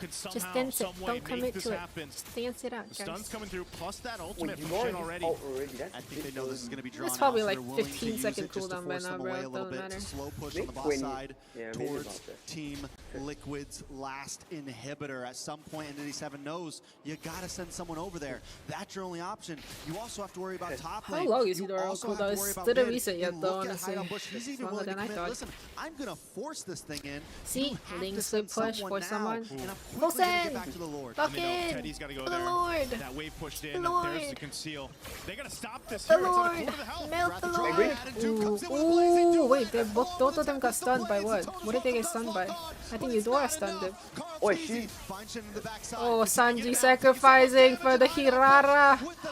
could Just somehow, dance it, some way don't commit make this to it. happen. Just dance it out, The guys. stun's coming through, plus that ultimate you from Shin already. I think they know this is going to be drawn It's probably out, so like they're willing to 15-second use it just to cooldown by force now, them bro. away a It little doesn't bit. matter. Slow push on Maybe the boss 20. side Yeah, maybe towards about that. Team Liquid. Liquid's last inhibitor. At some point, Entity 7 knows you gotta send someone over there. That's your only option. You also have to worry about top lane. How long is you Eudora also cooldown? have to It's worry about didn't mid. reset You yet though, look at honestly. High Bush, he's even Longer willing to than I commit. thought. Listen, I'm gonna force this thing in. See, Ling's good push for someone. Wilson! Back to the Lord. Lock in! Teddy's got to go The there. Lord! That wave pushed in. The Lord! There's the conceal. They got to stop this The here. It's on Lord! the quarter of the health. Melt the Lord! Ooh, wait, they're both of them got stunned by what? What did they get stunned by? I think Eudora stunned him. Oh, she. Oh, Sanji sacrificing for the Hirara. Doesn't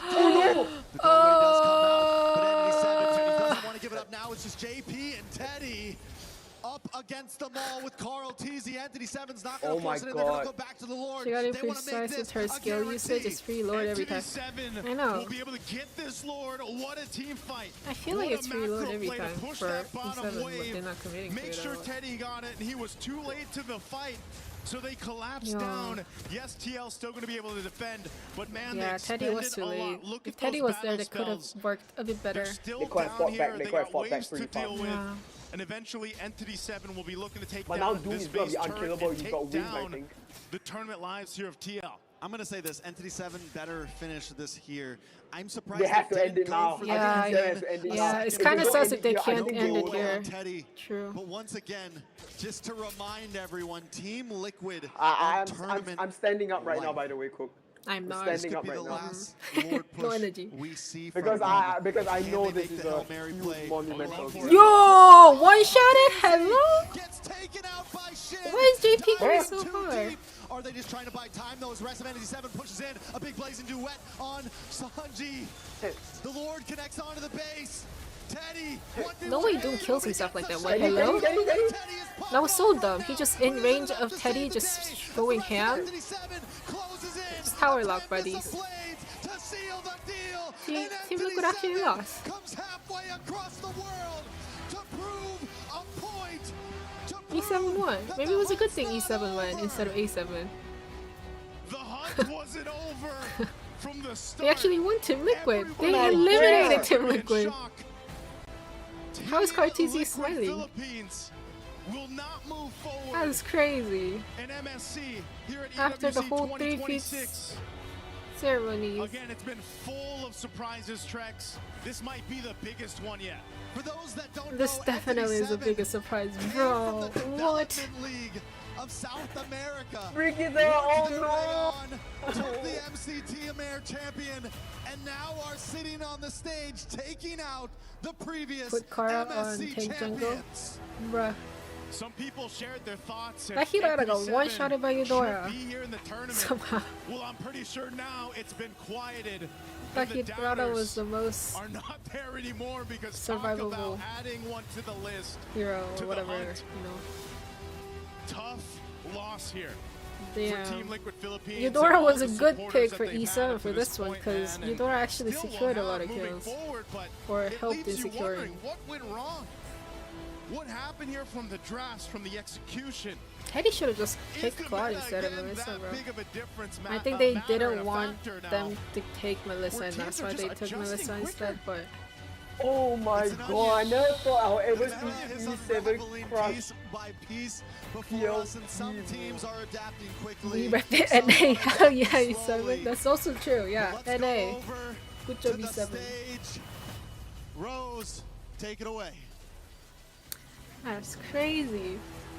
want to give it up now. It's just JP and Teddy up against them all with Carl Teasy. Entity 7's not going to force it in. They're going to go back to the Lord. She got imprecise with her skill usage. It's free Lord every time. I know. We'll be able to get this Lord. What a team fight. I feel like it's free Lord every time for E7, but they're not committing to it. Make sure Teddy got it, and he was too late to the fight. So they collapsed down. Yes, TL's still going to be able to defend, but man, yeah, Teddy was too late. If Teddy was there, they could have worked a bit better. They could have fought back. They could have fought back pretty fast. Yeah. And eventually, Entity 7 will be looking to take but down now Doom this is going to base be unkillable. He's got wings, I think. The tournament lives here of TL. I'm going to say this. Entity 7 better finish this here. I'm surprised they have to end it now. Yeah, it's kind of sus if they can't end it here. Teddy. True. But once again, just to remind everyone, Team Liquid I'm standing up right now, by the way, Cook. I'm not standing up right now. No energy. We see because I know this is a huge monumental. Yo, one shot it. Hello. Why is JP going so hard? Are they just trying to buy time? Though as rest of Entity 7 pushes in a big blazing duet on Sanji. The Lord connects onto the base. Teddy. No way Doom kills himself like that. What, hello? That was so dumb. He just in range of Teddy, just going ham. Just tower lock, buddies. Team Liquid actually lost. E7 won. Maybe it was a good thing E7 won instead of A7. The hunt wasn't over from the start. They actually won Team Liquid. They eliminated Team Liquid. How is Cartesi smiling? Will not move forward. That is crazy. And MSC here at After EWC the whole 3 feats ceremonies. Again, it's been full of surprises, Trex. This might be the biggest one yet. For those that don't this know, definitely is the biggest surprise, bro. What? League of South America. Ricky there, oh no! Took the MCT Amer champion and now are sitting on the stage taking out the previous Put Kara MSC on tank jungle. champions. Bruh. Some people shared their thoughts. That Hirara got one-shotted by Eudora. Somehow. Well, I'm pretty sure now it's been quieted. That Hirara was the most are not there anymore because survivable talk about adding one to the list. Hero or whatever, you know. Tough loss here. Damn. For Team Liquid Philippines. Eudora was a good pick for E7 for this one because Eudora actually secured a lot of kills or helped in securing. What went wrong? What happened here from the drafts, from the execution? Teddy should have just picked Claude instead of Melissa, bro. I think they didn't want them to take Melissa, and that's why they took Melissa instead, but... Oh my god, I never thought I would ever see E7 crush piece by piece before us, and some teams are adapting quickly. We repped NA, hell yeah, E7. That's also true, yeah, NA. Good job, E7. Rose, take it away. That's crazy.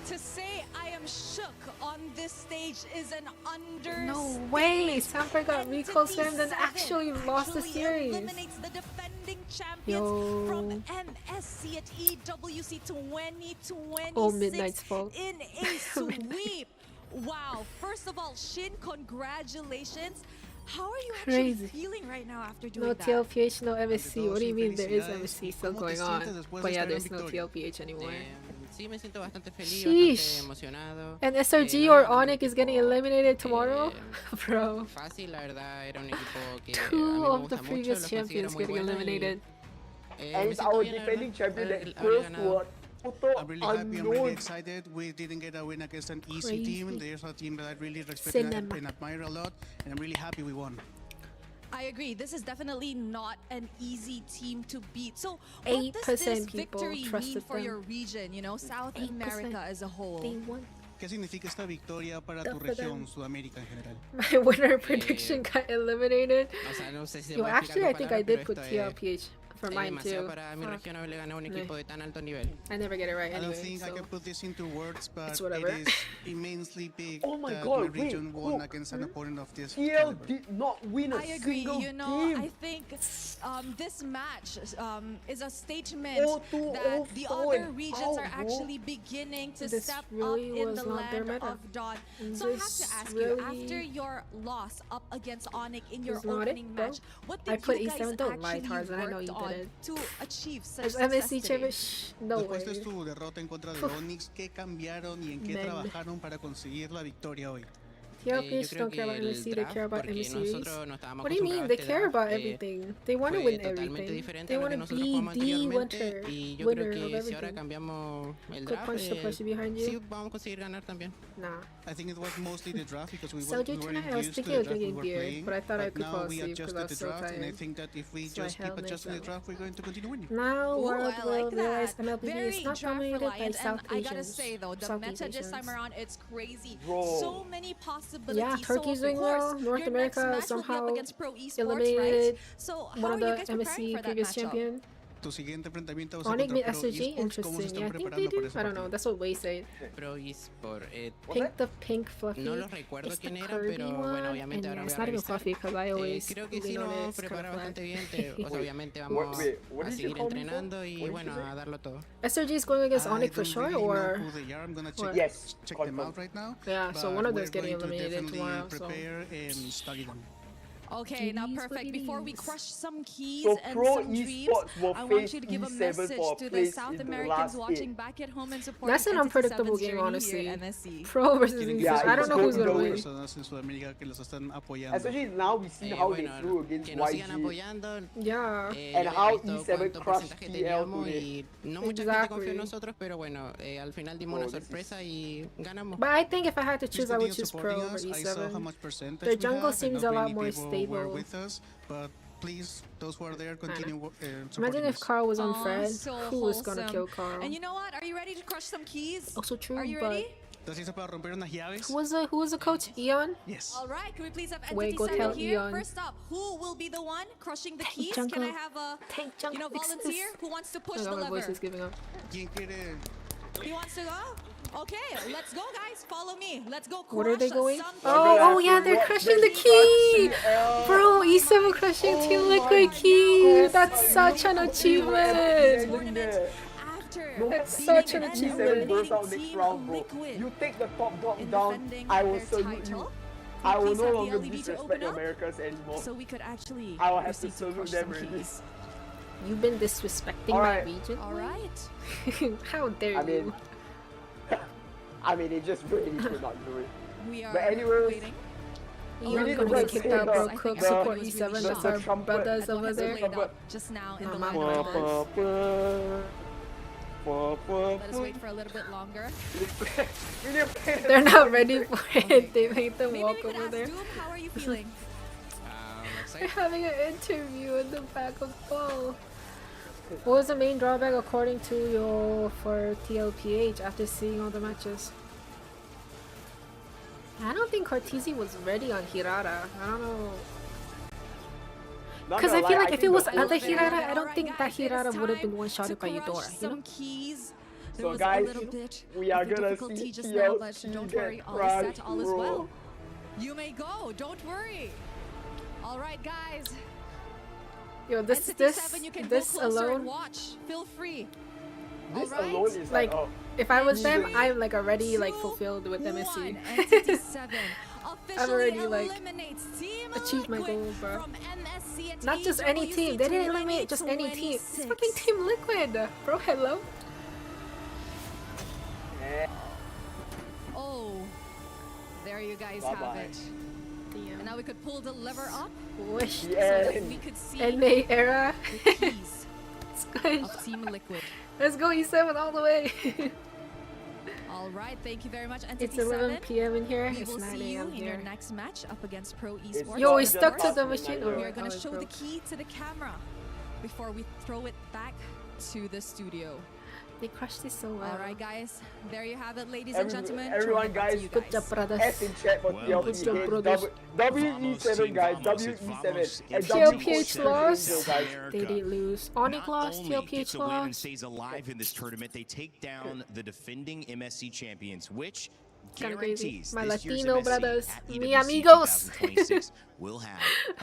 To say I am shook on this stage is an understatement. No way! Samper got recall spammed and actually lost the series. Eliminates the defending champions from MSC at EWC 2026 oh, Midnight's fault. in a sweep. Wow! First of all, Shin, congratulations. How are you actually feeling right now after doing that? No TLPH, no MSC. What do you mean there is MSC still going on? But yeah, there's no TLPH anymore. Sí, me siento bastante feliz, Sheesh. bastante emocionado. And SRG or Onyx is getting eliminated tomorrow? Bro. Fácil, la verdad, era un equipo que 2 of the previous champions getting eliminated. And it's our defending champion that goes to I'm really happy, I'm really excited. We didn't get a win against an easy team. There's a team that I really respect and admire a lot, and I'm really happy we won. I agree. This is definitely not an easy team to beat. So, 8% what does this people victory mean trusted for them. your region, you know, South America as a whole? They won. ¿Qué significa esta victoria para tu región, Sudamérica en general? My winner prediction got eliminated. O sea, no sé si Yo, actually, I think I did put TLPH for mine too. Para mi región haberle ganado un equipo de tan alto nivel. I never get it right I don't anyway. think I can put this into words, but it's whatever. it is immensely big Oh my that God, my region wait, won against an opponent of this TL caliber. did not win a I agree. single You know, game. I think this match is a statement 0-2, that the 0-4 other and regions are out, bro. actually beginning to This step really up in was the not their land meta. of Dawn. So I have to This ask you, really after your loss up against Onyx in your was not opening it, bro. match, what I did put you guys E7, don't lie, actually Tarzan, I know worked you on didn't. to achieve such As success MSC today? champion, shh, no Después de way. tu derrota en contra de Onyx, ¿qué cambiaron y en qué Men. trabajaron para conseguir la victoria hoy? TLPH creo don't care about que el MSC, they draft, care about porque MSCs. nosotros no estábamos What do you mean? acostumbrados They a este care draft, about everything. They want to fue win totalmente everything. diferente They a lo want que to nosotros be jugamos the anteriormente winner, y yo winner creo of que si ahora everything. cambiamos el Good draft, punch to push behind you. sí vamos a conseguir ganar también. Nah. I think it was mostly the draft because we So were, you we tonight, weren't I was used to thinking the of draft we drinking were beer, playing, but I thought I could now fall we asleep because adjusted I was the so draft, and I tired. think that if we So I just keep held adjusting the myself. draft, we're going to continue winning. Now Ooh, world I will like realize that. MLBB Very is not draft dominated by reliant, South and I gotta Asians. say though, the Southeast meta this time Asians. around, it's crazy. Bro. So many possibilities. Yeah, Turkey's so of doing course, well. North your America next match will be somehow up against Pro Esports, eliminated right? So how one are of you the guys preparing MSC for that previous matchup? champion. Tu siguiente enfrentamiento va a ser Onyx contra made Pro SSG, Esports. ¿Cómo se interesting. están Yeah, I think they preparando do. para ese I don't know. partido? That's what Way said. Pro Esports. Pink the pink fluffy. No los recuerdo It's the quién era, Kirby pero one, bueno, obviamente and ahora it's voy a not even revisar. fluffy because I always Creo que sí lean nos on it. vamos a It's kind preparar of bastante flat. bien. O sea, obviamente vamos what a did you seguir call me for? entrenando y What did you bueno, say? a darlo todo. SRG is going against I Onyx for don't sure, really know or who they are. I'm gonna what? check them out right now. Yeah, so but one of we're them's getting going to eliminated definitely tomorrow. So prepare and study them. Okay, now It is what perfect. it Before we is. crush some keys So and Pro some dreams, Esports will I want face you to give a E7 message for a to the place South in the Americans last watching eight. back at home and supporting That's an unpredictable 7's game, journey honestly. here at MSC. Pro versus Tienen Infinix. que I don't know who's gonna win. personas en Sudamérica que los están apoyando. Especially now we see how they flew against que nos sigan YG. apoyando. Yeah. And Yo how había visto E7 cuánto crushed porcentaje TL teníamos today. y no mucha gente confió en nosotros, pero bueno, al final dimos una sorpresa y ganamos. But I think if I had to Please choose, I would continue choose Pro supporting over us. I saw how E7. much percentage Their we jungle have, and seems not a lot many more people were stable. with us, but please, those who are there, continue Imagine supporting if us. Carl was on Aw, Fred. so Who was gonna wholesome. kill Carl? And you know what? Are you ready to crush some keys? Also true, Are you but ready? ¿Estás listo para romper unas llaves? who was the coach? Eon? Yes. All right, can we please have Wait, Entity go 7 tell here? Eon. First up, who will be the one crushing the keys? jungle. Can I have a volunteer who wants to push Oh, the my voice lever? is giving up. ¿Quién quiere? He wants to go? Okay, let's go, guys. Follow me. Let's go. What are they crush going? some Oh, keys. yeah, they're crushing the key! Bro, E7 crushing Team Liquid key! That's such an achievement! That's such an E7 achievement. burst out next round, bro. You take the top dog down, I will salute you. I will no longer disrespect the Americans anymore. So we could actually I will have to proceed salute crush them some already. keys. You've been disrespecting my Alright. region? All right. How dare you? I mean, they just really could not do it. We are But anyways, waiting. You're gonna get kicked out, bro. Cook support E7. That's our brothers over there. Just now in No, the my line. brothers. Let us wait for a little bit longer. They're not ready for it. They made them Maybe walk we could over ask there. Doom, how are you feeling? They're having an interview in the back of ball. What was the main drawback according to you for TLPH after seeing all the matches? I don't think Cortese was ready on Hirata. I don't know. Because I feel like if it was other Hirata, I don't think that Hirata would have been one-shotted by Eudora, you know? So guys, we are gonna difficulty see just now, but TLC don't worry, get all is set, crushed, all is bro. well. You may go, don't worry. All right, guys. Yo, this Entity 7, you can go closer and alone, watch. Feel free. This All right. alone is like, oh. if I was them, I'm like already like fulfilled with MSC. Entity 7 I've already officially like eliminates Team achieved my Liquid goal, bro. from MSC at Not just any EWC team. They didn't eliminate just any team. It's 2026. fucking Team Liquid, bro. Hello. Oh, there you guys Bye-bye. have it. And now we could pull the lever up Wish. so that we could see NA era. the keys It's good. of Team Liquid. Let's go E7 all the way. All right, thank you very much, Entity It's 11 7. p.m. in here. We It's will 9 see you a.m. in your here. next match up against Pro Esports. Yo, we stuck to the machine. We are going Oh, to it show the broke. key to the camera before we throw it back to the studio. They crushed it so well. All right, guys. There you have it, ladies and gentlemen. Everyone, guys. Good job, brothers. S in chat for TLP. WE7, guys. WE7. And TLPH lost. guys. They did lose. Onyx lost. Not only TLPH gets a win and lost. stays alive in this tournament, they take down the defending MSC champions, which Kinda crazy. guarantees My this year's Latino MSC brothers. at Mi EWC amigos. 2026 will have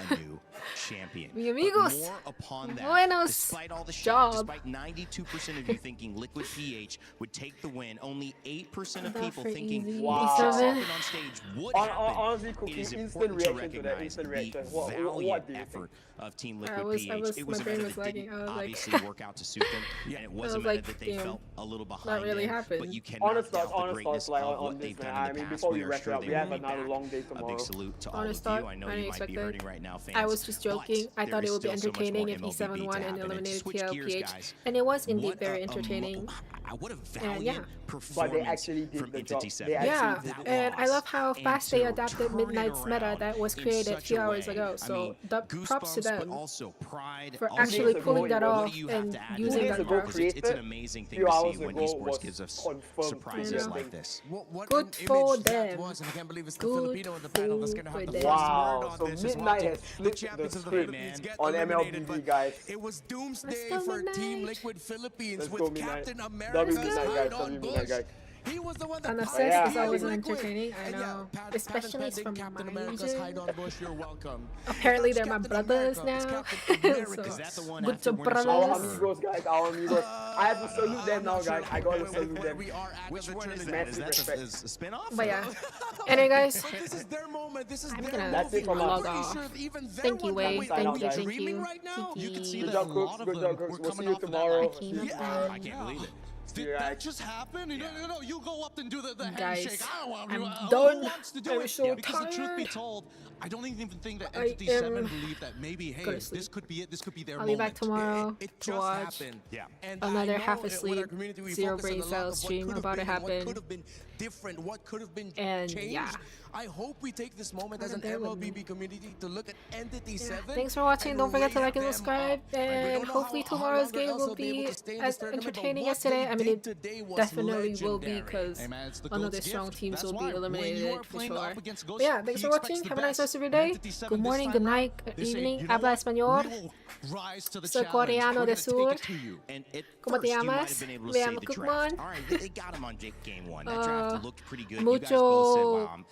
a new champion. Mi amigos. But more upon that, Buenos despite all the job. despite 92% of you thinking Liquid PH would take the win, only 8% of people thinking easy. wow. Wow. on stage would happen. Honestly, Cookie, It is instant important to reaction to that. recognize Instant the reaction. valiant What do you effort of Team I Liquid was- PH. It was my a brain meta was that lagging. didn't I was like- obviously work out to suit them, and it was a was meta like, that they damn, felt a little behind not really in, happened. but you cannot Honest doubt thoughts, the greatness like of on what this, they've man. done I in the mean, past. before we We are wrap it sure up, they we have will be another back. long day A tomorrow. big salute to all Honest of you. thought, I know I you didn't might be expect hurting that. right now, fans. I was just joking. I but thought there it would be is still so much more entertaining if MLBB E7 won to and happen. eliminated Switch gears, TLPH. guys. And it was indeed What very a entertaining. what a Yeah. valiant But performance they actually did from the Entity job. 7. Yeah, That and I loss, love how and fast they to adapted turn it Midnight's meta around that was in created a such few a hours way. ago. I So mean, props to goosebumps, but them also pride. for also actually days pulling ago, that it was- what off do you have and to add to using days that? that ago graph. Because it's an created, amazing thing few to hours see when ago esports was gives us confirmed. surprises Yeah. like this. What Good an for image that them. was, and I can't believe it's the Good Filipino in the panel that's going to have for the them. first word Wow, on so this as well. Midnight has The flipped champions the of the script Philippines get on eliminated, MLBB, but guys. it was doomsday go, for Midnight. Team Liquid Philippines Let's with go, Midnight. Captain W America's Midnight, guys. hide W on Midnight, Bush. guys. He was the one that And pioneered obsessed yeah. is always Liquid. entertaining. I And know, yeah, especially patent from pending, Captain my America's hide region. on Bush. You're welcome. Apparently they're my Captain brothers America. now. It's Captain America. So, Is that the one good after job, Winter Our brothers. Soldier? amigos, guys. Our amigos. I have to salute them now, guys. I gotta salute them. We are at Which the one is tournament. that? Is that Massive the respect. spin-off? But yeah. Anyway, guys, But this is their moment. This is I'm their gonna That's it from us. log Pretty off. sure if even their Thank you, one- Wade. Wait, Sign Thank out, you, guys. thank dreaming you. right now? You can see Kiki. Good that job, a Cooks. lot of Good them job, were Cooks. We'll see coming you off of that tomorrow. line. Hakeem Yeah. Abdul. I can't believe it. Did Yeah. that just happen? No, you go up and do the Guys, handshake. I don't want I'm who done. wants to do I'm it? so Because the truth be tired. told, I don't even think that I Entity 7 am believed that maybe, hey, gonna this sleep. could be it. This could be their I'll be moment. back tomorrow It to just watch happened. Yeah. And I another know half with our asleep, community, we zero focus on brain a lot cells of what stream could have about to been and what happen. could have been different, what could have been And changed. yeah. I hope we take this moment as an Bear with me. MLBB community to look at Entity Yeah. 7. Thanks for watching. and Don't forget to rate like and them subscribe. up. We And don't know hopefully how tomorrow's long game else will they'll be able be to stay in as this tournament, but entertaining what yesterday. they I mean, did it today was definitely will be legendary. because Hey, man, it's the one of the GOAT's strong gift. teams That's will why be when you eliminated are for playing sure. up against But GOATs, yeah, thanks he for watching. expects the Have a nice best. rest of your And day. Entity 7 Good this morning, time good around, night, they say, evening. you know Habla what? español. We will rise to the Soy challenge. coreano We're de gonna take sur. it to you. And at ¿Cómo te first, you might llamas? have been able to Me say llamo the draft. Kookmon. All right, they got him on game one. That draft looked pretty good. You guys Mucho both said, wow,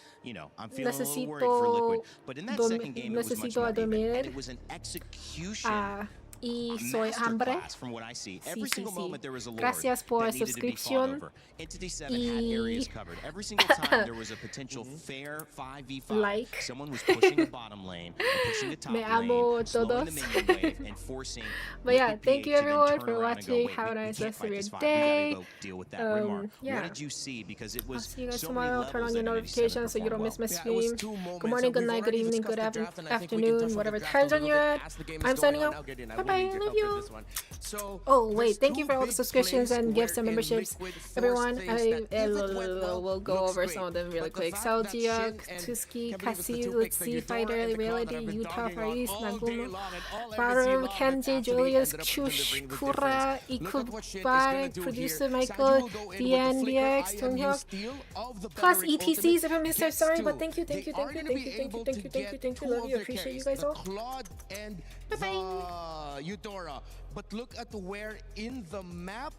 I'm feeling a little worried for Liquid. But in that second game, it was much necesito more even. dormir. And it was an execution. Y soy hambre. Masterclass from what I see. Every Sí, single sí. moment there was a lord Gracias por that needed to be fought suscripción. over. Entity 7 had areas covered. Every single time there was a potential fair 5v5. Like. Someone was pushing the bottom lane and pushing the top Me lane, amo slowing the todos. minion wave and forcing But yeah, Liquid thank PH you to then everyone turn for around and go, watching. "Wait, Have a we nice can't rest of fight your this fight. day. We gotta go deal with that." Remar, yeah. what did you see? Because it I'll was see you guys so many tomorrow. Turn levels on your that Entity 7 notifications so you don't performed miss my well. Yeah, it was stream. two moments. Good morning, So good we've night, good already evening, discussed good the draft, and I think we can afternoon, touch on whatever the draft time a zone little you're bit at. as the game is I'm going signing on. out. I'll get in. I Bye will bye. need I your love help with you. this one. So Oh wait, there's thank you two for all the big subscriptions plays and gifts and wherein memberships. Liquid forced Everyone, things that if it went well, we'll go looks over great. some of them really But the quick. fact that Saudia, Shin and Tuski, can't believe it's the Cassie, two Let's picks that See, Eudora Fighter, and the crowd that Reality, I've been Utah, dogging Far on East, all day Nagumo, long, and all MSC Farum, love Kenji, actually Julius, ended up Chush, delivering the Kura, difference. Look at what Shin is Ikubai, gonna do Producer here. Michael, Sanju will go in with the DN, flicker DX, IMU Tunghok, steal of the plus Valorant ETCs ultimate if I missed it, gets sorry, to. but thank you, They are gonna be able to get two love of you, their appreciate you carries, guys all. the Claude and the Eudora. But look at where in the map